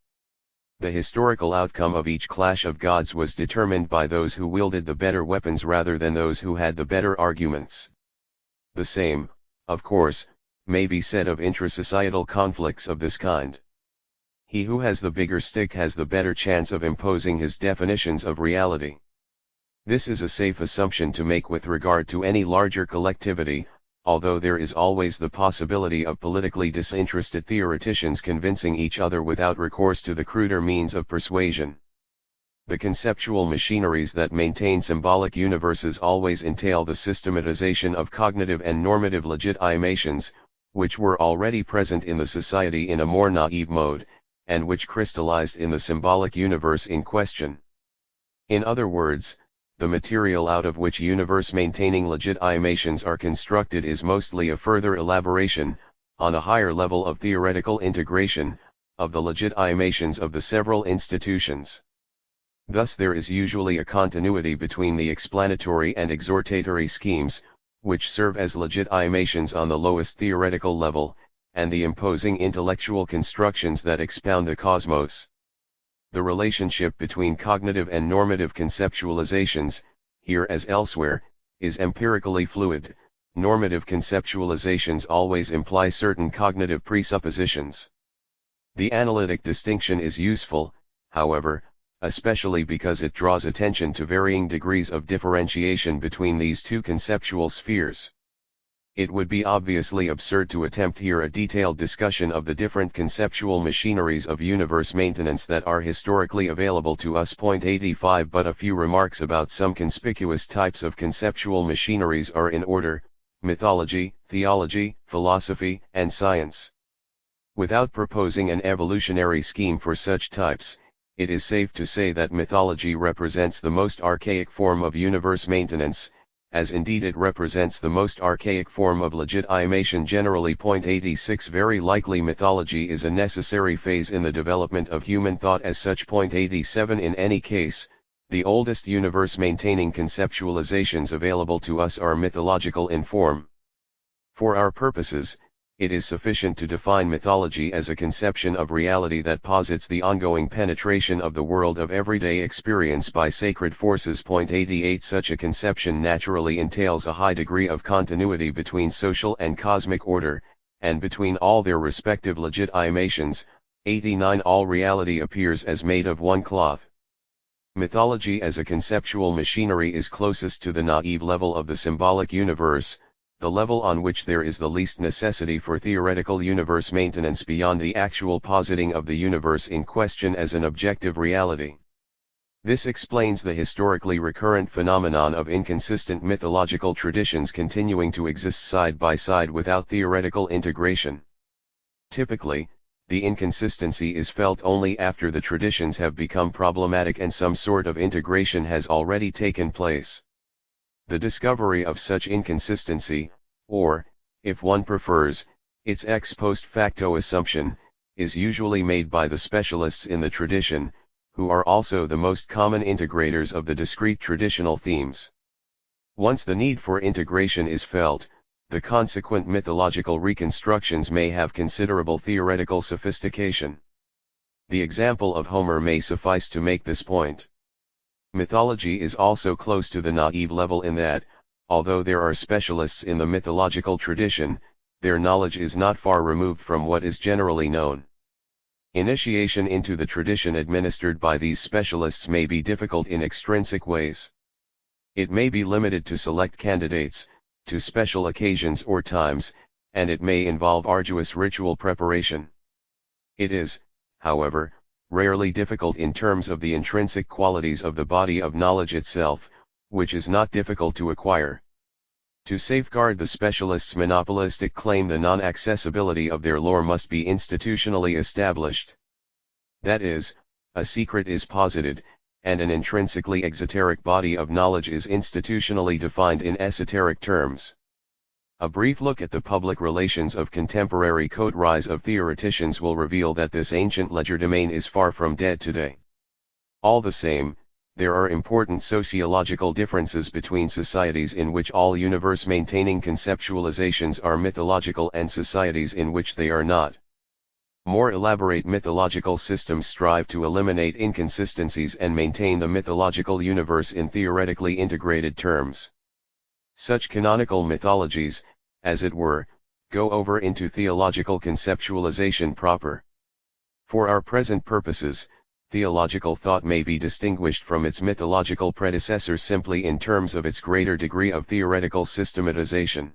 The historical outcome of each clash of gods was determined by those who wielded the better weapons rather than those who had the better arguments. The same, of course, may be said of intrasocietal conflicts of this kind. He who has the bigger stick has the better chance of imposing his definitions of reality. This is a safe assumption to make with regard to any larger collectivity, although there is always the possibility of politically disinterested theoreticians convincing each other without recourse to the cruder means of persuasion. The conceptual machineries that maintain symbolic universes always entail the systematization of cognitive and normative legitimations, which were already present in the society in a more naive mode, and which crystallized in the symbolic universe in question. In other words, the material out of which universe-maintaining legitimations are constructed is mostly a further elaboration, on a higher level of theoretical integration, of the legitimations of the several institutions. Thus there is usually a continuity between the explanatory and exhortatory schemes, which serve as legitimations on the lowest theoretical level, and the imposing intellectual constructions that expound the cosmos. The relationship between cognitive and normative conceptualizations, here as elsewhere, is empirically fluid. Normative conceptualizations always imply certain cognitive presuppositions. The analytic distinction is useful, however, especially because it draws attention to varying degrees of differentiation between these two conceptual spheres. It would be obviously absurd to attempt here a detailed discussion of the different conceptual machineries of universe maintenance that are historically available to us. 85 But a few remarks about some conspicuous types of conceptual machineries are in order: mythology, theology, philosophy, and science. Without proposing an evolutionary scheme for such types, it is safe to say that mythology represents the most archaic form of universe maintenance, as indeed it represents the most archaic form of legitimation generally. 86 Very likely mythology is a necessary phase in the development of human thought as such. 87 In any case, the oldest universe-maintaining conceptualizations available to us are mythological in form. For our purposes, it is sufficient to define mythology as a conception of reality that posits the ongoing penetration of the world of everyday experience by sacred forces. 88 Such a conception naturally entails a high degree of continuity between social and cosmic order, and between all their respective legitimations. 89 All reality appears as made of one cloth. Mythology as a conceptual machinery is closest to the naive level of the symbolic universe, the level on which there is the least necessity for theoretical universe maintenance beyond the actual positing of the universe in question as an objective reality. This explains the historically recurrent phenomenon of inconsistent mythological traditions continuing to exist side by side without theoretical integration. Typically, the inconsistency is felt only after the traditions have become problematic and some sort of integration has already taken place. The discovery of such inconsistency, or, if one prefers, its ex post facto assumption, is usually made by the specialists in the tradition, who are also the most common integrators of the discrete traditional themes. Once the need for integration is felt, the consequent mythological reconstructions may have considerable theoretical sophistication. The example of Homer may suffice to make this point. Mythology is also close to the naive level in that, although there are specialists in the mythological tradition, their knowledge is not far removed from what is generally known. Initiation into the tradition administered by these specialists may be difficult in extrinsic ways. It may be limited to select candidates, to special occasions or times, and it may involve arduous ritual preparation. It is, however, rarely difficult in terms of the intrinsic qualities of the body of knowledge itself, which is not difficult to acquire. To safeguard the specialists' monopolistic claim, the non-accessibility of their lore must be institutionally established. That is, a secret is posited, and an intrinsically exoteric body of knowledge is institutionally defined in esoteric terms. A brief look at the public relations of contemporary coteries of theoreticians will reveal that this ancient legerdemain is far from dead today. All the same, there are important sociological differences between societies in which all universe-maintaining conceptualizations are mythological and societies in which they are not. More elaborate mythological systems strive to eliminate inconsistencies and maintain the mythological universe in theoretically integrated terms. Such canonical mythologies, as it were, go over into theological conceptualization proper. For our present purposes, theological thought may be distinguished from its mythological predecessor simply in terms of its greater degree of theoretical systematization.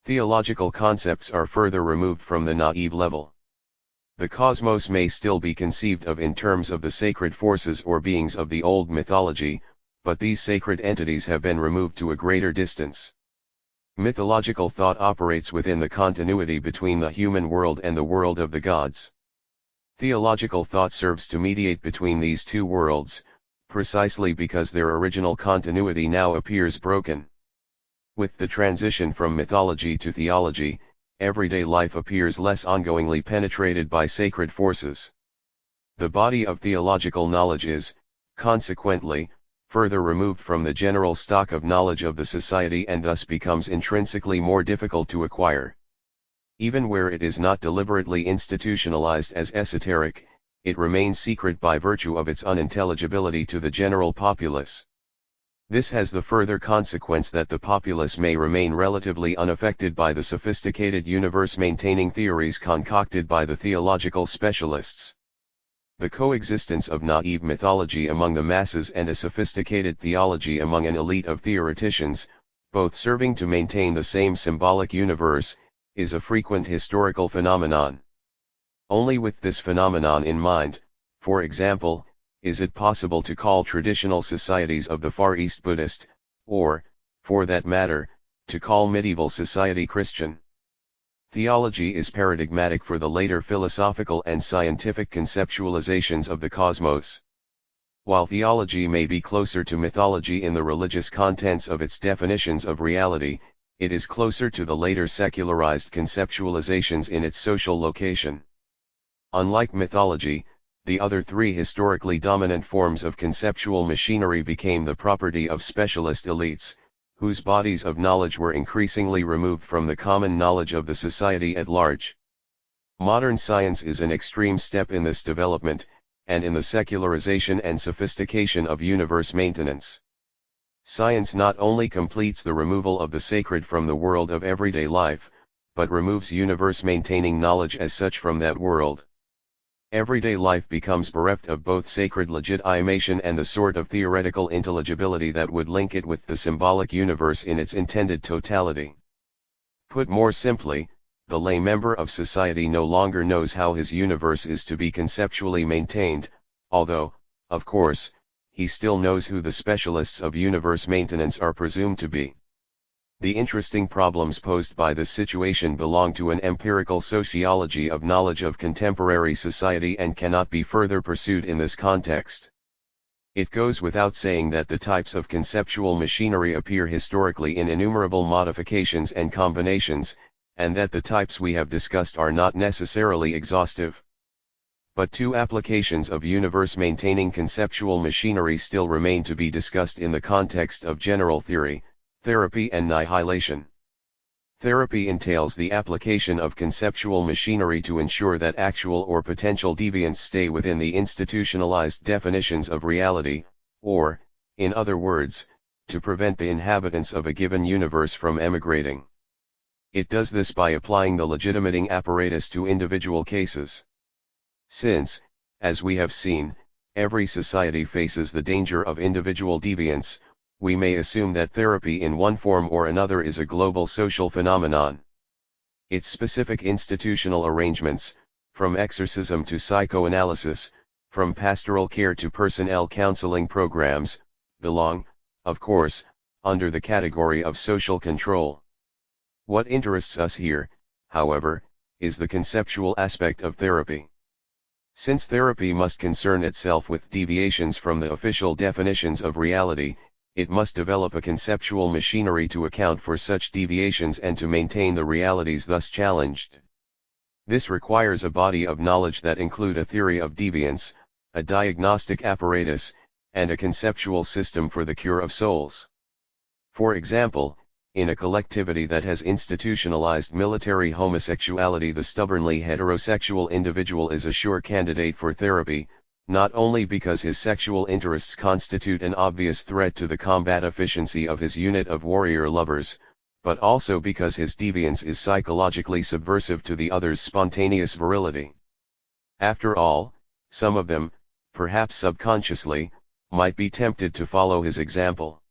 Theological concepts are further removed from the naive level. The cosmos may still be conceived of in terms of the sacred forces or beings of the old mythology, but these sacred entities have been removed to a greater distance. Mythological thought operates within the continuity between the human world and the world of the gods. Theological thought serves to mediate between these two worlds, precisely because their original continuity now appears broken. With the transition from mythology to theology, everyday life appears less ongoingly penetrated by sacred forces. The body of theological knowledge is, consequently, further removed from the general stock of knowledge of the society and thus becomes intrinsically more difficult to acquire. Even where it is not deliberately institutionalized as esoteric, it remains secret by virtue of its unintelligibility to the general populace. This has the further consequence that the populace may remain relatively unaffected by the sophisticated universe-maintaining theories concocted by the theological specialists. The coexistence of naive mythology among the masses and a sophisticated theology among an elite of theoreticians, both serving to maintain the same symbolic universe, is a frequent historical phenomenon. Only with this phenomenon in mind, for example, is it possible to call traditional societies of the Far East Buddhist, or, for that matter, to call medieval society Christian. Theology is paradigmatic for the later philosophical and scientific conceptualizations of the cosmos. While theology may be closer to mythology in the religious contents of its definitions of reality, it is closer to the later secularized conceptualizations in its social location. Unlike mythology, the other three historically dominant forms of conceptual machinery became the property of specialist elites, whose bodies of knowledge were increasingly removed from the common knowledge of the society at large. Modern science is an extreme step in this development, and in the secularization and sophistication of universe maintenance. Science not only completes the removal of the sacred from the world of everyday life, but removes universe-maintaining knowledge as such from that world. Everyday life becomes bereft of both sacred legitimation and the sort of theoretical intelligibility that would link it with the symbolic universe in its intended totality. Put more simply, the lay member of society no longer knows how his universe is to be conceptually maintained, although, of course, he still knows who the specialists of universe maintenance are presumed to be. The interesting problems posed by this situation belong to an empirical sociology of knowledge of contemporary society and cannot be further pursued in this context. It goes without saying that the types of conceptual machinery appear historically in innumerable modifications and combinations, and that the types we have discussed are not necessarily exhaustive. But two applications of universe-maintaining conceptual machinery still remain to be discussed in the context of general theory: therapy and annihilation. Therapy entails the application of conceptual machinery to ensure that actual or potential deviants stay within the institutionalized definitions of reality, or, in other words, to prevent the inhabitants of a given universe from emigrating. It does this by applying the legitimating apparatus to individual cases. Since, as we have seen, every society faces the danger of individual deviance, we may assume that therapy in one form or another is a global social phenomenon. Its specific institutional arrangements, from exorcism to psychoanalysis, from pastoral care to personnel counseling programs, belong, of course, under the category of social control. What interests us here, however, is the conceptual aspect of therapy. Since therapy must concern itself with deviations from the official definitions of reality, it must develop a conceptual machinery to account for such deviations and to maintain the realities thus challenged. This requires a body of knowledge that include a theory of deviance, a diagnostic apparatus, and a conceptual system for the cure of souls. For example, in a collectivity that has institutionalized military homosexuality, the stubbornly heterosexual individual is a sure candidate for therapy, not only because his sexual interests constitute an obvious threat to the combat efficiency of his unit of warrior lovers, but also because his deviance is psychologically subversive to the other's spontaneous virility. After all, some of them, perhaps subconsciously, might be tempted to follow his example.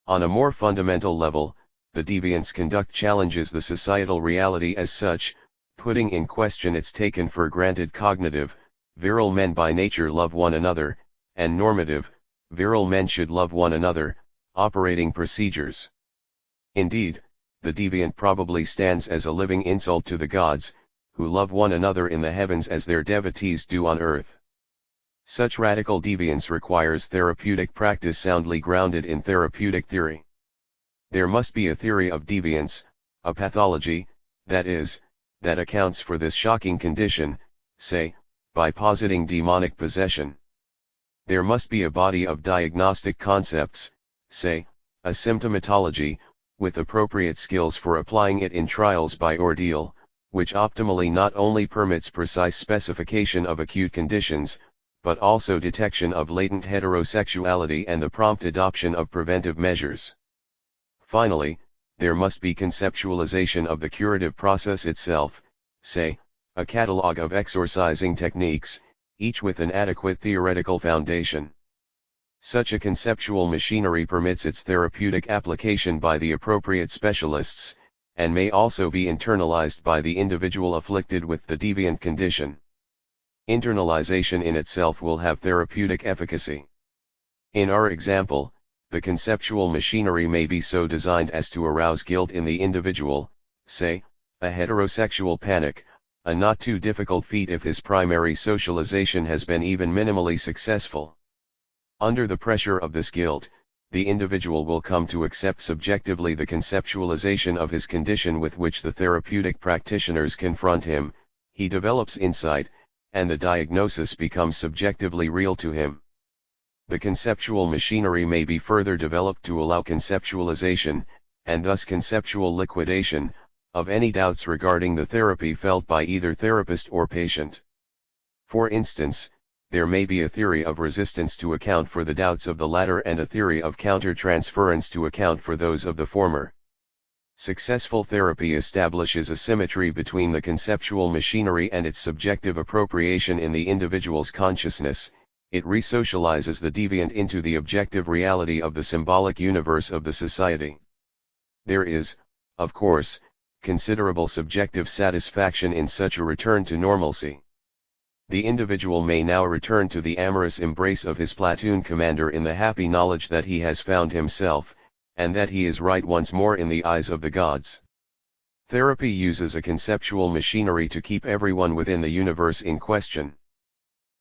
On a more fundamental level, the deviant's conduct challenges the societal reality as such, putting in question its taken for granted cognitive, virile men by nature love one another, and normative, virile men should love one another, operating procedures. Indeed, the deviant probably stands as a living insult to the gods, who love one another in the heavens as their devotees do on earth. Such radical deviance requires therapeutic practice soundly grounded in therapeutic theory. There must be a theory of deviance, a pathology, that is, that accounts for this shocking condition, say, by positing demonic possession. There must be a body of diagnostic concepts, say, a symptomatology, with appropriate skills for applying it in trials by ordeal, which optimally not only permits precise specification of acute conditions, but also detection of latent heterosexuality and the prompt adoption of preventive measures. Finally, there must be conceptualization of the curative process itself, say, a catalog of exorcising techniques, each with an adequate theoretical foundation. Such a conceptual machinery permits its therapeutic application by the appropriate specialists, and may also be internalized by the individual afflicted with the deviant condition. Internalization in itself will have therapeutic efficacy. In our example, the conceptual machinery may be so designed as to arouse guilt in the individual, say, a heterosexual panic, a not too difficult feat if his primary socialization has been even minimally successful. Under the pressure of this guilt, the individual will come to accept subjectively the conceptualization of his condition with which the therapeutic practitioners confront him, he develops insight, and the diagnosis becomes subjectively real to him. The conceptual machinery may be further developed to allow conceptualization, and thus conceptual liquidation, of any doubts regarding the therapy felt by either therapist or patient. For instance, there may be a theory of resistance to account for the doubts of the latter and a theory of countertransference to account for those of the former. Successful therapy establishes a symmetry between the conceptual machinery and its subjective appropriation in the individual's consciousness. It resocializes the deviant into the objective reality of the symbolic universe of the society. There is, of course, considerable subjective satisfaction in such a return to normalcy. The individual may now return to the amorous embrace of his platoon commander in the happy knowledge that he has found himself, and that he is right once more in the eyes of the gods. Therapy uses a conceptual machinery to keep everyone within the universe in question.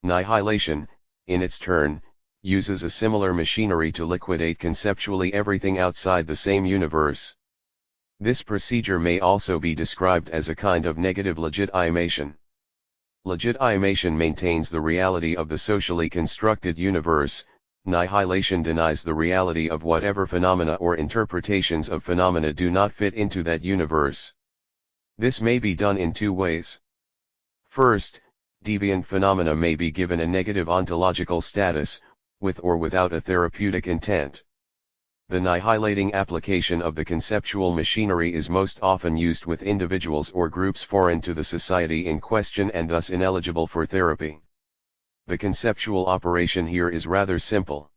Nihilation, in its turn, uses a similar machinery to liquidate conceptually everything outside the same universe. This procedure may also be described as a kind of negative legitimation. Legitimation maintains the reality of the socially constructed universe, nihilation denies the reality of whatever phenomena or interpretations of phenomena do not fit into that universe. This may be done in two ways. First, deviant phenomena may be given a negative ontological status, with or without a therapeutic intent. The nihilating application of the conceptual machinery is most often used with individuals or groups foreign to the society in question and thus ineligible for therapy. The conceptual operation here is rather simple.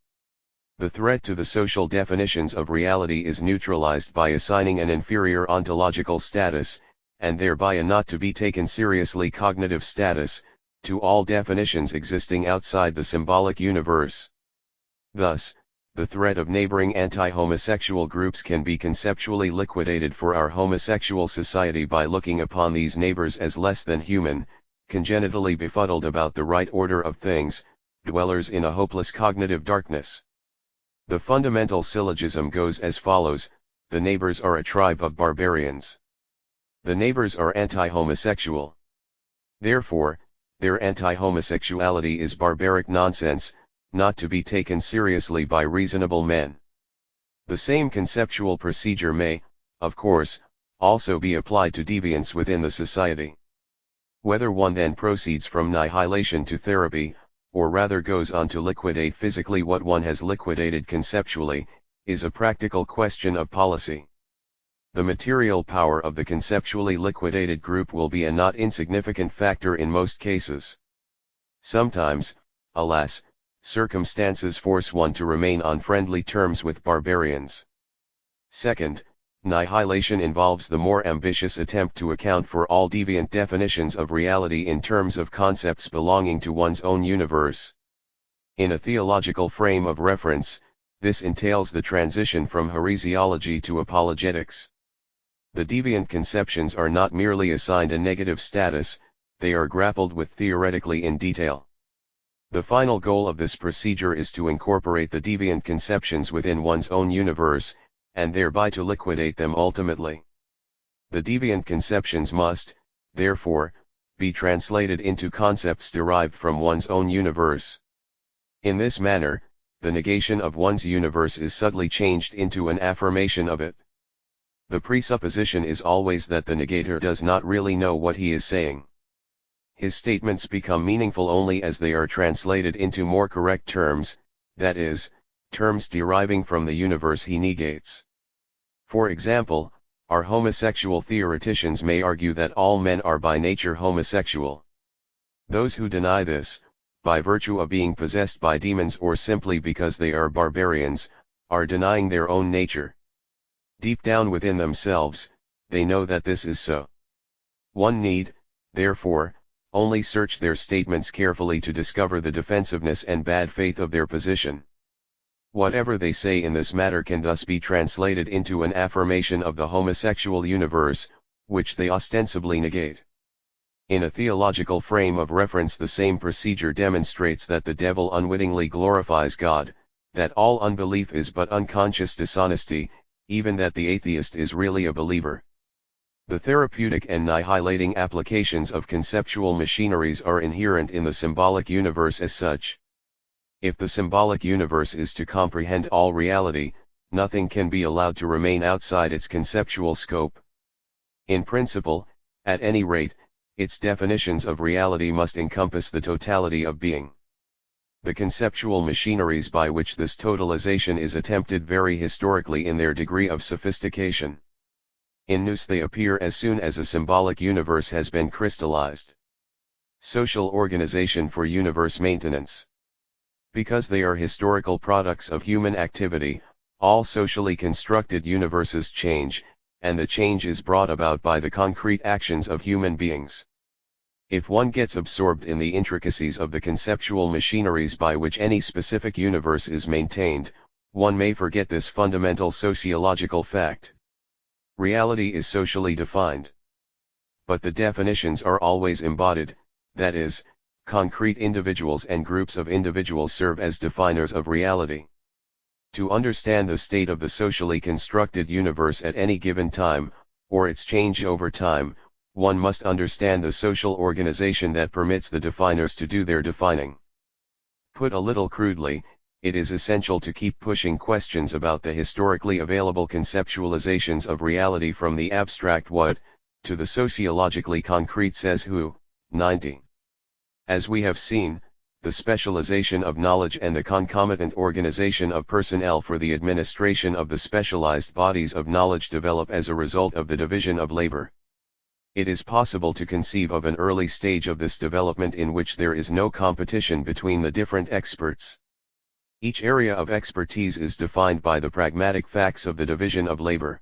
The threat to the social definitions of reality is neutralized by assigning an inferior ontological status, and thereby a not to be taken seriously cognitive status, to all definitions existing outside the symbolic universe. Thus, the threat of neighboring anti-homosexual groups can be conceptually liquidated for our homosexual society by looking upon these neighbors as less than human, congenitally befuddled about the right order of things, dwellers in a hopeless cognitive darkness. The fundamental syllogism goes as follows: the neighbors are a tribe of barbarians. The neighbors are anti-homosexual. Therefore, their anti-homosexuality is barbaric nonsense, not to be taken seriously by reasonable men. The same conceptual procedure may, of course, also be applied to deviance within the society. Whether one then proceeds from nihilation to therapy, or rather goes on to liquidate physically what one has liquidated conceptually, is a practical question of policy. The material power of the conceptually liquidated group will be a not insignificant factor in most cases. Sometimes, alas, circumstances force one to remain on friendly terms with barbarians. Second, nihilation involves the more ambitious attempt to account for all deviant definitions of reality in terms of concepts belonging to one's own universe. In a theological frame of reference, this entails the transition from heresiology to apologetics. The deviant conceptions are not merely assigned a negative status, they are grappled with theoretically in detail. The final goal of this procedure is to incorporate the deviant conceptions within one's own universe, and thereby to liquidate them ultimately. The deviant conceptions must, therefore, be translated into concepts derived from one's own universe. In this manner, the negation of one's universe is subtly changed into an affirmation of it. The presupposition is always that the negator does not really know what he is saying. His statements become meaningful only as they are translated into more correct terms, that is, terms deriving from the universe he negates. For example, our homosexual theoreticians may argue that all men are by nature homosexual. Those who deny this, by virtue of being possessed by demons or simply because they are barbarians, are denying their own nature. Deep down within themselves, they know that this is so. One need, therefore, only search their statements carefully to discover the defensiveness and bad faith of their position. Whatever they say in this matter can thus be translated into an affirmation of the homosexual universe, which they ostensibly negate. In a theological frame of reference, the same procedure demonstrates that the devil unwittingly glorifies God, that all unbelief is but unconscious dishonesty, even that the atheist is really a believer. The therapeutic and annihilating applications of conceptual machineries are inherent in the symbolic universe as such. If the symbolic universe is to comprehend all reality, nothing can be allowed to remain outside its conceptual scope. In principle, at any rate, its definitions of reality must encompass the totality of being. The conceptual machineries by which this totalization is attempted vary historically in their degree of sophistication. In nous they appear as soon as a symbolic universe has been crystallized. Social organization for universe maintenance. Because they are historical products of human activity, all socially constructed universes change, and the change is brought about by the concrete actions of human beings. If one gets absorbed in the intricacies of the conceptual machineries by which any specific universe is maintained, one may forget this fundamental sociological fact. Reality is socially defined. But the definitions are always embodied, that is, concrete individuals and groups of individuals serve as definers of reality. To understand the state of the socially constructed universe at any given time, or its change over time, one must understand the social organization that permits the definers to do their defining. Put a little crudely, it is essential to keep pushing questions about the historically available conceptualizations of reality from the abstract what, to the sociologically concrete says who. 90. As we have seen, the specialization of knowledge and the concomitant organization of personnel for the administration of the specialized bodies of knowledge develop as a result of the division of labor. It is possible to conceive of an early stage of this development in which there is no competition between the different experts. Each area of expertise is defined by the pragmatic facts of the division of labor.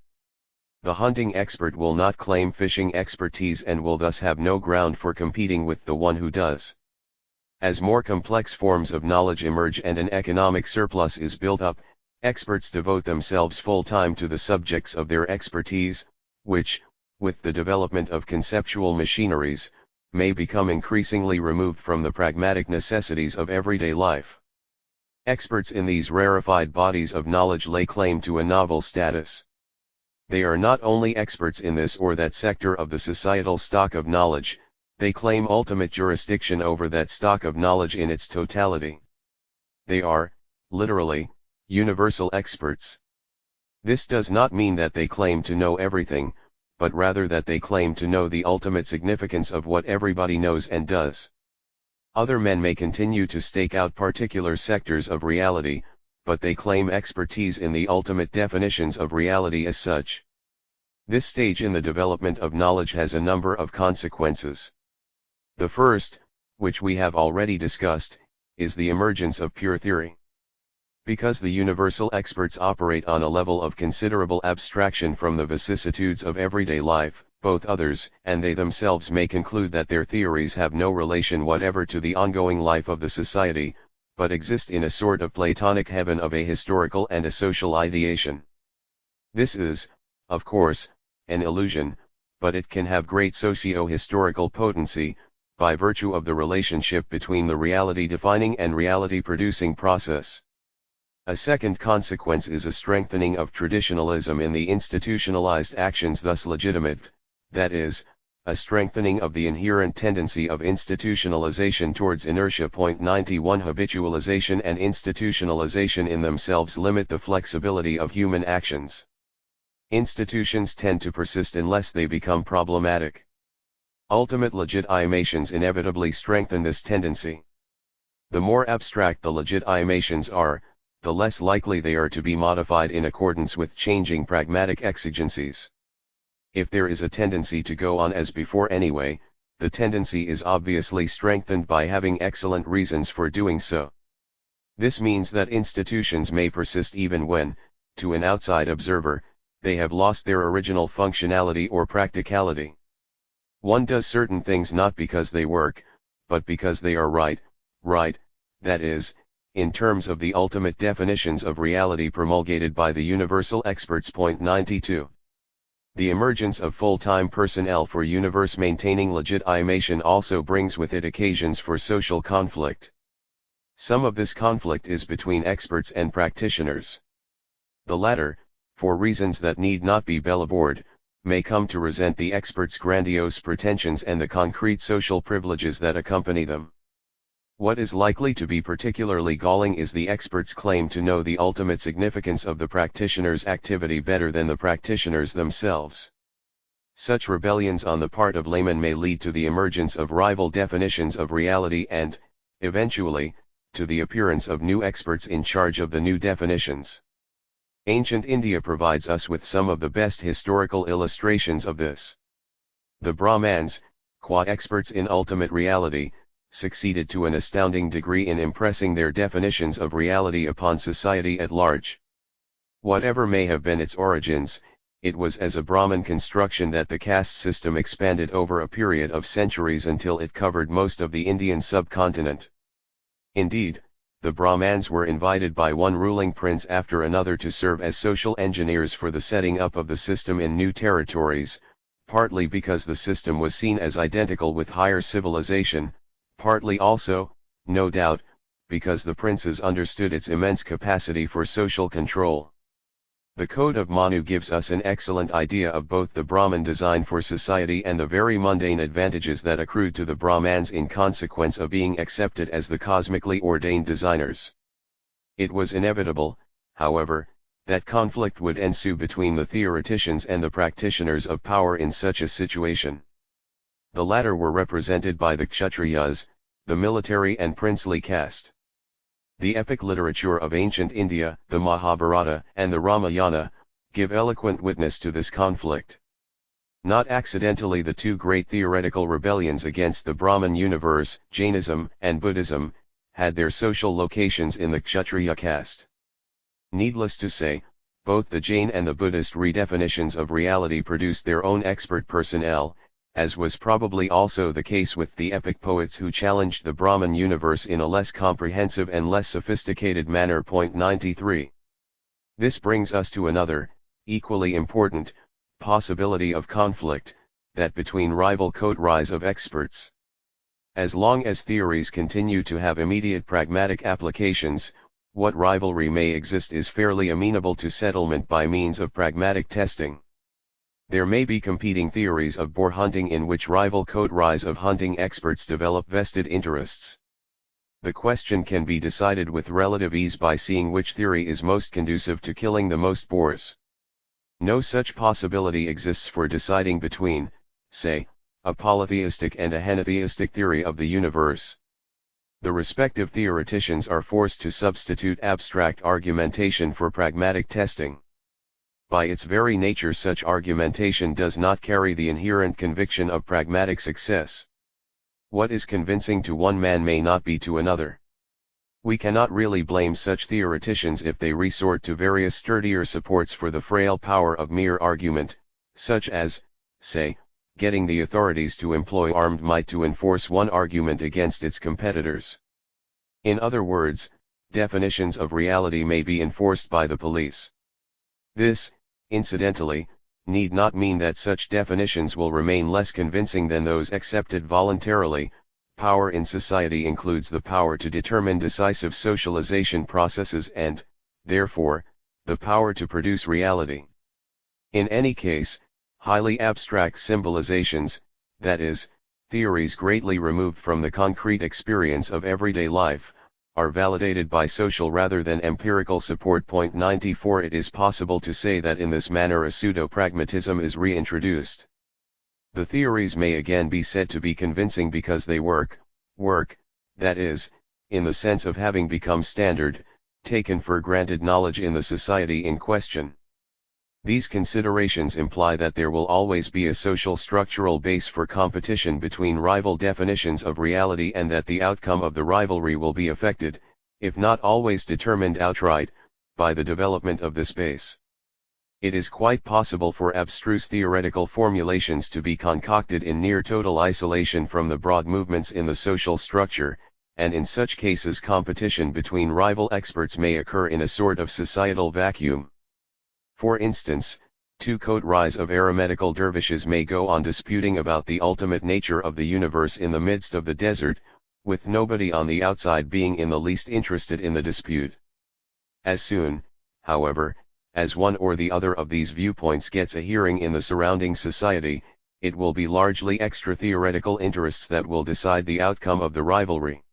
The hunting expert will not claim fishing expertise and will thus have no ground for competing with the one who does. As more complex forms of knowledge emerge and an economic surplus is built up, experts devote themselves full-time to the subjects of their expertise, which, with the development of conceptual machineries, may become increasingly removed from the pragmatic necessities of everyday life. Experts in these rarefied bodies of knowledge lay claim to a novel status. They are not only experts in this or that sector of the societal stock of knowledge, they claim ultimate jurisdiction over that stock of knowledge in its totality. They are, literally, universal experts. This does not mean that they claim to know everything, but rather that they claim to know the ultimate significance of what everybody knows and does. Other men may continue to stake out particular sectors of reality, but they claim expertise in the ultimate definitions of reality as such. This stage in the development of knowledge has a number of consequences. The first, which we have already discussed, is the emergence of pure theory. Because the universal experts operate on a level of considerable abstraction from the vicissitudes of everyday life, both others and they themselves may conclude that their theories have no relation whatever to the ongoing life of the society, but exist in a sort of Platonic heaven of a historical and a social ideation. This is, of course, an illusion, but it can have great socio-historical potency, by virtue of the relationship between the reality-defining and reality-producing process. A second consequence is a strengthening of traditionalism in the institutionalized actions thus legitimate, that is, a strengthening of the inherent tendency of institutionalization towards inertia. 91 Habitualization and institutionalization in themselves limit the flexibility of human actions. Institutions tend to persist unless they become problematic. Ultimate legitimations inevitably strengthen this tendency. The more abstract the legitimations are, the less likely they are to be modified in accordance with changing pragmatic exigencies. If there is a tendency to go on as before anyway, the tendency is obviously strengthened by having excellent reasons for doing so. This means that institutions may persist even when, to an outside observer, they have lost their original functionality or practicality. One does certain things not because they work, but because they are right, that is, in terms of the ultimate definitions of reality promulgated by the universal experts. Point 92. The emergence of full-time personnel for universe-maintaining legitimation also brings with it occasions for social conflict. Some of this conflict is between experts and practitioners. The latter, for reasons that need not be belabored, may come to resent the experts' grandiose pretensions and the concrete social privileges that accompany them. What is likely to be particularly galling is the experts' claim to know the ultimate significance of the practitioner's activity better than the practitioners themselves. Such rebellions on the part of laymen may lead to the emergence of rival definitions of reality and, eventually, to the appearance of new experts in charge of the new definitions. Ancient India provides us with some of the best historical illustrations of this. The Brahmans, qua experts in ultimate reality, succeeded to an astounding degree in impressing their definitions of reality upon society at large. Whatever may have been its origins, it was as a Brahmin construction that the caste system expanded over a period of centuries until it covered most of the Indian subcontinent. Indeed, the Brahmans were invited by one ruling prince after another to serve as social engineers for the setting up of the system in new territories, partly because the system was seen as identical with higher civilization, partly also, no doubt, because the princes understood its immense capacity for social control. The Code of Manu gives us an excellent idea of both the Brahmin design for society and the very mundane advantages that accrued to the Brahmans in consequence of being accepted as the cosmically ordained designers. It was inevitable, however, that conflict would ensue between the theoreticians and the practitioners of power in such a situation. The latter were represented by the Kshatriyas, the military and princely caste. The epic literature of ancient India, the Mahabharata and the Ramayana, give eloquent witness to this conflict. Not accidentally the two great theoretical rebellions against the Brahman universe, Jainism and Buddhism, had their social locations in the Kshatriya caste. Needless to say, both the Jain and the Buddhist redefinitions of reality produced their own expert personnel, as was probably also the case with the epic poets who challenged the Brahman universe in a less comprehensive and less sophisticated manner. Point 93. This brings us to another, equally important, possibility of conflict, that between rival coteries of experts. As long as theories continue to have immediate pragmatic applications, what rivalry may exist is fairly amenable to settlement by means of pragmatic testing. There may be competing theories of boar hunting in which rival coteries of hunting experts develop vested interests. The question can be decided with relative ease by seeing which theory is most conducive to killing the most boars. No such possibility exists for deciding between, say, a polytheistic and a henotheistic theory of the universe. The respective theoreticians are forced to substitute abstract argumentation for pragmatic testing. By its very nature, such argumentation does not carry the inherent conviction of pragmatic success. What is convincing to one man may not be to another. We cannot really blame such theoreticians if they resort to various sturdier supports for the frail power of mere argument, such as, say, getting the authorities to employ armed might to enforce one argument against its competitors. In other words, definitions of reality may be enforced by the police. This, incidentally, need not mean that such definitions will remain less convincing than those accepted voluntarily. Power in society includes the power to determine decisive socialization processes and, therefore, the power to produce reality. In any case, highly abstract symbolizations, that is, theories greatly removed from the concrete experience of everyday life, are validated by social rather than empirical support. Point 94. It is possible to say that in this manner a pseudo-pragmatism is reintroduced. The theories may again be said to be convincing because they work, that is, in the sense of having become standard, taken for granted knowledge in the society in question. These considerations imply that there will always be a social structural base for competition between rival definitions of reality, and that the outcome of the rivalry will be affected, if not always determined outright, by the development of this base. It is quite possible for abstruse theoretical formulations to be concocted in near total isolation from the broad movements in the social structure, and in such cases competition between rival experts may occur in a sort of societal vacuum. For instance, two coteries of arithmetical dervishes may go on disputing about the ultimate nature of the universe in the midst of the desert, with nobody on the outside being in the least interested in the dispute. As soon, however, as one or the other of these viewpoints gets a hearing in the surrounding society, it will be largely extra-theoretical interests that will decide the outcome of the rivalry.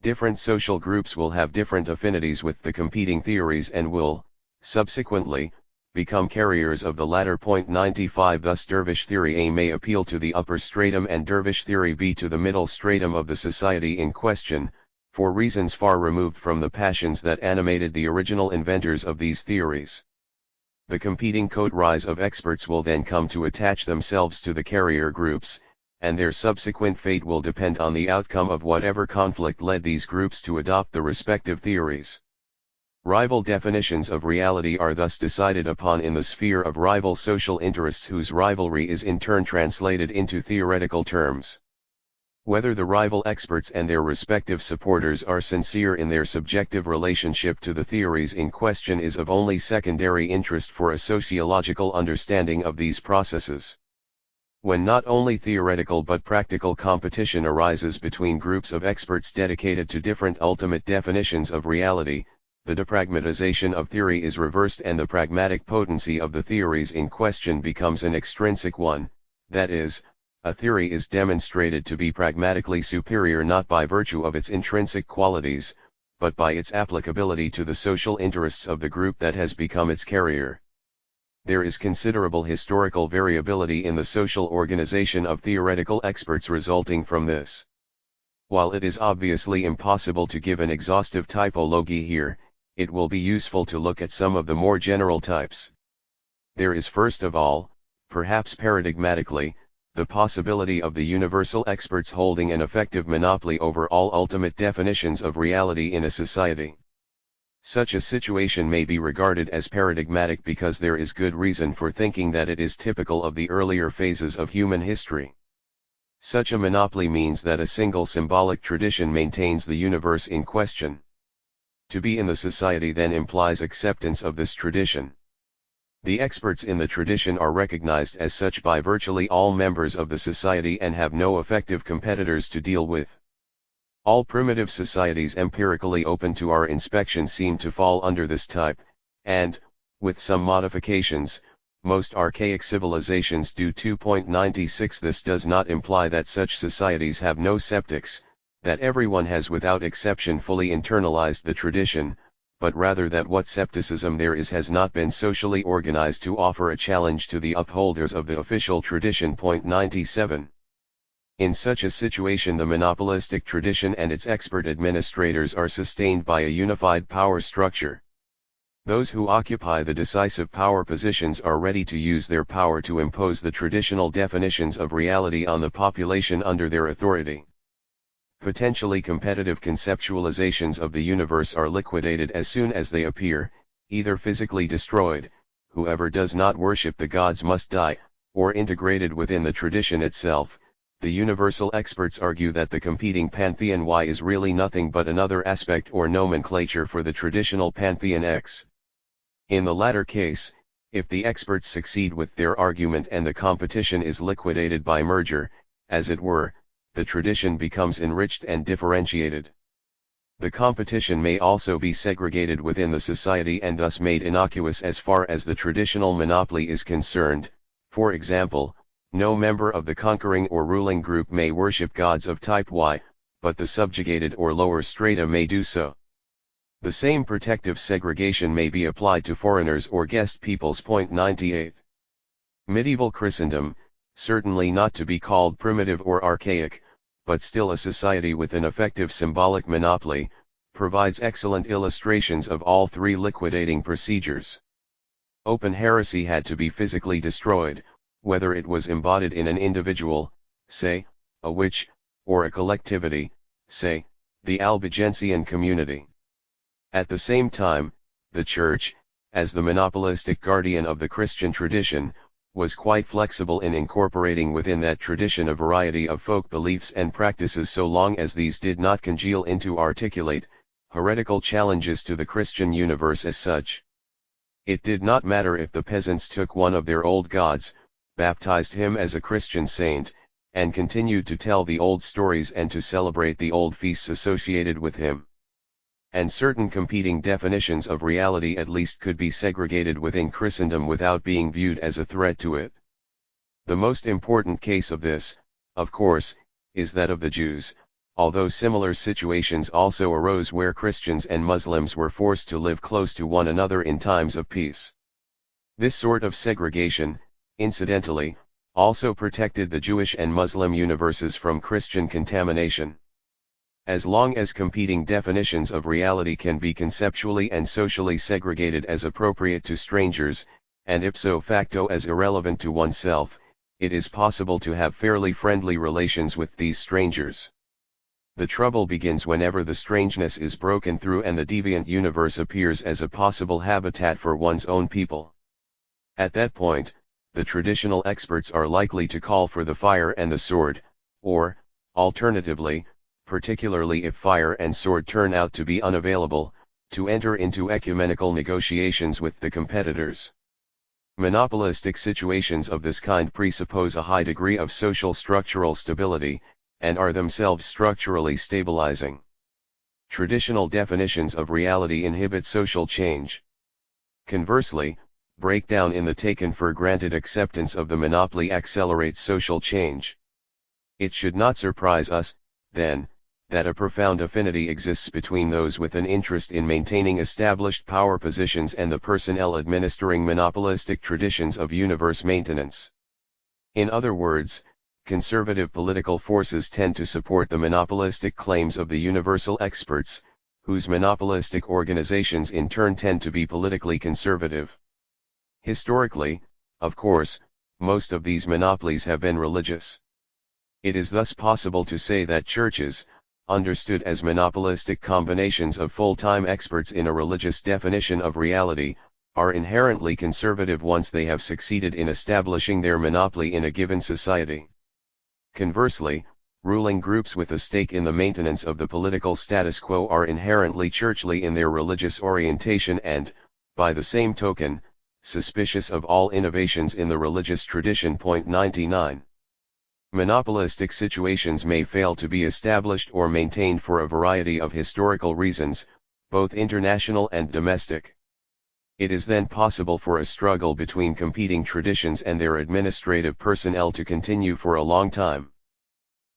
Different social groups will have different affinities with the competing theories and will, subsequently, become carriers of the latter. 95 Thus dervish theory A may appeal to the upper stratum and dervish theory B to the middle stratum of the society in question, for reasons far removed from the passions that animated the original inventors of these theories. The competing coteries of experts will then come to attach themselves to the carrier groups, and their subsequent fate will depend on the outcome of whatever conflict led these groups to adopt the respective theories. Rival definitions of reality are thus decided upon in the sphere of rival social interests, whose rivalry is in turn translated into theoretical terms. Whether the rival experts and their respective supporters are sincere in their subjective relationship to the theories in question is of only secondary interest for a sociological understanding of these processes. When not only theoretical but practical competition arises between groups of experts dedicated to different ultimate definitions of reality, the depragmatization of theory is reversed and the pragmatic potency of the theories in question becomes an extrinsic one, that is, a theory is demonstrated to be pragmatically superior not by virtue of its intrinsic qualities, but by its applicability to the social interests of the group that has become its carrier. There is considerable historical variability in the social organization of theoretical experts resulting from this. While it is obviously impossible to give an exhaustive typology here, it will be useful to look at some of the more general types. There is first of all, perhaps paradigmatically, the possibility of the universal experts holding an effective monopoly over all ultimate definitions of reality in a society. Such a situation may be regarded as paradigmatic because there is good reason for thinking that it is typical of the earlier phases of human history. Such a monopoly means that a single symbolic tradition maintains the universe in question. To be in the society then implies acceptance of this tradition. The experts in the tradition are recognized as such by virtually all members of the society and have no effective competitors to deal with. All primitive societies empirically open to our inspection seem to fall under this type, and, with some modifications, most archaic civilizations do too. 96 This does not imply that such societies have no sceptics, that everyone has without exception fully internalized the tradition, but rather that what scepticism there is has not been socially organized to offer a challenge to the upholders of the official tradition. 97. In such a situation the monopolistic tradition and its expert administrators are sustained by a unified power structure. Those who occupy the decisive power positions are ready to use their power to impose the traditional definitions of reality on the population under their authority. Potentially competitive conceptualizations of the universe are liquidated as soon as they appear, either physically destroyed, whoever does not worship the gods must die, or integrated within the tradition itself. The universal experts argue that the competing pantheon Y is really nothing but another aspect or nomenclature for the traditional pantheon X. In the latter case, if the experts succeed with their argument and the competition is liquidated by merger, as it were, the tradition becomes enriched and differentiated. The competition may also be segregated within the society and thus made innocuous as far as the traditional monopoly is concerned. For example, no member of the conquering or ruling group may worship gods of type Y, but the subjugated or lower strata may do so. The same protective segregation may be applied to foreigners or guest peoples. 98. Medieval Christendom, certainly not to be called primitive or archaic, but still a society with an effective symbolic monopoly, provides excellent illustrations of all three liquidating procedures. Open heresy had to be physically destroyed, whether it was embodied in an individual, say, a witch, or a collectivity, say, the Albigensian community. At the same time, the Church, as the monopolistic guardian of the Christian tradition, was quite flexible in incorporating within that tradition a variety of folk beliefs and practices so long as these did not congeal into articulate, heretical challenges to the Christian universe as such. It did not matter if the peasants took one of their old gods, baptized him as a Christian saint, and continued to tell the old stories and to celebrate the old feasts associated with him. And certain competing definitions of reality at least could be segregated within Christendom without being viewed as a threat to it. The most important case of this, of course, is that of the Jews, although similar situations also arose where Christians and Muslims were forced to live close to one another in times of peace. This sort of segregation, incidentally, also protected the Jewish and Muslim universes from Christian contamination. As long as competing definitions of reality can be conceptually and socially segregated as appropriate to strangers, and ipso facto as irrelevant to oneself, it is possible to have fairly friendly relations with these strangers. The trouble begins whenever the strangeness is broken through and the deviant universe appears as a possible habitat for one's own people. At that point, the traditional experts are likely to call for the fire and the sword, or, alternatively, particularly if fire and sword turn out to be unavailable, to enter into ecumenical negotiations with the competitors. Monopolistic situations of this kind presuppose a high degree of social structural stability, and are themselves structurally stabilizing. Traditional definitions of reality inhibit social change. Conversely, breakdown in the taken for granted acceptance of the monopoly accelerates social change. It should not surprise us, then, that a profound affinity exists between those with an interest in maintaining established power positions and the personnel administering monopolistic traditions of universe maintenance. In other words, conservative political forces tend to support the monopolistic claims of the universal experts, whose monopolistic organizations in turn tend to be politically conservative. Historically, of course, most of these monopolies have been religious. It is thus possible to say that churches, understood as monopolistic combinations of full-time experts in a religious definition of reality, are inherently conservative once they have succeeded in establishing their monopoly in a given society. Conversely, ruling groups with a stake in the maintenance of the political status quo are inherently churchly in their religious orientation and, by the same token, suspicious of all innovations in the religious tradition. 99. Monopolistic situations may fail to be established or maintained for a variety of historical reasons, both international and domestic. It is then possible for a struggle between competing traditions and their administrative personnel to continue for a long time.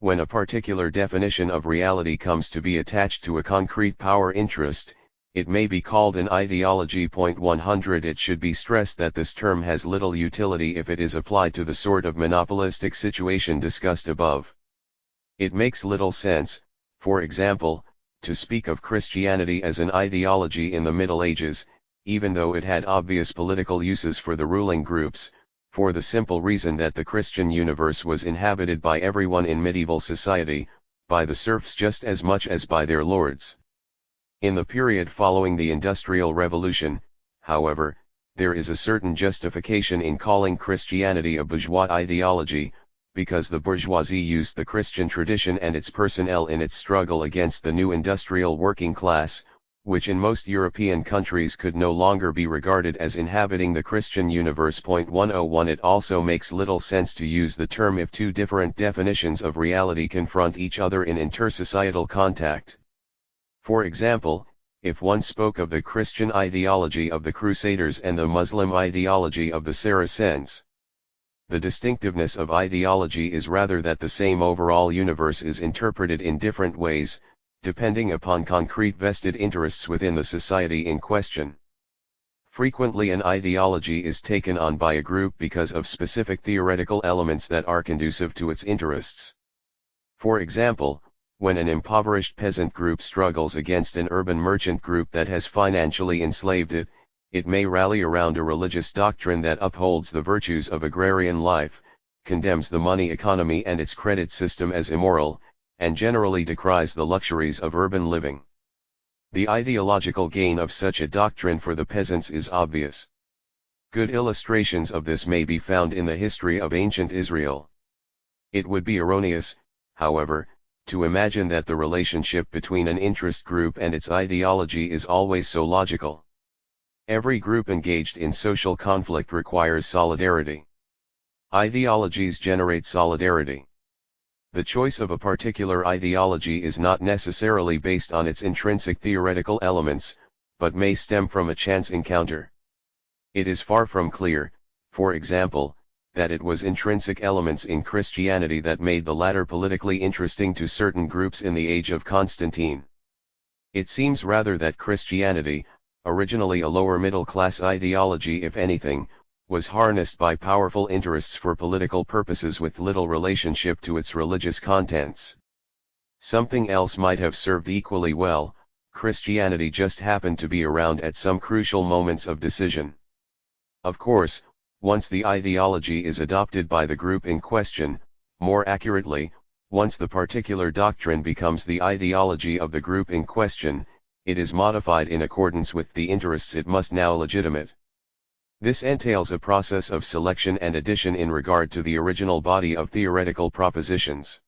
When a particular definition of reality comes to be attached to a concrete power interest, it may be called an ideology. 100. It should be stressed that this term has little utility if it is applied to the sort of monopolistic situation discussed above. It makes little sense, for example, to speak of Christianity as an ideology in the Middle Ages, even though it had obvious political uses for the ruling groups, for the simple reason that the Christian universe was inhabited by everyone in medieval society, by the serfs just as much as by their lords. In the period following the Industrial Revolution, however, there is a certain justification in calling Christianity a bourgeois ideology, because the bourgeoisie used the Christian tradition and its personnel in its struggle against the new industrial working class, which in most European countries could no longer be regarded as inhabiting the Christian universe. 101. It also makes little sense to use the term if two different definitions of reality confront each other in intersocietal contact. For example, if one spoke of the Christian ideology of the Crusaders and the Muslim ideology of the Saracens. The distinctiveness of ideology is rather that the same overall universe is interpreted in different ways, depending upon concrete vested interests within the society in question. Frequently an ideology is taken on by a group because of specific theoretical elements that are conducive to its interests. For example, when an impoverished peasant group struggles against an urban merchant group that has financially enslaved it, it may rally around a religious doctrine that upholds the virtues of agrarian life, condemns the money economy and its credit system as immoral, and generally decries the luxuries of urban living. The ideological gain of such a doctrine for the peasants is obvious. Good illustrations of this may be found in the history of ancient Israel. It would be erroneous, however, to imagine that the relationship between an interest group and its ideology is always so logical. Every group engaged in social conflict requires solidarity. Ideologies generate solidarity. The choice of a particular ideology is not necessarily based on its intrinsic theoretical elements, but may stem from a chance encounter. It is far from clear, for example, that it was intrinsic elements in Christianity that made the latter politically interesting to certain groups in the age of Constantine. It seems rather that Christianity, originally a lower middle class ideology if anything, was harnessed by powerful interests for political purposes with little relationship to its religious contents. Something else might have served equally well, Christianity just happened to be around at some crucial moments of decision. Of course, once the ideology is adopted by the group in question, more accurately, once the particular doctrine becomes the ideology of the group in question, it is modified in accordance with the interests it must now legitimate. This entails a process of selection and addition in regard to the original body of theoretical propositions.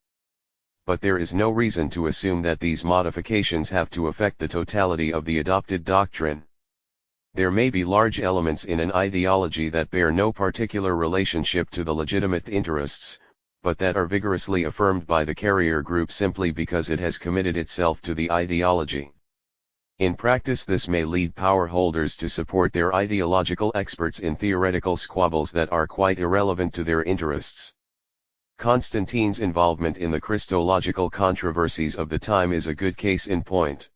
But there is no reason to assume that these modifications have to affect the totality of the adopted doctrine. There may be large elements in an ideology that bear no particular relationship to the legitimate interests, but that are vigorously affirmed by the carrier group simply because it has committed itself to the ideology. In practice, this may lead power holders to support their ideological experts in theoretical squabbles that are quite irrelevant to their interests. Constantine's involvement in the Christological controversies of the time is a good case in point.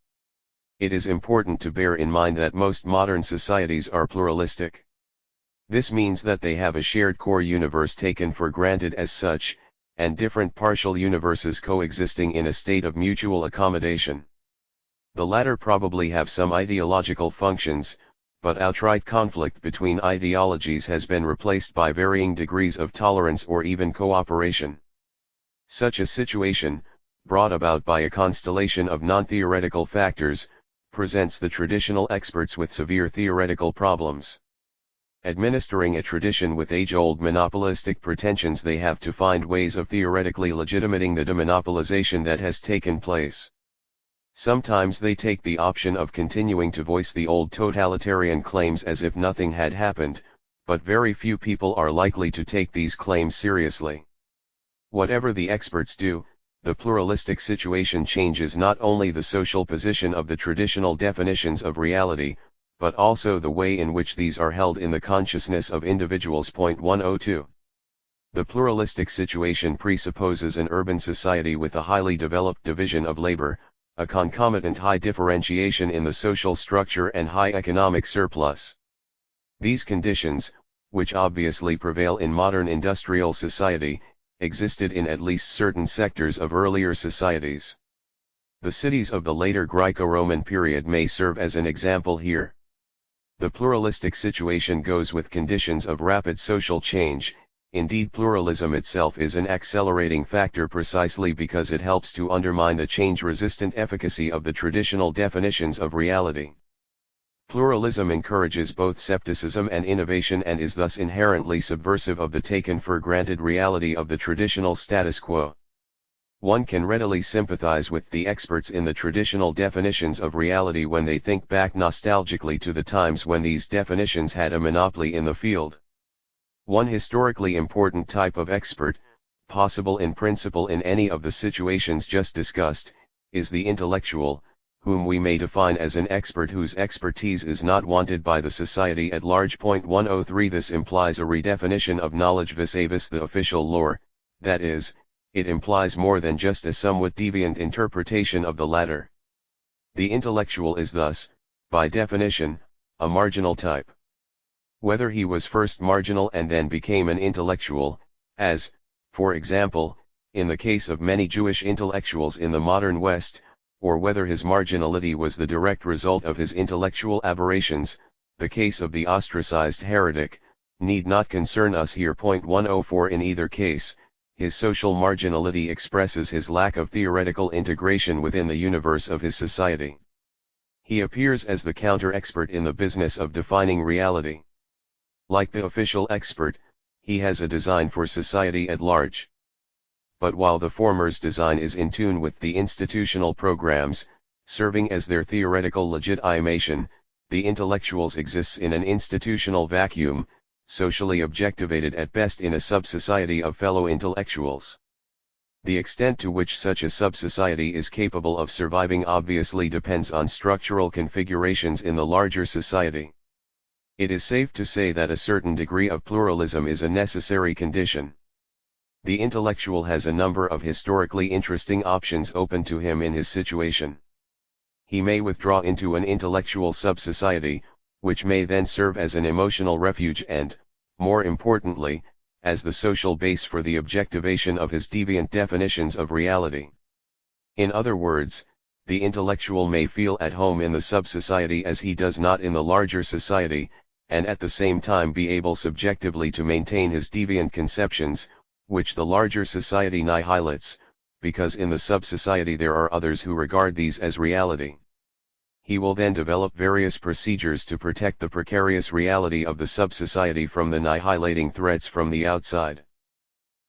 It is important to bear in mind that most modern societies are pluralistic. This means that they have a shared core universe taken for granted as such, and different partial universes coexisting in a state of mutual accommodation. The latter probably have some ideological functions, but outright conflict between ideologies has been replaced by varying degrees of tolerance or even cooperation. Such a situation, brought about by a constellation of non-theoretical factors, presents the traditional experts with severe theoretical problems. Administering a tradition with age-old monopolistic pretensions, they have to find ways of theoretically legitimating the demonopolization that has taken place. Sometimes they take the option of continuing to voice the old totalitarian claims as if nothing had happened, but very few people are likely to take these claims seriously. Whatever the experts do, the pluralistic situation changes not only the social position of the traditional definitions of reality, but also the way in which these are held in the consciousness of individuals. 102. The pluralistic situation presupposes an urban society with a highly developed division of labor, a concomitant high differentiation in the social structure and high economic surplus. These conditions, which obviously prevail in modern industrial society, existed in at least certain sectors of earlier societies. The cities of the later Greco-Roman period may serve as an example here. The pluralistic situation goes with conditions of rapid social change. Indeed, pluralism itself is an accelerating factor precisely because it helps to undermine the change-resistant efficacy of the traditional definitions of reality. Pluralism encourages both skepticism and innovation and is thus inherently subversive of the taken-for-granted reality of the traditional status quo. One can readily sympathize with the experts in the traditional definitions of reality when they think back nostalgically to the times when these definitions had a monopoly in the field. One historically important type of expert, possible in principle in any of the situations just discussed, is the intellectual, whom we may define as an expert whose expertise is not wanted by the society at large. 103 This implies a redefinition of knowledge vis-a-vis the official lore, that is, it implies more than just a somewhat deviant interpretation of the latter. The intellectual is thus, by definition, a marginal type. Whether he was first marginal and then became an intellectual, as, for example, in the case of many Jewish intellectuals in the modern West, or whether his marginality was the direct result of his intellectual aberrations, The case of the ostracized heretic need not concern us here. 104 In either case, his social marginality expresses his lack of theoretical integration within the universe of his society. He appears as the counter-expert in the business of defining reality. Like the official expert, he has a design for society at large. But while the former's design is in tune with the institutional programs, serving as their theoretical legitimation, the intellectual's exists in an institutional vacuum, socially objectivated at best in a sub-society of fellow intellectuals. The extent to which such a sub-society is capable of surviving obviously depends on structural configurations in the larger society. It is safe to say that a certain degree of pluralism is a necessary condition. The intellectual has a number of historically interesting options open to him in his situation. He may withdraw into an intellectual sub-society, which may then serve as an emotional refuge and, more importantly, as the social base for the objectivation of his deviant definitions of reality. In other words, the intellectual may feel at home in the sub-society as he does not in the larger society, and at the same time be able subjectively to maintain his deviant conceptions, which the larger society annihilates, because in the sub-society there are others who regard these as reality. He will then develop various procedures to protect the precarious reality of the sub-society from the annihilating threats from the outside.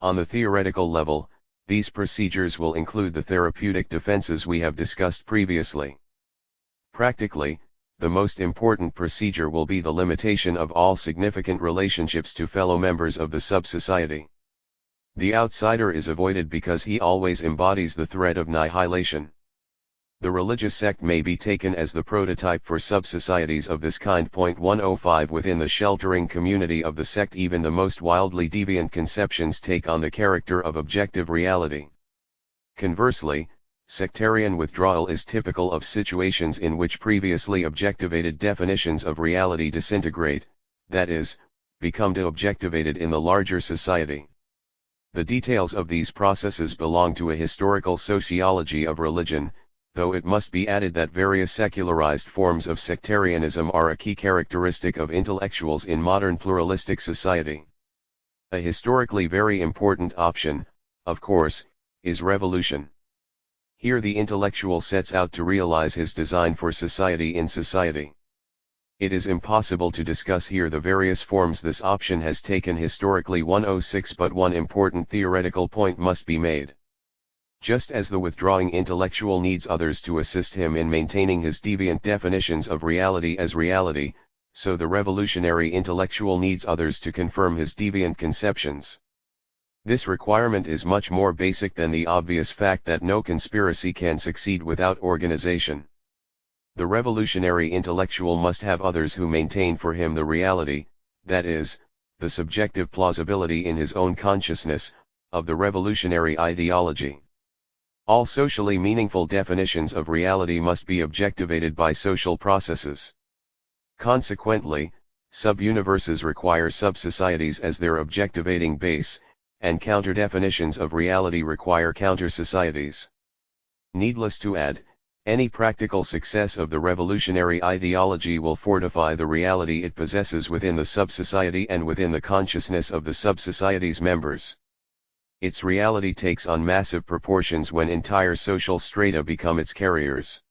On the theoretical level, these procedures will include the therapeutic defenses we have discussed previously. Practically, the most important procedure will be the limitation of all significant relationships to fellow members of the sub-society. The outsider is avoided because he always embodies the threat of annihilation. The religious sect may be taken as the prototype for sub-societies of this kind. 105 Within the sheltering community of the sect, even the most wildly deviant conceptions take on the character of objective reality. Conversely, sectarian withdrawal is typical of situations in which previously objectivated definitions of reality disintegrate, that is, become de-objectivated in the larger society. The details of these processes belong to a historical sociology of religion, though it must be added that various secularized forms of sectarianism are a key characteristic of intellectuals in modern pluralistic society. A historically very important option, of course, is revolution. Here the intellectual sets out to realize his design for society in society. It is impossible to discuss here the various forms this option has taken historically. 106 But one important theoretical point must be made. Just as the withdrawing intellectual needs others to assist him in maintaining his deviant definitions of reality as reality, so the revolutionary intellectual needs others to confirm his deviant conceptions. This requirement is much more basic than the obvious fact that no conspiracy can succeed without organization. The revolutionary intellectual must have others who maintain for him the reality, that is, the subjective plausibility in his own consciousness, of the revolutionary ideology. All socially meaningful definitions of reality must be objectivated by social processes. Consequently, sub-universes require sub-societies as their objectivating base, and counter-definitions of reality require counter-societies. Needless to add, any practical success of the revolutionary ideology will fortify the reality it possesses within the sub-society and within the consciousness of the sub-society's members. Its reality takes on massive proportions when entire social strata become its carriers.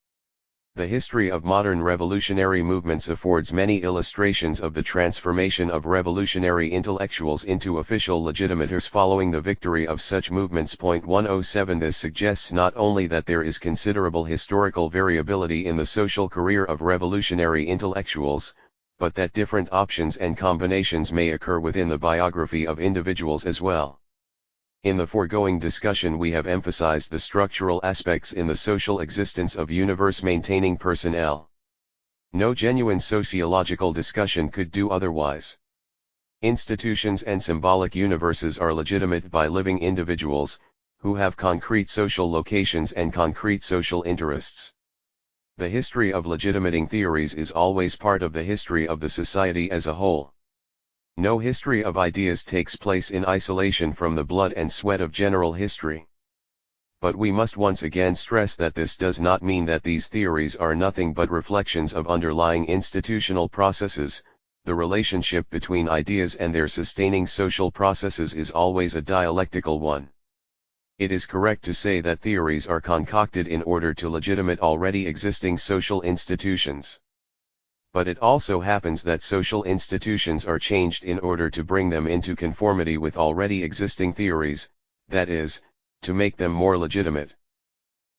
The history of modern revolutionary movements affords many illustrations of the transformation of revolutionary intellectuals into official legitimators following the victory of such movements. 107 This suggests not only that there is considerable historical variability in the social career of revolutionary intellectuals, but that different options and combinations may occur within the biography of individuals as well. In the foregoing discussion we have emphasized the structural aspects in the social existence of universe-maintaining personnel. No genuine sociological discussion could do otherwise. Institutions and symbolic universes are legitimate by living individuals, who have concrete social locations and concrete social interests. The history of legitimating theories is always part of the history of the society as a whole. No history of ideas takes place in isolation from the blood and sweat of general history. But we must once again stress that this does not mean that these theories are nothing but reflections of underlying institutional processes. The relationship between ideas and their sustaining social processes is always a dialectical one. It is correct to say that theories are concocted in order to legitimate already existing social institutions. But it also happens that social institutions are changed in order to bring them into conformity with already existing theories, that is, to make them more legitimate.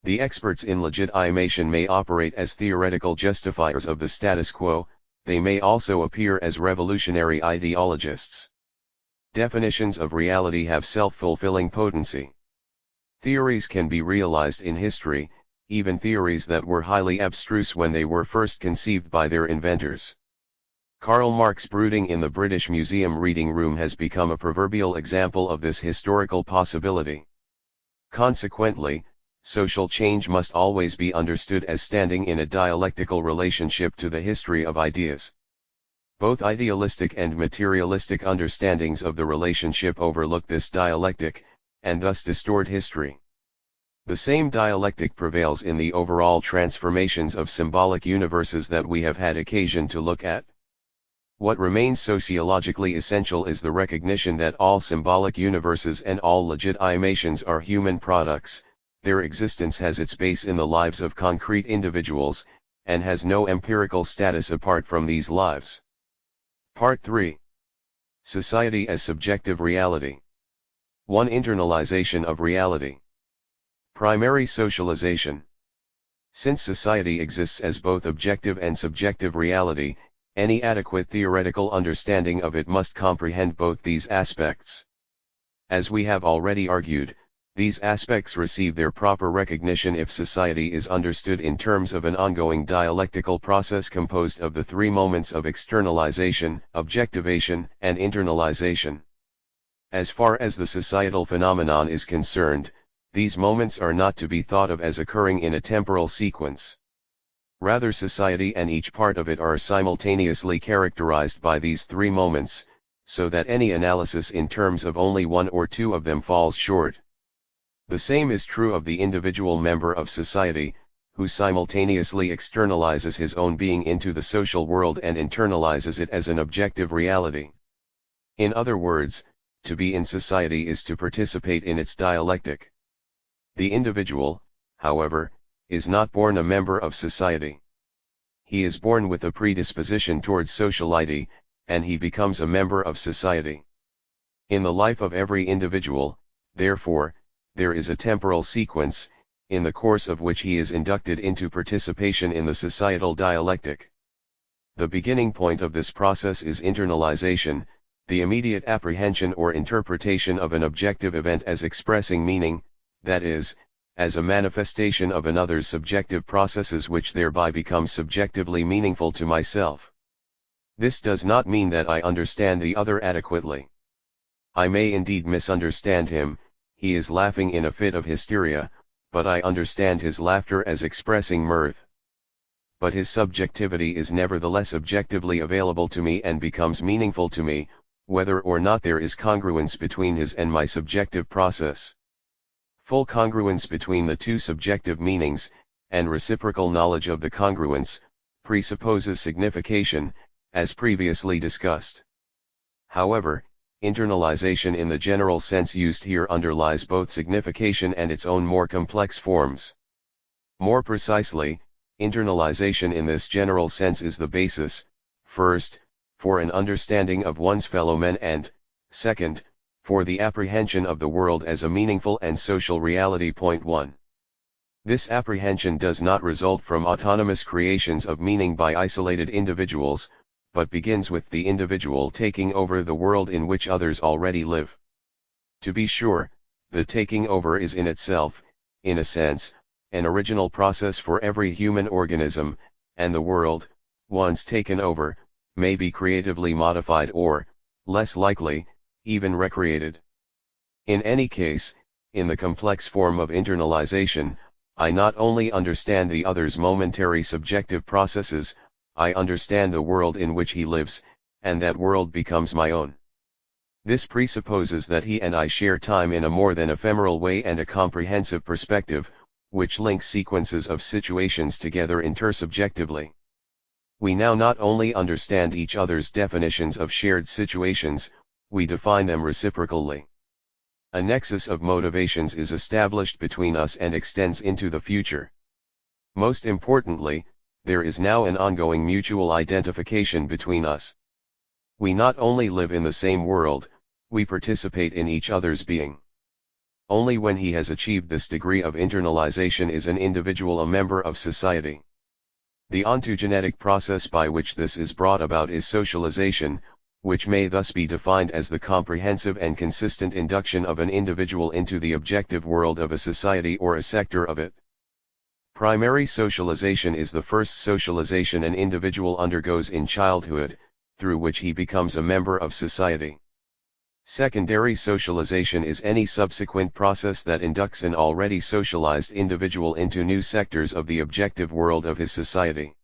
The experts in legitimation may operate as theoretical justifiers of the status quo. They may also appear as revolutionary ideologists. Definitions of reality have self-fulfilling potency. Theories can be realized in history, even theories that were highly abstruse when they were first conceived by their inventors. Karl Marx brooding in the British Museum reading room has become a proverbial example of this historical possibility. Consequently, social change must always be understood as standing in a dialectical relationship to the history of ideas. Both idealistic and materialistic understandings of the relationship overlook this dialectic, and thus distort history. The same dialectic prevails in the overall transformations of symbolic universes that we have had occasion to look at. What remains sociologically essential is the recognition that all symbolic universes and all legitimations are human products. Their existence has its base in the lives of concrete individuals, and has no empirical status apart from these lives. Part 3. Society as subjective reality. 1. Internalization of reality. Primary socialization. Since society exists as both objective and subjective reality, any adequate theoretical understanding of it must comprehend both these aspects. As we have already argued, these aspects receive their proper recognition if society is understood in terms of an ongoing dialectical process composed of the three moments of externalization, objectivation, and internalization. As far as the societal phenomenon is concerned, these moments are not to be thought of as occurring in a temporal sequence. Rather, society and each part of it are simultaneously characterized by these three moments, so that any analysis in terms of only one or two of them falls short. The same is true of the individual member of society, who simultaneously externalizes his own being into the social world and internalizes it as an objective reality. In other words, to be in society is to participate in its dialectic. The individual, however, is not born a member of society. He is born with a predisposition towards sociality, and he becomes a member of society. In the life of every individual, therefore, there is a temporal sequence, in the course of which he is inducted into participation in the societal dialectic. The beginning point of this process is internalization, the immediate apprehension or interpretation of an objective event as expressing meaning, that is, as a manifestation of another's subjective processes which thereby become subjectively meaningful to myself. This does not mean that I understand the other adequately. I may indeed misunderstand him. He is laughing in a fit of hysteria, but I understand his laughter as expressing mirth. But his subjectivity is nevertheless objectively available to me and becomes meaningful to me, whether or not there is congruence between his and my subjective process. Full congruence between the two subjective meanings, and reciprocal knowledge of the congruence, presupposes signification, as previously discussed. However, internalization in the general sense used here underlies both signification and its own more complex forms. More precisely, internalization in this general sense is the basis, first, for an understanding of one's fellow men and, second, for the apprehension of the world as a meaningful and social reality. Point 1. This apprehension does not result from autonomous creations of meaning by isolated individuals, but begins with the individual taking over the world in which others already live. To be sure, the taking over is in itself, in a sense, an original process for every human organism, and the world, once taken over, may be creatively modified or, less likely, even recreated. In any case, in the complex form of internalization, I not only understand the other's momentary subjective processes, I understand the world in which he lives, and that world becomes my own. This presupposes that he and I share time in a more than ephemeral way and a comprehensive perspective, which links sequences of situations together intersubjectively. We now not only understand each other's definitions of shared situations, we define them reciprocally. A nexus of motivations is established between us and extends into the future. Most importantly, there is now an ongoing mutual identification between us. We not only live in the same world, we participate in each other's being. Only when he has achieved this degree of internalization is an individual a member of society. The ontogenetic process by which this is brought about is socialization, which may thus be defined as the comprehensive and consistent induction of an individual into the objective world of a society or a sector of it. Primary socialization is the first socialization an individual undergoes in childhood, through which he becomes a member of society. Secondary socialization is any subsequent process that inducts an already socialized individual into new sectors of the objective world of his society.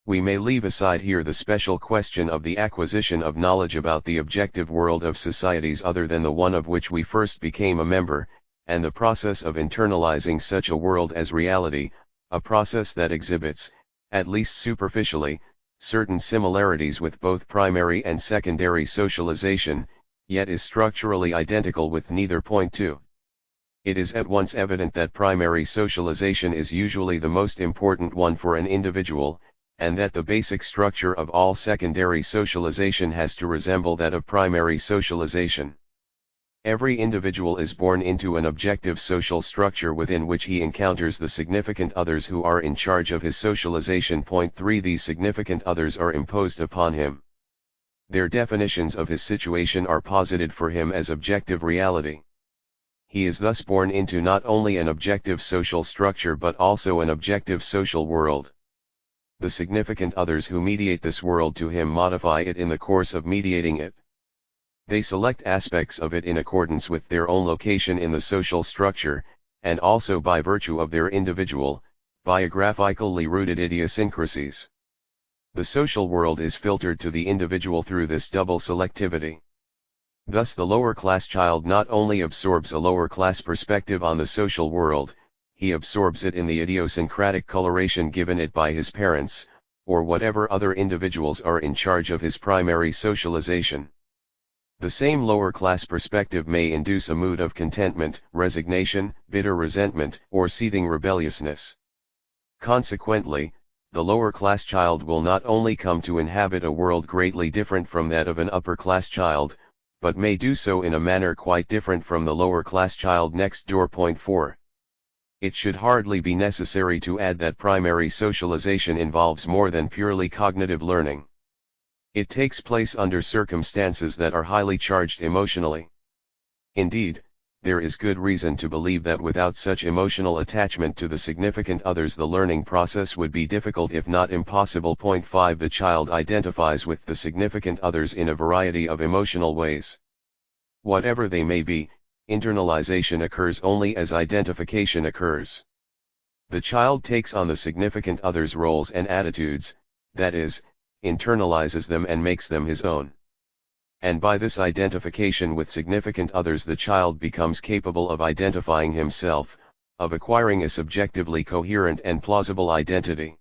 We may leave aside here the special question of the acquisition of knowledge about the objective world of societies other than the one of which we first became a member, and the process of internalizing such a world as reality, a process that exhibits, at least superficially, certain similarities with both primary and secondary socialization, yet is structurally identical with neither. Point 2. It is at once evident that primary socialization is usually the most important one for an individual, and that the basic structure of all secondary socialization has to resemble that of primary socialization. Every individual is born into an objective social structure within which he encounters the significant others who are in charge of his socialization. Point 3. These significant others are imposed upon him. Their definitions of his situation are posited for him as objective reality. He is thus born into not only an objective social structure but also an objective social world. The significant others who mediate this world to him modify it in the course of mediating it. They select aspects of it in accordance with their own location in the social structure, and also by virtue of their individual, biographically rooted idiosyncrasies. The social world is filtered to the individual through this double selectivity. Thus the lower-class child not only absorbs a lower-class perspective on the social world, he absorbs it in the idiosyncratic coloration given it by his parents, or whatever other individuals are in charge of his primary socialization. The same lower-class perspective may induce a mood of contentment, resignation, bitter resentment, or seething rebelliousness. Consequently, the lower-class child will not only come to inhabit a world greatly different from that of an upper-class child, but may do so in a manner quite different from the lower-class child next door. Point 4. It should hardly be necessary to add that primary socialization involves more than purely cognitive learning. It takes place under circumstances that are highly charged emotionally. Indeed, there is good reason to believe that without such emotional attachment to the significant others the learning process would be difficult if not impossible. Point 5. The child identifies with the significant others in a variety of emotional ways. Whatever they may be, internalization occurs only as identification occurs. The child takes on the significant others' roles and attitudes, that is, internalizes them and makes them his own. And by this identification with significant others the child becomes capable of identifying himself, of acquiring a subjectively coherent and plausible identity.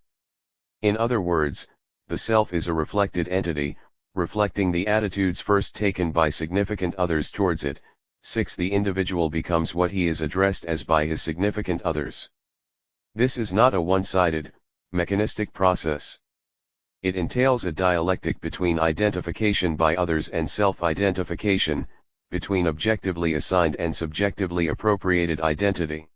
In other words, the self is a reflected entity, reflecting the attitudes first taken by significant others towards it. 6. The individual becomes what he is addressed as by his significant others. This is not a one-sided, mechanistic process. It entails a dialectic between identification by others and self-identification, between objectively assigned and subjectively appropriated identity.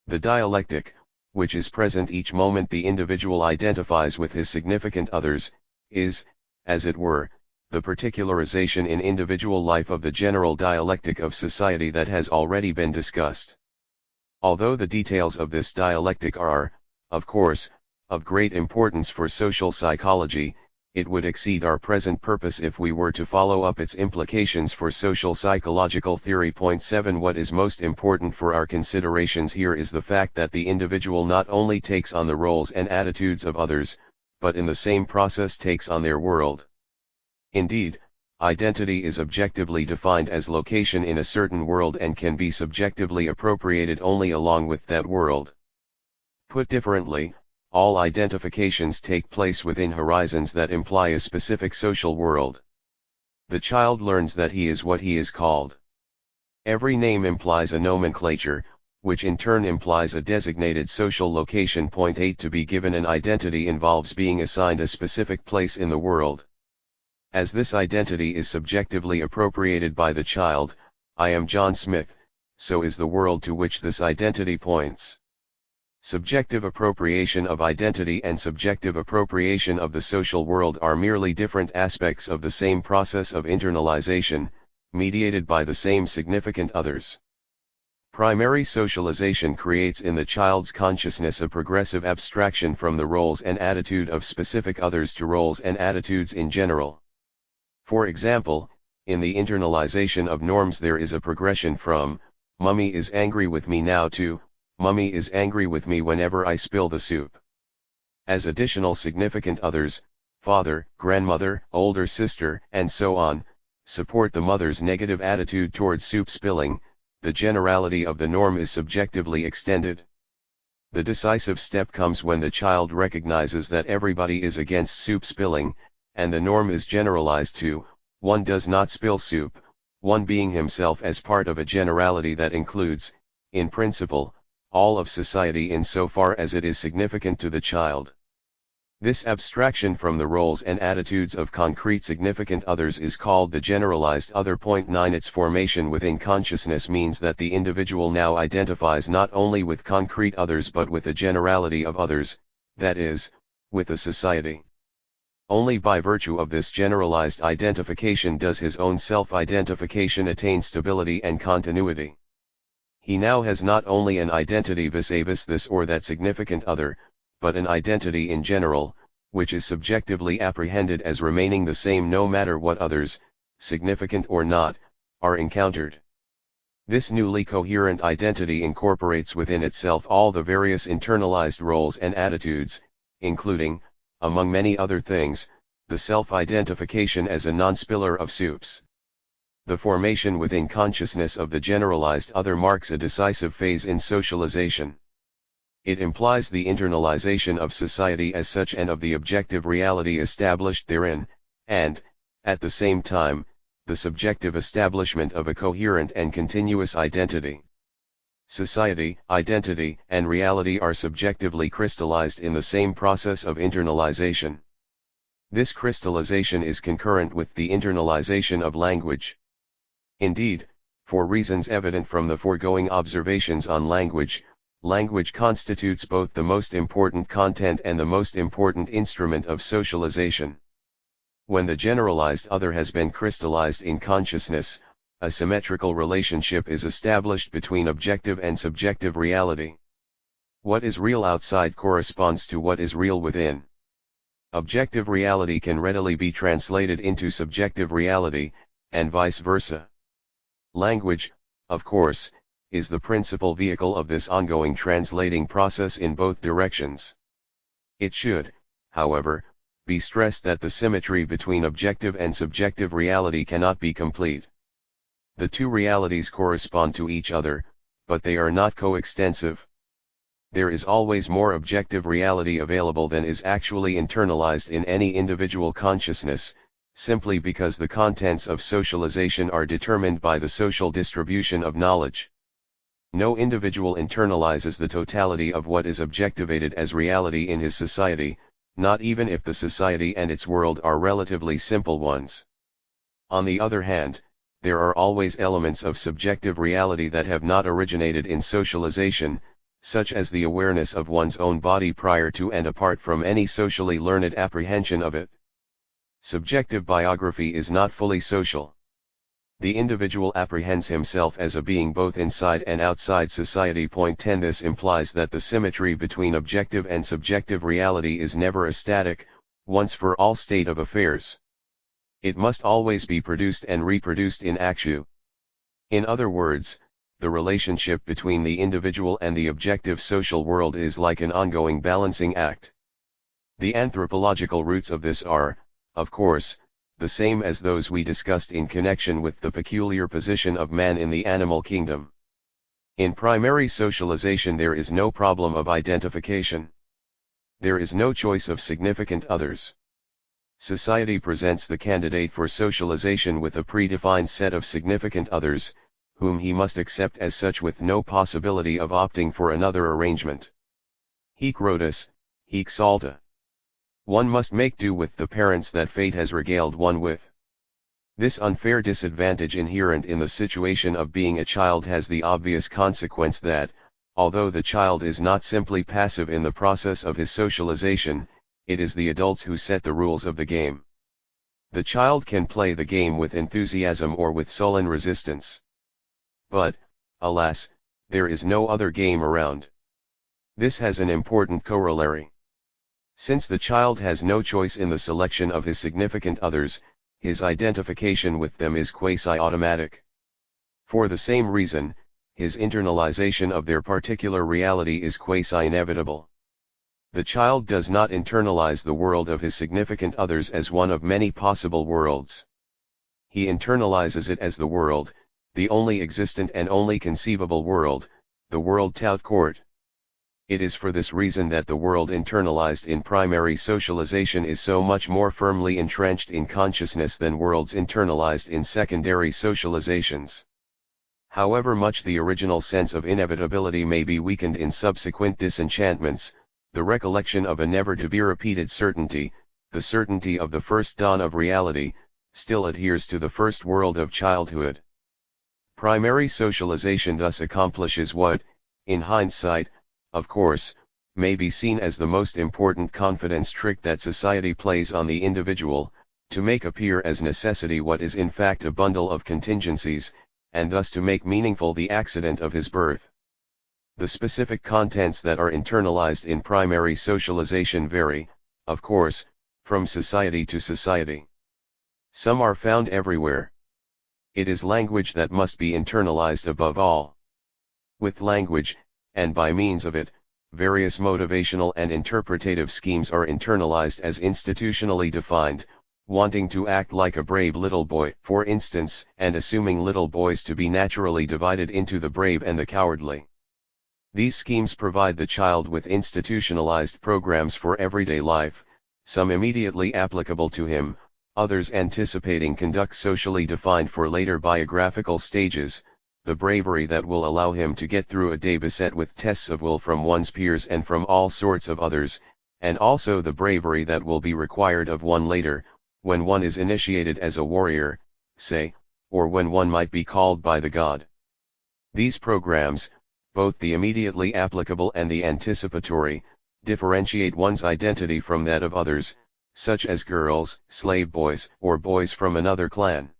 The dialectic, which is present each moment the individual identifies with his significant others, is, as it were, the particularization in individual life of the general dialectic of society that has already been discussed. Although the details of this dialectic are, of course, of great importance for social psychology, it would exceed our present purpose if we were to follow up its implications for social psychological theory. Point 7. What is most important for our considerations here is the fact that the individual not only takes on the roles and attitudes of others, but in the same process takes on their world. Indeed, identity is objectively defined as location in a certain world and can be subjectively appropriated only along with that world. Put differently, all identifications take place within horizons that imply a specific social world. The child learns that he is what he is called. Every name implies a nomenclature, which in turn implies a designated social location. Point 8 To be given an identity involves being assigned a specific place in the world. As this identity is subjectively appropriated by the child, I am John Smith, so is the world to which this identity points. Subjective appropriation of identity and subjective appropriation of the social world are merely different aspects of the same process of internalization, mediated by the same significant others. Primary socialization creates in the child's consciousness a progressive abstraction from the roles and attitude of specific others to roles and attitudes in general. For example, in the internalization of norms there is a progression from, "Mummy is angry with me now" to, "Mummy is angry with me whenever I spill the soup." As additional significant others, father, grandmother, older sister, and so on, support the mother's negative attitude towards soup spilling, the generality of the norm is subjectively extended. The decisive step comes when the child recognizes that everybody is against soup spilling, and the norm is generalized to, one does not spill soup, one being himself as part of a generality that includes, in principle, all of society insofar as it is significant to the child. This abstraction from the roles and attitudes of concrete significant others is called the generalized other. Point 9 Its formation within consciousness means that the individual now identifies not only with concrete others but with a generality of others, that is, with a society. Only by virtue of this generalized identification does his own self-identification attain stability and continuity. He now has not only an identity vis-a-vis this or that significant other, but an identity in general, which is subjectively apprehended as remaining the same no matter what others, significant or not, are encountered. This newly coherent identity incorporates within itself all the various internalized roles and attitudes, including, among many other things, the self-identification as a non-spiller of soups. The formation within consciousness of the generalized other marks a decisive phase in socialization. It implies the internalization of society as such and of the objective reality established therein, and, at the same time, the subjective establishment of a coherent and continuous identity. Society, identity, and reality are subjectively crystallized in the same process of internalization. This crystallization is concurrent with the internalization of language. Indeed, for reasons evident from the foregoing observations on language, language constitutes both the most important content and the most important instrument of socialization. When the generalized other has been crystallized in consciousness, a symmetrical relationship is established between objective and subjective reality. What is real outside corresponds to what is real within. Objective reality can readily be translated into subjective reality, and vice versa. Language, of course, is the principal vehicle of this ongoing translating process in both directions. It should, however, be stressed that the symmetry between objective and subjective reality cannot be complete. The two realities correspond to each other, but they are not coextensive. There is always more objective reality available than is actually internalized in any individual consciousness, simply because the contents of socialization are determined by the social distribution of knowledge. No individual internalizes the totality of what is objectivated as reality in his society, not even if the society and its world are relatively simple ones. On the other hand, there are always elements of subjective reality that have not originated in socialization, such as the awareness of one's own body prior to and apart from any socially learned apprehension of it. Subjective biography is not fully social. The individual apprehends himself as a being both inside and outside society. Point 10 This implies that the symmetry between objective and subjective reality is never a static, once-for-all state of affairs. It must always be produced and reproduced in actu. In other words, the relationship between the individual and the objective social world is like an ongoing balancing act. The anthropological roots of this are, of course, the same as those we discussed in connection with the peculiar position of man in the animal kingdom. In primary socialization there is no problem of identification. There is no choice of significant others. Society presents the candidate for socialization with a predefined set of significant others, whom he must accept as such with no possibility of opting for another arrangement. Hic rotus, hic salta. One must make do with the parents that fate has regaled one with. This unfair disadvantage inherent in the situation of being a child has the obvious consequence that, although the child is not simply passive in the process of his socialization, it is the adults who set the rules of the game. The child can play the game with enthusiasm or with sullen resistance. But, alas, there is no other game around. This has an important corollary. Since the child has no choice in the selection of his significant others, his identification with them is quasi-automatic. For the same reason, his internalization of their particular reality is quasi-inevitable. The child does not internalize the world of his significant others as one of many possible worlds. He internalizes it as the world, the only existent and only conceivable world, the world tout court. It is for this reason that the world internalized in primary socialization is so much more firmly entrenched in consciousness than worlds internalized in secondary socializations. However much the original sense of inevitability may be weakened in subsequent disenchantments, the recollection of a never-to-be-repeated certainty, the certainty of the first dawn of reality, still adheres to the first world of childhood. Primary socialization thus accomplishes what, in hindsight, of course, may be seen as the most important confidence trick that society plays on the individual, to make appear as necessity what is in fact a bundle of contingencies, and thus to make meaningful the accident of his birth. The specific contents that are internalized in primary socialization vary, of course, from society to society. Some are found everywhere. It is language that must be internalized above all. With language, and by means of it, various motivational and interpretative schemes are internalized as institutionally defined, wanting to act like a brave little boy, for instance, and assuming little boys to be naturally divided into the brave and the cowardly. These schemes provide the child with institutionalized programs for everyday life, some immediately applicable to him, others anticipating conduct socially defined for later biographical stages, the bravery that will allow him to get through a day beset with tests of will from one's peers and from all sorts of others, and also the bravery that will be required of one later, when one is initiated as a warrior, say, or when one might be called by the god. These programs, both the immediately applicable and the anticipatory, differentiate one's identity from that of others, such as girls, slave boys, or boys from another clan.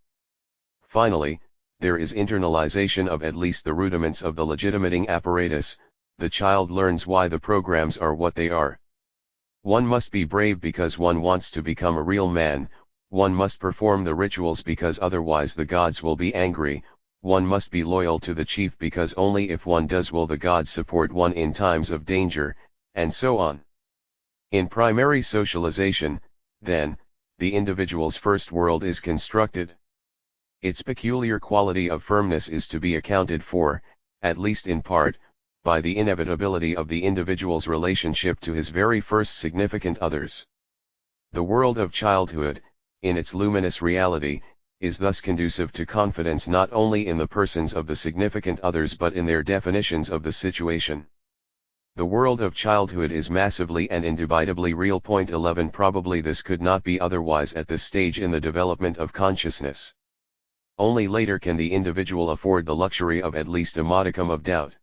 Finally, there is internalization of at least the rudiments of the legitimating apparatus. The child learns why the programs are what they are. One must be brave because one wants to become a real man, one must perform the rituals because otherwise the gods will be angry, one must be loyal to the chief because only if one does will the gods support one in times of danger, and so on. In primary socialization, then, the individual's first world is constructed. Its peculiar quality of firmness is to be accounted for, at least in part, by the inevitability of the individual's relationship to his very first significant others. The world of childhood, in its luminous reality, is thus conducive to confidence not only in the persons of the significant others but in their definitions of the situation. The world of childhood is massively and indubitably real. 11 Probably this could not be otherwise at this stage in the development of consciousness. Only later can the individual afford the luxury of at least a modicum of doubt.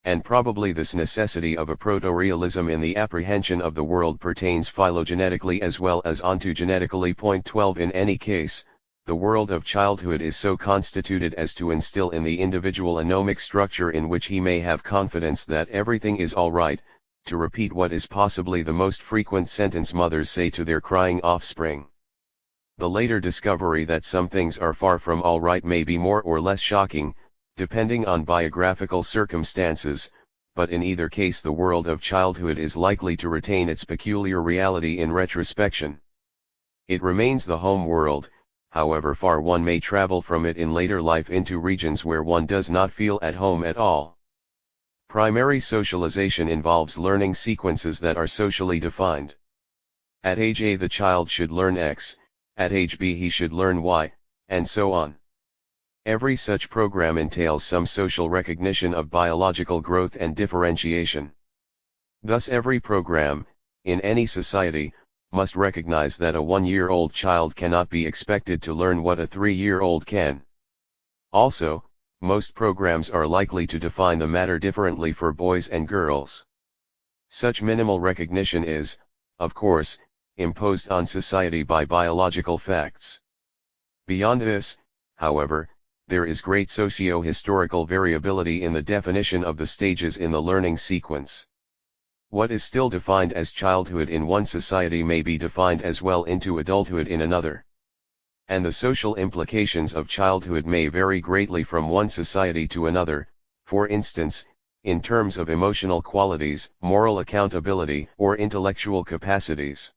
And probably this necessity of a proto-realism in the apprehension of the world pertains phylogenetically as well as ontogenetically. 12 In any case, the world of childhood is so constituted as to instill in the individual a gnomic structure in which he may have confidence that everything is all right, to repeat what is possibly the most frequent sentence mothers say to their crying offspring. The later discovery that some things are far from all right may be more or less shocking, depending on biographical circumstances, but in either case the world of childhood is likely to retain its peculiar reality in retrospection. It remains the home world, however far one may travel from it in later life into regions where one does not feel at home at all. Primary socialization involves learning sequences that are socially defined. At age A the child should learn X, at age B he should learn Y, and so on. Every such program entails some social recognition of biological growth and differentiation. Thus every program, in any society, must recognize that a 1-year-old child cannot be expected to learn what a 3-year-old can. Also, most programs are likely to define the matter differently for boys and girls. Such minimal recognition is, of course, imposed on society by biological facts. Beyond this, however, there is great socio-historical variability in the definition of the stages in the learning sequence. What is still defined as childhood in one society may be defined as well into adulthood in another. And the social implications of childhood may vary greatly from one society to another, for instance, in terms of emotional qualities, moral accountability, or intellectual capacities.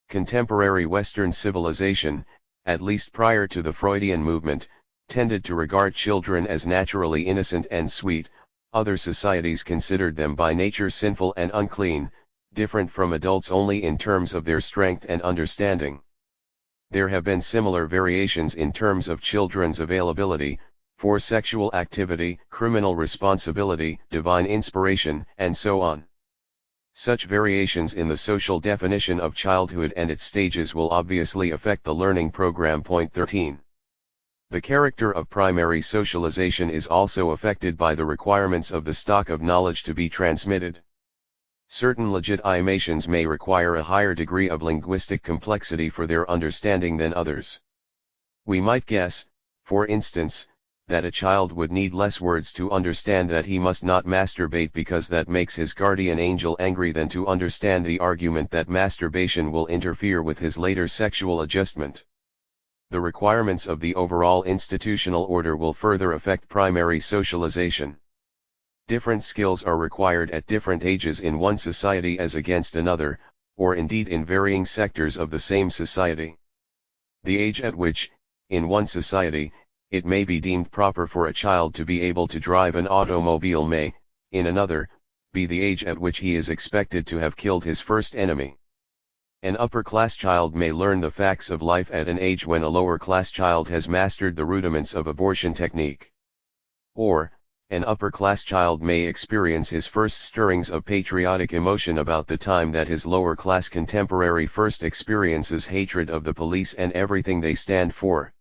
Contemporary Western civilization, at least prior to the Freudian movement, tended to regard children as naturally innocent and sweet. Other societies considered them by nature sinful and unclean, different from adults only in terms of their strength and understanding. There have been similar variations in terms of children's availability for sexual activity, criminal responsibility, divine inspiration, and so on. Such variations in the social definition of childhood and its stages will obviously affect the learning program. Point 13. The character of primary socialization is also affected by the requirements of the stock of knowledge to be transmitted. Certain legitimations may require a higher degree of linguistic complexity for their understanding than others. We might guess, for instance, that a child would need less words to understand that he must not masturbate because that makes his guardian angel angry than to understand the argument that masturbation will interfere with his later sexual adjustment. The requirements of the overall institutional order will further affect primary socialization. Different skills are required at different ages in one society as against another, or indeed in varying sectors of the same society. The age at which, in one society, it may be deemed proper for a child to be able to drive an automobile may, in another, be the age at which he is expected to have killed his first enemy. An upper-class child may learn the facts of life at an age when a lower-class child has mastered the rudiments of abortion technique. Or, an upper-class child may experience his first stirrings of patriotic emotion about the time that his lower-class contemporary first experiences hatred of the police and everything they stand for.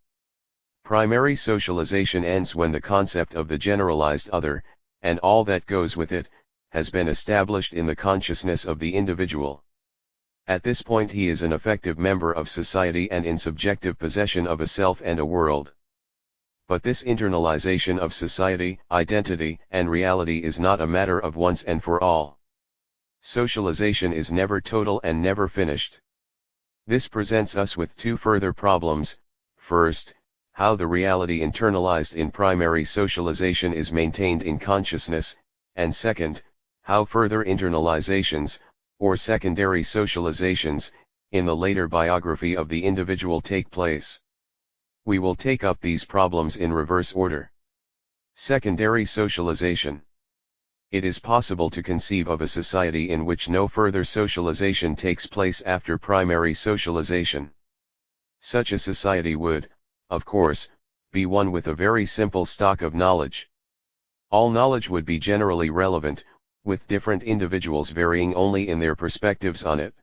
Primary socialization ends when the concept of the generalized other, and all that goes with it, has been established in the consciousness of the individual. At this point he is an effective member of society and in subjective possession of a self and a world. But this internalization of society, identity, and reality is not a matter of once and for all. Socialization is never total and never finished. This presents us with two further problems. First, how the reality internalized in primary socialization is maintained in consciousness, and second, how further internalizations, or secondary socializations, in the later biography of the individual take place. We will take up these problems in reverse order. Secondary socialization. It is possible to conceive of a society in which no further socialization takes place after primary socialization. Such a society would, of course, be one with a very simple stock of knowledge. All knowledge would be generally relevant, with different individuals varying only in their perspectives on it.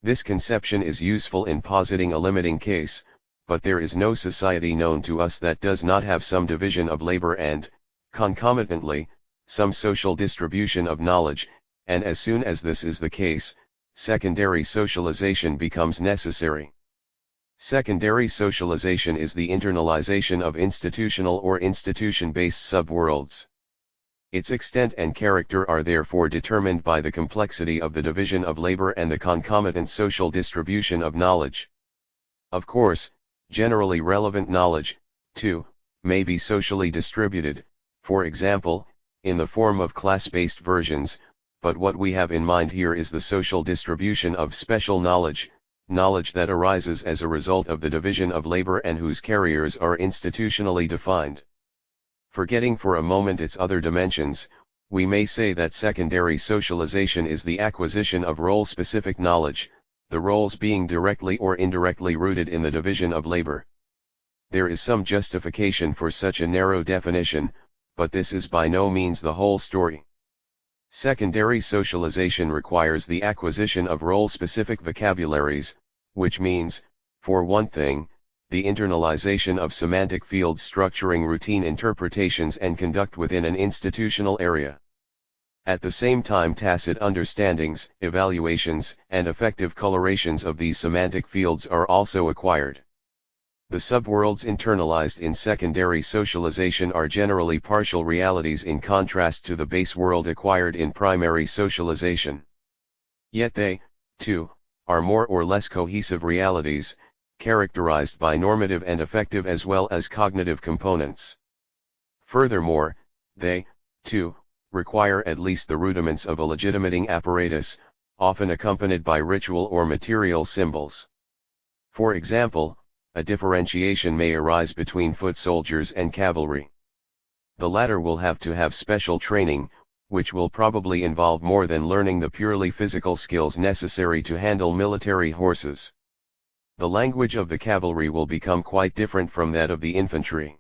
This conception is useful in positing a limiting case, but there is no society known to us that does not have some division of labor and, concomitantly, some social distribution of knowledge, and as soon as this is the case, secondary socialization becomes necessary. Secondary socialization is the internalization of institutional or institution-based subworlds. Its extent and character are therefore determined by the complexity of the division of labor and the concomitant social distribution of knowledge. Of course, generally relevant knowledge, too, may be socially distributed, for example, in the form of class-based versions, but what we have in mind here is the social distribution of special knowledge, knowledge that arises as a result of the division of labor and whose carriers are institutionally defined. Forgetting for a moment its other dimensions, we may say that secondary socialization is the acquisition of role-specific knowledge, the roles being directly or indirectly rooted in the division of labor. There is some justification for such a narrow definition, but this is by no means the whole story. Secondary socialization requires the acquisition of role-specific vocabularies, which means, for one thing, the internalization of semantic fields structuring routine interpretations and conduct within an institutional area. At the same time, tacit understandings, evaluations, and effective colorations of these semantic fields are also acquired. The subworlds internalized in secondary socialization are generally partial realities in contrast to the base world acquired in primary socialization. Yet they, too, are more or less cohesive realities, characterized by normative and affective as well as cognitive components. Furthermore, they, too, require at least the rudiments of a legitimating apparatus, often accompanied by ritual or material symbols. For example, a differentiation may arise between foot soldiers and cavalry. The latter will have to have special training, which will probably involve more than learning the purely physical skills necessary to handle military horses. The language of the cavalry will become quite different from that of the infantry.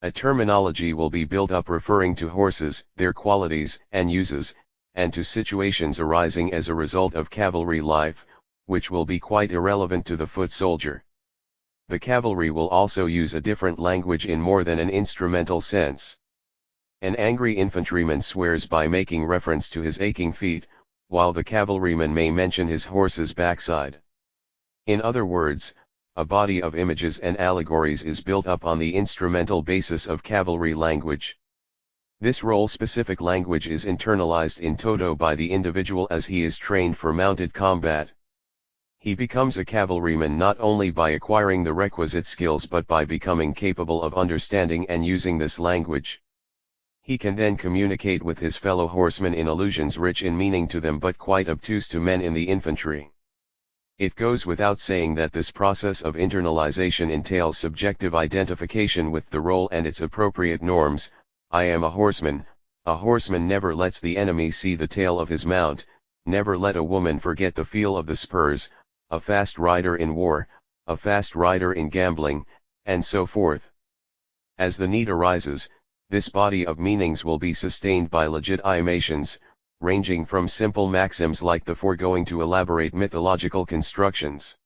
A terminology will be built up referring to horses, their qualities and uses, and to situations arising as a result of cavalry life, which will be quite irrelevant to the foot soldier. The cavalry will also use a different language in more than an instrumental sense. An angry infantryman swears by making reference to his aching feet, while the cavalryman may mention his horse's backside. In other words, a body of images and allegories is built up on the instrumental basis of cavalry language. This role-specific language is internalized in toto by the individual as he is trained for mounted combat. He becomes a cavalryman not only by acquiring the requisite skills but by becoming capable of understanding and using this language. He can then communicate with his fellow horsemen in allusions rich in meaning to them but quite obtuse to men in the infantry. It goes without saying that this process of internalization entails subjective identification with the role and its appropriate norms. I am a horseman never lets the enemy see the tail of his mount, never let a woman forget the feel of the spurs, a fast rider in war, a fast rider in gambling, and so forth. As the need arises, this body of meanings will be sustained by legitimations, ranging from simple maxims like the foregoing to elaborate mythological constructions.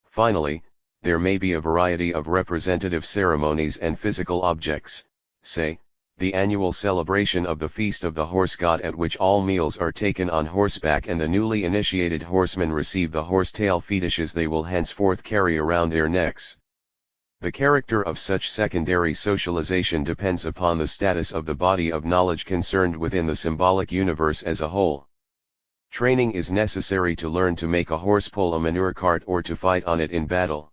Finally, there may be a variety of representative ceremonies and physical objects, say, the annual celebration of the Feast of the Horse God at which all meals are taken on horseback and the newly initiated horsemen receive the horsetail fetishes they will henceforth carry around their necks. The character of such secondary socialization depends upon the status of the body of knowledge concerned within the symbolic universe as a whole. Training is necessary to learn to make a horse pull a manure cart or to fight on it in battle.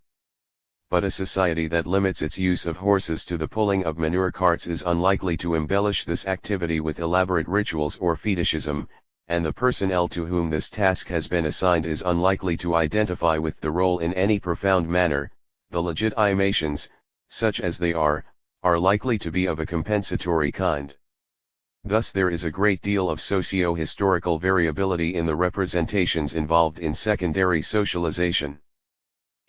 But a society that limits its use of horses to the pulling of manure carts is unlikely to embellish this activity with elaborate rituals or fetishism, and the personnel to whom this task has been assigned is unlikely to identify with the role in any profound manner. The legitimations, such as they are likely to be of a compensatory kind. Thus there is a great deal of socio-historical variability in the representations involved in secondary socialization.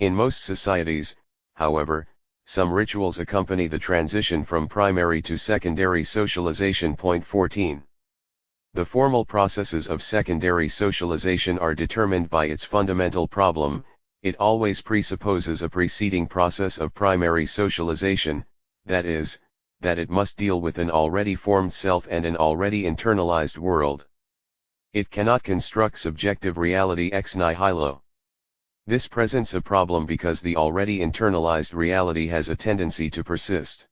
In most societies, however, some rituals accompany the transition from primary to secondary socialization. Point 14. The formal processes of secondary socialization are determined by its fundamental problem. It always presupposes a preceding process of primary socialization, that is, that it must deal with an already formed self and an already internalized world. It cannot construct subjective reality ex nihilo. This presents a problem because the already internalized reality has a tendency to persist.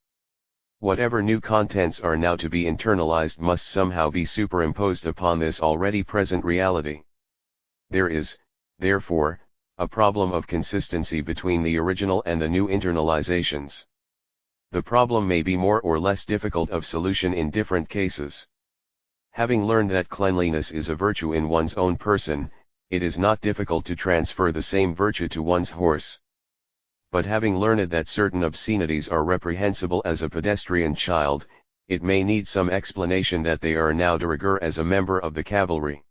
Whatever new contents are now to be internalized must somehow be superimposed upon this already present reality. There is, therefore, a problem of consistency between the original and the new internalizations. The problem may be more or less difficult of solution in different cases. Having learned that cleanliness is a virtue in one's own person, it is not difficult to transfer the same virtue to one's horse. But having learned that certain obscenities are reprehensible as a pedestrian child, it may need some explanation that they are now de rigueur as a member of the cavalry.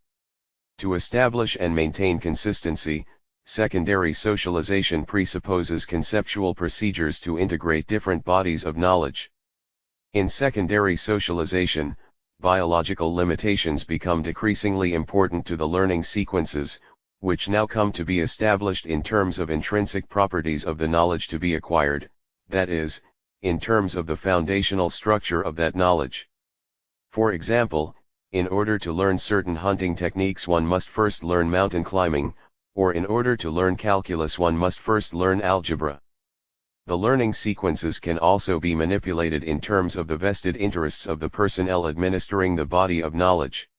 To establish and maintain consistency, secondary socialization presupposes conceptual procedures to integrate different bodies of knowledge. In secondary socialization, biological limitations become decreasingly important to the learning sequences, which now come to be established in terms of intrinsic properties of the knowledge to be acquired, that is, in terms of the foundational structure of that knowledge. For example, in order to learn certain hunting techniques one must first learn mountain climbing, or in order to learn calculus one must first learn algebra. The learning sequences can also be manipulated in terms of the vested interests of the personnel administering the body of knowledge.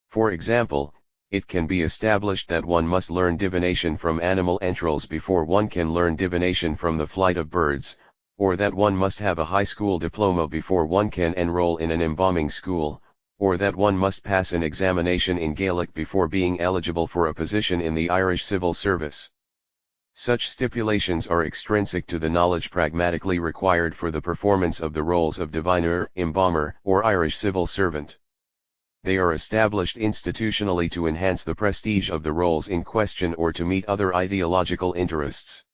For example, it can be established that one must learn divination from animal entrails before one can learn divination from the flight of birds, or that one must have a high school diploma before one can enroll in an embalming school, or that one must pass an examination in Gaelic before being eligible for a position in the Irish civil service. Such stipulations are extrinsic to the knowledge pragmatically required for the performance of the roles of diviner, embalmer, or Irish civil servant. They are established institutionally to enhance the prestige of the roles in question or to meet other ideological interests.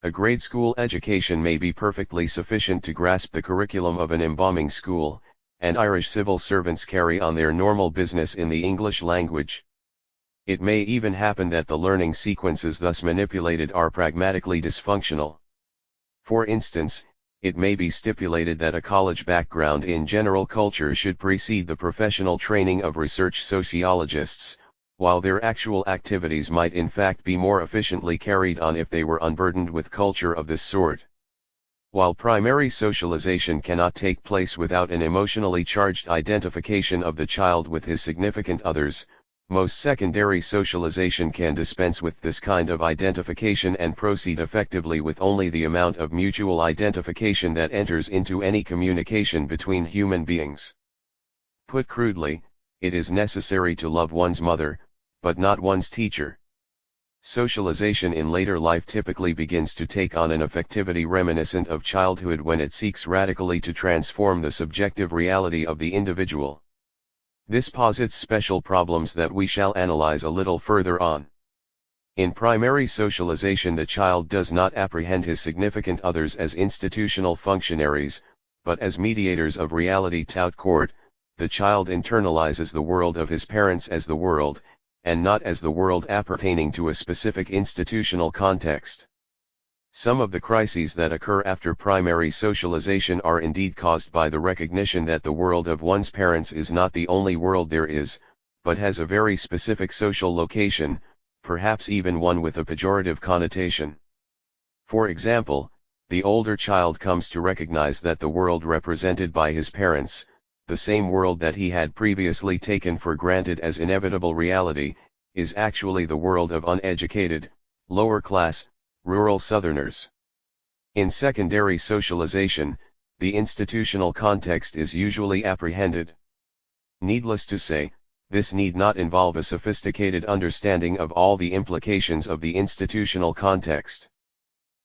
A grade school education may be perfectly sufficient to grasp the curriculum of an embalming school, and Irish civil servants carry on their normal business in the English language. It may even happen that the learning sequences thus manipulated are pragmatically dysfunctional. For instance, it may be stipulated that a college background in general culture should precede the professional training of research sociologists, while their actual activities might in fact be more efficiently carried on if they were unburdened with culture of this sort. While primary socialization cannot take place without an emotionally charged identification of the child with his significant others, most secondary socialization can dispense with this kind of identification and proceed effectively with only the amount of mutual identification that enters into any communication between human beings. Put crudely, it is necessary to love one's mother, but not one's teacher. Socialization in later life typically begins to take on an affectivity reminiscent of childhood when it seeks radically to transform the subjective reality of the individual. This posits special problems that we shall analyze a little further on. In primary socialization the child does not apprehend his significant others as institutional functionaries, but as mediators of reality tout court. The child internalizes the world of his parents as the world, and not as the world appertaining to a specific institutional context. Some of the crises that occur after primary socialization are indeed caused by the recognition that the world of one's parents is not the only world there is, but has a very specific social location, perhaps even one with a pejorative connotation. For example, the older child comes to recognize that the world represented by his parents, the same world that he had previously taken for granted as inevitable reality, is actually the world of uneducated, lower-class, rural Southerners. In secondary socialization, the institutional context is usually apprehended. Needless to say, this need not involve a sophisticated understanding of all the implications of the institutional context.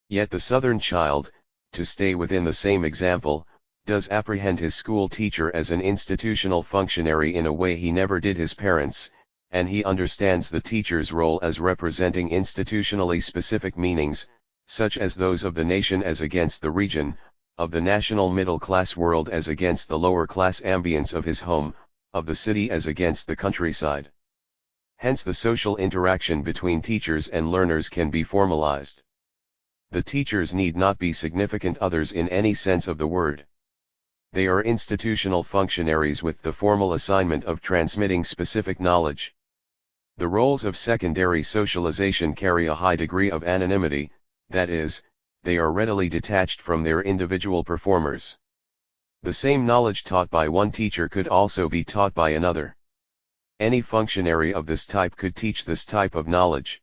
Yet the Southern child, to stay within the same example, does apprehend his school teacher as an institutional functionary in a way he never did his parents, and he understands the teacher's role as representing institutionally specific meanings, such as those of the nation as against the region, of the national middle-class world as against the lower-class ambience of his home, of the city as against the countryside. Hence the social interaction between teachers and learners can be formalized. The teachers need not be significant others in any sense of the word. They are institutional functionaries with the formal assignment of transmitting specific knowledge. The roles of secondary socialization carry a high degree of anonymity, that is, they are readily detached from their individual performers. The same knowledge taught by one teacher could also be taught by another. Any functionary of this type could teach this type of knowledge.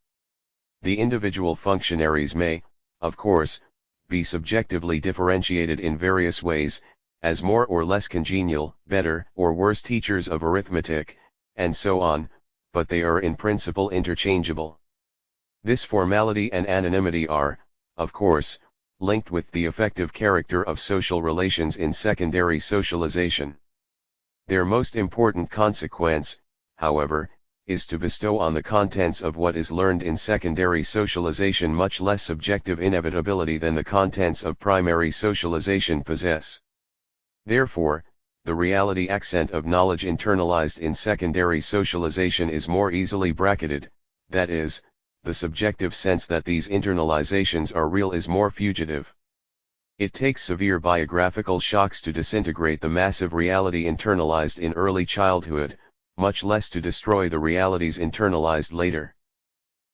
The individual functionaries may, of course, be subjectively differentiated in various ways, as more or less congenial, better or worse teachers of arithmetic, and so on, but they are in principle interchangeable. This formality and anonymity are, of course, linked with the affective character of social relations in secondary socialization. Their most important consequence, however, is to bestow on the contents of what is learned in secondary socialization much less subjective inevitability than the contents of primary socialization possess. Therefore, the reality accent of knowledge internalized in secondary socialization is more easily bracketed, that is, the subjective sense that these internalizations are real is more fugitive. It takes severe biographical shocks to disintegrate the massive reality internalized in early childhood, much less to destroy the realities internalized later.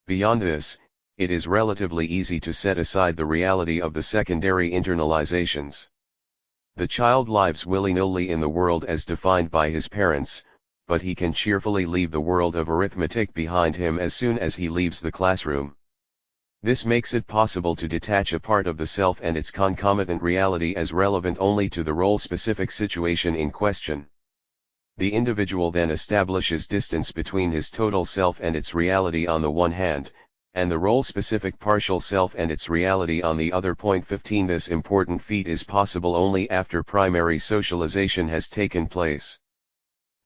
Beyond this, it is relatively easy to set aside the reality of the secondary internalizations. The child lives willy-nilly in the world as defined by his parents, but he can cheerfully leave the world of arithmetic behind him as soon as he leaves the classroom. This makes it possible to detach a part of the self and its concomitant reality as relevant only to the role-specific situation in question. The individual then establishes distance between his total self and its reality on the one hand, and the role-specific partial self and its reality on the other. 15 This important feat is possible only after primary socialization has taken place.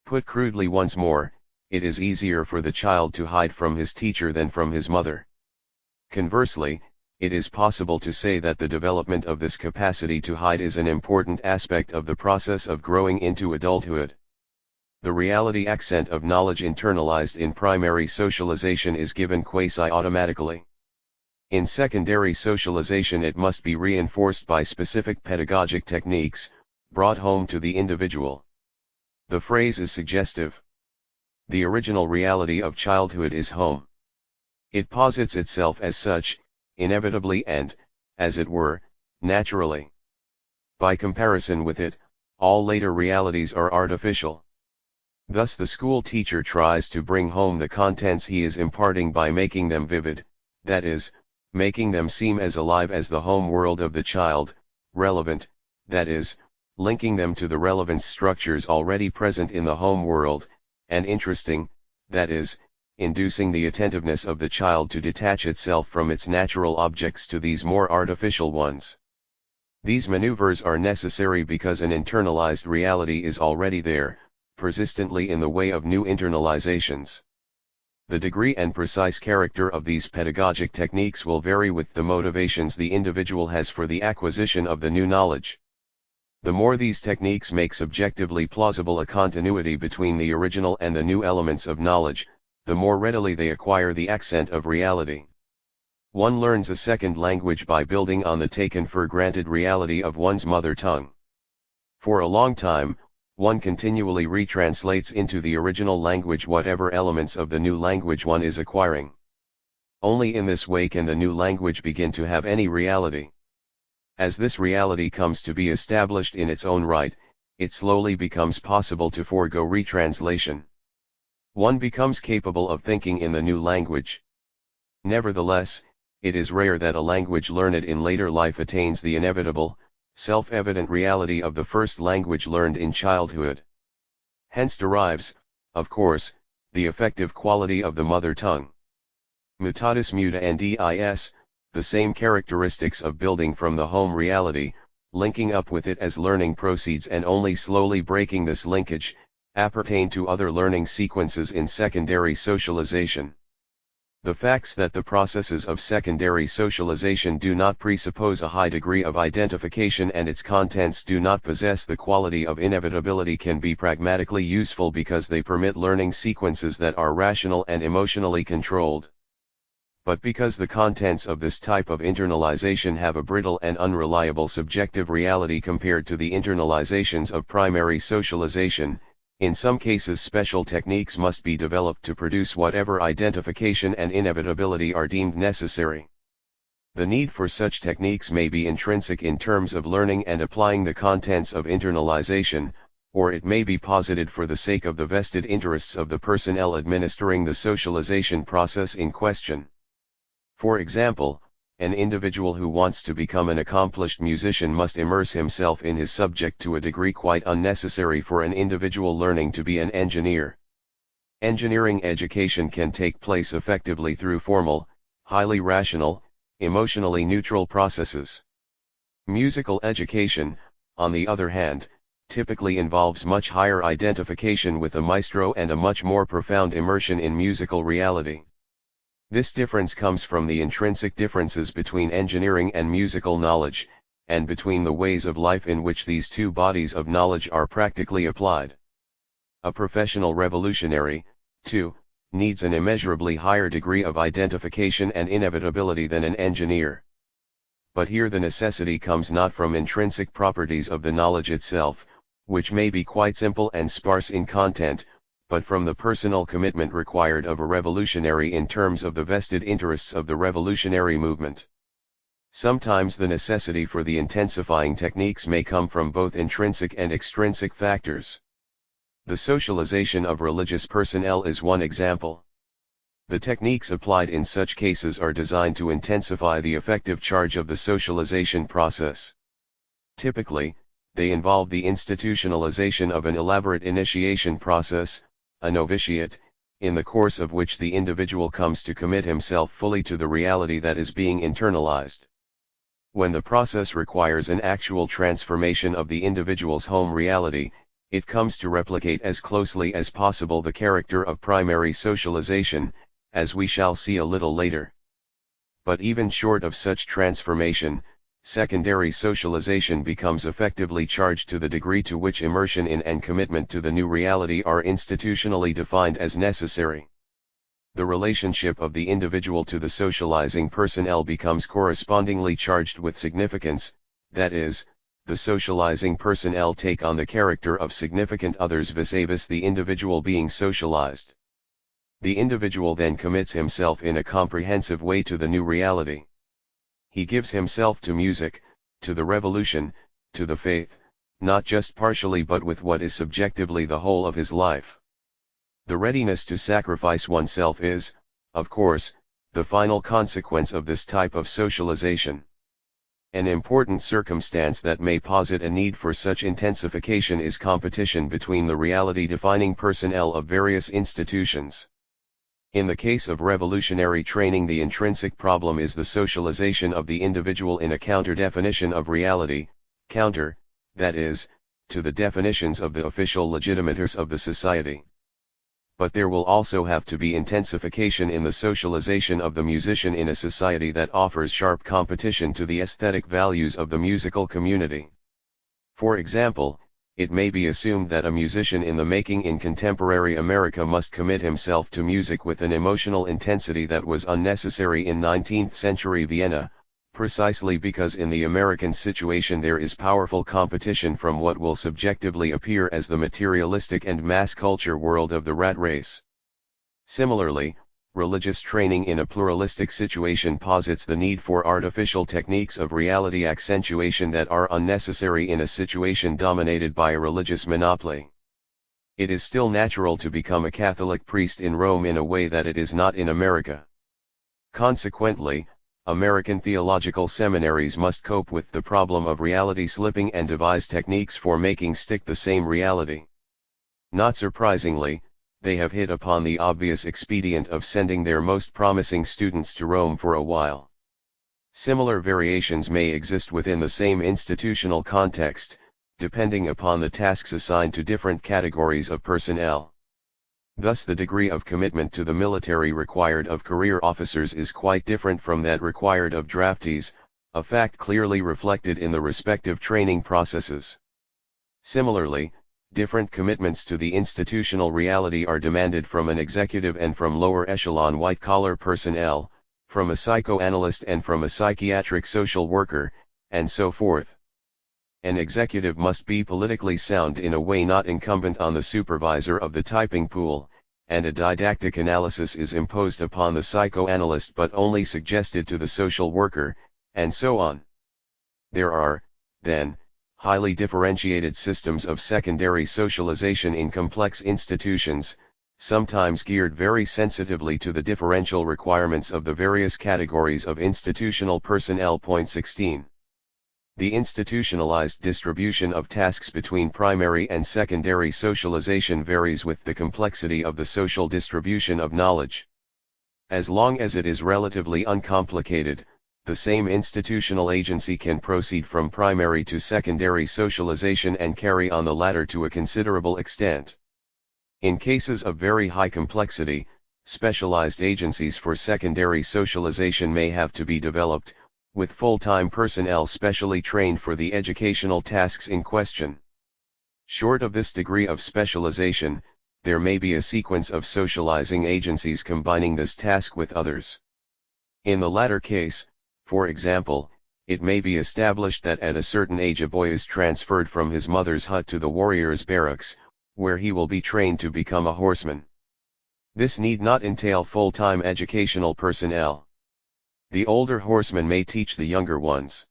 Put crudely once more, it is easier for the child to hide from his teacher than from his mother. Conversely, it is possible to say that the development of this capacity to hide is an important aspect of the process of growing into adulthood. The reality accent of knowledge internalized in primary socialization is given quasi-automatically. In secondary socialization it must be reinforced by specific pedagogic techniques, brought home to the individual. The phrase is suggestive. The original reality of childhood is home. It posits itself as such, inevitably and, as it were, naturally. By comparison with it, all later realities are artificial. Thus the school teacher tries to bring home the contents he is imparting by making them vivid, that is, making them seem as alive as the home world of the child, relevant, that is, linking them to the relevance structures already present in the home world, and interesting, that is, inducing the attentiveness of the child to detach itself from its natural objects to these more artificial ones. These maneuvers are necessary because an internalized reality is already there, persistently in the way of new internalizations. The degree and precise character of these pedagogic techniques will vary with the motivations the individual has for the acquisition of the new knowledge. The more these techniques make subjectively plausible a continuity between the original and the new elements of knowledge, the more readily they acquire the accent of reality. One learns a second language by building on the taken for granted reality of one's mother tongue. For a long time, one continually retranslates into the original language whatever elements of the new language one is acquiring. Only in this way can the new language begin to have any reality. As this reality comes to be established in its own right, it slowly becomes possible to forego retranslation. One becomes capable of thinking in the new language. Nevertheless, it is rare that a language learned in later life attains the inevitable, self-evident reality of the first language learned in childhood. Hence derives, of course, the effective quality of the mother tongue. Mutatis mutandis, the same characteristics of building from the home reality, linking up with it as learning proceeds and only slowly breaking this linkage, appertain to other learning sequences in secondary socialization. The facts that the processes of secondary socialization do not presuppose a high degree of identification and its contents do not possess the quality of inevitability can be pragmatically useful because they permit learning sequences that are rational and emotionally controlled. But because the contents of this type of internalization have a brittle and unreliable subjective reality compared to the internalizations of primary socialization, in some cases special techniques must be developed to produce whatever identification and inevitability are deemed necessary. The need for such techniques may be intrinsic in terms of learning and applying the contents of internalization, or it may be posited for the sake of the vested interests of the personnel administering the socialization process in question. For example, an individual who wants to become an accomplished musician must immerse himself in his subject to a degree quite unnecessary for an individual learning to be an engineer. Engineering education can take place effectively through formal, highly rational, emotionally neutral processes. Musical education, on the other hand, typically involves much higher identification with a maestro and a much more profound immersion in musical reality. This difference comes from the intrinsic differences between engineering and musical knowledge, and between the ways of life in which these two bodies of knowledge are practically applied. A professional revolutionary, too, needs an immeasurably higher degree of identification and inevitability than an engineer. But here the necessity comes not from intrinsic properties of the knowledge itself, which may be quite simple and sparse in content, but from the personal commitment required of a revolutionary in terms of the vested interests of the revolutionary movement. Sometimes the necessity for the intensifying techniques may come from both intrinsic and extrinsic factors. The socialization of religious personnel is one example. The techniques applied in such cases are designed to intensify the effective charge of the socialization process. Typically, they involve the institutionalization of an elaborate initiation process, a novitiate, in the course of which the individual comes to commit himself fully to the reality that is being internalized. When the process requires an actual transformation of the individual's home reality, it comes to replicate as closely as possible the character of primary socialization, as we shall see a little later. But even short of such transformation, secondary socialization becomes effectively charged to the degree to which immersion in and commitment to the new reality are institutionally defined as necessary. The relationship of the individual to the socializing personnel becomes correspondingly charged with significance, that is, the socializing personnel take on the character of significant others vis-a-vis the individual being socialized. The individual then commits himself in a comprehensive way to the new reality. He gives himself to music, to the revolution, to the faith, not just partially but with what is subjectively the whole of his life. The readiness to sacrifice oneself is, of course, the final consequence of this type of socialization. An important circumstance that may posit a need for such intensification is competition between the reality-defining personnel of various institutions. In the case of revolutionary training, the intrinsic problem is the socialization of the individual in a counter-definition of reality, counter, that is, to the definitions of the official legitimators of the society. But there will also have to be intensification in the socialization of the musician in a society that offers sharp competition to the aesthetic values of the musical community. For example, it may be assumed that a musician in the making in contemporary America must commit himself to music with an emotional intensity that was unnecessary in 19th century Vienna, precisely because in the American situation there is powerful competition from what will subjectively appear as the materialistic and mass culture world of the rat race. Similarly, religious training in a pluralistic situation posits the need for artificial techniques of reality accentuation that are unnecessary in a situation dominated by a religious monopoly. It is still natural to become a Catholic priest in Rome in a way that it is not in America. Consequently, American theological seminaries must cope with the problem of reality slipping and devise techniques for making stick the same reality. Not surprisingly, they have hit upon the obvious expedient of sending their most promising students to Rome for a while. Similar variations may exist within the same institutional context, depending upon the tasks assigned to different categories of personnel. Thus the degree of commitment to the military required of career officers is quite different from that required of draftees, a fact clearly reflected in the respective training processes. Similarly, different commitments to the institutional reality are demanded from an executive and from lower echelon white-collar personnel, from a psychoanalyst and from a psychiatric social worker, and so forth. An executive must be politically sound in a way not incumbent on the supervisor of the typing pool, and a didactic analysis is imposed upon the psychoanalyst but only suggested to the social worker, and so on. There are, then, highly differentiated systems of secondary socialization in complex institutions, sometimes geared very sensitively to the differential requirements of the various categories of institutional personnel. 16. The institutionalized distribution of tasks between primary and secondary socialization varies with the complexity of the social distribution of knowledge. As long as it is relatively uncomplicated, the same institutional agency can proceed from primary to secondary socialization and carry on the latter to a considerable extent. In cases of very high complexity, specialized agencies for secondary socialization may have to be developed, with full-time personnel specially trained for the educational tasks in question. Short of this degree of specialization, there may be a sequence of socializing agencies combining this task with others. In the latter case, for example, it may be established that at a certain age a boy is transferred from his mother's hut to the warrior's barracks, where he will be trained to become a horseman. This need not entail full-time educational personnel. The older horsemen may teach the younger ones.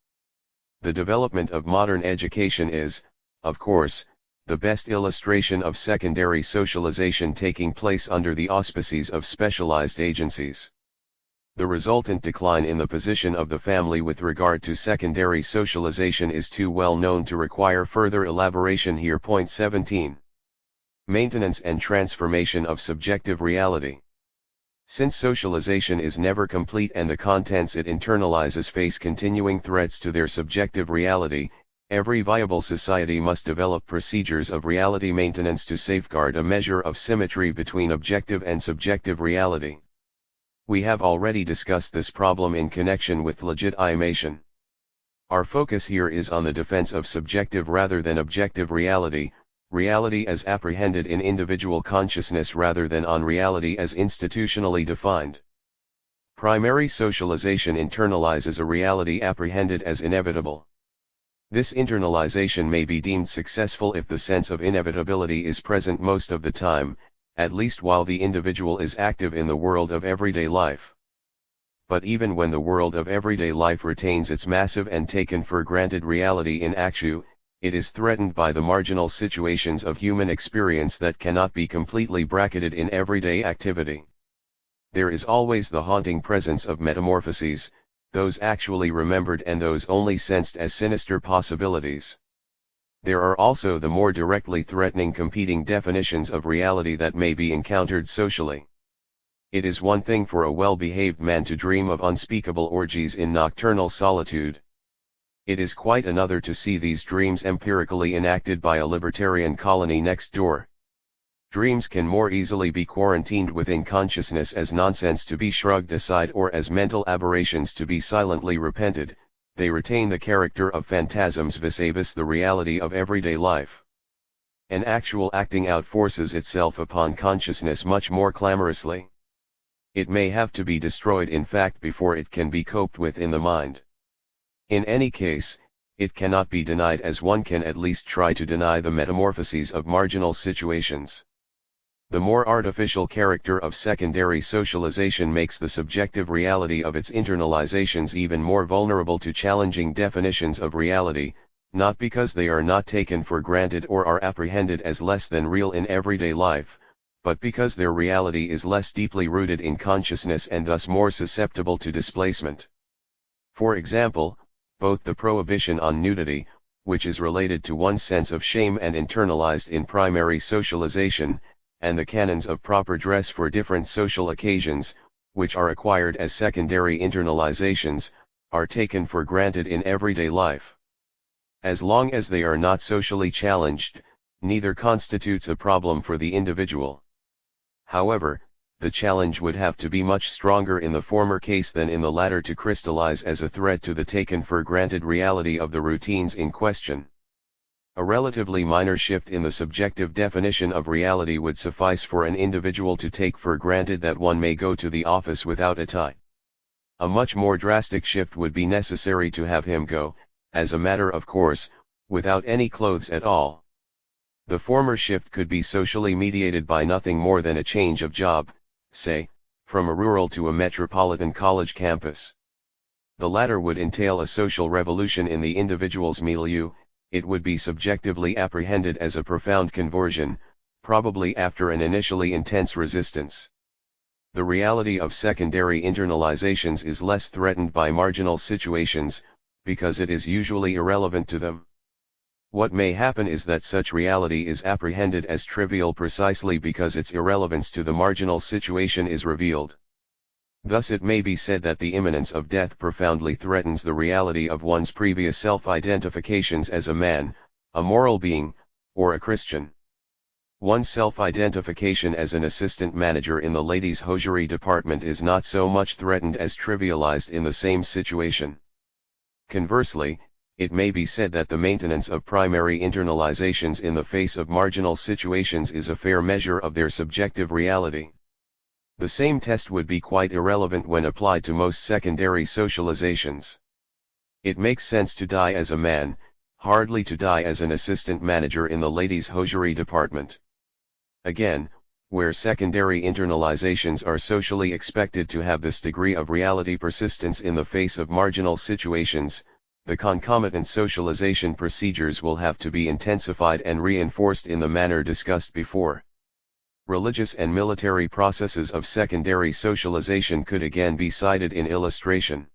The development of modern education is, of course, the best illustration of secondary socialization taking place under the auspices of specialized agencies. The resultant decline in the position of the family with regard to secondary socialization is too well known to require further elaboration here. Point 17. Maintenance and transformation of subjective reality. Since socialization is never complete and the contents it internalizes face continuing threats to their subjective reality, every viable society must develop procedures of reality maintenance to safeguard a measure of symmetry between objective and subjective reality. We have already discussed this problem in connection with legitimation. Our focus here is on the defense of subjective rather than objective reality, reality as apprehended in individual consciousness rather than on reality as institutionally defined. Primary socialization internalizes a reality apprehended as inevitable. This internalization may be deemed successful if the sense of inevitability is present most of the time, at least while the individual is active in the world of everyday life. But even when the world of everyday life retains its massive and taken for granted reality in actu, it is threatened by the marginal situations of human experience that cannot be completely bracketed in everyday activity. There is always the haunting presence of metamorphoses, those actually remembered and those only sensed as sinister possibilities. There are also the more directly threatening competing definitions of reality that may be encountered socially. It is one thing for a well-behaved man to dream of unspeakable orgies in nocturnal solitude. It is quite another to see these dreams empirically enacted by a libertarian colony next door. Dreams can more easily be quarantined within consciousness as nonsense to be shrugged aside or as mental aberrations to be silently repented. They retain the character of phantasms vis-a-vis the reality of everyday life. An actual acting out forces itself upon consciousness much more clamorously. It may have to be destroyed in fact before it can be coped with in the mind. In any case, it cannot be denied as one can at least try to deny the metamorphoses of marginal situations. The more artificial character of secondary socialization makes the subjective reality of its internalizations even more vulnerable to challenging definitions of reality, not because they are not taken for granted or are apprehended as less than real in everyday life, but because their reality is less deeply rooted in consciousness and thus more susceptible to displacement. For example, both the prohibition on nudity, which is related to one's sense of shame and internalized in primary socialization, and the canons of proper dress for different social occasions, which are acquired as secondary internalizations, are taken for granted in everyday life. As long as they are not socially challenged, neither constitutes a problem for the individual. However, the challenge would have to be much stronger in the former case than in the latter to crystallize as a threat to the taken for granted reality of the routines in question. A relatively minor shift in the subjective definition of reality would suffice for an individual to take for granted that one may go to the office without a tie. A much more drastic shift would be necessary to have him go, as a matter of course, without any clothes at all. The former shift could be socially mediated by nothing more than a change of job, say, from a rural to a metropolitan college campus. The latter would entail a social revolution in the individual's milieu. It would be subjectively apprehended as a profound conversion, probably after an initially intense resistance. The reality of secondary internalizations is less threatened by marginal situations, because it is usually irrelevant to them. What may happen is that such reality is apprehended as trivial precisely because its irrelevance to the marginal situation is revealed. Thus it may be said that the imminence of death profoundly threatens the reality of one's previous self-identifications as a man, a moral being, or a Christian. One's self-identification as an assistant manager in the ladies' hosiery department is not so much threatened as trivialized in the same situation. Conversely, it may be said that the maintenance of primary internalizations in the face of marginal situations is a fair measure of their subjective reality. The same test would be quite irrelevant when applied to most secondary socializations. It makes sense to die as a man, hardly to die as an assistant manager in the ladies' hosiery department. Again, where secondary internalizations are socially expected to have this degree of reality persistence in the face of marginal situations, the concomitant socialization procedures will have to be intensified and reinforced in the manner discussed before. Religious and military processes of secondary socialization could again be cited in illustration.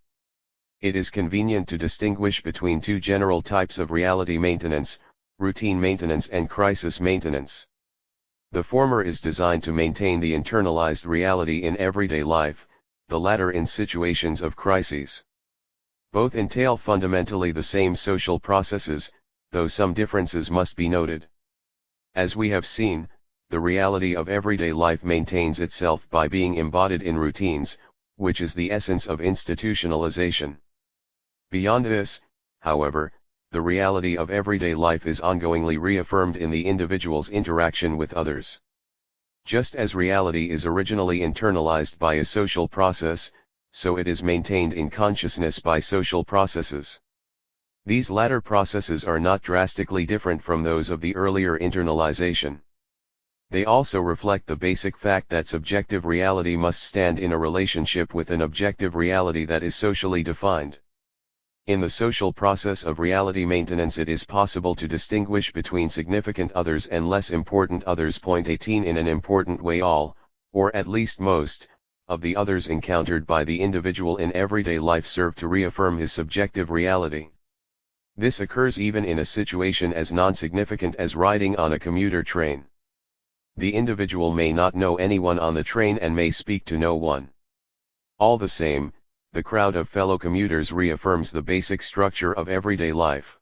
It is convenient to distinguish between two general types of reality maintenance, routine maintenance and crisis maintenance. The former is designed to maintain the internalized reality in everyday life, the latter in situations of crises. Both entail fundamentally the same social processes, though some differences must be noted. As we have seen, the reality of everyday life maintains itself by being embodied in routines, which is the essence of institutionalization. Beyond this, however, the reality of everyday life is ongoingly reaffirmed in the individual's interaction with others. Just as reality is originally internalized by a social process, so it is maintained in consciousness by social processes. These latter processes are not drastically different from those of the earlier internalization. They also reflect the basic fact that subjective reality must stand in a relationship with an objective reality that is socially defined. In the social process of reality maintenance, it is possible to distinguish between significant others and less important others. 18 In an important way, all, or at least most, of the others encountered by the individual in everyday life serve to reaffirm his subjective reality. This occurs even in a situation as non-significant as riding on a commuter train. The individual may not know anyone on the train and may speak to no one. All the same, the crowd of fellow commuters reaffirms the basic structure of everyday life.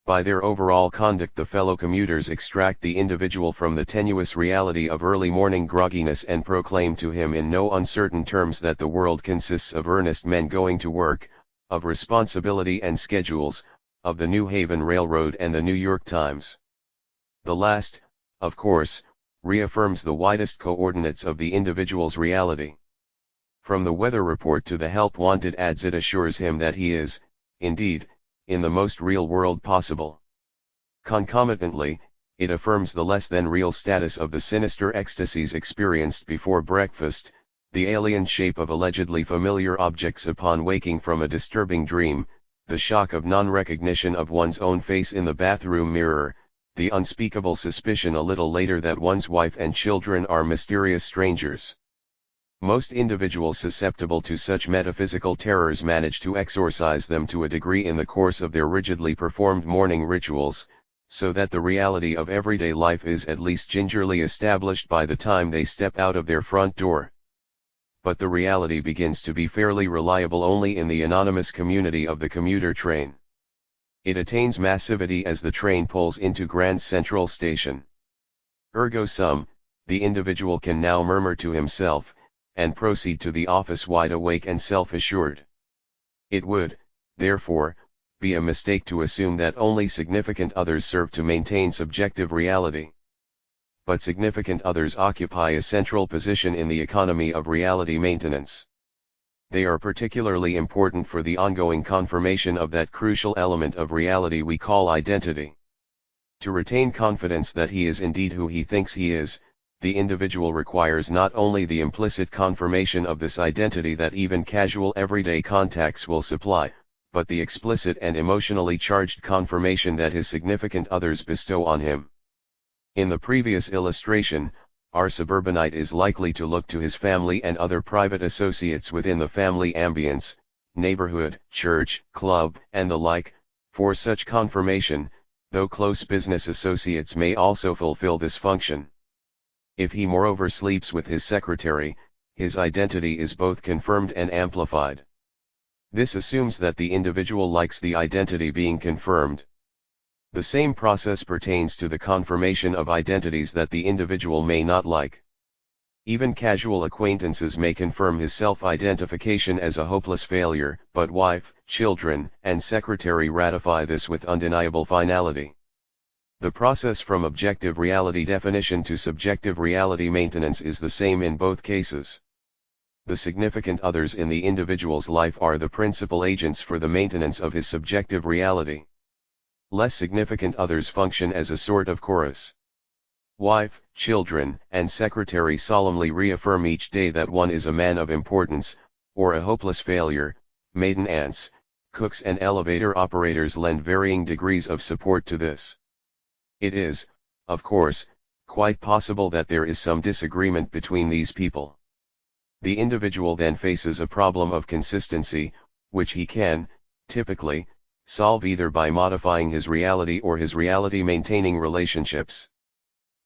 By their overall conduct, the fellow commuters extract the individual from the tenuous reality of early morning grogginess and proclaim to him in no uncertain terms that the world consists of earnest men going to work, of responsibility and schedules, of the New Haven Railroad and the New York Times. The last, of course, reaffirms the widest coordinates of the individual's reality. From the weather report to the help wanted ads, it assures him that he is, indeed, in the most real world possible. Concomitantly, it affirms the less than real status of the sinister ecstasies experienced before breakfast, the alien shape of allegedly familiar objects upon waking from a disturbing dream, the shock of non-recognition of one's own face in the bathroom mirror, the unspeakable suspicion a little later that one's wife and children are mysterious strangers. Most individuals susceptible to such metaphysical terrors manage to exorcise them to a degree in the course of their rigidly performed morning rituals, so that the reality of everyday life is at least gingerly established by the time they step out of their front door. But the reality begins to be fairly reliable only in the anonymous community of the commuter train. It attains massivity as the train pulls into Grand Central Station. Ergo sum, the individual can now murmur to himself, and proceed to the office wide awake and self-assured. It would, therefore, be a mistake to assume that only significant others serve to maintain subjective reality. But significant others occupy a central position in the economy of reality maintenance. They are particularly important for the ongoing confirmation of that crucial element of reality we call identity. To retain confidence that he is indeed who he thinks he is, the individual requires not only the implicit confirmation of this identity that even casual everyday contacts will supply, but the explicit and emotionally charged confirmation that his significant others bestow on him. In the previous illustration, our suburbanite is likely to look to his family and other private associates within the family ambience, neighborhood, church, club, and the like, for such confirmation, though close business associates may also fulfill this function. If he moreover sleeps with his secretary, his identity is both confirmed and amplified. This assumes that the individual likes the identity being confirmed. The same process pertains to the confirmation of identities that the individual may not like. Even casual acquaintances may confirm his self-identification as a hopeless failure, but wife, children, and secretary ratify this with undeniable finality. The process from objective reality definition to subjective reality maintenance is the same in both cases. The significant others in the individual's life are the principal agents for the maintenance of his subjective reality. Less significant others function as a sort of chorus. Wife, children, and secretary solemnly reaffirm each day that one is a man of importance, or a hopeless failure. Maiden aunts, cooks and elevator operators lend varying degrees of support to this. It is, of course, quite possible that there is some disagreement between these people. The individual then faces a problem of consistency, which he can, typically, solve either by modifying his reality or his reality-maintaining relationships.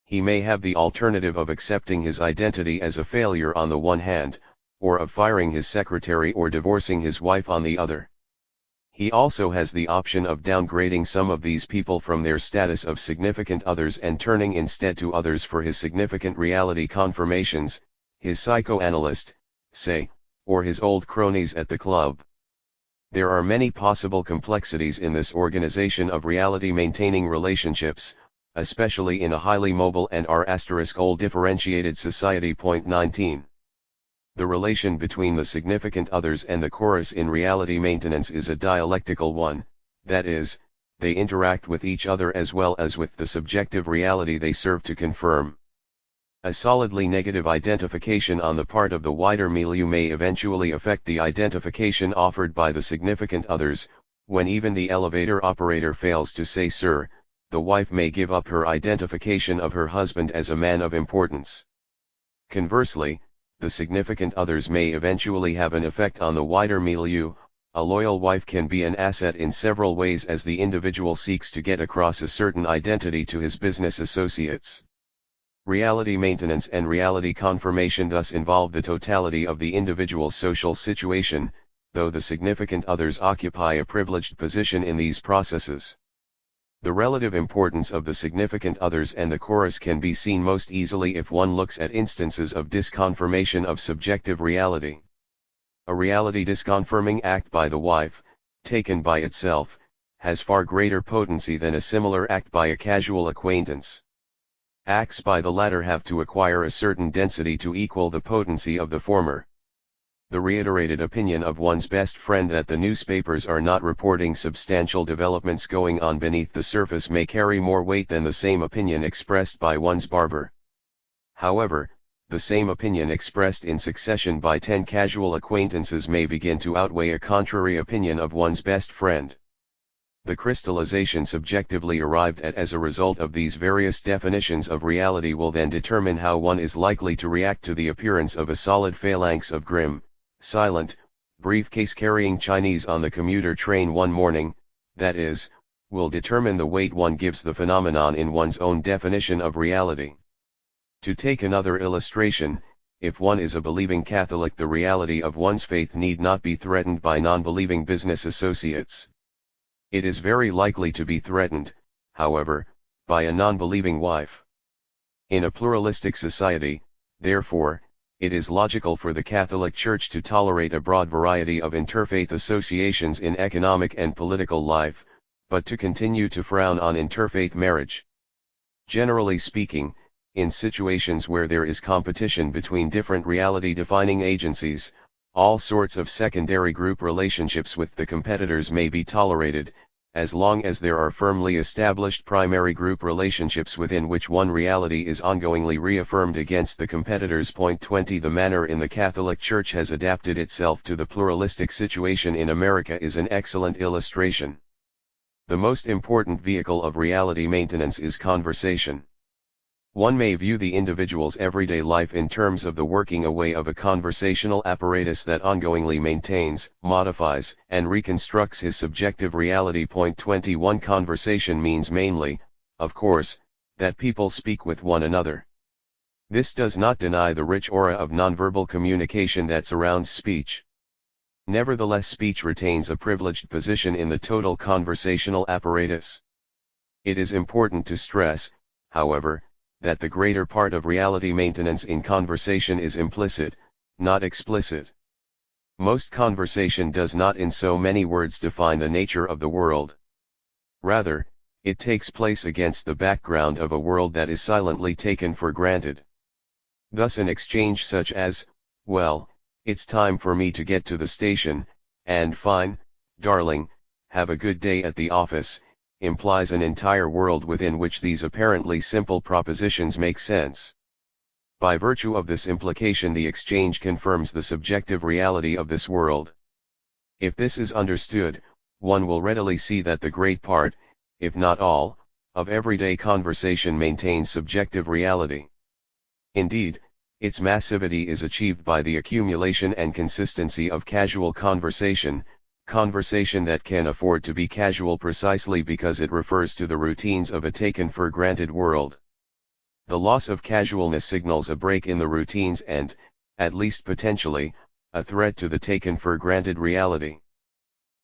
He may have the alternative of accepting his identity as a failure on the one hand, or of firing his secretary or divorcing his wife on the other. He also has the option of downgrading some of these people from their status of significant others and turning instead to others for his significant reality confirmations, his psychoanalyst, say, or his old cronies at the club. There are many possible complexities in this organization of reality-maintaining relationships, especially in a highly mobile and R**old differentiated society. 19. The relation between the significant others and the chorus in reality maintenance is a dialectical one, that is, they interact with each other as well as with the subjective reality they serve to confirm. A solidly negative identification on the part of the wider milieu may eventually affect the identification offered by the significant others. When even the elevator operator fails to say "sir," the wife may give up her identification of her husband as a man of importance. Conversely, the significant others may eventually have an effect on the wider milieu. A loyal wife can be an asset in several ways as the individual seeks to get across a certain identity to his business associates. Reality maintenance and reality confirmation thus involve the totality of the individual's social situation, though the significant others occupy a privileged position in these processes. The relative importance of the significant others and the chorus can be seen most easily if one looks at instances of disconfirmation of subjective reality. A reality disconfirming act by the wife, taken by itself, has far greater potency than a similar act by a casual acquaintance. Acts by the latter have to acquire a certain density to equal the potency of the former. The reiterated opinion of one's best friend that the newspapers are not reporting substantial developments going on beneath the surface may carry more weight than the same opinion expressed by one's barber. However, the same opinion expressed in succession by 10 casual acquaintances may begin to outweigh a contrary opinion of one's best friend. The crystallization subjectively arrived at as a result of these various definitions of reality will then determine how one is likely to react to the appearance of a solid phalanx of grim, silent, briefcase-carrying Chinese on the commuter train one morning, that is, will determine the weight one gives the phenomenon in one's own definition of reality. To take another illustration, if one is a believing Catholic, the reality of one's faith need not be threatened by non-believing business associates. It is very likely to be threatened, however, by a non-believing wife. In a pluralistic society, therefore, it is logical for the Catholic Church to tolerate a broad variety of interfaith associations in economic and political life, but to continue to frown on interfaith marriage. Generally speaking, in situations where there is competition between different reality-defining agencies, all sorts of secondary group relationships with the competitors may be tolerated, as long as there are firmly established primary group relationships within which one reality is ongoingly reaffirmed against the competitors. 20 The manner in the Catholic Church has adapted itself to the pluralistic situation in America is an excellent illustration. The most important vehicle of reality maintenance is conversation. One may view the individual's everyday life in terms of the working away of a conversational apparatus that ongoingly maintains, modifies, and reconstructs his subjective reality. Point 21. Conversation means mainly, of course, that people speak with one another. This does not deny the rich aura of nonverbal communication that surrounds speech. Nevertheless, speech retains a privileged position in the total conversational apparatus. It is important to stress, however, that the greater part of reality maintenance in conversation is implicit, not explicit. Most conversation does not in so many words define the nature of the world. Rather, it takes place against the background of a world that is silently taken for granted. Thus an exchange such as, "Well, it's time for me to get to the station," and "Fine, darling, have a good day at the office," implies an entire world within which these apparently simple propositions make sense. By virtue of this implication, the exchange confirms the subjective reality of this world. If this is understood, one will readily see that the great part, if not all, of everyday conversation maintains subjective reality. Indeed, its massivity is achieved by the accumulation and consistency of casual conversation that can afford to be casual precisely because it refers to the routines of a taken-for-granted world. The loss of casualness signals a break in the routines and, at least potentially, a threat to the taken-for-granted reality.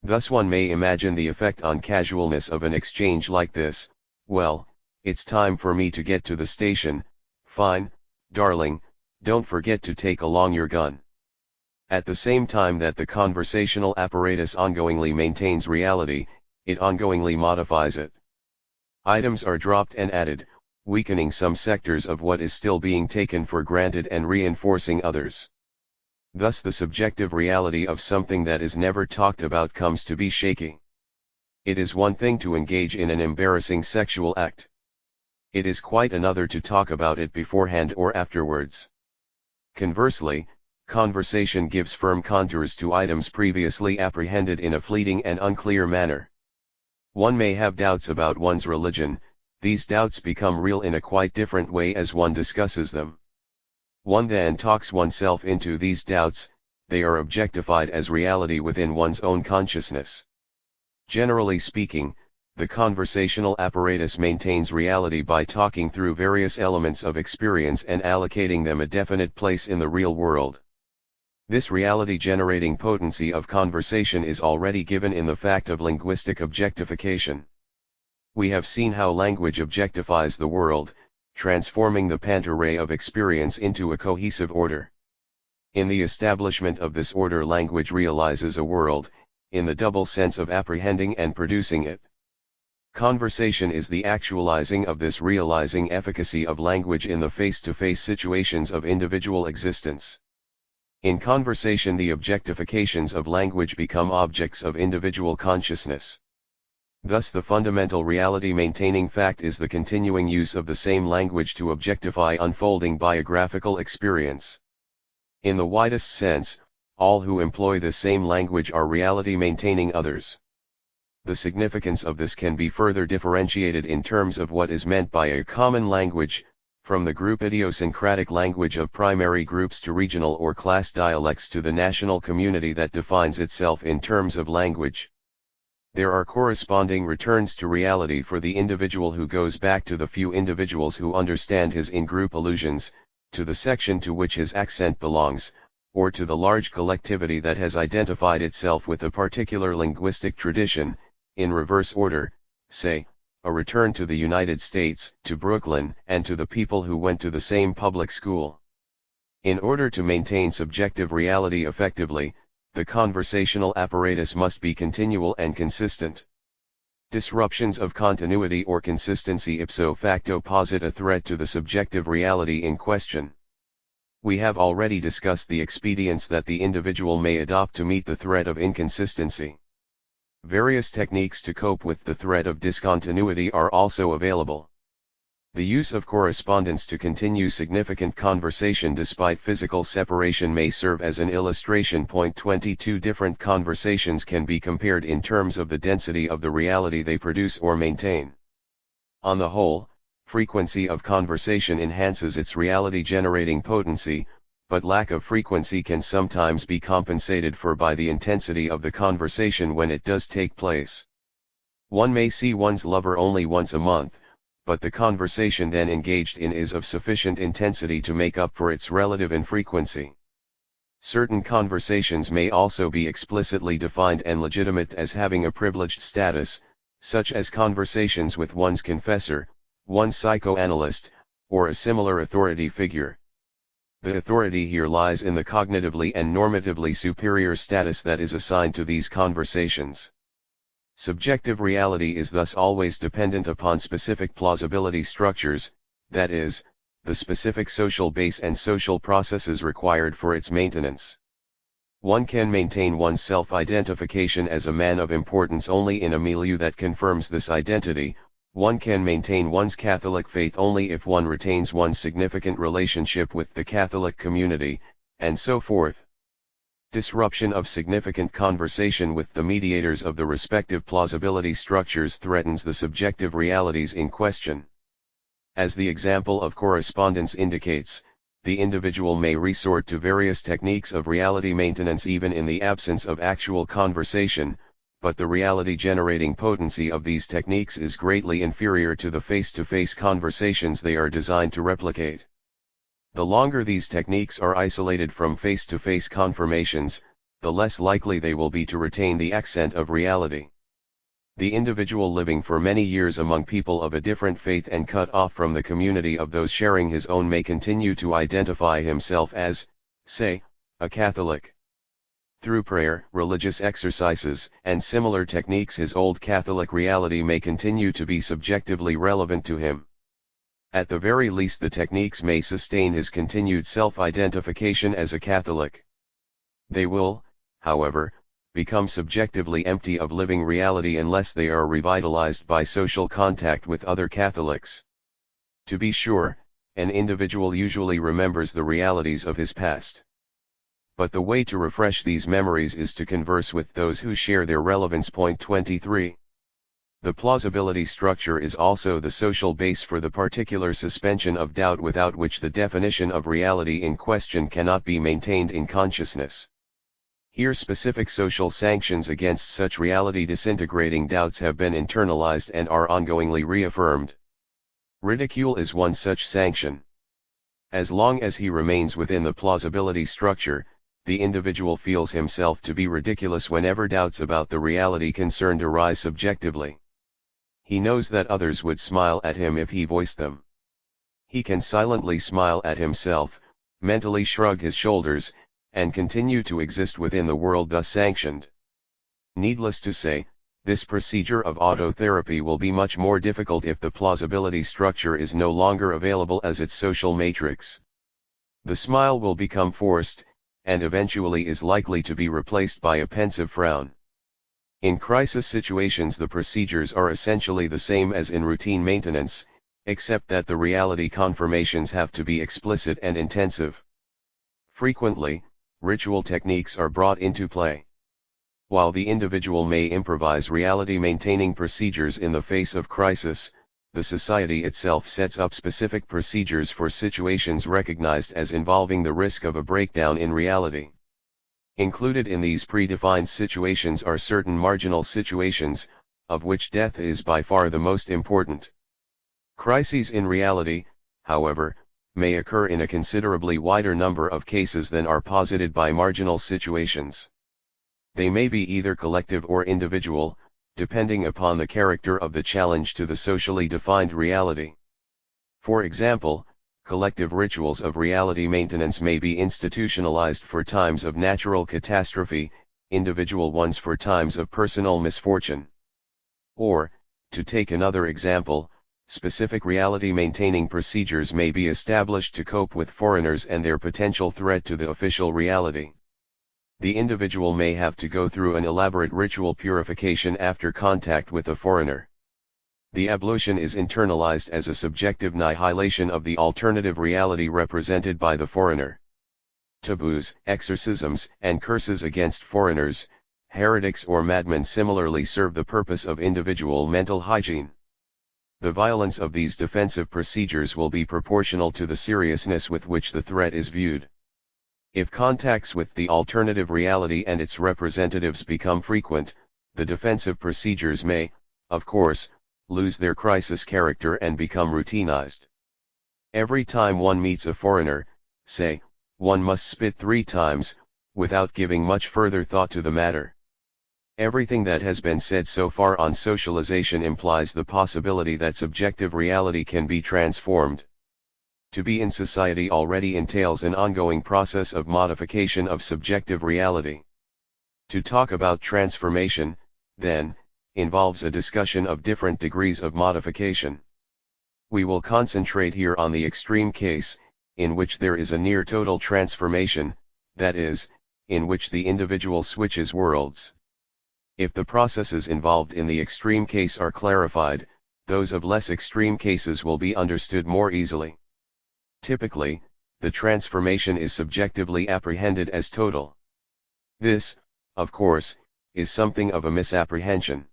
Thus one may imagine the effect on casualness of an exchange like this: "Well, it's time for me to get to the station, fine, darling, don't forget to take along your gun." At the same time that the conversational apparatus ongoingly maintains reality, it ongoingly modifies it. Items are dropped and added, weakening some sectors of what is still being taken for granted and reinforcing others. Thus the subjective reality of something that is never talked about comes to be shaky. It is one thing to engage in an embarrassing sexual act. It is quite another to talk about it beforehand or afterwards. Conversely, conversation gives firm contours to items previously apprehended in a fleeting and unclear manner. One may have doubts about one's religion. These doubts become real in a quite different way as one discusses them. One then talks oneself into these doubts, they are objectified as reality within one's own consciousness. Generally speaking, the conversational apparatus maintains reality by talking through various elements of experience and allocating them a definite place in the real world. This reality-generating potency of conversation is already given in the fact of linguistic objectification. We have seen how language objectifies the world, transforming the pant-array of experience into a cohesive order. In the establishment of this order, language realizes a world, in the double sense of apprehending and producing it. Conversation is the actualizing of this realizing efficacy of language in the face-to-face situations of individual existence. In conversation, the objectifications of language become objects of individual consciousness. Thus the fundamental reality-maintaining fact is the continuing use of the same language to objectify unfolding biographical experience. In the widest sense, all who employ the same language are reality-maintaining others. The significance of this can be further differentiated in terms of what is meant by a common language, from the group idiosyncratic language of primary groups to regional or class dialects to the national community that defines itself in terms of language. There are corresponding returns to reality for the individual who goes back to the few individuals who understand his in-group allusions, to the section to which his accent belongs, or to the large collectivity that has identified itself with a particular linguistic tradition. In reverse order, say, a return to the United States, to Brooklyn, and to the people who went to the same public school. In order to maintain subjective reality effectively, the conversational apparatus must be continual and consistent. Disruptions of continuity or consistency ipso facto posit a threat to the subjective reality in question. We have already discussed the expedients that the individual may adopt to meet the threat of inconsistency. Various techniques to cope with the threat of discontinuity are also available. The use of correspondence to continue significant conversation despite physical separation may serve as an illustration. Point 22. Different conversations can be compared in terms of the density of the reality they produce or maintain. On the whole, Frequency of conversation enhances its reality-generating potency, but lack of frequency can sometimes be compensated for by the intensity of the conversation when it does take place. One may see one's lover only once a month, but the conversation then engaged in is of sufficient intensity to make up for its relative infrequency. Certain conversations may also be explicitly defined and legitimate as having a privileged status, such as conversations with one's confessor, one's psychoanalyst, or a similar authority figure. The authority here lies in the cognitively and normatively superior status that is assigned to these conversations. Subjective reality is thus always dependent upon specific plausibility structures, that is, the specific social base and social processes required for its maintenance. One can maintain one's self-identification as a man of importance only in a milieu that confirms this identity. One can maintain one's Catholic faith only if one retains one's significant relationship with the Catholic community, and so forth. Disruption of significant conversation with the mediators of the respective plausibility structures threatens the subjective realities in question. As the example of correspondence indicates, the individual may resort to various techniques of reality maintenance even in the absence of actual conversation, but the reality-generating potency of these techniques is greatly inferior to the face-to-face conversations they are designed to replicate. The longer these techniques are isolated from face-to-face confirmations, the less likely they will be to retain the accent of reality. The individual living for many years among people of a different faith and cut off from the community of those sharing his own may continue to identify himself as, say, a Catholic. Through prayer, religious exercises, and similar techniques his old Catholic reality may continue to be subjectively relevant to him. At the very least the techniques may sustain his continued self-identification as a Catholic. They will, however, become subjectively empty of living reality unless they are revitalized by social contact with other Catholics. To be sure, an individual usually remembers the realities of his past. But the way to refresh these memories is to converse with those who share their relevance. Point 23. The plausibility structure is also the social base for the particular suspension of doubt without which the definition of reality in question cannot be maintained in consciousness. Here specific social sanctions against such reality disintegrating doubts have been internalized and are ongoingly reaffirmed. Ridicule is one such sanction. As long as he remains within the plausibility structure, the individual feels himself to be ridiculous whenever doubts about the reality concerned arise subjectively. He knows that others would smile at him if he voiced them. He can silently smile at himself, mentally shrug his shoulders, and continue to exist within the world thus sanctioned. Needless to say, this procedure of autotherapy will be much more difficult if the plausibility structure is no longer available as its social matrix. The smile will become forced, and eventually is likely to be replaced by a pensive frown. In crisis situations the procedures are essentially the same as in routine maintenance, except that the reality confirmations have to be explicit and intensive. Frequently, ritual techniques are brought into play. While the individual may improvise reality-maintaining procedures in the face of crisis, the society itself sets up specific procedures for situations recognized as involving the risk of a breakdown in reality. Included in these predefined situations are certain marginal situations, of which death is by far the most important. Crises in reality, however, may occur in a considerably wider number of cases than are posited by marginal situations. They may be either collective or individual, depending upon the character of the challenge to the socially defined reality. For example, collective rituals of reality maintenance may be institutionalized for times of natural catastrophe, individual ones for times of personal misfortune. Or, to take another example, specific reality-maintaining procedures may be established to cope with foreigners and their potential threat to the official reality. The individual may have to go through an elaborate ritual purification after contact with a foreigner. The ablution is internalized as a subjective nihilation of the alternative reality represented by the foreigner. Taboos, exorcisms, and curses against foreigners, heretics or madmen similarly serve the purpose of individual mental hygiene. the violence of these defensive procedures will be proportional to the seriousness with which the threat is viewed. If contacts with the alternative reality and its representatives become frequent, the defensive procedures may, of course, lose their crisis character and become routinized. Every time one meets a foreigner, say, one must spit 3 times, without giving much further thought to the matter. Everything that has been said so far on socialization implies the possibility that subjective reality can be transformed. To be in society already entails an ongoing process of modification of subjective reality. To talk about transformation, then, involves a discussion of different degrees of modification. We will concentrate here on the extreme case, in which there is a near total transformation, that is, in which the individual switches worlds. If the processes involved in the extreme case are clarified, those of less extreme cases will be understood more easily. Typically, the transformation is subjectively apprehended as total. This, of course, is something of a misapprehension.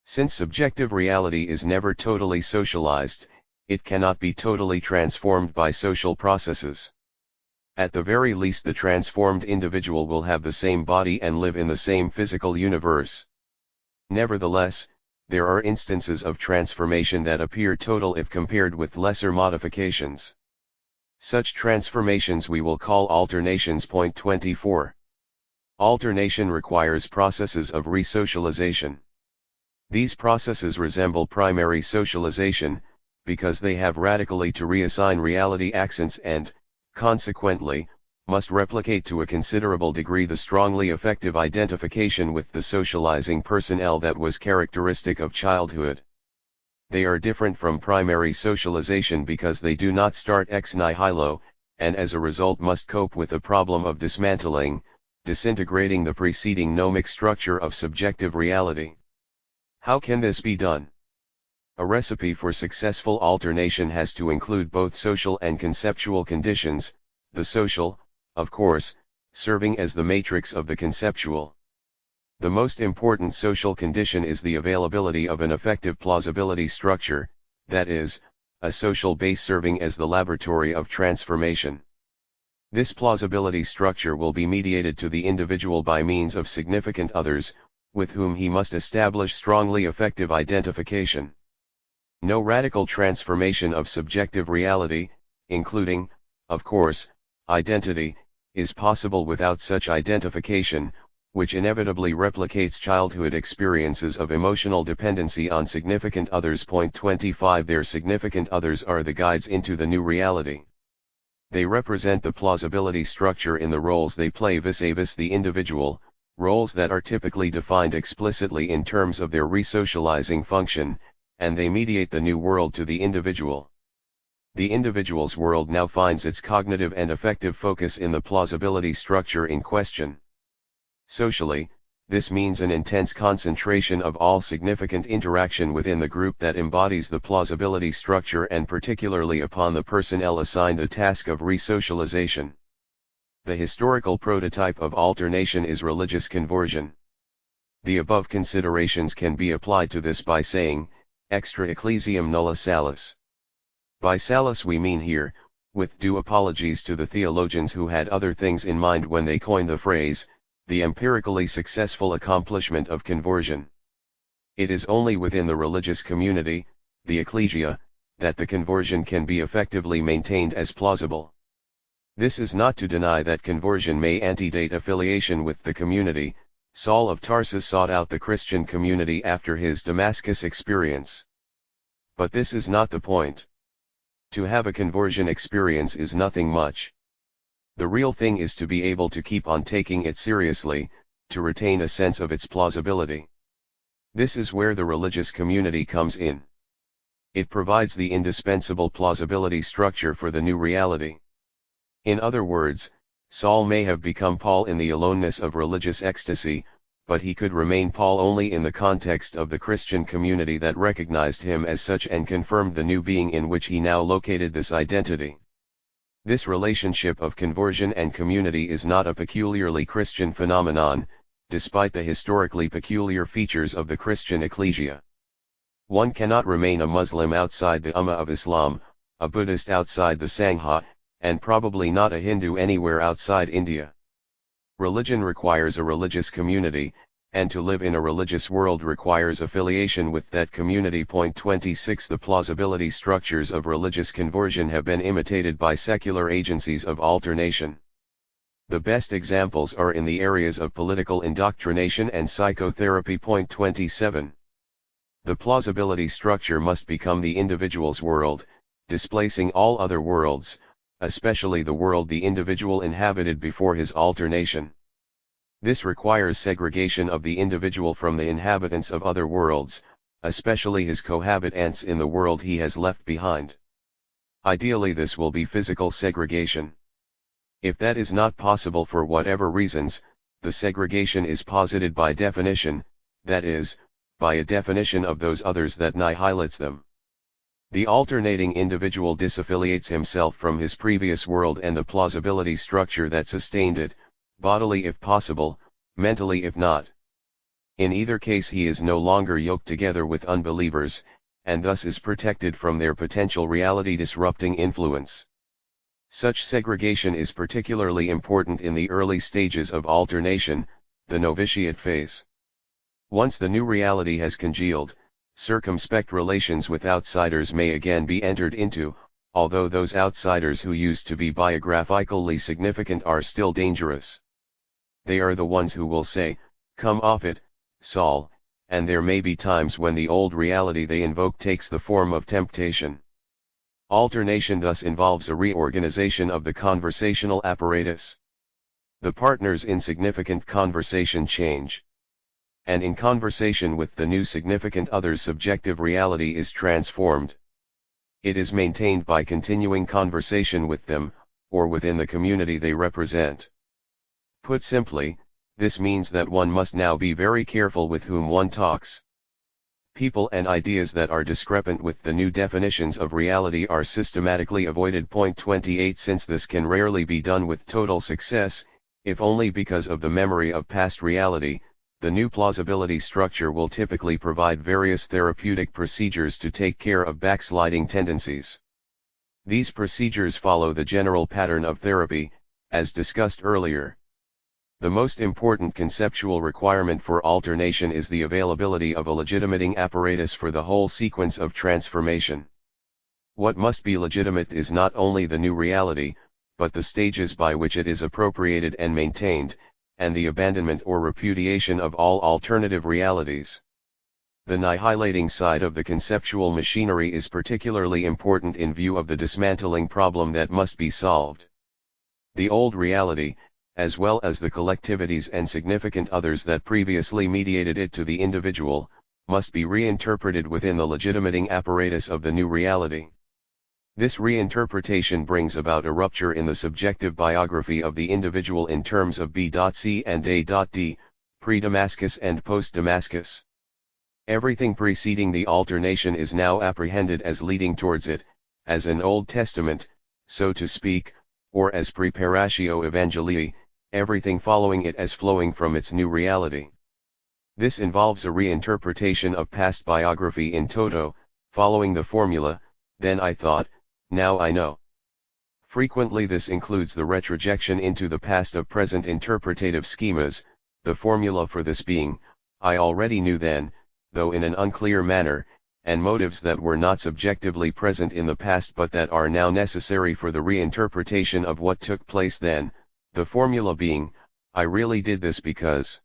Since subjective reality is never totally socialized, it cannot be totally transformed by social processes. At the very least, the transformed individual will have the same body and live in the same physical universe. Nevertheless, there are instances of transformation that appear total if compared with lesser modifications. Such transformations we will call alternations. Point 24. Alternation requires processes of resocialization. These processes resemble primary socialization, because they have radically to reassign reality accents and, consequently, must replicate to a considerable degree the strongly effective identification with the socializing personnel that was characteristic of childhood. They are different from primary socialization because they do not start ex nihilo, and as a result must cope with the problem of dismantling, disintegrating the preceding gnomic structure of subjective reality. How can this be done? A recipe for successful alternation has to include both social and conceptual conditions, the social, of course, serving as the matrix of the conceptual. The most important social condition is the availability of an effective plausibility structure, that is, a social base serving as the laboratory of transformation. This plausibility structure will be mediated to the individual by means of significant others, with whom he must establish strongly effective identification. No radical transformation of subjective reality, including, of course, identity, is possible without such identification, which inevitably replicates childhood experiences of emotional dependency on significant others. Point 25. Their significant others are the guides into the new reality. They represent the plausibility structure in the roles they play vis-a-vis the individual, roles that are typically defined explicitly in terms of their resocializing function, and they mediate the new world to the individual. The individual's world now finds its cognitive and affective focus in the plausibility structure in question. Socially, this means an intense concentration of all significant interaction within the group that embodies the plausibility structure and particularly upon the personnel assigned the task of resocialization. The historical prototype of alternation is religious conversion. The above considerations can be applied to this by saying, extra ecclesiam nulla salus. By salus we mean here, with due apologies to the theologians who had other things in mind when they coined the phrase, the empirically successful accomplishment of conversion. It is only within the religious community, the ecclesia, that the conversion can be effectively maintained as plausible. This is not to deny that conversion may antedate affiliation with the community. Saul of Tarsus sought out the Christian community after his Damascus experience. But this is not the point. To have a conversion experience is nothing much. The real thing is to be able to keep on taking it seriously, to retain a sense of its plausibility. This is where the religious community comes in. It provides the indispensable plausibility structure for the new reality. In other words, Saul may have become Paul in the aloneness of religious ecstasy, but he could remain Paul only in the context of the Christian community that recognized him as such and confirmed the new being in which he now located this identity. This relationship of conversion and community is not a peculiarly Christian phenomenon, despite the historically peculiar features of the Christian ecclesia. One cannot remain a Muslim outside the Ummah of Islam, a Buddhist outside the Sangha, and probably not a Hindu anywhere outside India. Religion requires a religious community, and to live in a religious world requires affiliation with that community. 26 The plausibility structures of religious conversion have been imitated by secular agencies of alternation. The best examples are in the areas of political indoctrination and psychotherapy. 27 The plausibility structure must become the individual's world, displacing all other worlds, especially the world the individual inhabited before his alternation. This requires segregation of the individual from the inhabitants of other worlds, especially his cohabitants in the world he has left behind. Ideally, this will be physical segregation. If that is not possible for whatever reasons, the segregation is posited by definition, that is, by a definition of those others that annihilates them. The alternating individual disaffiliates himself from his previous world and the plausibility structure that sustained it, bodily if possible, mentally if not. In either case he is no longer yoked together with unbelievers, and thus is protected from their potential reality-disrupting influence. Such segregation is particularly important in the early stages of alternation, the novitiate phase. Once the new reality has congealed, circumspect relations with outsiders may again be entered into, although those outsiders who used to be biographically significant are still dangerous. They are the ones who will say, "Come off it, Saul," and there may be times when the old reality they invoke takes the form of temptation. Alternation thus involves a reorganization of the conversational apparatus. The partners in significant conversation change. And in conversation with the new significant other's subjective reality is transformed. It is maintained by continuing conversation with them, or within the community they represent. Put simply, this means that one must now be very careful with whom one talks. People and ideas that are discrepant with the new definitions of reality are systematically avoided. 28 Since this can rarely be done with total success, if only because of the memory of past reality, the new plausibility structure will typically provide various therapeutic procedures to take care of backsliding tendencies. These procedures follow the general pattern of therapy, as discussed earlier. The most important conceptual requirement for alternation is the availability of a legitimating apparatus for the whole sequence of transformation. What must be legitimate is not only the new reality, but the stages by which it is appropriated and maintained, and the abandonment or repudiation of all alternative realities. The annihilating side of the conceptual machinery is particularly important in view of the dismantling problem that must be solved. The old reality, as well as the collectivities and significant others that previously mediated it to the individual, must be reinterpreted within the legitimating apparatus of the new reality. This reinterpretation brings about a rupture in the subjective biography of the individual in terms of B.C and A.D, pre-Damascus and post-Damascus. Everything preceding the alternation is now apprehended as leading towards it, as an Old Testament, so to speak, or as preparatio evangelii, everything following it as flowing from its new reality. This involves a reinterpretation of past biography in toto, following the formula, "Then I thought, now I know." Frequently this includes the retrojection into the past of present interpretative schemas, the formula for this being, "I already knew then," though in an unclear manner, and motives that were not subjectively present in the past but that are now necessary for the reinterpretation of what took place then, the formula being, "I really did this because."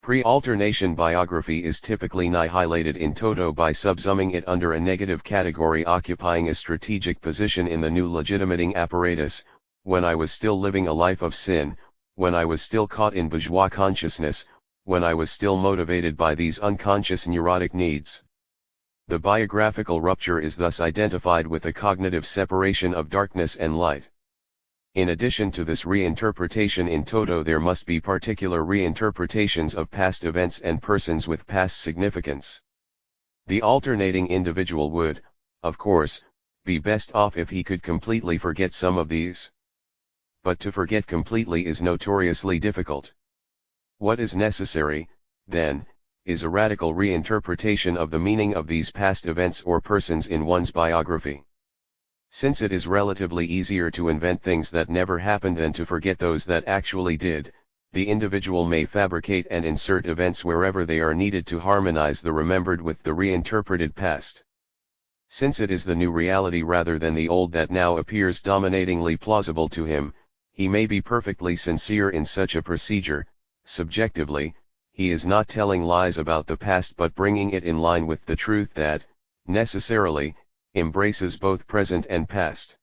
Pre-alternation biography is typically annihilated in toto by subsuming it under a negative category occupying a strategic position in the new legitimating apparatus, "When I was still living a life of sin, when I was still caught in bourgeois consciousness, when I was still motivated by these unconscious neurotic needs." The biographical rupture is thus identified with a cognitive separation of darkness and light. In addition to this reinterpretation in toto, there must be particular reinterpretations of past events and persons with past significance. The alternating individual would, of course, be best off if he could completely forget some of these. But to forget completely is notoriously difficult. What is necessary, then, is a radical reinterpretation of the meaning of these past events or persons in one's biography. Since it is relatively easier to invent things that never happened than to forget those that actually did, the individual may fabricate and insert events wherever they are needed to harmonize the remembered with the reinterpreted past. Since it is the new reality rather than the old that now appears dominatingly plausible to him, he may be perfectly sincere in such a procedure. Subjectively, he is not telling lies about the past but bringing it in line with the truth that, necessarily, embraces both present and past.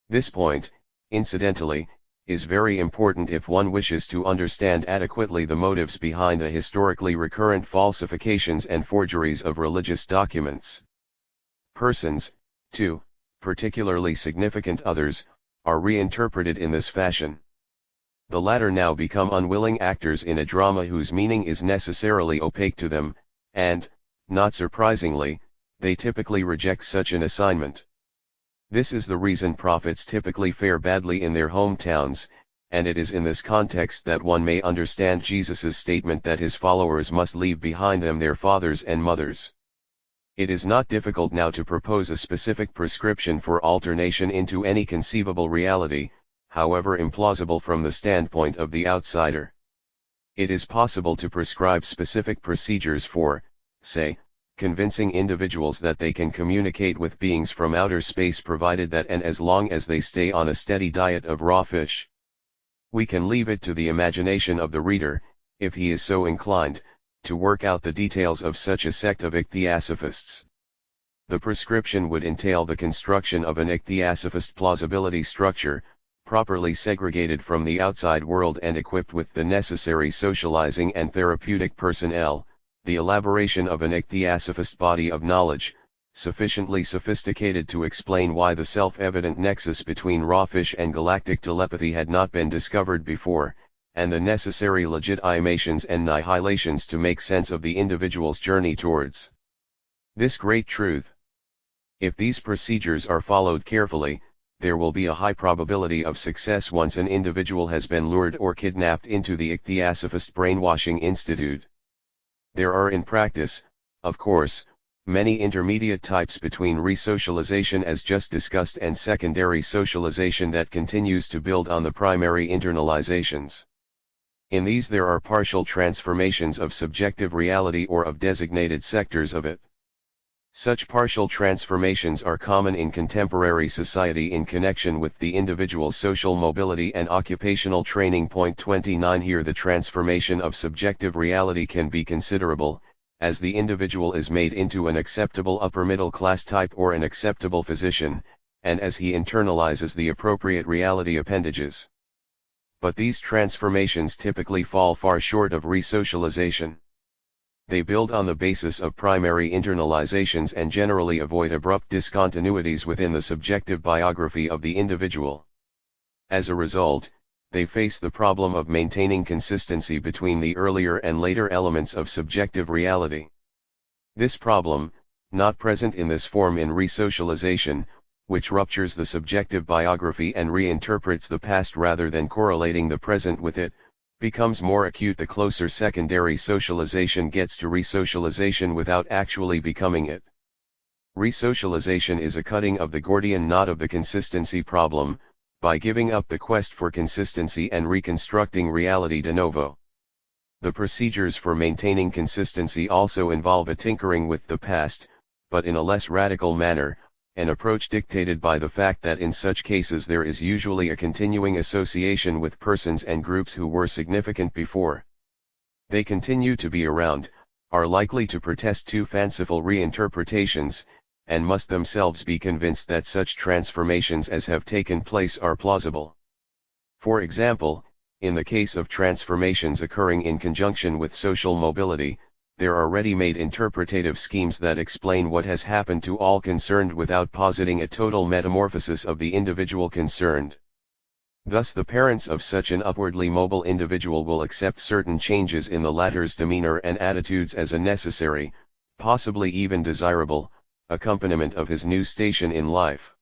This point, incidentally, is very important if one wishes to understand adequately the motives behind the historically recurrent falsifications and forgeries of religious documents. Persons, too, particularly significant others, are reinterpreted in this fashion. The latter now become unwilling actors in a drama whose meaning is necessarily opaque to them, and, not surprisingly, they typically reject such an assignment. This is the reason prophets typically fare badly in their hometowns, and it is in this context that one may understand Jesus' statement that his followers must leave behind them their fathers and mothers. It is not difficult now to propose a specific prescription for alternation into any conceivable reality, however implausible from the standpoint of the outsider. It is possible to prescribe specific procedures for, say, convincing individuals that they can communicate with beings from outer space provided that and as long as they stay on a steady diet of raw fish. We can leave it to the imagination of the reader, if he is so inclined, to work out the details of such a sect of ichthyosophists. The prescription would entail the construction of an ichthyosophists plausibility structure, properly segregated from the outside world and equipped with the necessary socializing and therapeutic personnel, the elaboration of an ichthyosophists body of knowledge, sufficiently sophisticated to explain why the self-evident nexus between raw fish and galactic telepathy had not been discovered before, and the necessary legitimations and nihilations to make sense of the individual's journey towards this great truth. If these procedures are followed carefully, there will be a high probability of success once an individual has been lured or kidnapped into the ichthyosophists brainwashing institute. There are in practice, of course, many intermediate types between resocialization as just discussed and secondary socialization that continues to build on the primary internalizations. In these there are partial transformations of subjective reality or of designated sectors of it. Such partial transformations are common in contemporary society in connection with the individual's social mobility and occupational training. Point 29. Here the transformation of subjective reality can be considerable, as the individual is made into an acceptable upper middle class type or an acceptable physician, and as he internalizes the appropriate reality appendages. But these transformations typically fall far short of resocialization. They build on the basis of primary internalizations and generally avoid abrupt discontinuities within the subjective biography of the individual. As a result, they face the problem of maintaining consistency between the earlier and later elements of subjective reality. This problem, not present in this form in resocialization, which ruptures the subjective biography and reinterprets the past rather than correlating the present with it, becomes more acute the closer secondary socialization gets to resocialization without actually becoming it. Resocialization is a cutting of the Gordian knot of the consistency problem, by giving up the quest for consistency and reconstructing reality de novo. The procedures for maintaining consistency also involve a tinkering with the past, but in a less radical manner, an approach dictated by the fact that in such cases there is usually a continuing association with persons and groups who were significant before. They continue to be around, are likely to protest too fanciful reinterpretations, and must themselves be convinced that such transformations as have taken place are plausible. For example, in the case of transformations occurring in conjunction with social mobility, there are ready-made interpretative schemes that explain what has happened to all concerned without positing a total metamorphosis of the individual concerned. Thus the parents of such an upwardly mobile individual will accept certain changes in the latter's demeanor and attitudes as a necessary, possibly even desirable, accompaniment of his new station in life.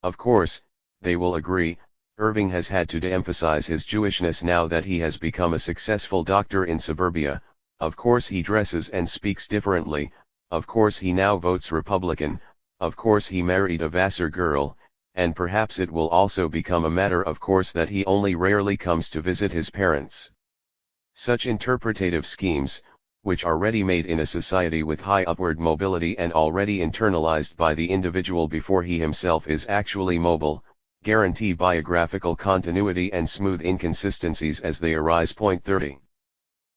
Of course, they will agree, Irving has had to de-emphasize his Jewishness now that he has become a successful doctor in suburbia, of course he dresses and speaks differently, of course he now votes Republican, of course he married a Vassar girl, and perhaps it will also become a matter of course that he only rarely comes to visit his parents. Such interpretative schemes, which are ready-made in a society with high upward mobility and already internalized by the individual before he himself is actually mobile, guarantee biographical continuity and smooth inconsistencies as they arise. Point 30.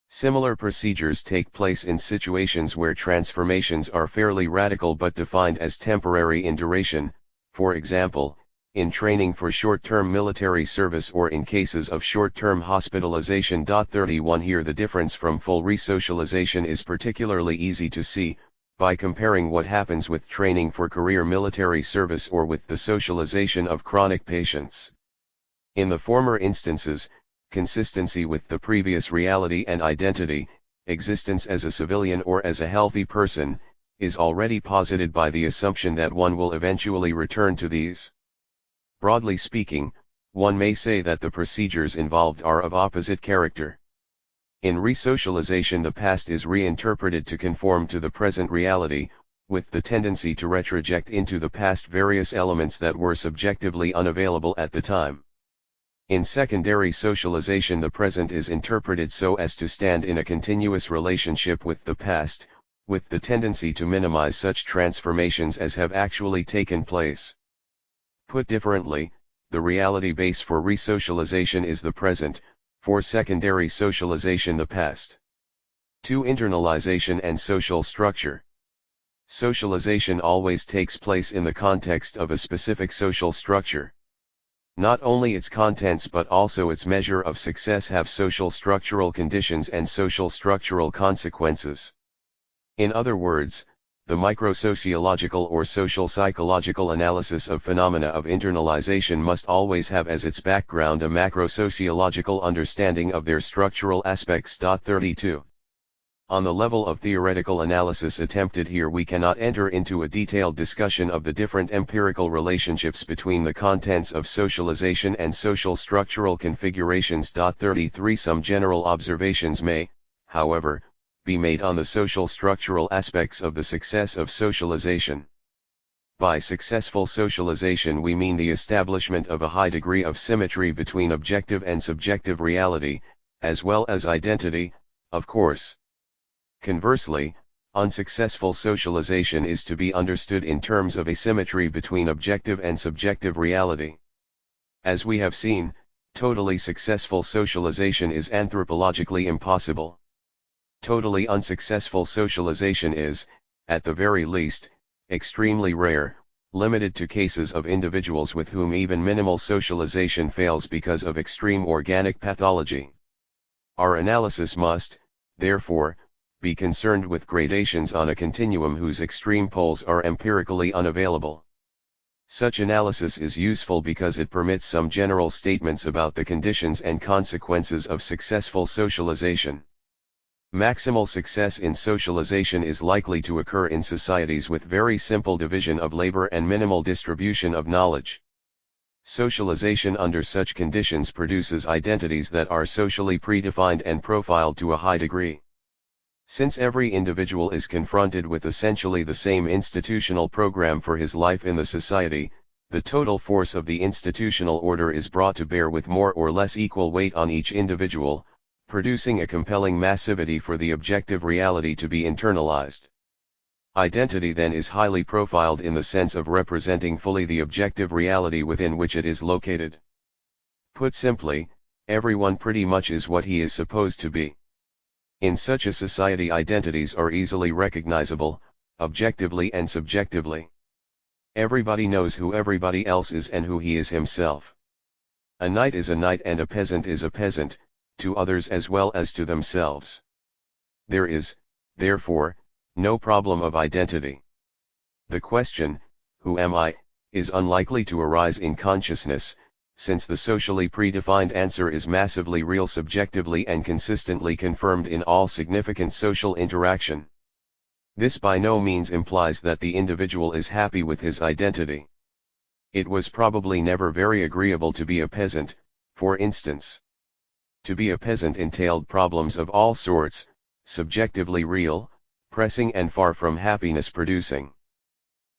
Similar procedures take place in situations where transformations are fairly radical but defined as temporary in duration, for example, in training for short-term military service or in cases of short-term hospitalization. 31 Here the difference from full resocialization is particularly easy to see, by comparing what happens with training for career military service or with the socialization of chronic patients. In the former instances, consistency with the previous reality and identity, existence as a civilian or as a healthy person, is already posited by the assumption that one will eventually return to these. Broadly speaking, one may say that the procedures involved are of opposite character. In resocialization, the past is reinterpreted to conform to the present reality, with the tendency to retroject into the past various elements that were subjectively unavailable at the time. In secondary socialization, the present is interpreted so as to stand in a continuous relationship with the past, with the tendency to minimize such transformations as have actually taken place. Put differently, the reality base for resocialization is the present, for secondary socialization the past. 2. Internalization and social structure. Socialization always takes place in the context of a specific social structure. Not only its contents but also its measure of success have social structural conditions and social structural consequences. In other words, the microsociological or social psychological analysis of phenomena of internalization must always have as its background a macrosociological understanding of their structural aspects. 32. On the level of theoretical analysis attempted here, we cannot enter into a detailed discussion of the different empirical relationships between the contents of socialization and social structural configurations. 33. Some general observations may, however, be made on the social structural aspects of the success of socialization. By successful socialization we mean the establishment of a high degree of symmetry between objective and subjective reality, as well as identity, of course. Conversely, unsuccessful socialization is to be understood in terms of asymmetry between objective and subjective reality. As we have seen, totally successful socialization is anthropologically impossible. Totally unsuccessful socialization is, at the very least, extremely rare, limited to cases of individuals with whom even minimal socialization fails because of extreme organic pathology. Our analysis must, therefore, be concerned with gradations on a continuum whose extreme poles are empirically unavailable. Such analysis is useful because it permits some general statements about the conditions and consequences of successful socialization. Maximal success in socialization is likely to occur in societies with very simple division of labor and minimal distribution of knowledge. Socialization under such conditions produces identities that are socially predefined and profiled to a high degree. Since every individual is confronted with essentially the same institutional program for his life in the society, the total force of the institutional order is brought to bear with more or less equal weight on each individual, producing a compelling massivity for the objective reality to be internalized. Identity then is highly profiled in the sense of representing fully the objective reality within which it is located. Put simply, everyone pretty much is what he is supposed to be. In such a society, identities are easily recognizable, objectively and subjectively. Everybody knows who everybody else is and who he is himself. A knight is a knight and a peasant is a peasant, to others as well as to themselves. There is, therefore, no problem of identity. The question, who am I, is unlikely to arise in consciousness, since the socially predefined answer is massively real subjectively and consistently confirmed in all significant social interaction. This by no means implies that the individual is happy with his identity. It was probably never very agreeable to be a peasant, for instance. To be a peasant entailed problems of all sorts, subjectively real, pressing and far from happiness producing.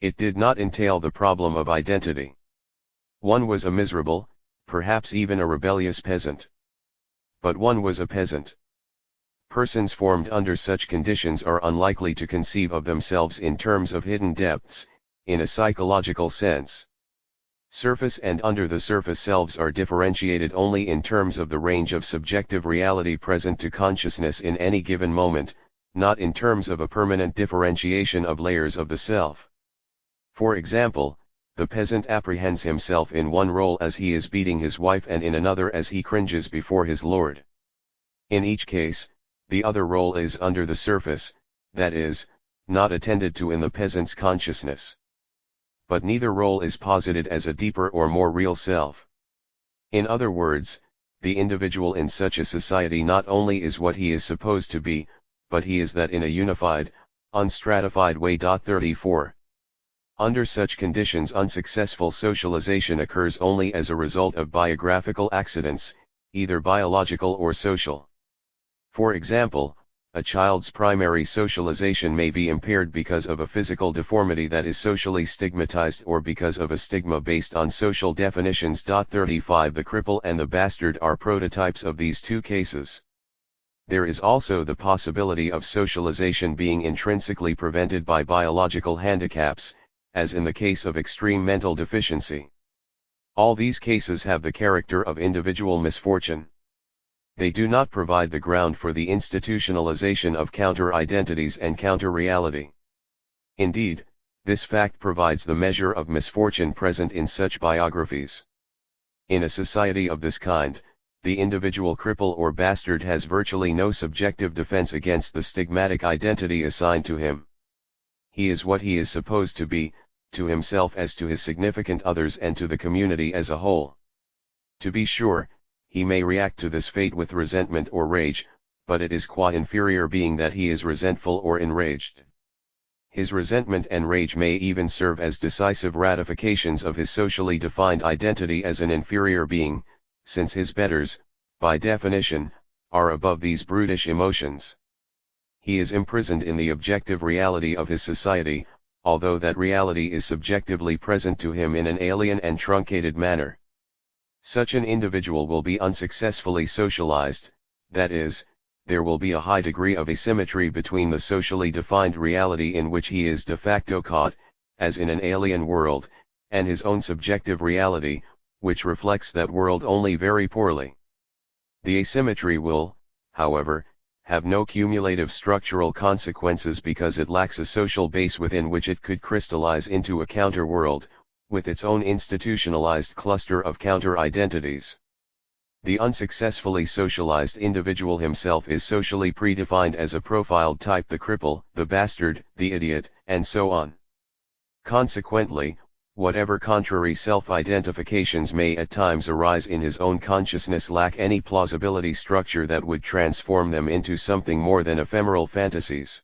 It did not entail the problem of identity. One was a miserable, perhaps even a rebellious peasant. But one was a peasant. Persons formed under such conditions are unlikely to conceive of themselves in terms of hidden depths, in a psychological sense. Surface and under the surface selves are differentiated only in terms of the range of subjective reality present to consciousness in any given moment, not in terms of a permanent differentiation of layers of the self. For example, the peasant apprehends himself in one role as he is beating his wife and in another as he cringes before his lord. In each case, the other role is under the surface, that is, not attended to in the peasant's consciousness. But neither role is posited as a deeper or more real self. In other words, the individual in such a society not only is what he is supposed to be, but he is that in a unified, unstratified way. 34. Under such conditions, unsuccessful socialization occurs only as a result of biographical accidents, either biological or social. For example, a child's primary socialization may be impaired because of a physical deformity that is socially stigmatized or because of a stigma based on social definitions. 35 The cripple and the bastard are prototypes of these two cases. There is also the possibility of socialization being intrinsically prevented by biological handicaps, as in the case of extreme mental deficiency. All these cases have the character of individual misfortune. They do not provide the ground for the institutionalization of counter-identities and counter-reality. Indeed, this fact provides the measure of misfortune present in such biographies. In a society of this kind, the individual cripple or bastard has virtually no subjective defense against the stigmatic identity assigned to him. He is what he is supposed to be, to himself as to his significant others and to the community as a whole. To be sure, he may react to this fate with resentment or rage, but it is qua inferior being that he is resentful or enraged. His resentment and rage may even serve as decisive ratifications of his socially defined identity as an inferior being, since his betters, by definition, are above these brutish emotions. He is imprisoned in the objective reality of his society, although that reality is subjectively present to him in an alien and truncated manner. Such an individual will be unsuccessfully socialized, that is, there will be a high degree of asymmetry between the socially defined reality in which he is de facto caught, as in an alien world, and his own subjective reality, which reflects that world only very poorly. The asymmetry will, however, have no cumulative structural consequences because it lacks a social base within which it could crystallize into a counter-world, with its own institutionalized cluster of counter-identities. The unsuccessfully socialized individual himself is socially predefined as a profiled type: the cripple, the bastard, the idiot, and so on. Consequently, whatever contrary self-identifications may at times arise in his own consciousness lack any plausibility structure that would transform them into something more than ephemeral fantasies.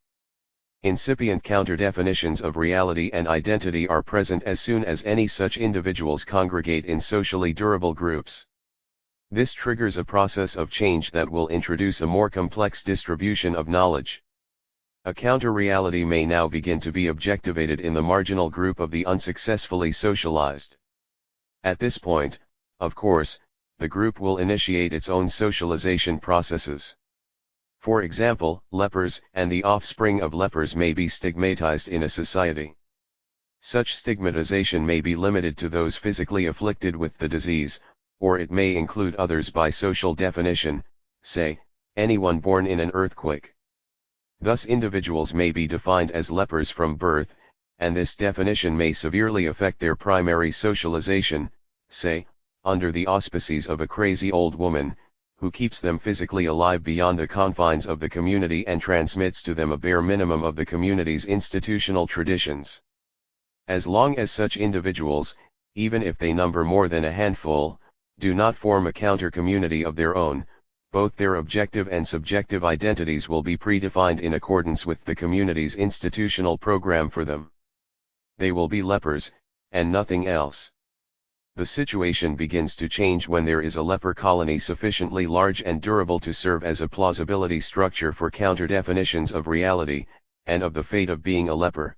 Incipient counter-definitions of reality and identity are present as soon as any such individuals congregate in socially durable groups. This triggers a process of change that will introduce a more complex distribution of knowledge. A counter-reality may now begin to be objectivated in the marginal group of the unsuccessfully socialized. At this point, of course, the group will initiate its own socialization processes. For example, lepers and the offspring of lepers may be stigmatized in a society. Such stigmatization may be limited to those physically afflicted with the disease, or it may include others by social definition, say, anyone born in an earthquake. Thus individuals may be defined as lepers from birth, and this definition may severely affect their primary socialization, say, under the auspices of a crazy old woman, who keeps them physically alive beyond the confines of the community and transmits to them a bare minimum of the community's institutional traditions. As long as such individuals, even if they number more than a handful, do not form a counter-community of their own, both their objective and subjective identities will be predefined in accordance with the community's institutional program for them. They will be lepers, and nothing else. The situation begins to change when there is a leper colony sufficiently large and durable to serve as a plausibility structure for counter-definitions of reality, and of the fate of being a leper.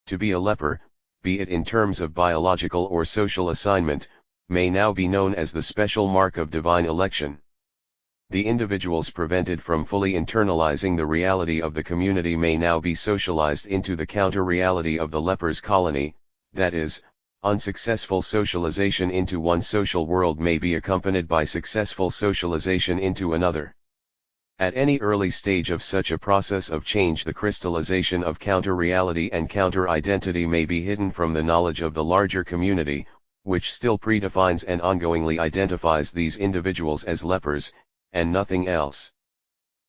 To be a leper, be it in terms of biological or social assignment, may now be known as the special mark of divine election. The individuals prevented from fully internalizing the reality of the community may now be socialized into the counter-reality of the leper's colony, that is, unsuccessful socialization into one social world may be accompanied by successful socialization into another. At any early stage of such a process of change, the crystallization of counter-reality and counter-identity may be hidden from the knowledge of the larger community, which still predefines and ongoingly identifies these individuals as lepers, and nothing else.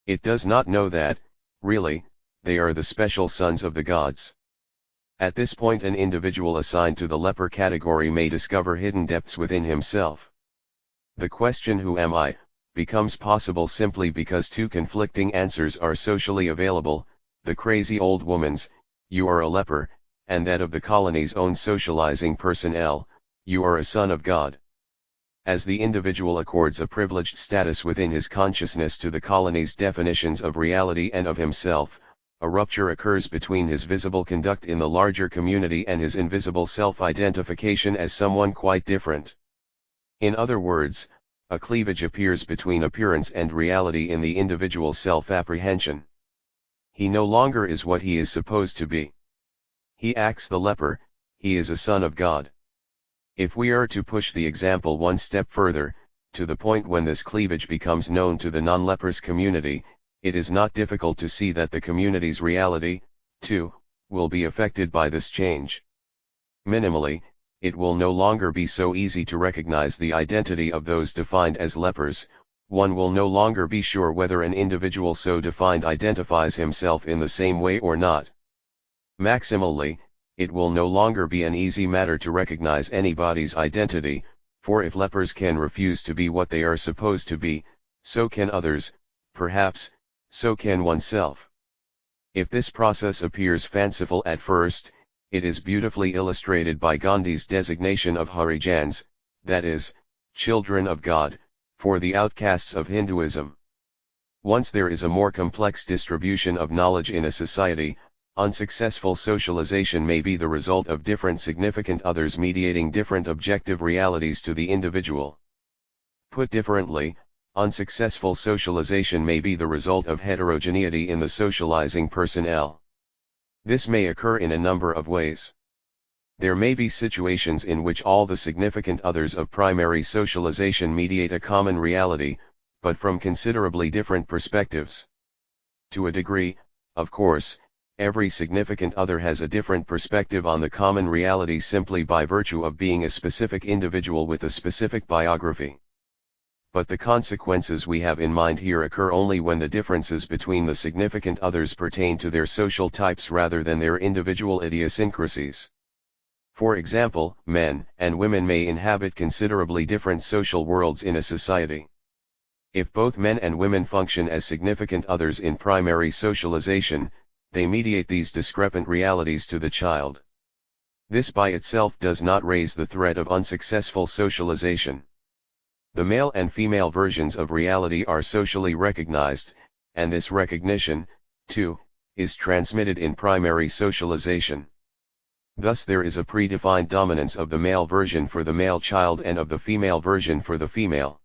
It does not know that, really, they are the special sons of the gods. At this point, an individual assigned to the leper category may discover hidden depths within himself. The question "who am I?" becomes possible simply because two conflicting answers are socially available: the crazy old woman's, "You are a leper," and that of the colony's own socializing personnel, "You are a son of God." As the individual accords a privileged status within his consciousness to the colony's definitions of reality and of himself, a rupture occurs between his visible conduct in the larger community and his invisible self-identification as someone quite different. In other words, a cleavage appears between appearance and reality in the individual's self-apprehension. He no longer is what he is supposed to be. He acts the leper, he is a son of God. If we are to push the example one step further, to the point when this cleavage becomes known to the non-lepers community, it is not difficult to see that the community's reality, too, will be affected by this change. Minimally, it will no longer be so easy to recognize the identity of those defined as lepers. One will no longer be sure whether an individual so defined identifies himself in the same way or not. Maximally, it will no longer be an easy matter to recognize anybody's identity, for if lepers can refuse to be what they are supposed to be, so can others, perhaps, so can oneself. If this process appears fanciful at first, it is beautifully illustrated by Gandhi's designation of Harijans, that is, children of God, for the outcasts of Hinduism. Once there is a more complex distribution of knowledge in a society, unsuccessful socialization may be the result of different significant others mediating different objective realities to the individual. Put differently, unsuccessful socialization may be the result of heterogeneity in the socializing personnel. This may occur in a number of ways. There may be situations in which all the significant others of primary socialization mediate a common reality, but from considerably different perspectives. To a degree, of course, every significant other has a different perspective on the common reality simply by virtue of being a specific individual with a specific biography. But the consequences we have in mind here occur only when the differences between the significant others pertain to their social types rather than their individual idiosyncrasies. For example, men and women may inhabit considerably different social worlds in a society. If both men and women function as significant others in primary socialization, they mediate these discrepant realities to the child. This by itself does not raise the threat of unsuccessful socialization. The male and female versions of reality are socially recognized, and this recognition, too, is transmitted in primary socialization. Thus there is a predefined dominance of the male version for the male child and of the female version for the female.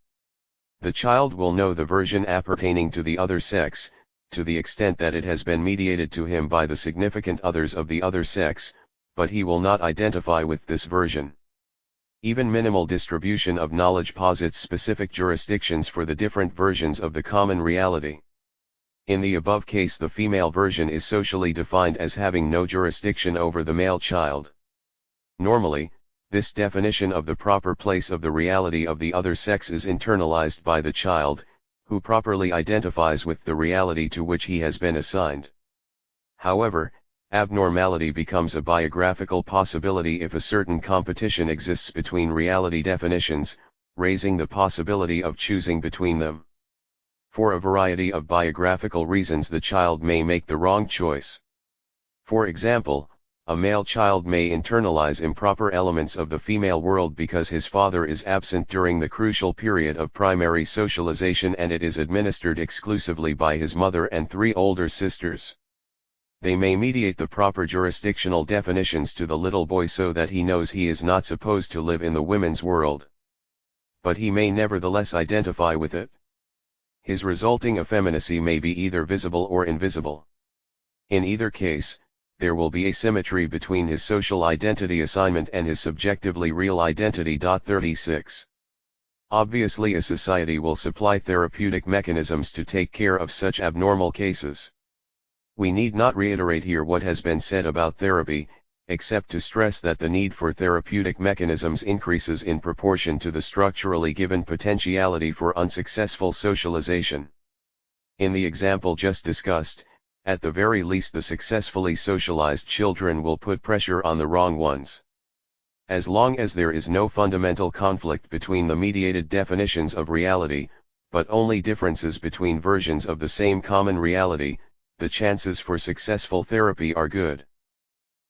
The child will know the version appertaining to the other sex, to the extent that it has been mediated to him by the significant others of the other sex, but he will not identify with this version. Even minimal distribution of knowledge posits specific jurisdictions for the different versions of the common reality. In the above case, the female version is socially defined as having no jurisdiction over the male child. Normally, this definition of the proper place of the reality of the other sex is internalized by the child, who properly identifies with the reality to which he has been assigned. However, abnormality becomes a biographical possibility if a certain competition exists between reality definitions, raising the possibility of choosing between them. For a variety of biographical reasons, the child may make the wrong choice. For example, A male child may internalize improper elements of the female world because his father is absent during the crucial period of primary socialization and it is administered exclusively by his mother and 3 older sisters. They may mediate the proper jurisdictional definitions to the little boy so that he knows he is not supposed to live in the women's world. But he may nevertheless identify with it. His resulting effeminacy may be either visible or invisible. In either case, there will be asymmetry between his social identity assignment and his subjectively real identity. 36. Obviously, a society will supply therapeutic mechanisms to take care of such abnormal cases. We need not reiterate here what has been said about therapy, except to stress that the need for therapeutic mechanisms increases in proportion to the structurally given potentiality for unsuccessful socialization. In the example just discussed, at the very least the successfully socialized children will put pressure on the wrong ones. As long as there is no fundamental conflict between the mediated definitions of reality, but only differences between versions of the same common reality, the chances for successful therapy are good.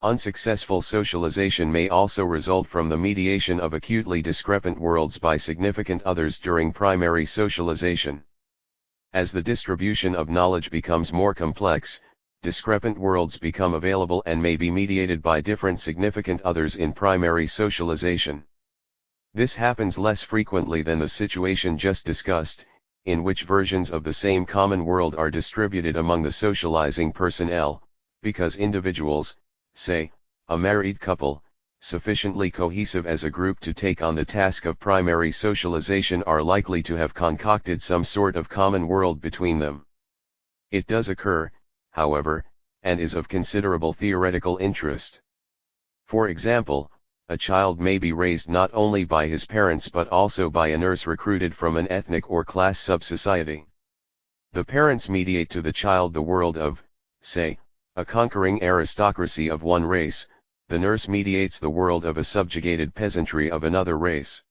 Unsuccessful socialization may also result from the mediation of acutely discrepant worlds by significant others during primary socialization. As the distribution of knowledge becomes more complex, discrepant worlds become available and may be mediated by different significant others in primary socialization. This happens less frequently than the situation just discussed, in which versions of the same common world are distributed among the socializing personnel, because individuals, say, a married couple, sufficiently cohesive as a group to take on the task of primary socialization are likely to have concocted some sort of common world between them. It does occur, however, and is of considerable theoretical interest. For example, a child may be raised not only by his parents but also by a nurse recruited from an ethnic or class sub-society. The parents mediate to the child the world of, say, a conquering aristocracy of one race, the nurse mediates the world of a subjugated peasantry of another race.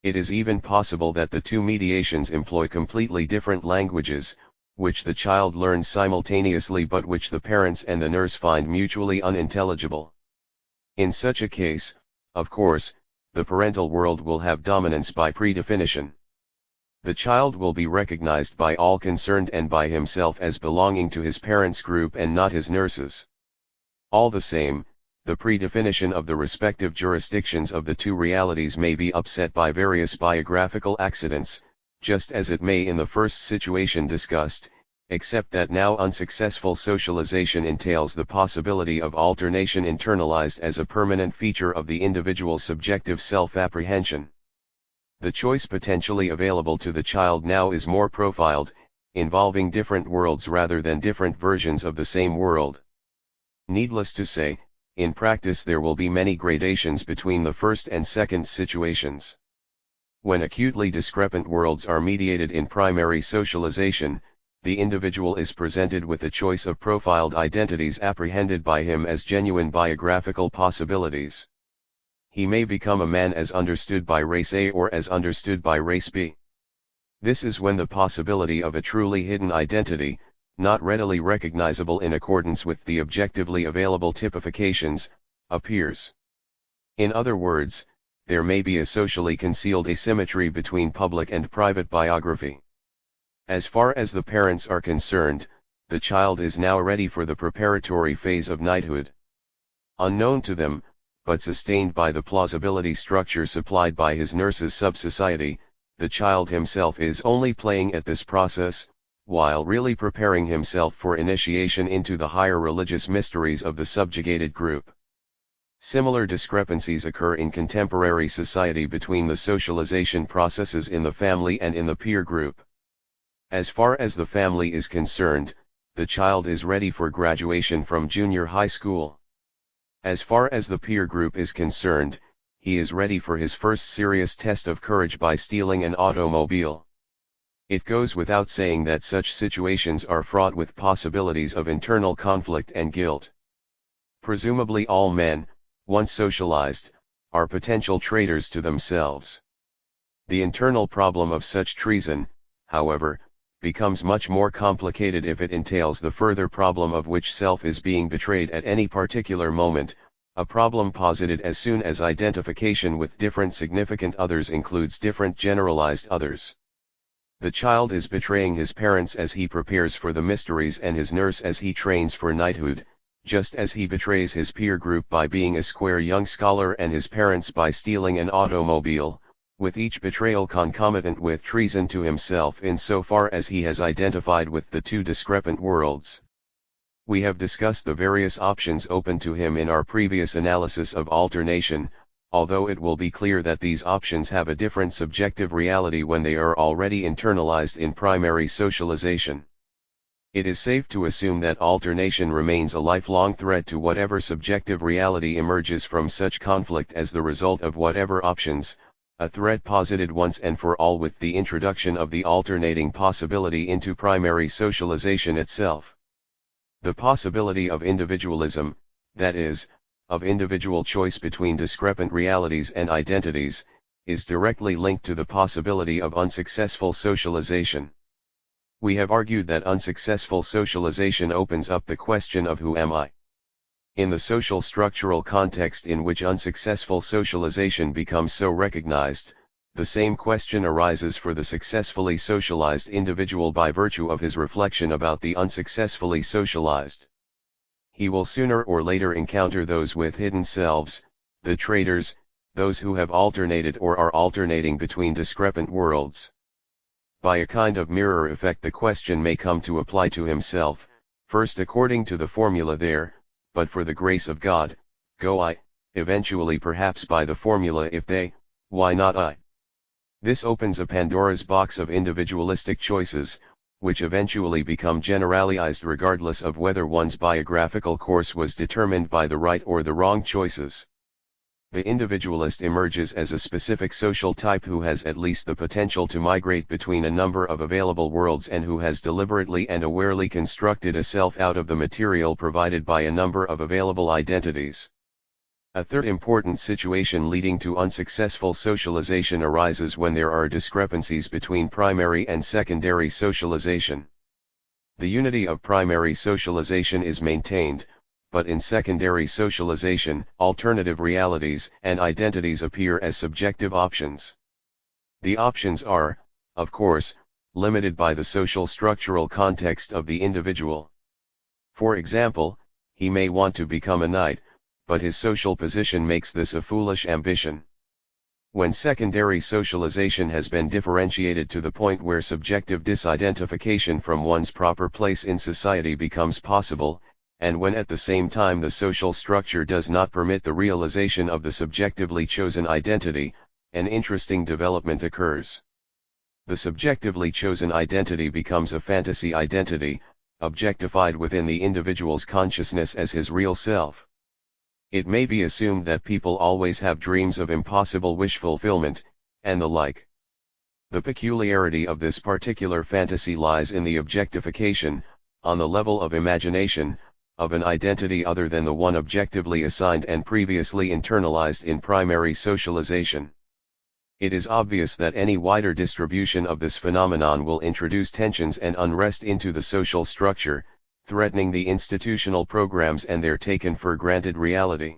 It is even possible that the two mediations employ completely different languages, which the child learns simultaneously but which the parents and the nurse find mutually unintelligible. In such a case, of course, the parental world will have dominance by predefinition. The child will be recognized by all concerned and by himself as belonging to his parents' group and not his nurse's. All the same, the predefinition of the respective jurisdictions of the two realities may be upset by various biographical accidents, just as it may in the first situation discussed, except that now unsuccessful socialization entails the possibility of alternation internalized as a permanent feature of the individual's subjective self-apprehension. The choice potentially available to the child now is more profiled, involving different worlds rather than different versions of the same world. Needless to say, in practice there will be many gradations between the first and second situations. When acutely discrepant worlds are mediated in primary socialization, the individual is presented with a choice of profiled identities apprehended by him as genuine biographical possibilities. He may become a man as understood by race A or as understood by race B. This is when the possibility of a truly hidden identity, not readily recognizable in accordance with the objectively available typifications, appears. In other words, there may be a socially concealed asymmetry between public and private biography. As far as the parents are concerned, the child is now ready for the preparatory phase of knighthood. Unknown to them, but sustained by the plausibility structure supplied by his nurse's sub-society, the child himself is only playing at this process, while really preparing himself for initiation into the higher religious mysteries of the subjugated group. Similar discrepancies occur in contemporary society between the socialization processes in the family and in the peer group. As far as the family is concerned, the child is ready for graduation from junior high school. As far as the peer group is concerned, he is ready for his first serious test of courage by stealing an automobile. It goes without saying that such situations are fraught with possibilities of internal conflict and guilt. Presumably all men, once socialized, are potential traitors to themselves. The internal problem of such treason, however, becomes much more complicated if it entails the further problem of which self is being betrayed at any particular moment, a problem posited as soon as identification with different significant others includes different generalized others. The child is betraying his parents as he prepares for the mysteries and his nurse as he trains for knighthood, just as he betrays his peer group by being a square young scholar and his parents by stealing an automobile, with each betrayal concomitant with treason to himself insofar as he has identified with the two discrepant worlds. We have discussed the various options open to him in our previous analysis of alternation, although it will be clear that these options have a different subjective reality when they are already internalized in primary socialization. It is safe to assume that alternation remains a lifelong threat to whatever subjective reality emerges from such conflict as the result of whatever options, a threat posited once and for all with the introduction of the alternating possibility into primary socialization itself. The possibility of individualism, that is, of individual choice between discrepant realities and identities, is directly linked to the possibility of unsuccessful socialization. We have argued that unsuccessful socialization opens up the question of who am I? In the social structural context in which unsuccessful socialization becomes so recognized, the same question arises for the successfully socialized individual by virtue of his reflection about the unsuccessfully socialized. He will sooner or later encounter those with hidden selves, the traitors, those who have alternated or are alternating between discrepant worlds. By a kind of mirror effect the question may come to apply to himself, first according to the formula there, but for the grace of God, go I, eventually perhaps by the formula if they, why not I? This opens a Pandora's box of individualistic choices, which eventually become generalized regardless of whether one's biographical course was determined by the right or the wrong choices. The individualist emerges as a specific social type who has at least the potential to migrate between a number of available worlds and who has deliberately and awarely constructed a self out of the material provided by a number of available identities. A third important situation leading to unsuccessful socialization arises when there are discrepancies between primary and secondary socialization. The unity of primary socialization is maintained, but in secondary socialization, alternative realities and identities appear as subjective options. The options are, of course, limited by the social structural context of the individual. For example, he may want to become a knight, but his social position makes this a foolish ambition. When secondary socialization has been differentiated to the point where subjective disidentification from one's proper place in society becomes possible, and when at the same time the social structure does not permit the realization of the subjectively chosen identity, an interesting development occurs. The subjectively chosen identity becomes a fantasy identity, objectified within the individual's consciousness as his real self. It may be assumed that people always have dreams of impossible wish fulfillment, and the like. The peculiarity of this particular fantasy lies in the objectification, on the level of imagination, of an identity other than the one objectively assigned and previously internalized in primary socialization. It is obvious that any wider distribution of this phenomenon will introduce tensions and unrest into the social structure, threatening the institutional programs and their taken-for-granted reality.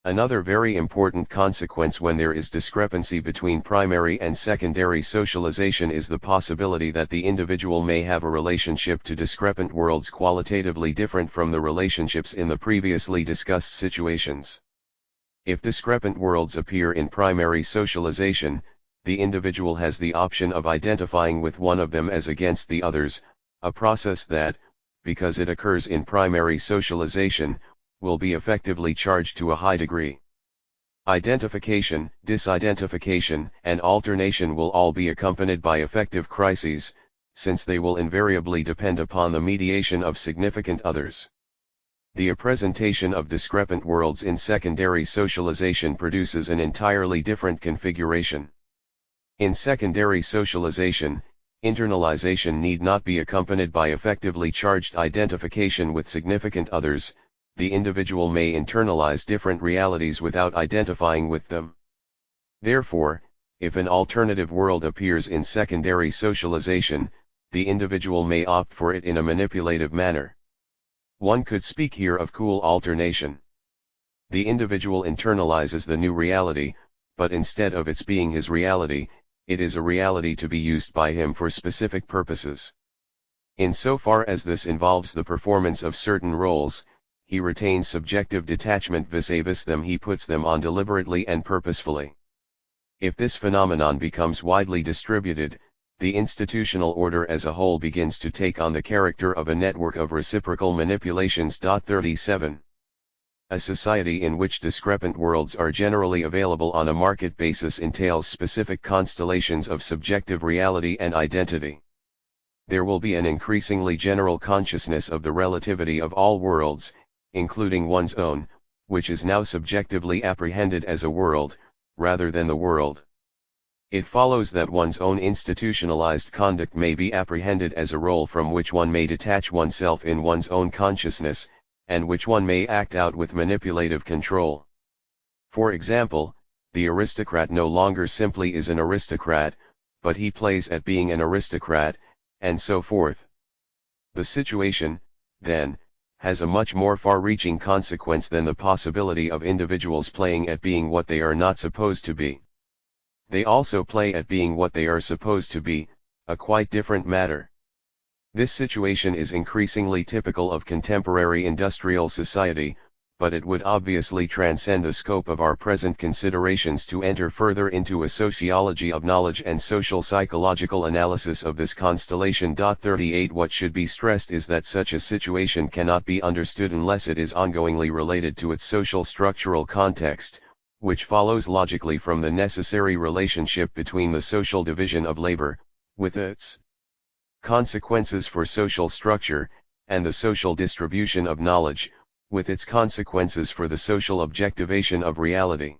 Another very important consequence when there is discrepancy between primary and secondary socialization is the possibility that the individual may have a relationship to discrepant worlds qualitatively different from the relationships in the previously discussed situations. If discrepant worlds appear in primary socialization, the individual has the option of identifying with one of them as against the others, a process that, because it occurs in primary socialization, will be effectively charged to a high degree. Identification, disidentification, and alternation will all be accompanied by affective crises, since they will invariably depend upon the mediation of significant others. The presentation of discrepant worlds in secondary socialization produces an entirely different configuration. In secondary socialization, internalization need not be accompanied by effectively charged identification with significant others. The individual may internalize different realities without identifying with them. Therefore, if an alternative world appears in secondary socialization, the individual may opt for it in a manipulative manner. One could speak here of cool alternation. The individual internalizes the new reality, but instead of its being his reality, it is a reality to be used by him for specific purposes. Insofar as this involves the performance of certain roles, he retains subjective detachment vis-a-vis them. He puts them on deliberately and purposefully. If this phenomenon becomes widely distributed, the institutional order as a whole begins to take on the character of a network of reciprocal manipulations. 37. A society in which discrepant worlds are generally available on a market basis entails specific constellations of subjective reality and identity. There will be an increasingly general consciousness of the relativity of all worlds, including one's own, which is now subjectively apprehended as a world, rather than the world. It follows that one's own institutionalized conduct may be apprehended as a role from which one may detach oneself in one's own consciousness, and which one may act out with manipulative control. For example, the aristocrat no longer simply is an aristocrat, but he plays at being an aristocrat, and so forth. The situation, then, has a much more far-reaching consequence than the possibility of individuals playing at being what they are not supposed to be. They also play at being what they are supposed to be, a quite different matter. This situation is increasingly typical of contemporary industrial society, but it would obviously transcend the scope of our present considerations to enter further into a sociology of knowledge and social psychological analysis of this constellation. 38 What should be stressed is that such a situation cannot be understood unless it is ongoingly related to its social structural context, which follows logically from the necessary relationship between the social division of labor, with its consequences for social structure, and the social distribution of knowledge, with its consequences for the social objectivation of reality.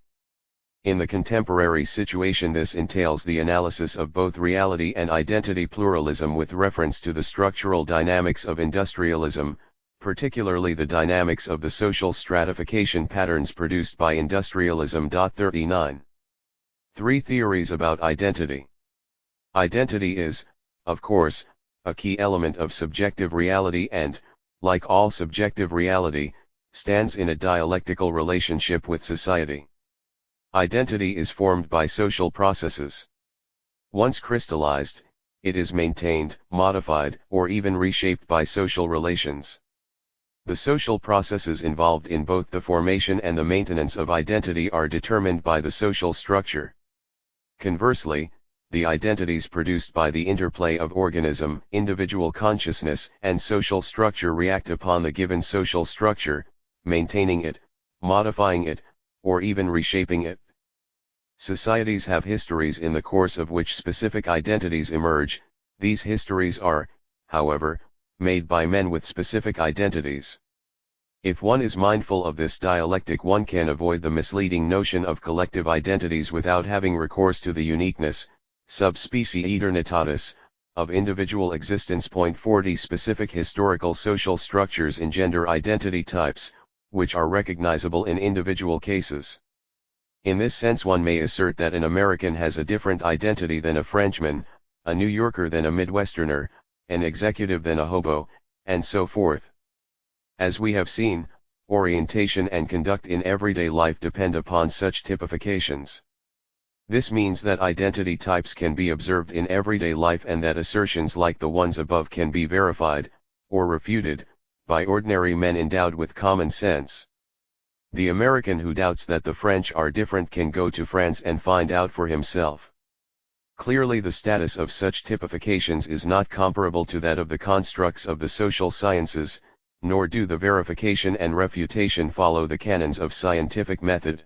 In the contemporary situation, this entails the analysis of both reality and identity pluralism with reference to the structural dynamics of industrialism, particularly the dynamics of the social stratification patterns produced by industrialism. 39. 3 theories about identity. Identity is, of course, a key element of subjective reality and, like all subjective reality, stands in a dialectical relationship with society. Identity is formed by social processes. Once crystallized, it is maintained, modified, or even reshaped by social relations. The social processes involved in both the formation and the maintenance of identity are determined by the social structure. Conversely, the identities produced by the interplay of organism, individual consciousness, and social structure react upon the given social structure, maintaining it, modifying it, or even reshaping it. Societies have histories in the course of which specific identities emerge. These histories are, however, made by men with specific identities. If one is mindful of this dialectic, one can avoid the misleading notion of collective identities without having recourse to the uniqueness, subspecie aeternitatis, of individual existence. 40 Specific historical social structures engender identity types, which are recognizable in individual cases. In this sense, one may assert that an American has a different identity than a Frenchman, a New Yorker than a Midwesterner, an executive than a hobo, and so forth. As we have seen, orientation and conduct in everyday life depend upon such typifications. This means that identity types can be observed in everyday life and that assertions like the ones above can be verified, or refuted, by ordinary men endowed with common sense. The American who doubts that the French are different can go to France and find out for himself. Clearly, the status of such typifications is not comparable to that of the constructs of the social sciences, nor do the verification and refutation follow the canons of scientific method.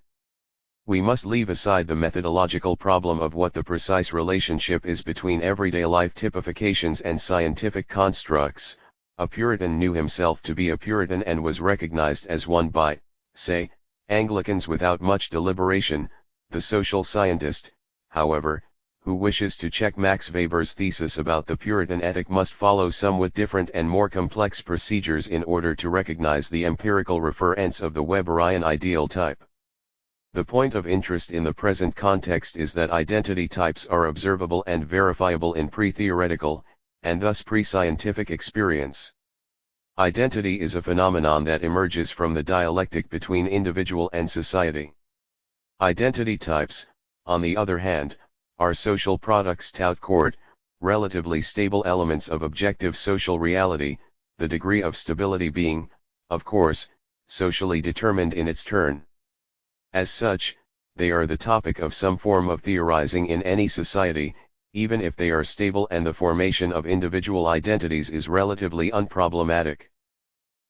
We must leave aside the methodological problem of what the precise relationship is between everyday life typifications and scientific constructs. A Puritan knew himself to be a Puritan and was recognized as one by, say, Anglicans without much deliberation. The social scientist, however, who wishes to check Max Weber's thesis about the Puritan ethic must follow somewhat different and more complex procedures in order to recognize the empirical reference of the Weberian ideal type. The point of interest in the present context is that identity types are observable and verifiable in pre-theoretical, and thus pre-scientific experience. Identity is a phenomenon that emerges from the dialectic between individual and society. Identity types, on the other hand, are social products tout court, relatively stable elements of objective social reality, the degree of stability being, of course, socially determined in its turn. As such, they are the topic of some form of theorizing in any society, even if they are stable and the formation of individual identities is relatively unproblematic.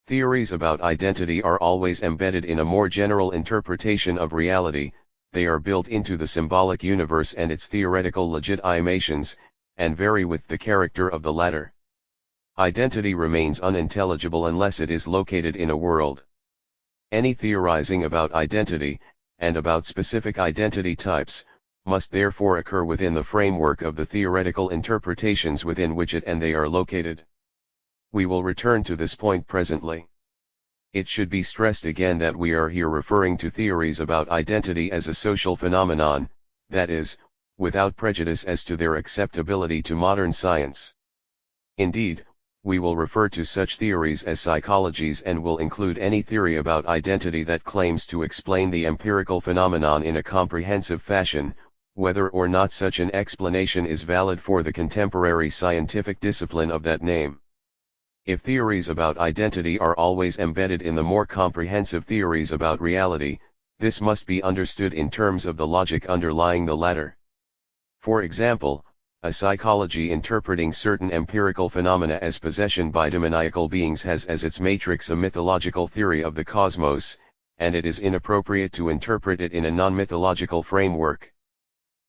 Theories about identity are always embedded in a more general interpretation of reality, they are built into the symbolic universe and its theoretical legitimations, and vary with the character of the latter. Identity remains unintelligible unless it is located in a world. Any theorizing about identity, and about specific identity types, must therefore occur within the framework of the theoretical interpretations within which it and they are located. We will return to this point presently. It should be stressed again that we are here referring to theories about identity as a social phenomenon, that is, without prejudice as to their acceptability to modern science. Indeed, we will refer to such theories as psychologies and will include any theory about identity that claims to explain the empirical phenomenon in a comprehensive fashion, whether or not such an explanation is valid for the contemporary scientific discipline of that name. If theories about identity are always embedded in the more comprehensive theories about reality, this must be understood in terms of the logic underlying the latter. For example, a psychology interpreting certain empirical phenomena as possession by demoniacal beings has as its matrix a mythological theory of the cosmos, and it is inappropriate to interpret it in a non-mythological framework.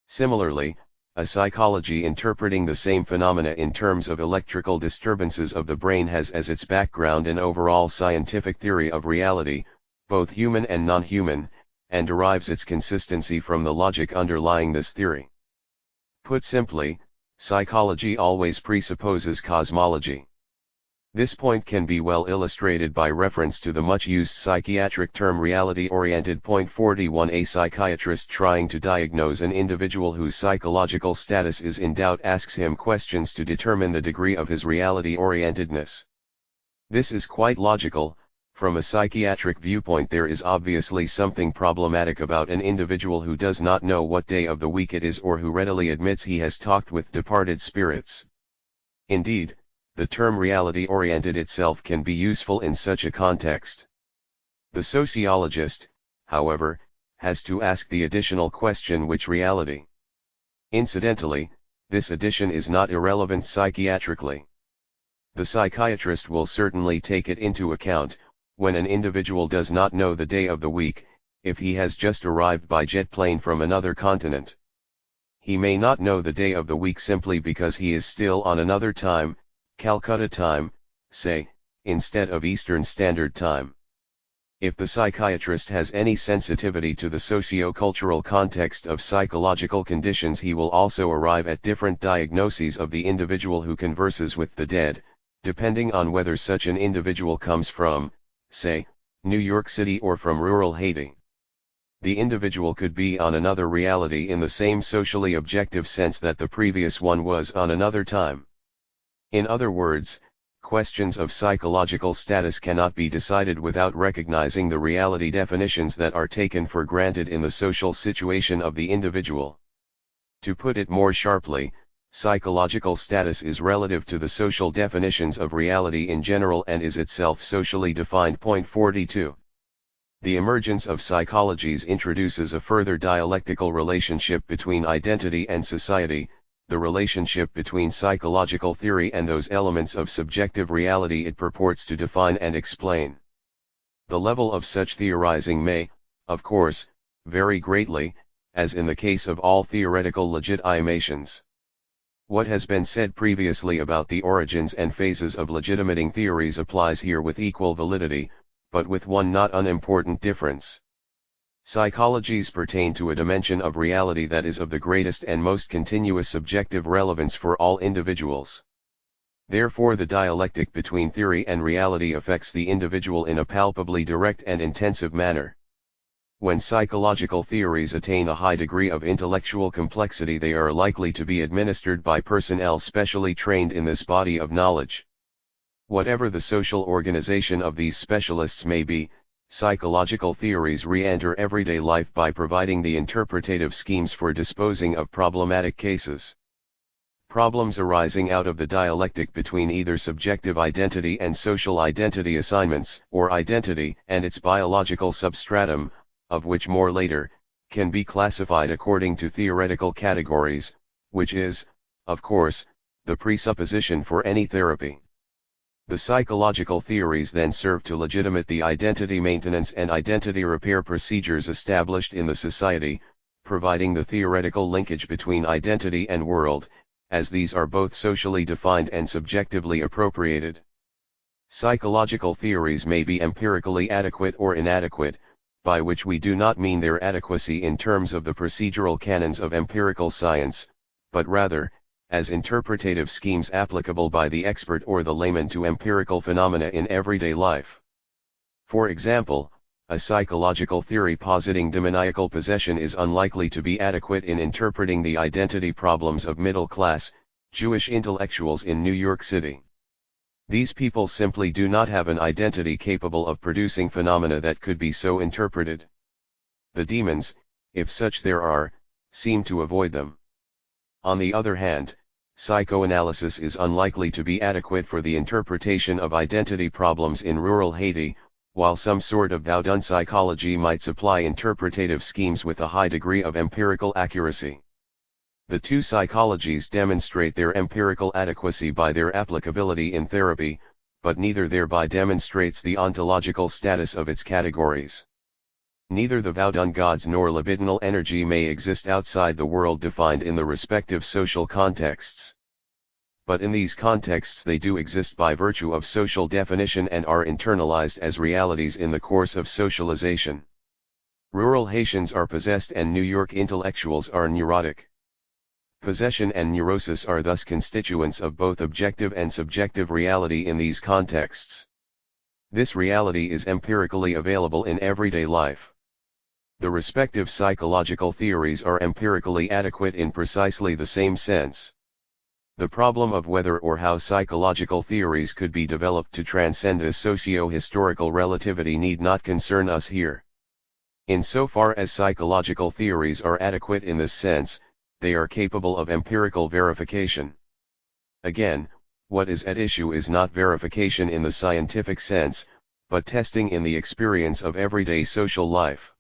Similarly, a psychology interpreting the same phenomena in terms of electrical disturbances of the brain has as its background an overall scientific theory of reality, both human and non-human, and derives its consistency from the logic underlying this theory. Put simply, psychology always presupposes cosmology. This point can be well illustrated by reference to the much-used psychiatric term reality-oriented. Point 41. A psychiatrist trying to diagnose an individual whose psychological status is in doubt asks him questions to determine the degree of his reality-orientedness. This is quite logical. From a psychiatric viewpoint, there is obviously something problematic about an individual who does not know what day of the week it is or who readily admits he has talked with departed spirits. Indeed, the term reality-oriented itself can be useful in such a context. The sociologist, however, has to ask the additional question: which reality? Incidentally, this addition is not irrelevant psychiatrically. The psychiatrist will certainly take it into account, when an individual does not know the day of the week, if he has just arrived by jet plane from another continent. He may not know the day of the week simply because he is still on another time, Calcutta time, say, instead of Eastern Standard Time. If the psychiatrist has any sensitivity to the socio-cultural context of psychological conditions, he will also arrive at different diagnoses of the individual who converses with the dead, depending on whether such an individual comes from, say, New York City or from rural Haiti. The individual could be on another reality in the same socially objective sense that the previous one was on another time. In other words, questions of psychological status cannot be decided without recognizing the reality definitions that are taken for granted in the social situation of the individual. To put it more sharply, psychological status is relative to the social definitions of reality in general and is itself socially defined. Point 42. The emergence of psychologies introduces a further dialectical relationship between identity and society, the relationship between psychological theory and those elements of subjective reality it purports to define and explain. The level of such theorizing may, of course, vary greatly, as in the case of all theoretical legitimations. What has been said previously about the origins and phases of legitimating theories applies here with equal validity, but with one not unimportant difference. Psychologies pertain to a dimension of reality that is of the greatest and most continuous subjective relevance for all individuals. Therefore, the dialectic between theory and reality affects the individual in a palpably direct and intensive manner. When psychological theories attain a high degree of intellectual complexity, they are likely to be administered by personnel specially trained in this body of knowledge. Whatever the social organization of these specialists may be, psychological theories re-enter everyday life by providing the interpretative schemes for disposing of problematic cases. Problems arising out of the dialectic between either subjective identity and social identity assignments, or identity and its biological substratum, of which more later, can be classified according to theoretical categories, which is, of course, the presupposition for any therapy. The psychological theories then serve to legitimate the identity maintenance and identity repair procedures established in the society, providing the theoretical linkage between identity and world, as these are both socially defined and subjectively appropriated. Psychological theories may be empirically adequate or inadequate, by which we do not mean their adequacy in terms of the procedural canons of empirical science, but rather, as interpretative schemes applicable by the expert or the layman to empirical phenomena in everyday life. For example, a psychological theory positing demoniacal possession is unlikely to be adequate in interpreting the identity problems of middle-class, Jewish intellectuals in New York City. These people simply do not have an identity capable of producing phenomena that could be so interpreted. The demons, if such there are, seem to avoid them. On the other hand, psychoanalysis is unlikely to be adequate for the interpretation of identity problems in rural Haiti, while some sort of Vaudin psychology might supply interpretative schemes with a high degree of empirical accuracy. The two psychologies demonstrate their empirical adequacy by their applicability in therapy, but neither thereby demonstrates the ontological status of its categories. Neither the Vaudin gods nor libidinal energy may exist outside the world defined in the respective social contexts. But in these contexts they do exist by virtue of social definition and are internalized as realities in the course of socialization. Rural Haitians are possessed and New York intellectuals are neurotic. Possession and neurosis are thus constituents of both objective and subjective reality in these contexts. This reality is empirically available in everyday life. The respective psychological theories are empirically adequate in precisely the same sense. The problem of whether or how psychological theories could be developed to transcend this socio-historical relativity need not concern us here. Insofar as psychological theories are adequate in this sense, they are capable of empirical verification. Again, what is at issue is not verification in the scientific sense, but testing in the experience of everyday social life.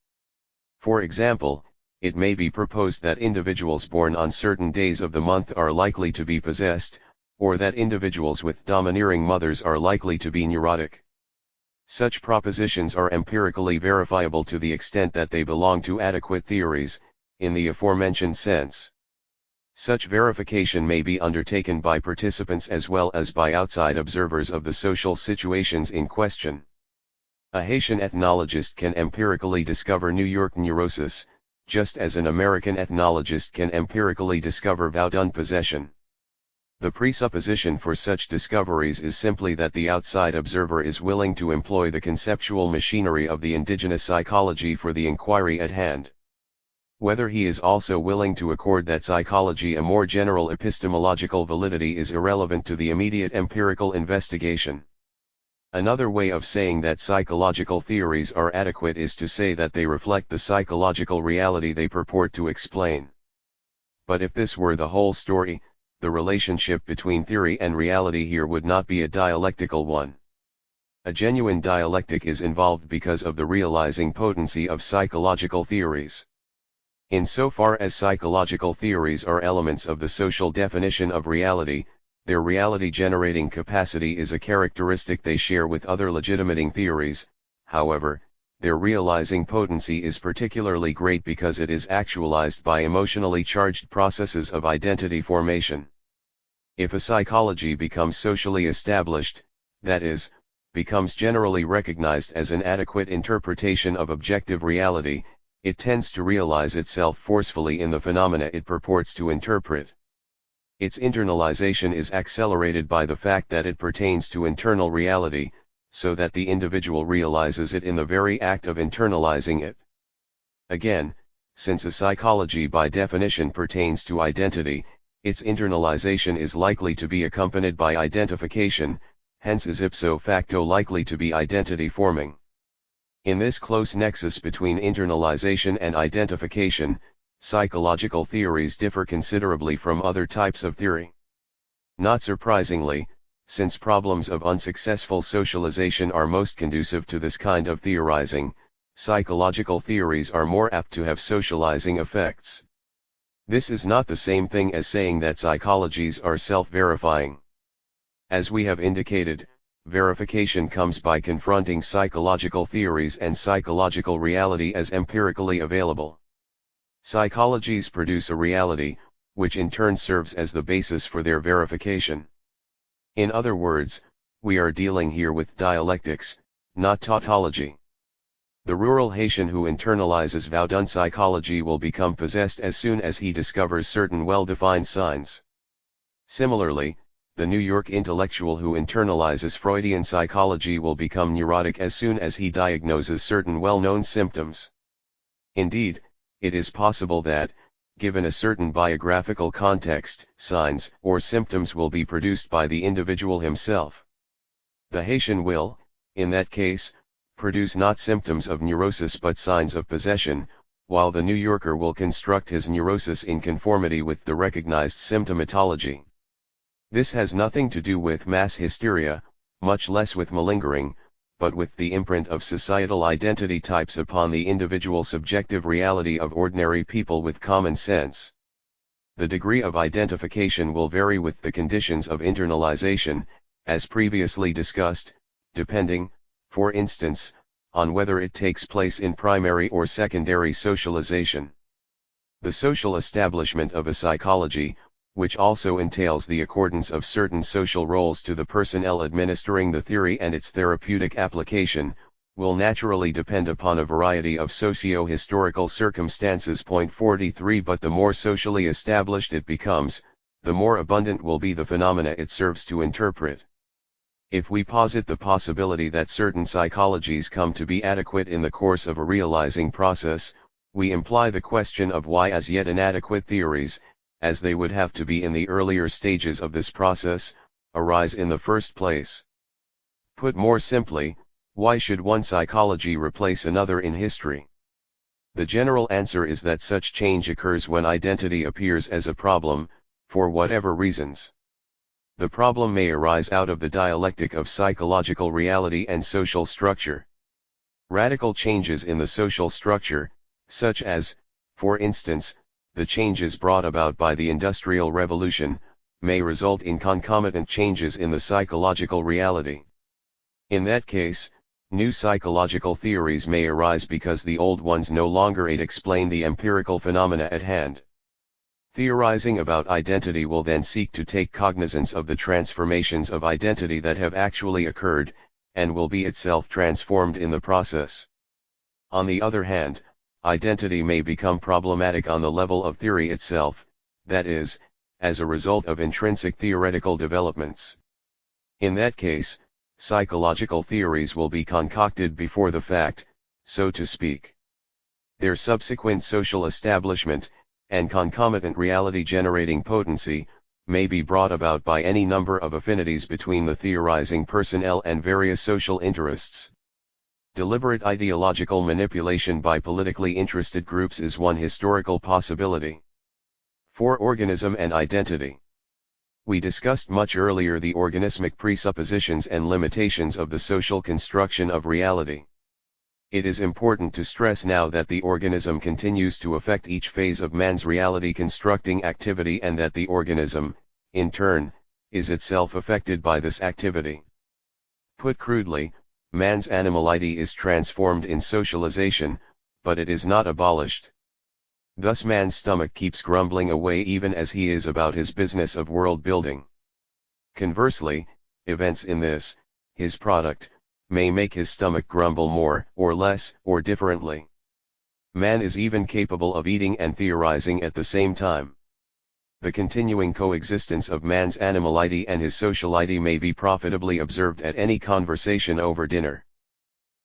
For example, it may be proposed that individuals born on certain days of the month are likely to be possessed, or that individuals with domineering mothers are likely to be neurotic. Such propositions are empirically verifiable to the extent that they belong to adequate theories, in the aforementioned sense. Such verification may be undertaken by participants as well as by outside observers of the social situations in question. A Haitian ethnologist can empirically discover New York neurosis, just as an American ethnologist can empirically discover Vaudin possession. The presupposition for such discoveries is simply that the outside observer is willing to employ the conceptual machinery of the indigenous psychology for the inquiry at hand. Whether he is also willing to accord that psychology a more general epistemological validity is irrelevant to the immediate empirical investigation. Another way of saying that psychological theories are adequate is to say that they reflect the psychological reality they purport to explain. But if this were the whole story, the relationship between theory and reality here would not be a dialectical one. A genuine dialectic is involved because of the realizing potency of psychological theories. Insofar as psychological theories are elements of the social definition of reality, their reality-generating capacity is a characteristic they share with other legitimating theories. However, their realizing potency is particularly great because it is actualized by emotionally charged processes of identity formation. If a psychology becomes socially established, that is, becomes generally recognized as an adequate interpretation of objective reality, it tends to realize itself forcefully in the phenomena it purports to interpret. Its internalization is accelerated by the fact that it pertains to internal reality, so that the individual realizes it in the very act of internalizing it. Again, since a psychology by definition pertains to identity, its internalization is likely to be accompanied by identification, hence is ipso facto likely to be identity forming. In this close nexus between internalization and identification, psychological theories differ considerably from other types of theory. Not surprisingly, since problems of unsuccessful socialization are most conducive to this kind of theorizing, psychological theories are more apt to have socializing effects. This is not the same thing as saying that psychologies are self-verifying. As we have indicated, verification comes by confronting psychological theories and psychological reality as empirically available. Psychologies produce a reality, which in turn serves as the basis for their verification. In other words, we are dealing here with dialectics, not tautology. The rural Haitian who internalizes Vaudin psychology will become possessed as soon as he discovers certain well-defined signs. Similarly, the New York intellectual who internalizes Freudian psychology will become neurotic as soon as he diagnoses certain well-known symptoms. Indeed, it is possible that, given a certain biographical context, signs or symptoms will be produced by the individual himself. The Haitian will, in that case, produce not symptoms of neurosis but signs of possession, while the New Yorker will construct his neurosis in conformity with the recognized symptomatology. This has nothing to do with mass hysteria, much less with malingering, but with the imprint of societal identity types upon the individual subjective reality of ordinary people with common sense. The degree of identification will vary with the conditions of internalization, as previously discussed, depending, for instance, on whether it takes place in primary or secondary socialization. The social establishment of a psychology, which also entails the accordance of certain social roles to the personnel administering the theory and its therapeutic application, will naturally depend upon a variety of socio-historical circumstances. 43 But the more socially established it becomes, the more abundant will be the phenomena it serves to interpret. If we posit the possibility that certain psychologies come to be adequate in the course of a realizing process, we imply the question of why as yet inadequate theories, as they would have to be in the earlier stages of this process, arise in the first place. Put more simply, why should one psychology replace another in history? The general answer is that such change occurs when identity appears as a problem, for whatever reasons. The problem may arise out of the dialectic of psychological reality and social structure. Radical changes in the social structure, such as, for instance, the changes brought about by the Industrial Revolution, may result in concomitant changes in the psychological reality. In that case, new psychological theories may arise because the old ones no longer explain the empirical phenomena at hand. Theorizing about identity will then seek to take cognizance of the transformations of identity that have actually occurred, and will be itself transformed in the process. On the other hand, identity may become problematic on the level of theory itself, that is, as a result of intrinsic theoretical developments. In that case, psychological theories will be concocted before the fact, so to speak. Their subsequent social establishment, and concomitant reality-generating potency, may be brought about by any number of affinities between the theorizing personnel and various social interests. Deliberate ideological manipulation by politically interested groups is one historical possibility. 4. Organism and identity. We discussed much earlier the organismic presuppositions and limitations of the social construction of reality. It is important to stress now that the organism continues to affect each phase of man's reality-constructing activity and that the organism, in turn, is itself affected by this activity. Put crudely, man's animality is transformed in socialization, but it is not abolished. Thus man's stomach keeps grumbling away even as he is about his business of world building. Conversely, events in this, his product, may make his stomach grumble more, or less, or differently. Man is even capable of eating and theorizing at the same time. The continuing coexistence of man's animality and his sociality may be profitably observed at any conversation over dinner.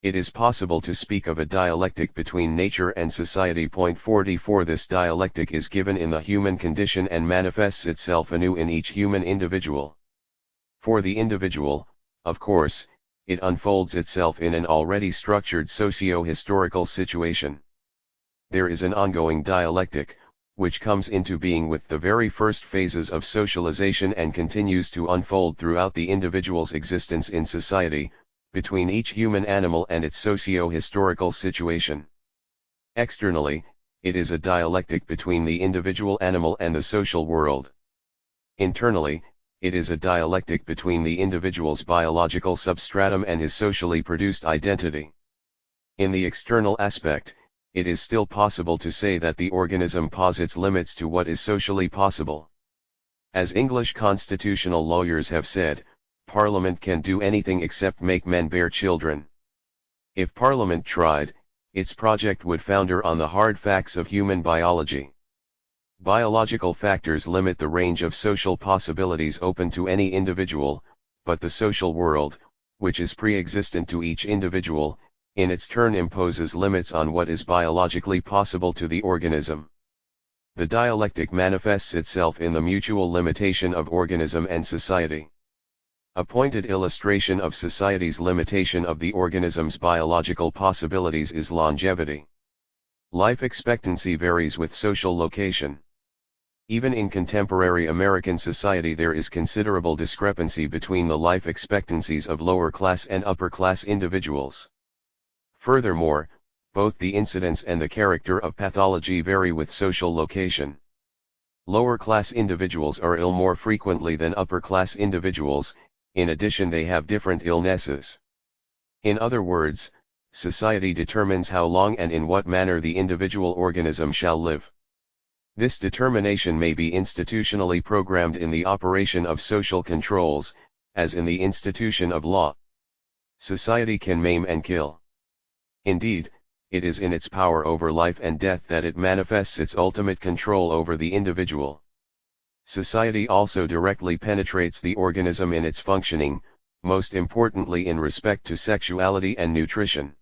It is possible to speak of a dialectic between nature and society. 44 This dialectic is given in the human condition and manifests itself anew in each human individual. For the individual, of course, it unfolds itself in an already structured socio-historical situation. There is an ongoing dialectic, which comes into being with the very first phases of socialization and continues to unfold throughout the individual's existence in society, between each human animal and its socio-historical situation. Externally, it is a dialectic between the individual animal and the social world. Internally, it is a dialectic between the individual's biological substratum and his socially produced identity. In the external aspect, it is still possible to say that the organism posits limits to what is socially possible. As English constitutional lawyers have said, Parliament can do anything except make men bear children. If Parliament tried, its project would founder on the hard facts of human biology. Biological factors limit the range of social possibilities open to any individual, but the social world, which is pre-existent to each individual, in its turn imposes limits on what is biologically possible to the organism. The dialectic manifests itself in the mutual limitation of organism and society. A pointed illustration of society's limitation of the organism's biological possibilities is longevity. Life expectancy varies with social location. Even in contemporary American society there is considerable discrepancy between the life expectancies of lower-class and upper-class individuals. Furthermore, both the incidence and the character of pathology vary with social location. Lower-class individuals are ill more frequently than upper-class individuals. In addition, they have different illnesses. In other words, society determines how long and in what manner the individual organism shall live. This determination may be institutionally programmed in the operation of social controls, as in the institution of law. Society can maim and kill. Indeed, it is in its power over life and death that it manifests its ultimate control over the individual. Society also directly penetrates the organism in its functioning, most importantly in respect to sexuality and nutrition.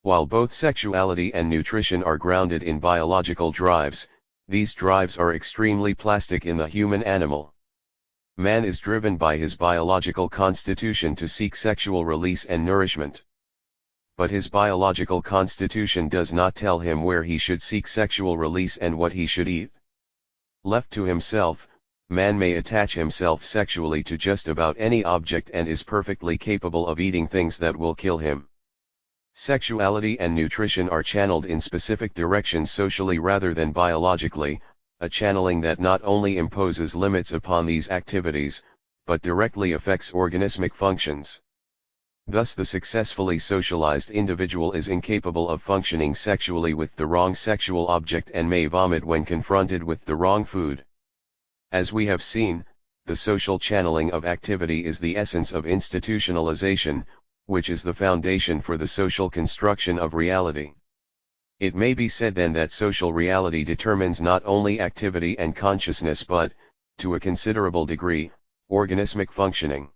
While both sexuality and nutrition are grounded in biological drives, these drives are extremely plastic in the human animal. Man is driven by his biological constitution to seek sexual release and nourishment. But his biological constitution does not tell him where he should seek sexual release and what he should eat. Left to himself, man may attach himself sexually to just about any object and is perfectly capable of eating things that will kill him. Sexuality and nutrition are channeled in specific directions socially rather than biologically, a channeling that not only imposes limits upon these activities, but directly affects organismic functions. Thus the successfully socialized individual is incapable of functioning sexually with the wrong sexual object and may vomit when confronted with the wrong food. As we have seen, the social channeling of activity is the essence of institutionalization, which is the foundation for the social construction of reality. It may be said then that social reality determines not only activity and consciousness but, to a considerable degree, organismic functioning.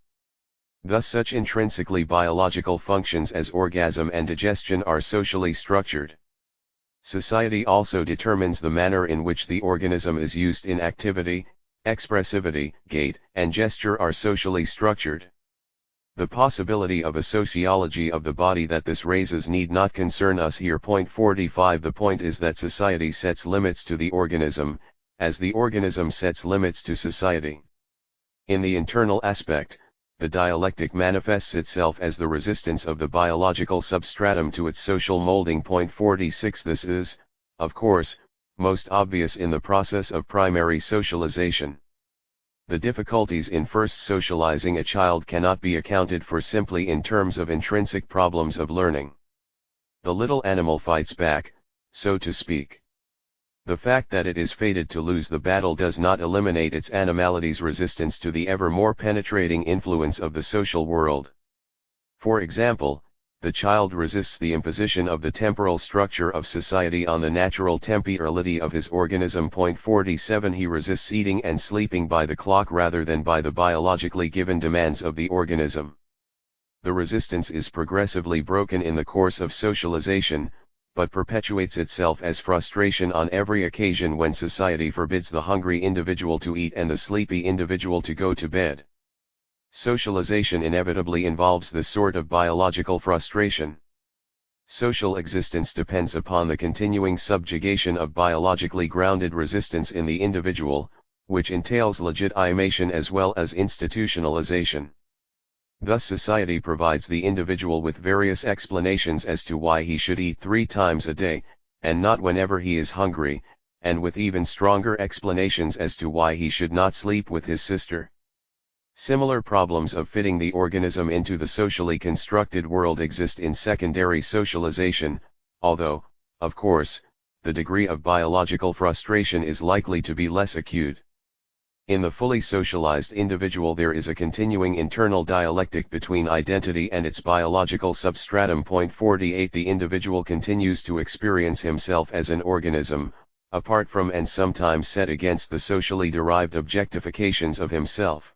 Thus such intrinsically biological functions as orgasm and digestion are socially structured. Society also determines the manner in which the organism is used in activity, expressivity, gait, and gesture are socially structured. The possibility of a sociology of the body that this raises need not concern us here. 45 The point is that society sets limits to the organism, as the organism sets limits to society. In the internal aspect, the dialectic manifests itself as the resistance of the biological substratum to its social molding. 46 This is, of course, most obvious in the process of primary socialization. The difficulties in first socializing a child cannot be accounted for simply in terms of intrinsic problems of learning. The little animal fights back, so to speak. The fact that it is fated to lose the battle does not eliminate its animality's resistance to the ever more penetrating influence of the social world. For example, the child resists the imposition of the temporal structure of society on the natural temporality of his organism. 47 He resists eating and sleeping by the clock rather than by the biologically given demands of the organism. the resistance is progressively broken in the course of socialization, but perpetuates itself as frustration on every occasion when society forbids the hungry individual to eat and the sleepy individual to go to bed. Socialization inevitably involves this sort of biological frustration. Social existence depends upon the continuing subjugation of biologically grounded resistance in the individual, which entails legitimation as well as institutionalization. Thus society provides the individual with various explanations as to why he should eat 3 times a day, and not whenever he is hungry, and with even stronger explanations as to why he should not sleep with his sister. Similar problems of fitting the organism into the socially constructed world exist in secondary socialization, although, of course, the degree of biological frustration is likely to be less acute. In the fully socialized individual there is a continuing internal dialectic between identity and its biological substratum. 48 The individual continues to experience himself as an organism, apart from and sometimes set against the socially derived objectifications of himself.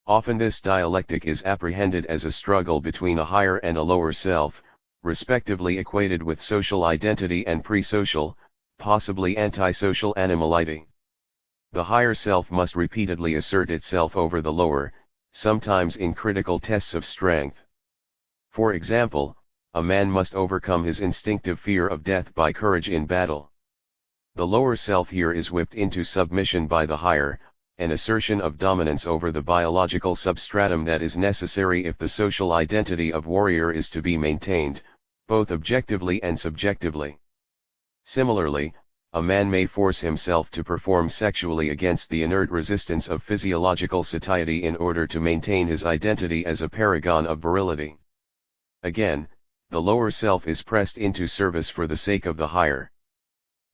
Often this dialectic is apprehended as a struggle between a higher and a lower self, respectively equated with social identity and pre-social, possibly antisocial animality. The higher self must repeatedly assert itself over the lower, sometimes in critical tests of strength. For example, a man must overcome his instinctive fear of death by courage in battle. The lower self here is whipped into submission by the higher, an assertion of dominance over the biological substratum that is necessary if the social identity of warrior is to be maintained, both objectively and subjectively. Similarly, a man may force himself to perform sexually against the inert resistance of physiological satiety in order to maintain his identity as a paragon of virility. Again, the lower self is pressed into service for the sake of the higher.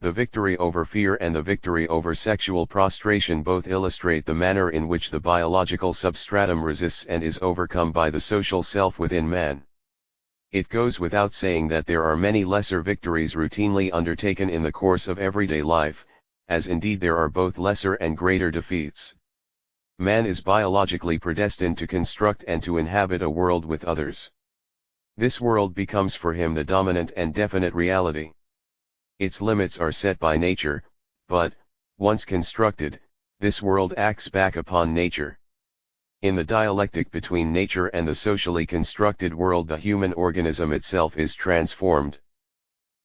The victory over fear and the victory over sexual prostration both illustrate the manner in which the biological substratum resists and is overcome by the social self within man. It goes without saying that there are many lesser victories routinely undertaken in the course of everyday life, as indeed there are both lesser and greater defeats. Man is biologically predestined to construct and to inhabit a world with others. This world becomes for him the dominant and definite reality. Its limits are set by nature, but, once constructed, this world acts back upon nature. In the dialectic between nature and the socially constructed world the human organism itself is transformed.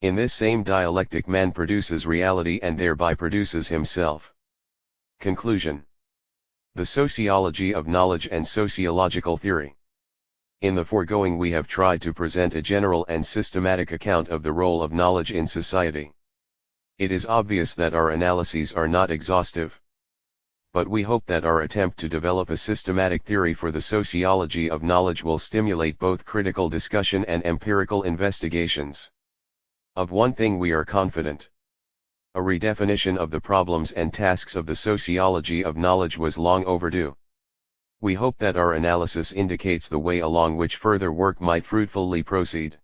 In this same dialectic man produces reality and thereby produces himself. Conclusion. The sociology of knowledge and sociological theory. In the foregoing we have tried to present a general and systematic account of the role of knowledge in society. It is obvious that our analyses are not exhaustive. But we hope that our attempt to develop a systematic theory for the sociology of knowledge will stimulate both critical discussion and empirical investigations. Of one thing we are confident. A redefinition of the problems and tasks of the sociology of knowledge was long overdue. We hope that our analysis indicates the way along which further work might fruitfully proceed.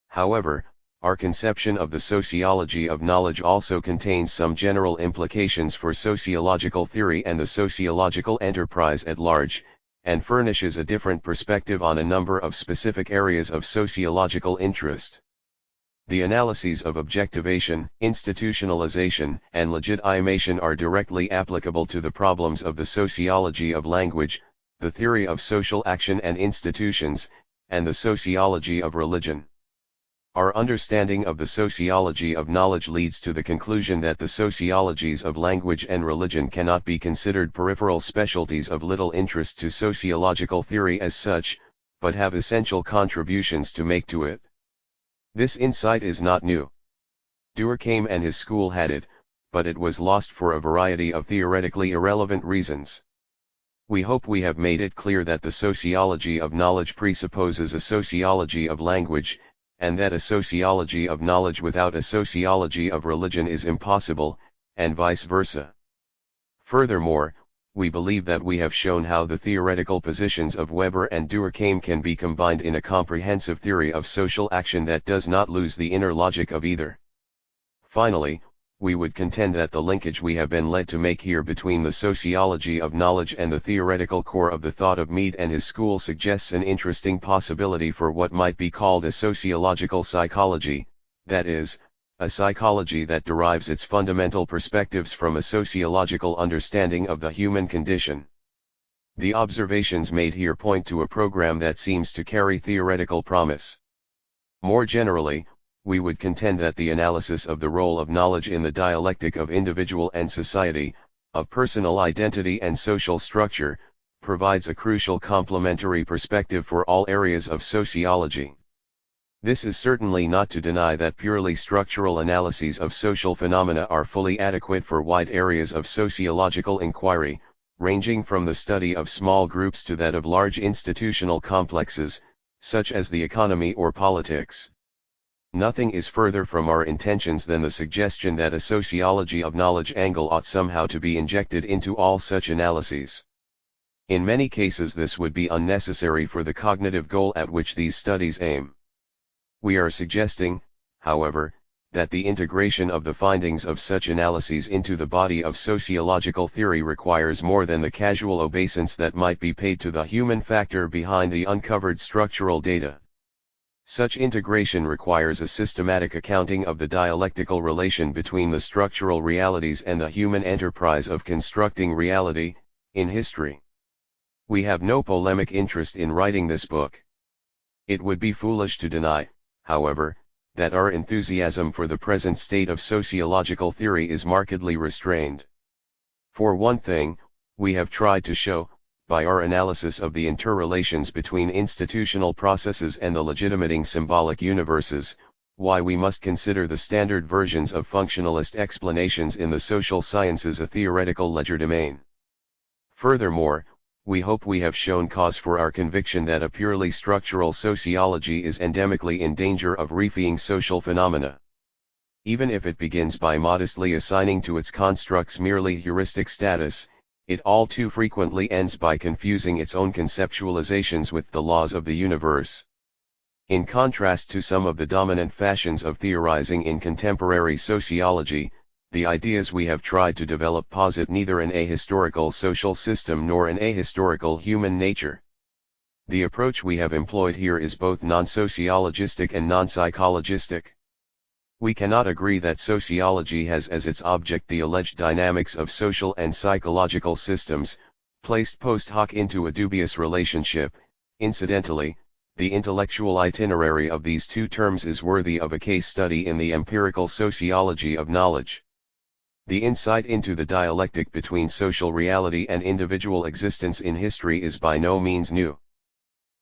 However, our conception of the sociology of knowledge also contains some general implications for sociological theory and the sociological enterprise at large, and furnishes a different perspective on a number of specific areas of sociological interest. The analyses of objectivation, institutionalization, and legitimation are directly applicable to the problems of the sociology of language, the theory of social action and institutions, and the sociology of religion. Our understanding of the sociology of knowledge leads to the conclusion that the sociologies of language and religion cannot be considered peripheral specialties of little interest to sociological theory as such, but have essential contributions to make to it. This insight is not new. Durkheim and his school had it, but it was lost for a variety of theoretically irrelevant reasons. We hope we have made it clear that the sociology of knowledge presupposes a sociology of language, and that a sociology of knowledge without a sociology of religion is impossible, and vice versa. Furthermore, we believe that we have shown how the theoretical positions of Weber and Durkheim can be combined in a comprehensive theory of social action that does not lose the inner logic of either. Finally, we would contend that the linkage we have been led to make here between the sociology of knowledge and the theoretical core of the thought of Mead and his school suggests an interesting possibility for what might be called a sociological psychology, that is, a psychology that derives its fundamental perspectives from a sociological understanding of the human condition. The observations made here point to a program that seems to carry theoretical promise. More generally, we would contend that the analysis of the role of knowledge in the dialectic of individual and society, of personal identity and social structure, provides a crucial complementary perspective for all areas of sociology. This is certainly not to deny that purely structural analyses of social phenomena are fully adequate for wide areas of sociological inquiry, ranging from the study of small groups to that of large institutional complexes, such as the economy or politics. Nothing is further from our intentions than the suggestion that a sociology of knowledge angle ought somehow to be injected into all such analyses. In many cases this would be unnecessary for the cognitive goal at which these studies aim. We are suggesting, however, that the integration of the findings of such analyses into the body of sociological theory requires more than the casual obeisance that might be paid to the human factor behind the uncovered structural data. Such integration requires a systematic accounting of the dialectical relation between the structural realities and the human enterprise of constructing reality, in history. We have no polemic interest in writing this book. It would be foolish to deny, however, that our enthusiasm for the present state of sociological theory is markedly restrained. For one thing, we have tried to show, by our analysis of the interrelations between institutional processes and the legitimating symbolic universes, why we must consider the standard versions of functionalist explanations in the social sciences a theoretical legerdemain. Furthermore, we hope we have shown cause for our conviction that a purely structural sociology is endemically in danger of reifying social phenomena. Even if it begins by modestly assigning to its constructs merely heuristic status, it all too frequently ends by confusing its own conceptualizations with the laws of the universe. In contrast to some of the dominant fashions of theorizing in contemporary sociology, the ideas we have tried to develop posit neither an ahistorical social system nor an ahistorical human nature. The approach we have employed here is both non-sociologistic and non-psychologistic. We cannot agree that sociology has as its object the alleged dynamics of social and psychological systems, placed post hoc into a dubious relationship. Incidentally, the intellectual itinerary of these two terms is worthy of a case study in the empirical sociology of knowledge. The insight into the dialectic between social reality and individual existence in history is by no means new.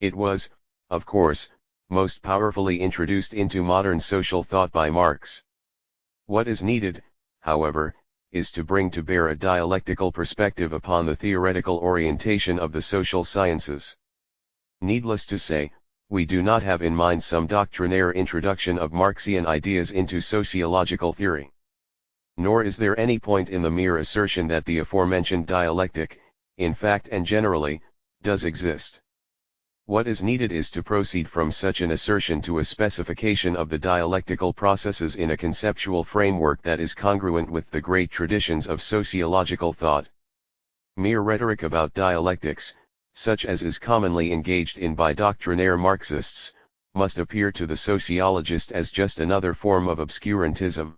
It was, of course, most powerfully introduced into modern social thought by Marx. What is needed, however, is to bring to bear a dialectical perspective upon the theoretical orientation of the social sciences. Needless to say, we do not have in mind some doctrinaire introduction of Marxian ideas into sociological theory. Nor is there any point in the mere assertion that the aforementioned dialectic, in fact and generally, does exist. What is needed is to proceed from such an assertion to a specification of the dialectical processes in a conceptual framework that is congruent with the great traditions of sociological thought. Mere rhetoric about dialectics, such as is commonly engaged in by doctrinaire Marxists, must appear to the sociologist as just another form of obscurantism.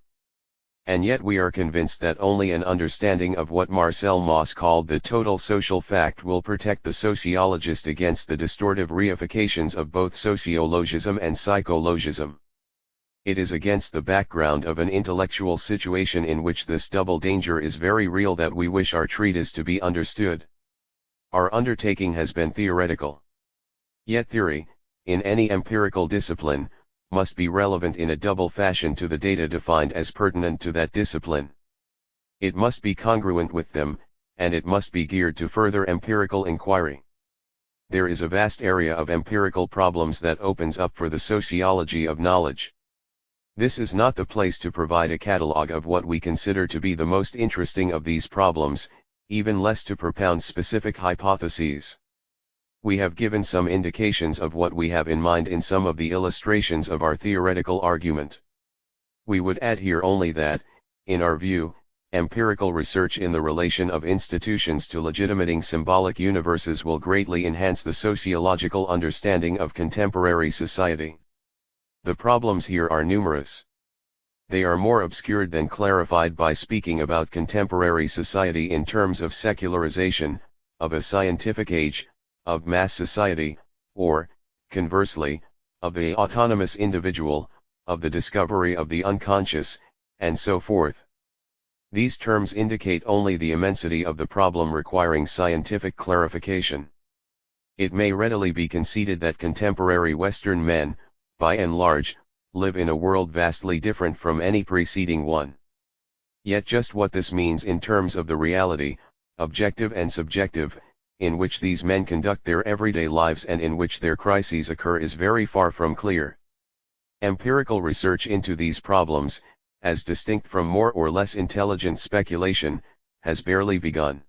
And yet we are convinced that only an understanding of what Marcel Mauss called the total social fact will protect the sociologist against the distortive reifications of both sociologism and psychologism. It is against the background of an intellectual situation in which this double danger is very real that we wish our treatise to be understood. Our undertaking has been theoretical. Yet theory, in any empirical discipline, must be relevant in a double fashion to the data defined as pertinent to that discipline. It must be congruent with them, and it must be geared to further empirical inquiry. There is a vast area of empirical problems that opens up for the sociology of knowledge. This is not the place to provide a catalogue of what we consider to be the most interesting of these problems, even less to propound specific hypotheses. We have given some indications of what we have in mind in some of the illustrations of our theoretical argument. We would add here only that, in our view, empirical research in the relation of institutions to legitimating symbolic universes will greatly enhance the sociological understanding of contemporary society. The problems here are numerous. They are more obscured than clarified by speaking about contemporary society in terms of secularization, of a scientific age, of mass society, or, conversely, of the autonomous individual, of the discovery of the unconscious, and so forth. These terms indicate only the immensity of the problem requiring scientific clarification. It may readily be conceded that contemporary Western men, by and large, live in a world vastly different from any preceding one. Yet just what this means in terms of the reality, objective and subjective, in which these men conduct their everyday lives and in which their crises occur is very far from clear. Empirical research into these problems, as distinct from more or less intelligent speculation, has barely begun.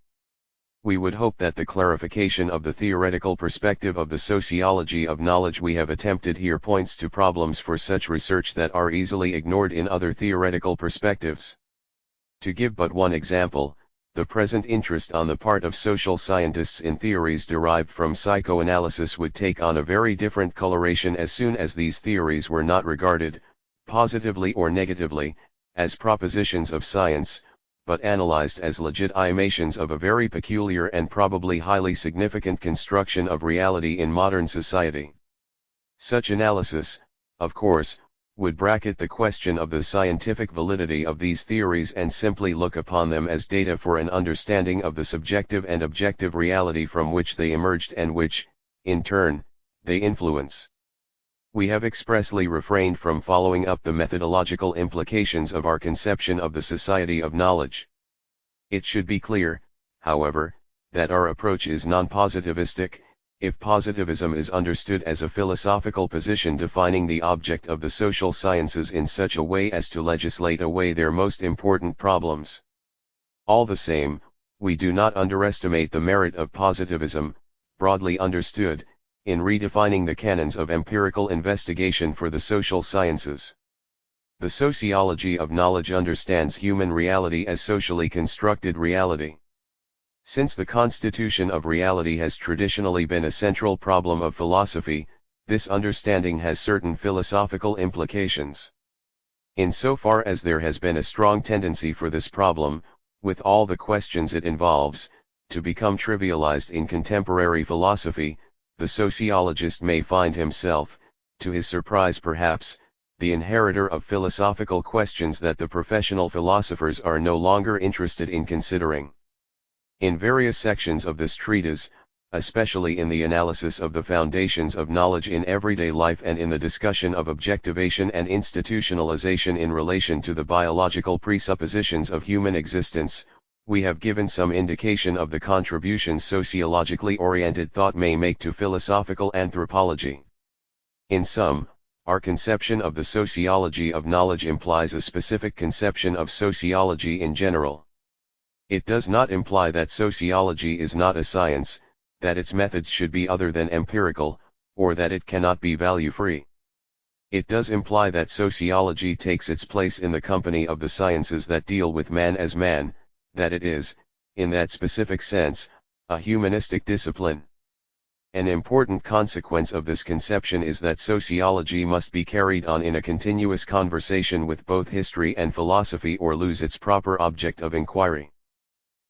We would hope that the clarification of the theoretical perspective of the sociology of knowledge we have attempted here points to problems for such research that are easily ignored in other theoretical perspectives. To give but one example, the present interest on the part of social scientists in theories derived from psychoanalysis would take on a very different coloration as soon as these theories were not regarded, positively or negatively, as propositions of science, but analyzed as legitimations of a very peculiar and probably highly significant construction of reality in modern society. Such analysis, of course, would bracket the question of the scientific validity of these theories and simply look upon them as data for an understanding of the subjective and objective reality from which they emerged and which, in turn, they influence. We have expressly refrained from following up the methodological implications of our conception of the society of knowledge. It should be clear, however, that our approach is non-positivistic, if positivism is understood as a philosophical position defining the object of the social sciences in such a way as to legislate away their most important problems. All the same, we do not underestimate the merit of positivism, broadly understood, in redefining the canons of empirical investigation for the social sciences. The sociology of knowledge understands human reality as socially constructed reality. Since the constitution of reality has traditionally been a central problem of philosophy, this understanding has certain philosophical implications. Insofar as there has been a strong tendency for this problem, with all the questions it involves, to become trivialized in contemporary philosophy, the sociologist may find himself, to his surprise perhaps, the inheritor of philosophical questions that the professional philosophers are no longer interested in considering. In various sections of this treatise, especially in the analysis of the foundations of knowledge in everyday life and in the discussion of objectivation and institutionalization in relation to the biological presuppositions of human existence, we have given some indication of the contributions sociologically oriented thought may make to philosophical anthropology. In sum, our conception of the sociology of knowledge implies a specific conception of sociology in general. It does not imply that sociology is not a science, that its methods should be other than empirical, or that it cannot be value-free. It does imply that sociology takes its place in the company of the sciences that deal with man as man, that it is, in that specific sense, a humanistic discipline. An important consequence of this conception is that sociology must be carried on in a continuous conversation with both history and philosophy or lose its proper object of inquiry.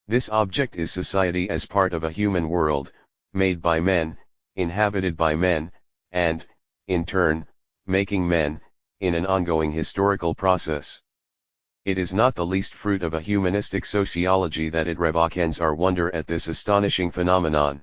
This object is society as part of a human world, made by men, inhabited by men, and, in turn, making men, in an ongoing historical process. It is not the least fruit of a humanistic sociology that it revocations our wonder at this astonishing phenomenon.